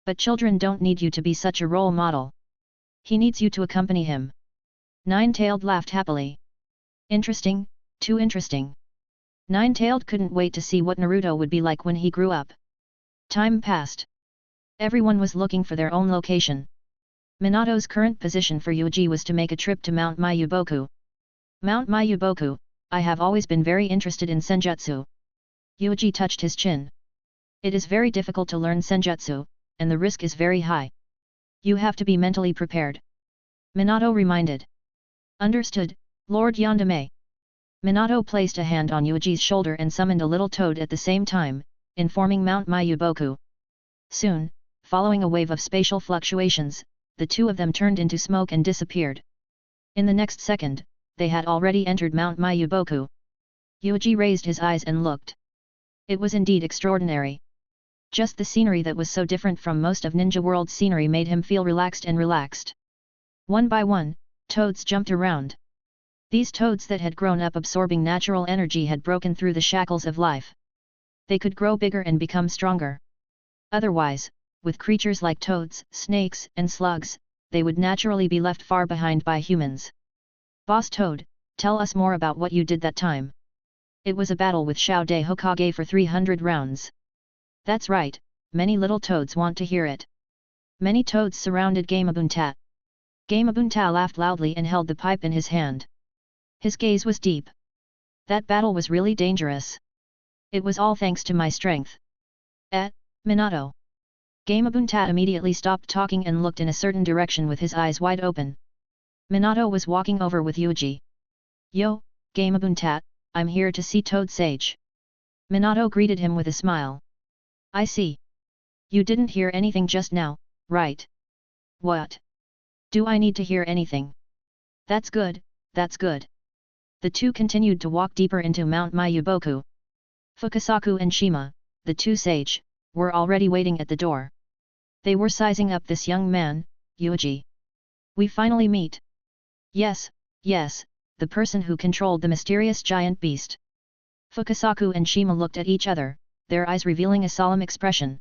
But children don't need you to be such a role model. He needs you to accompany him. Nine-Tailed laughed happily. Interesting, too interesting. Nine-Tailed couldn't wait to see what Naruto would be like when he grew up. Time passed. Everyone was looking for their own location. Minato's current position for Yuuji was to make a trip to Mount Mayuboku. Mount Mayuboku, I have always been very interested in senjutsu. Yuuji touched his chin. It is very difficult to learn senjutsu, and the risk is very high. You have to be mentally prepared. Minato reminded. Understood, Lord Yondaime. Minato placed a hand on Yuuji's shoulder and summoned a little toad at the same time, informing Mount Mayuboku. Soon, following a wave of spatial fluctuations, the two of them turned into smoke and disappeared. In the next second, they had already entered Mount Mayuboku. Yuuji raised his eyes and looked. It was indeed extraordinary. Just the scenery that was so different from most of Ninja World's scenery made him feel relaxed. One by one, toads jumped around. These toads that had grown up absorbing natural energy had broken through the shackles of life. They could grow bigger and become stronger. Otherwise, with creatures like toads, snakes, and slugs, they would naturally be left far behind by humans. Boss Toad, tell us more about what you did that time. It was a battle with Shao De Hokage for 300 rounds. That's right, many little toads want to hear it. Many toads surrounded Gamabunta. Gamabunta laughed loudly and held the pipe in his hand. His gaze was deep. That battle was really dangerous. It was all thanks to my strength. Minato. Gamabunta immediately stopped talking and looked in a certain direction with his eyes wide open. Minato was walking over with Yuuji. Yo, Gamabunta, I'm here to see Toad Sage. Minato greeted him with a smile. I see. You didn't hear anything just now, right? What? Do I need to hear anything? That's good, that's good. The two continued to walk deeper into Mount Mayuboku. Fukasaku and Shima, the two sage, were already waiting at the door. They were sizing up this young man, Yuuji. We finally meet. Yes, the person who controlled the mysterious giant beast. Fukasaku and Shima looked at each other, their eyes revealing a solemn expression.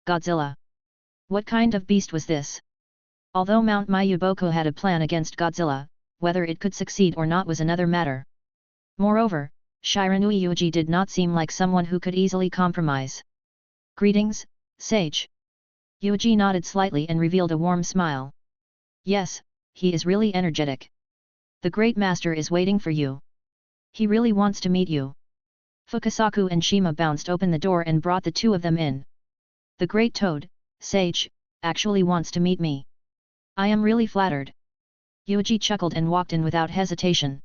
Godzilla. What kind of beast was this? Although Mount Mayuboku had a plan against Godzilla, whether it could succeed or not was another matter. Moreover, Shiranui Yuuji did not seem like someone who could easily compromise. Greetings, Sage. Yuuji nodded slightly and revealed a warm smile. Yes, he is really energetic. The Great Master is waiting for you. He really wants to meet you. Fukasaku and Shima bounced open the door and brought the two of them in. The Great Toad, Sage, actually wants to meet me. I am really flattered. Yuuji chuckled and walked in without hesitation.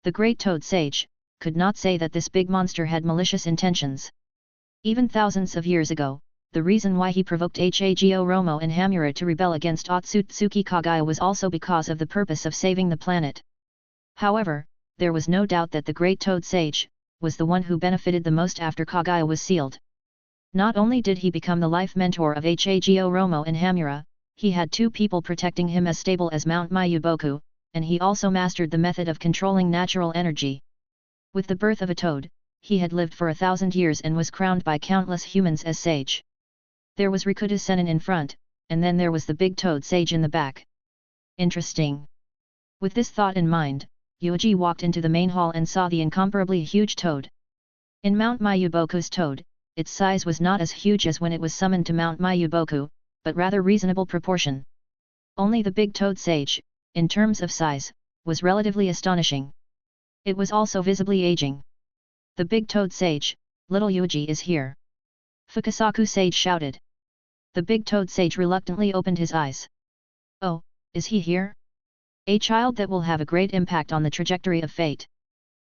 The Great Toad Sage could not say that this big monster had malicious intentions. Even thousands of years ago, the reason why he provoked Hago Romo and Hamura to rebel against Otsutsuki Kagaya was also because of the purpose of saving the planet. However, there was no doubt that the Great Toad Sage was the one who benefited the most after Kagaya was sealed. Not only did he become the life mentor of Hago Romo and Hamura, he had two people protecting him as stable as Mount Mayuboku, and he also mastered the method of controlling natural energy. With the birth of a toad, he had lived for 1,000 years and was crowned by countless humans as sage. There was Rikuta Sennin in front, and then there was the big toad sage in the back. Interesting. With this thought in mind, Yuuji walked into the main hall and saw the incomparably huge toad. In Mount Mayuboku's toad, its size was not as huge as when it was summoned to Mount Mayuboku, but rather reasonable proportion. Only the big toad sage, in terms of size, was relatively astonishing. It was also visibly aging. The big toad sage, little Yuuji is here. Fukasaku sage shouted. The big toad sage reluctantly opened his eyes. Oh, is he here? A child that will have a great impact on the trajectory of fate.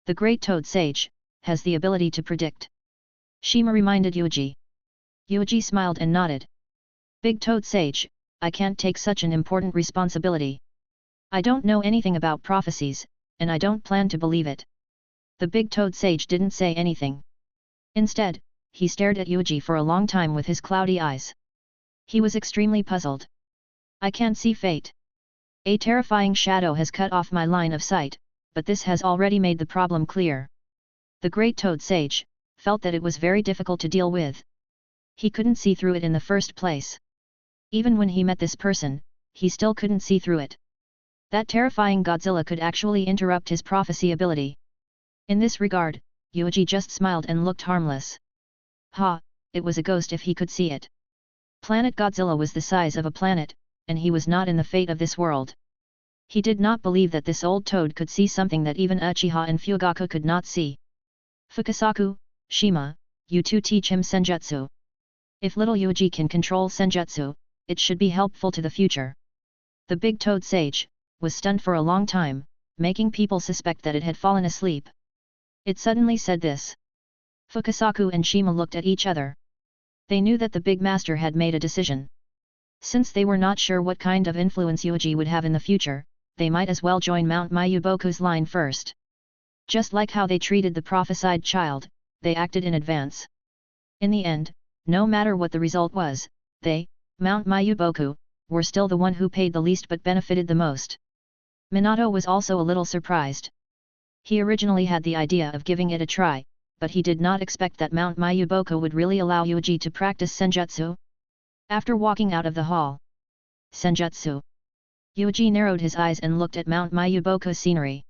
The great toad sage has the ability to predict. Shima reminded Yuuji. Yuuji smiled and nodded. Big toad sage, I can't take such an important responsibility. I don't know anything about prophecies, and I don't plan to believe it. The big toad sage didn't say anything. Instead, he stared at Yuuji for a long time with his cloudy eyes. He was extremely puzzled. I can't see fate. A terrifying shadow has cut off my line of sight, but this has already made the problem clear. The great toad sage felt that it was very difficult to deal with. He couldn't see through it in the first place. Even when he met this person, he still couldn't see through it. That terrifying Godzilla could actually interrupt his prophecy ability. In this regard, Yuuji just smiled and looked harmless. Ha, it was a ghost if he could see it. Planet Godzilla was the size of a planet, and he was not in the fate of this world. He did not believe that this old toad could see something that even Uchiha and Fugaku could not see. Fukasaku, Shima, you two teach him senjutsu. If little Yuuji can control senjutsu, it should be helpful to the future. The big toad sage was stunned for a long time, making people suspect that it had fallen asleep. It suddenly said this. Fukasaku and Shima looked at each other. They knew that the big master had made a decision. Since they were not sure what kind of influence Yuuji would have in the future, they might as well join Mount Mayuboku's line first. Just like how they treated the prophesied child, they acted in advance. In the end, no matter what the result was, they, Mount Mayuboku, were still the one who paid the least but benefited the most. Minato was also a little surprised. He originally had the idea of giving it a try, but he did not expect that Mount Mayuboku would really allow Yuuji to practice senjutsu. After walking out of the hall. Senjutsu. Yuuji narrowed his eyes and looked at Mount Mayuboku's scenery.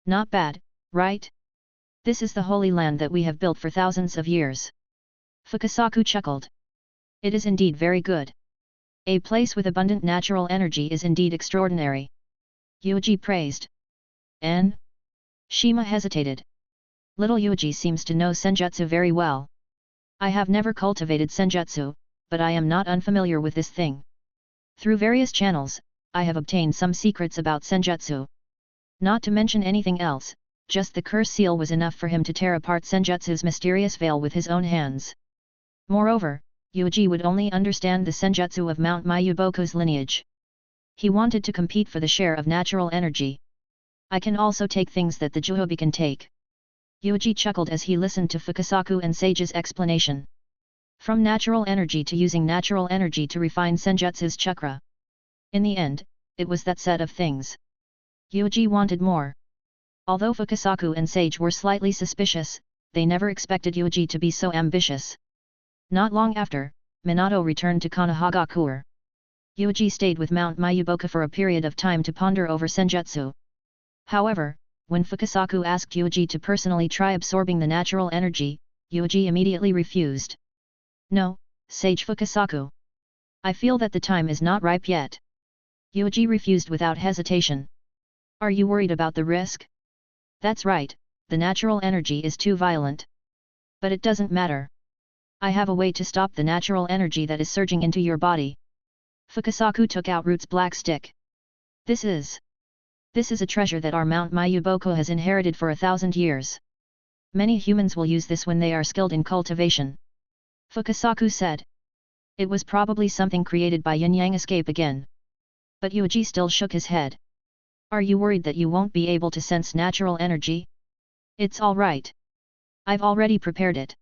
Not bad, right? This is the holy land that we have built for thousands of years. Fukasaku chuckled. It is indeed very good. A place with abundant natural energy is indeed extraordinary. Yuuji praised. And? Shima hesitated. Little Yuuji seems to know senjutsu very well. I have never cultivated senjutsu, but I am not unfamiliar with this thing. Through various channels, I have obtained some secrets about senjutsu. Not to mention anything else, just the curse seal was enough for him to tear apart senjutsu's mysterious veil with his own hands. Moreover, Yuuji would only understand the senjutsu of Mount Mayuboku's lineage. He wanted to compete for the share of natural energy. I can also take things that the Juhobi can take. Yuuji chuckled as he listened to Fukasaku and Sage's explanation. From natural energy to using natural energy to refine senjutsu's chakra. In the end, it was that set of things. Yuuji wanted more. Although Fukasaku and Sage were slightly suspicious, they never expected Yuuji to be so ambitious. Not long after, Minato returned to Konohagakure. Yuuji stayed with Mount Mayuboku for a period of time to ponder over senjutsu. However, when Fukasaku asked Yuuji to personally try absorbing the natural energy, Yuuji immediately refused. No, Sage Fukasaku. I feel that the time is not ripe yet. Yuuji refused without hesitation. Are you worried about the risk? That's right, the natural energy is too violent. But it doesn't matter. I have a way to stop the natural energy that is surging into your body. Fukasaku took out Root's black stick. This is a treasure that our Mount Mayuboku has inherited for 1,000 years. Many humans will use this when they are skilled in cultivation. Fukasaku said. It was probably something created by yin-yang escape again. But Yuuji still shook his head. Are you worried that you won't be able to sense natural energy? It's alright. I've already prepared it.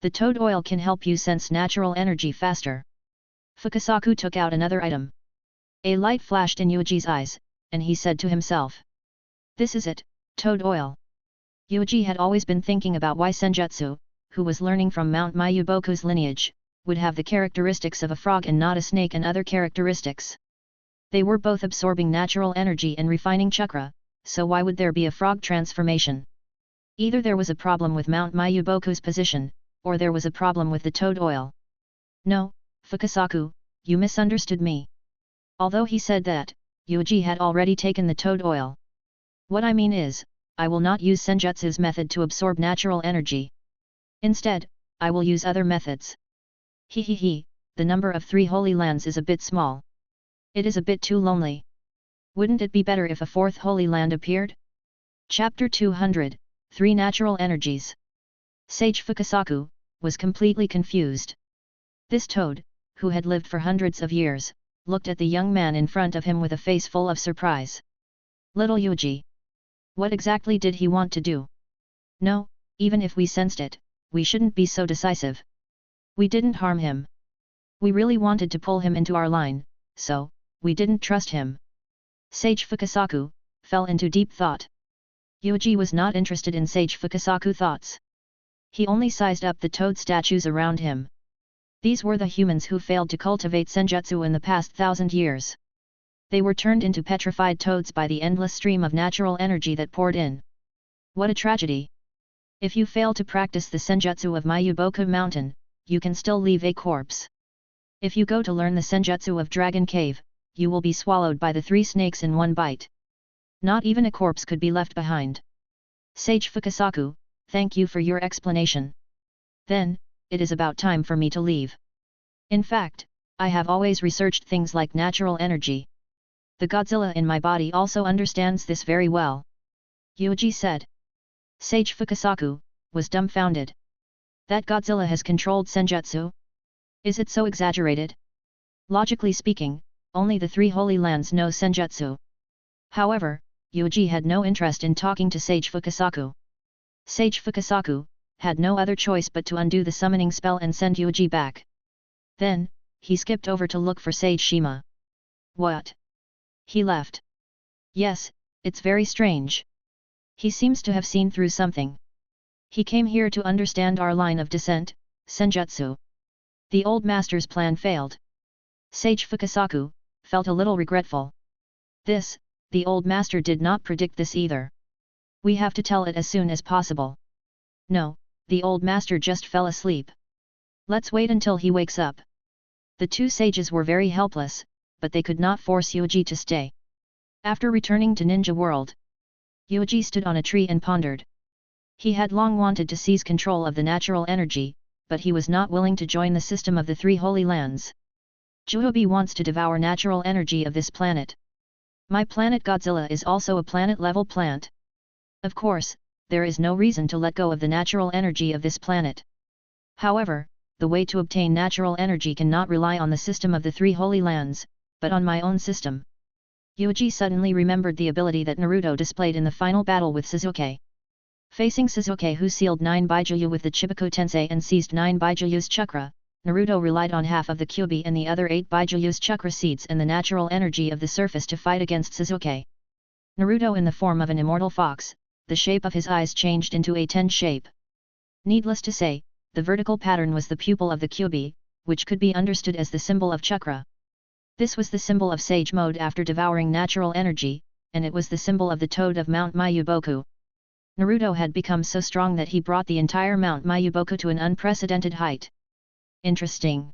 The toad oil can help you sense natural energy faster. Fukasaku took out another item. A light flashed in Yuuji's eyes, and he said to himself. This is it, toad oil. Yuuji had always been thinking about why Senjutsu, who was learning from Mount Mayuboku's lineage, would have the characteristics of a frog and not a snake and other characteristics. They were both absorbing natural energy and refining chakra, so why would there be a frog transformation? Either there was a problem with Mount Mayuboku's position, or there was a problem with the toad oil. No, Fukasaku, you misunderstood me. Although he said that, Yuuji had already taken the toad oil. What I mean is, I will not use Senjutsu's method to absorb natural energy. Instead, I will use other methods. He, the number of 3 holy lands is a bit small. It is a bit too lonely. Wouldn't it be better if a 4th holy land appeared? Chapter 200, 3 Natural Energies. Sage Fukasaku was completely confused. This toad, who had lived for hundreds of years, looked at the young man in front of him with a face full of surprise. Little Yuuji. What exactly did he want to do? No, even if we sensed it, we shouldn't be so decisive. We didn't harm him. We really wanted to pull him into our line, so, we didn't trust him. Sage Fukasaku fell into deep thought. Yuuji was not interested in Sage Fukasaku thoughts. He only sized up the toad statues around him. These were the humans who failed to cultivate Senjutsu in the past 1,000 years. They were turned into petrified toads by the endless stream of natural energy that poured in. What a tragedy! If you fail to practice the Senjutsu of Mayuboku Mountain, you can still leave a corpse. If you go to learn the Senjutsu of Dragon Cave, you will be swallowed by the 3 snakes in one bite. Not even a corpse could be left behind. Sage Fukasaku, thank you for your explanation. Then, it is about time for me to leave. In fact, I have always researched things like natural energy. The Godzilla in my body also understands this very well. Yuuji said. Sage Fukasaku was dumbfounded. That Godzilla has controlled Senjutsu? Is it so exaggerated? Logically speaking, only the 3 holy lands know Senjutsu. However, Yuuji had no interest in talking to Sage Fukasaku. Sage Fukasaku had no other choice but to undo the summoning spell and send Yuuji back. Then, he skipped over to look for Sage Shima. What? He left. Yes, it's very strange. He seems to have seen through something. He came here to understand our line of descent, Senjutsu. The old master's plan failed. Sage Fukasaku felt a little regretful. The old master did not predict this either. We have to tell it as soon as possible. No, the old master just fell asleep. Let's wait until he wakes up. The 2 sages were very helpless, but they could not force Yuuji to stay. After returning to Ninja World, Yuuji stood on a tree and pondered. He had long wanted to seize control of the natural energy, but he was not willing to join the system of the 3 holy lands. Juhobi wants to devour natural energy of this planet. My planet Godzilla is also a planet-level plant. Of course, there is no reason to let go of the natural energy of this planet. However, the way to obtain natural energy cannot rely on the system of the 3 holy lands, but on my own system. Yuuji suddenly remembered the ability that Naruto displayed in the final battle with Sasuke. Facing Sasuke, who sealed 9 Bijuu with the Chibaku Tensei and seized 9 Bijuu's chakra, Naruto relied on half of the Kyuubi and the other 8 Bijuu's chakra seeds and the natural energy of the surface to fight against Sasuke. Naruto, in the form of an immortal fox, the shape of his eyes changed into a 10 shape. Needless to say, the vertical pattern was the pupil of the Kyuubi, which could be understood as the symbol of chakra. This was the symbol of sage mode after devouring natural energy, and it was the symbol of the toad of Mount Mayuboku. Naruto had become so strong that he brought the entire Mount Mayuboku to an unprecedented height. Interesting.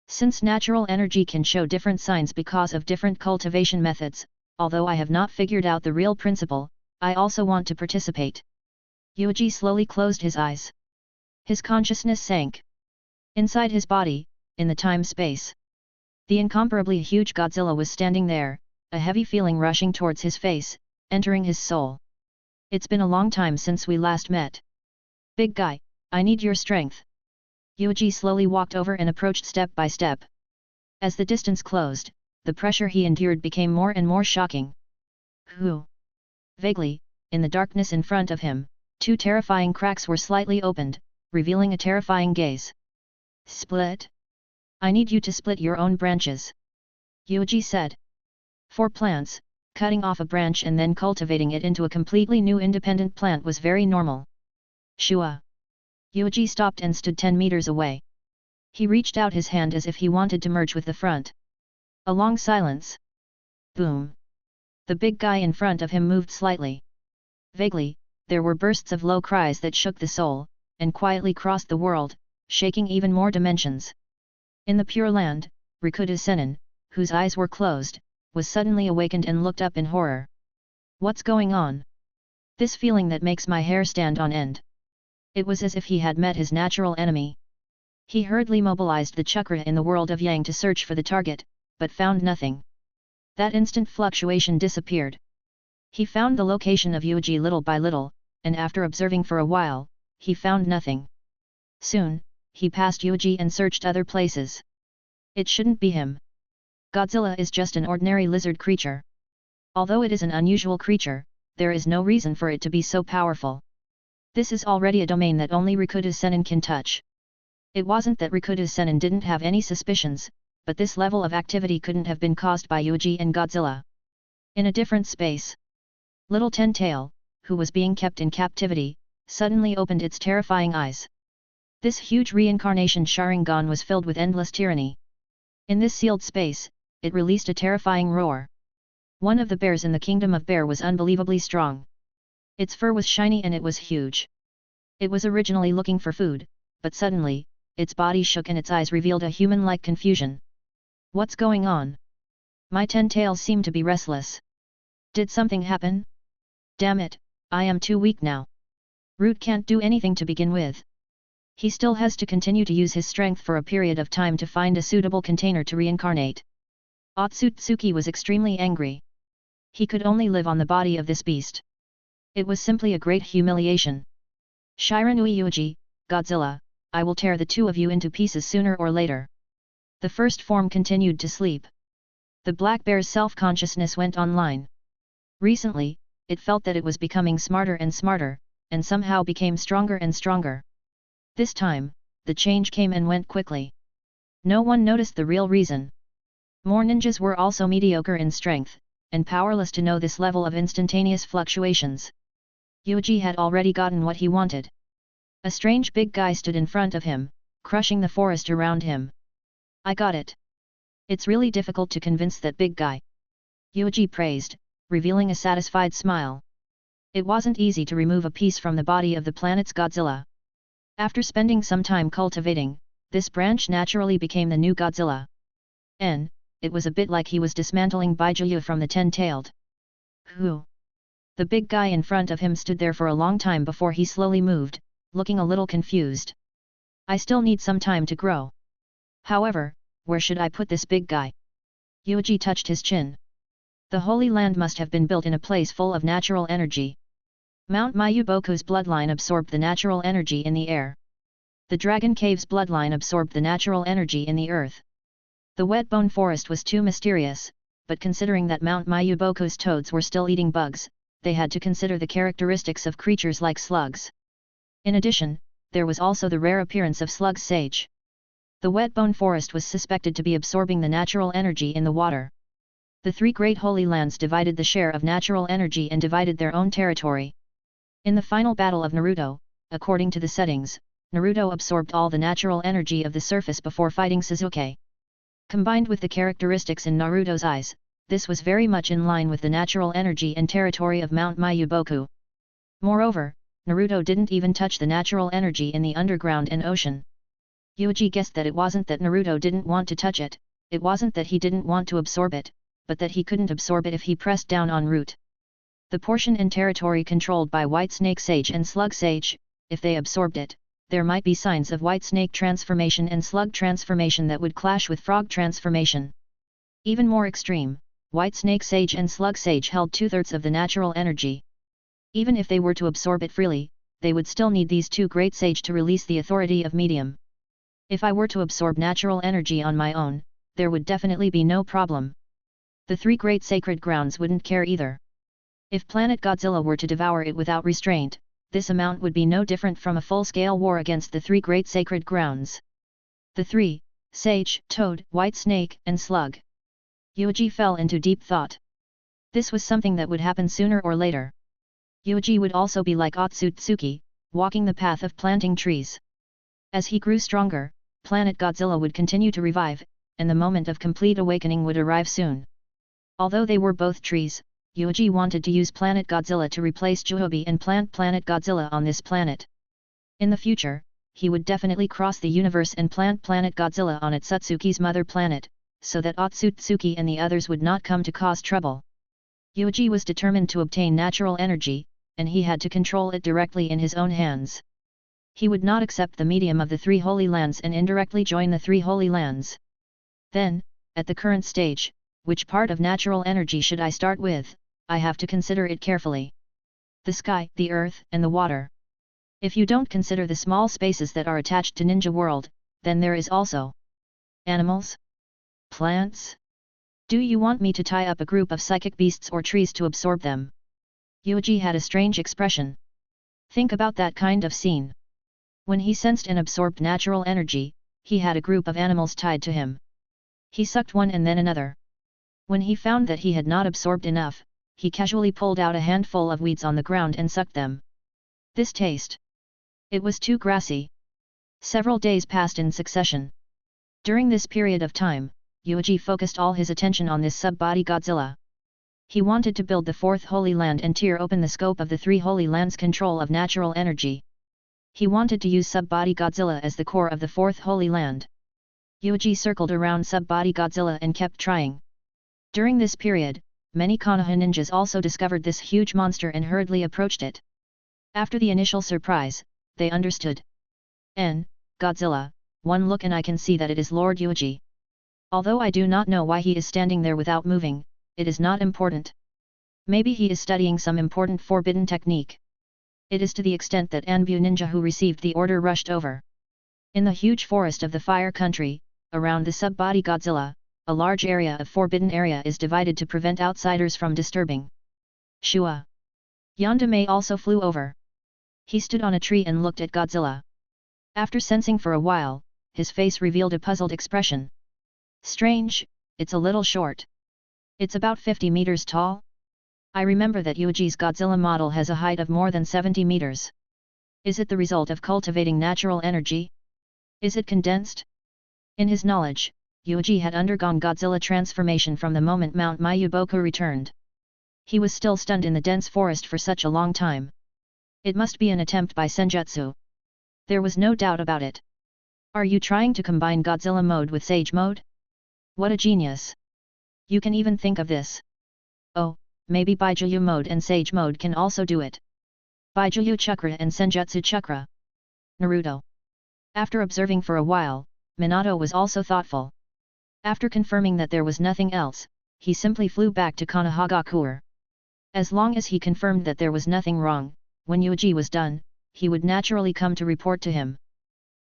Since natural energy can show different signs because of different cultivation methods, although I have not figured out the real principle, I also want to participate. Yuuji slowly closed his eyes. His consciousness sank. Inside his body, in the time-space, the incomparably huge Godzilla was standing there, a heavy feeling rushing towards his face, entering his soul. It's been a long time since we last met. Big guy, I need your strength. Yuuji slowly walked over and approached step by step. As the distance closed, the pressure he endured became more and more shocking. Who? Vaguely, in the darkness in front of him, two terrifying cracks were slightly opened, revealing a terrifying gaze. Split? I need you to split your own branches. Yuuji said. For plants, cutting off a branch and then cultivating it into a completely new independent plant was very normal. Shua. Yuuji stopped and stood 10 meters away. He reached out his hand as if he wanted to merge with the front. A long silence. Boom. The big guy in front of him moved slightly. Vaguely, there were bursts of low cries that shook the soul, and quietly crossed the world, shaking even more dimensions. In the Pure Land, Rikuta Sennin, whose eyes were closed, was suddenly awakened and looked up in horror. What's going on? This feeling that makes my hair stand on end. It was as if he had met his natural enemy. He hurriedly mobilized the chakra in the world of Yang to search for the target, but found nothing. That instant fluctuation disappeared. He found the location of Yuuji little by little, and after observing for a while, he found nothing. Soon, he passed Yuuji and searched other places. It shouldn't be him. Godzilla is just an ordinary lizard creature. Although it is an unusual creature, there is no reason for it to be so powerful. This is already a domain that only Rikuta Sennin can touch. It wasn't that Rikuta Sennin didn't have any suspicions, but this level of activity couldn't have been caused by Yuuji and Godzilla. In a different space, Little Ten-Tail, who was being kept in captivity, suddenly opened its terrifying eyes. This huge reincarnation Sharingan was filled with endless tyranny. In this sealed space, it released a terrifying roar. One of the bears in the kingdom of Bear was unbelievably strong. Its fur was shiny and it was huge. It was originally looking for food, but suddenly, its body shook and its eyes revealed a human-like confusion. What's going on? My 10 tails seem to be restless. Did something happen? Damn it, I am too weak now. Root can't do anything to begin with. He still has to continue to use his strength for a period of time to find a suitable container to reincarnate. Otsutsuki was extremely angry. He could only live on the body of this beast. It was simply a great humiliation. Shiranui Yuuji, Godzilla, I will tear the two of you into pieces sooner or later. The first form continued to sleep. The black bear's self-consciousness went online. Recently, it felt that it was becoming smarter and smarter, and somehow became stronger and stronger. This time, the change came and went quickly. No one noticed the real reason. More ninjas were also mediocre in strength, and powerless to know this level of instantaneous fluctuations. Yuuji had already gotten what he wanted. A strange big guy stood in front of him, crushing the forest around him. I got it. It's really difficult to convince that big guy. Yuuji praised, revealing a satisfied smile. It wasn't easy to remove a piece from the body of the planet's Godzilla. After spending some time cultivating, this branch naturally became the new Godzilla. It was a bit like he was dismantling Bijuu from the 10-tailed. Who? The big guy in front of him stood there for a long time before he slowly moved, looking a little confused. I still need some time to grow. However, where should I put this big guy? Yuuji touched his chin. The Holy Land must have been built in a place full of natural energy. Mount Mayuboku's bloodline absorbed the natural energy in the air. The Dragon Cave's bloodline absorbed the natural energy in the earth. The wet-bone forest was too mysterious, but considering that Mount Mayuboku's toads were still eating bugs, they had to consider the characteristics of creatures like slugs. In addition, there was also the rare appearance of slug sage. The wet-bone forest was suspected to be absorbing the natural energy in the water. The three great holy lands divided the share of natural energy and divided their own territory. In the final battle of Naruto, according to the settings, Naruto absorbed all the natural energy of the surface before fighting Sasuke. Combined with the characteristics in Naruto's eyes, this was very much in line with the natural energy and territory of Mount Mayuboku. Moreover, Naruto didn't even touch the natural energy in the underground and ocean. Yuuji guessed that it wasn't that Naruto didn't want to touch it, it wasn't that he didn't want to absorb it, but that he couldn't absorb it if he pressed down on root. The portion and territory controlled by White Snake Sage and Slug Sage, if they absorbed it, there might be signs of White Snake transformation and Slug transformation that would clash with Frog transformation. Even more extreme, White Snake Sage and Slug Sage held 2/3 of the natural energy. Even if they were to absorb it freely, they would still need these two great sage to release the authority of medium. If I were to absorb natural energy on my own, there would definitely be no problem. The three great sacred grounds wouldn't care either. If planet Godzilla were to devour it without restraint, this amount would be no different from a full-scale war against the three great sacred grounds. The three, Sage, Toad, White Snake, and Slug. Yuuji fell into deep thought. This was something that would happen sooner or later. Yuuji would also be like Otsutsuki, walking the path of planting trees. As he grew stronger, planet Godzilla would continue to revive, and the moment of complete awakening would arrive soon. Although they were both trees, Yuuji wanted to use planet Godzilla to replace Juhobi and plant planet Godzilla on this planet. In the future, he would definitely cross the universe and plant planet Godzilla on Otsutsuki's mother planet, so that Otsutsuki and the others would not come to cause trouble. Yuuji was determined to obtain natural energy, and he had to control it directly in his own hands. He would not accept the medium of the three holy lands and indirectly join the three holy lands. Then, at the current stage, which part of natural energy should I start with? I have to consider it carefully. The sky, the earth, and the water. If you don't consider the small spaces that are attached to Ninja World, then there is also animals? Plants? Do you want me to tie up a group of psychic beasts or trees to absorb them? Yuuji had a strange expression. Think about that kind of scene. When he sensed and absorbed natural energy, he had a group of animals tied to him. He sucked one and then another. When he found that he had not absorbed enough, he casually pulled out a handful of weeds on the ground and sucked them. This taste. It was too grassy. Several days passed in succession. During this period of time, Yuuji focused all his attention on this sub-body Godzilla. He wanted to build the fourth Holy Land and tear open the scope of the three Holy Lands' control of natural energy. He wanted to use sub-body Godzilla as the core of the fourth Holy Land. Yuuji circled around sub-body Godzilla and kept trying. During this period, many Konoha ninjas also discovered this huge monster and hurriedly approached it. After the initial surprise, they understood. Godzilla, one look and I can see that it is Lord Yuuji. Although I do not know why he is standing there without moving, it is not important. Maybe he is studying some important forbidden technique. It is to the extent that Anbu ninja who received the order rushed over. In the huge forest of the Fire Country, around the sub-body Godzilla, a large area of forbidden area is divided to prevent outsiders from disturbing. Shua. Yandame also flew over. He stood on a tree and looked at Godzilla. After sensing for a while, his face revealed a puzzled expression. Strange, it's a little short. It's about 50 meters tall. I remember that Yuuji's Godzilla model has a height of more than 70 meters. Is it the result of cultivating natural energy? Is it condensed? In his knowledge, Yuuji had undergone Godzilla transformation from the moment Mount Mayuboku returned. He was still stunned in the dense forest for such a long time. It must be an attempt by Senjutsu. There was no doubt about it. Are you trying to combine Godzilla mode with Sage mode? What a genius! You can even think of this. Oh, maybe Bijuudama mode and Sage mode can also do it. Bijuudama chakra and Senjutsu chakra. Naruto. After observing for a while, Minato was also thoughtful. After confirming that there was nothing else, he simply flew back to Konohagakure. As long as he confirmed that there was nothing wrong, when Yuuji was done, he would naturally come to report to him.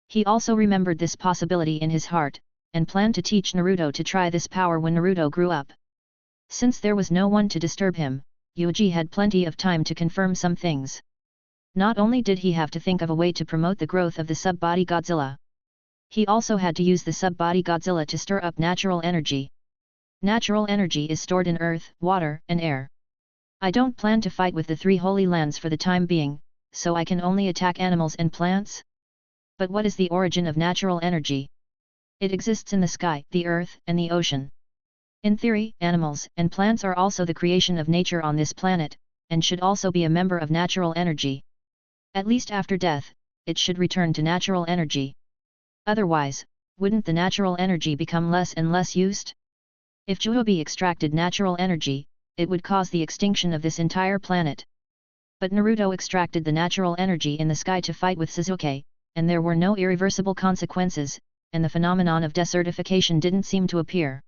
He also remembered this possibility in his heart, and planned to teach Naruto to try this power when Naruto grew up. Since there was no one to disturb him, Yuuji had plenty of time to confirm some things. Not only did he have to think of a way to promote the growth of the sub-body Godzilla, he also had to use the sub-body Godzilla to stir up natural energy. Natural energy is stored in earth, water, and air. I don't plan to fight with the three holy lands for the time being, so I can only attack animals and plants? But what is the origin of natural energy? It exists in the sky, the earth, and the ocean. In theory, animals and plants are also the creation of nature on this planet, and should also be a member of natural energy. At least after death, it should return to natural energy. Otherwise, wouldn't the natural energy become less and less used? If Juhobi extracted natural energy, it would cause the extinction of this entire planet. But Naruto extracted the natural energy in the sky to fight with Sasuke, and there were no irreversible consequences, and the phenomenon of desertification didn't seem to appear.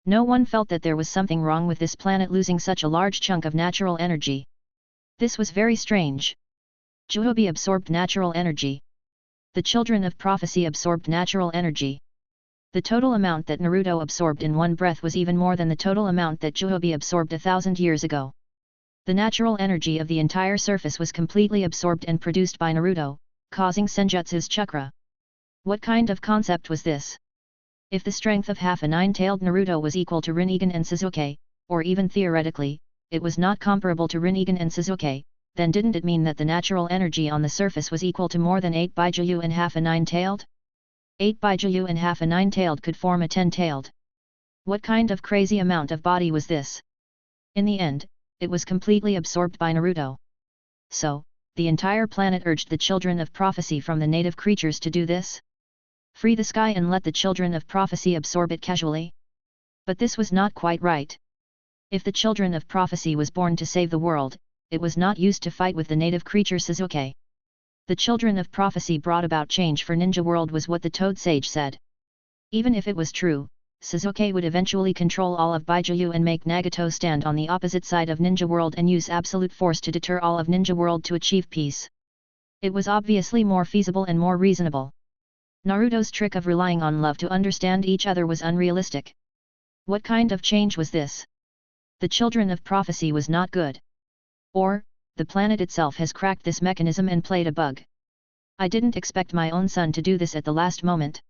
No one felt that there was something wrong with this planet losing such a large chunk of natural energy. This was very strange. Juhobi absorbed natural energy. The children of prophecy absorbed natural energy. The total amount that Naruto absorbed in one breath was even more than the total amount that Jihobi absorbed 1,000 years ago. The natural energy of the entire surface was completely absorbed and produced by Naruto, causing Senjutsu's chakra. What kind of concept was this? If the strength of half a nine-tailed Naruto was equal to Rinnegan and Sasuke, or even theoretically, it was not comparable to Rinnegan and Sasuke, then didn't it mean that the natural energy on the surface was equal to more than 8 Bijuu and half a nine-tailed? 8 Bijuu and half a nine-tailed could form a 10-tailed. What kind of crazy amount of body was this? In the end, it was completely absorbed by Naruto. So, the entire planet urged the children of prophecy from the native creatures to do this? Free the sky and let the children of prophecy absorb it casually? But this was not quite right. If the children of prophecy was born to save the world, it was not used to fight with the native creature Sasuke. The children of prophecy brought about change for Ninja World was what the Toad Sage said. Even if it was true, Sasuke would eventually control all of Bijuu and make Nagato stand on the opposite side of Ninja World and use absolute force to deter all of Ninja World to achieve peace. It was obviously more feasible and more reasonable. Naruto's trick of relying on love to understand each other was unrealistic. What kind of change was this? The children of prophecy was not good. Or, the planet itself has cracked this mechanism and played a bug. I didn't expect my own son to do this at the last moment.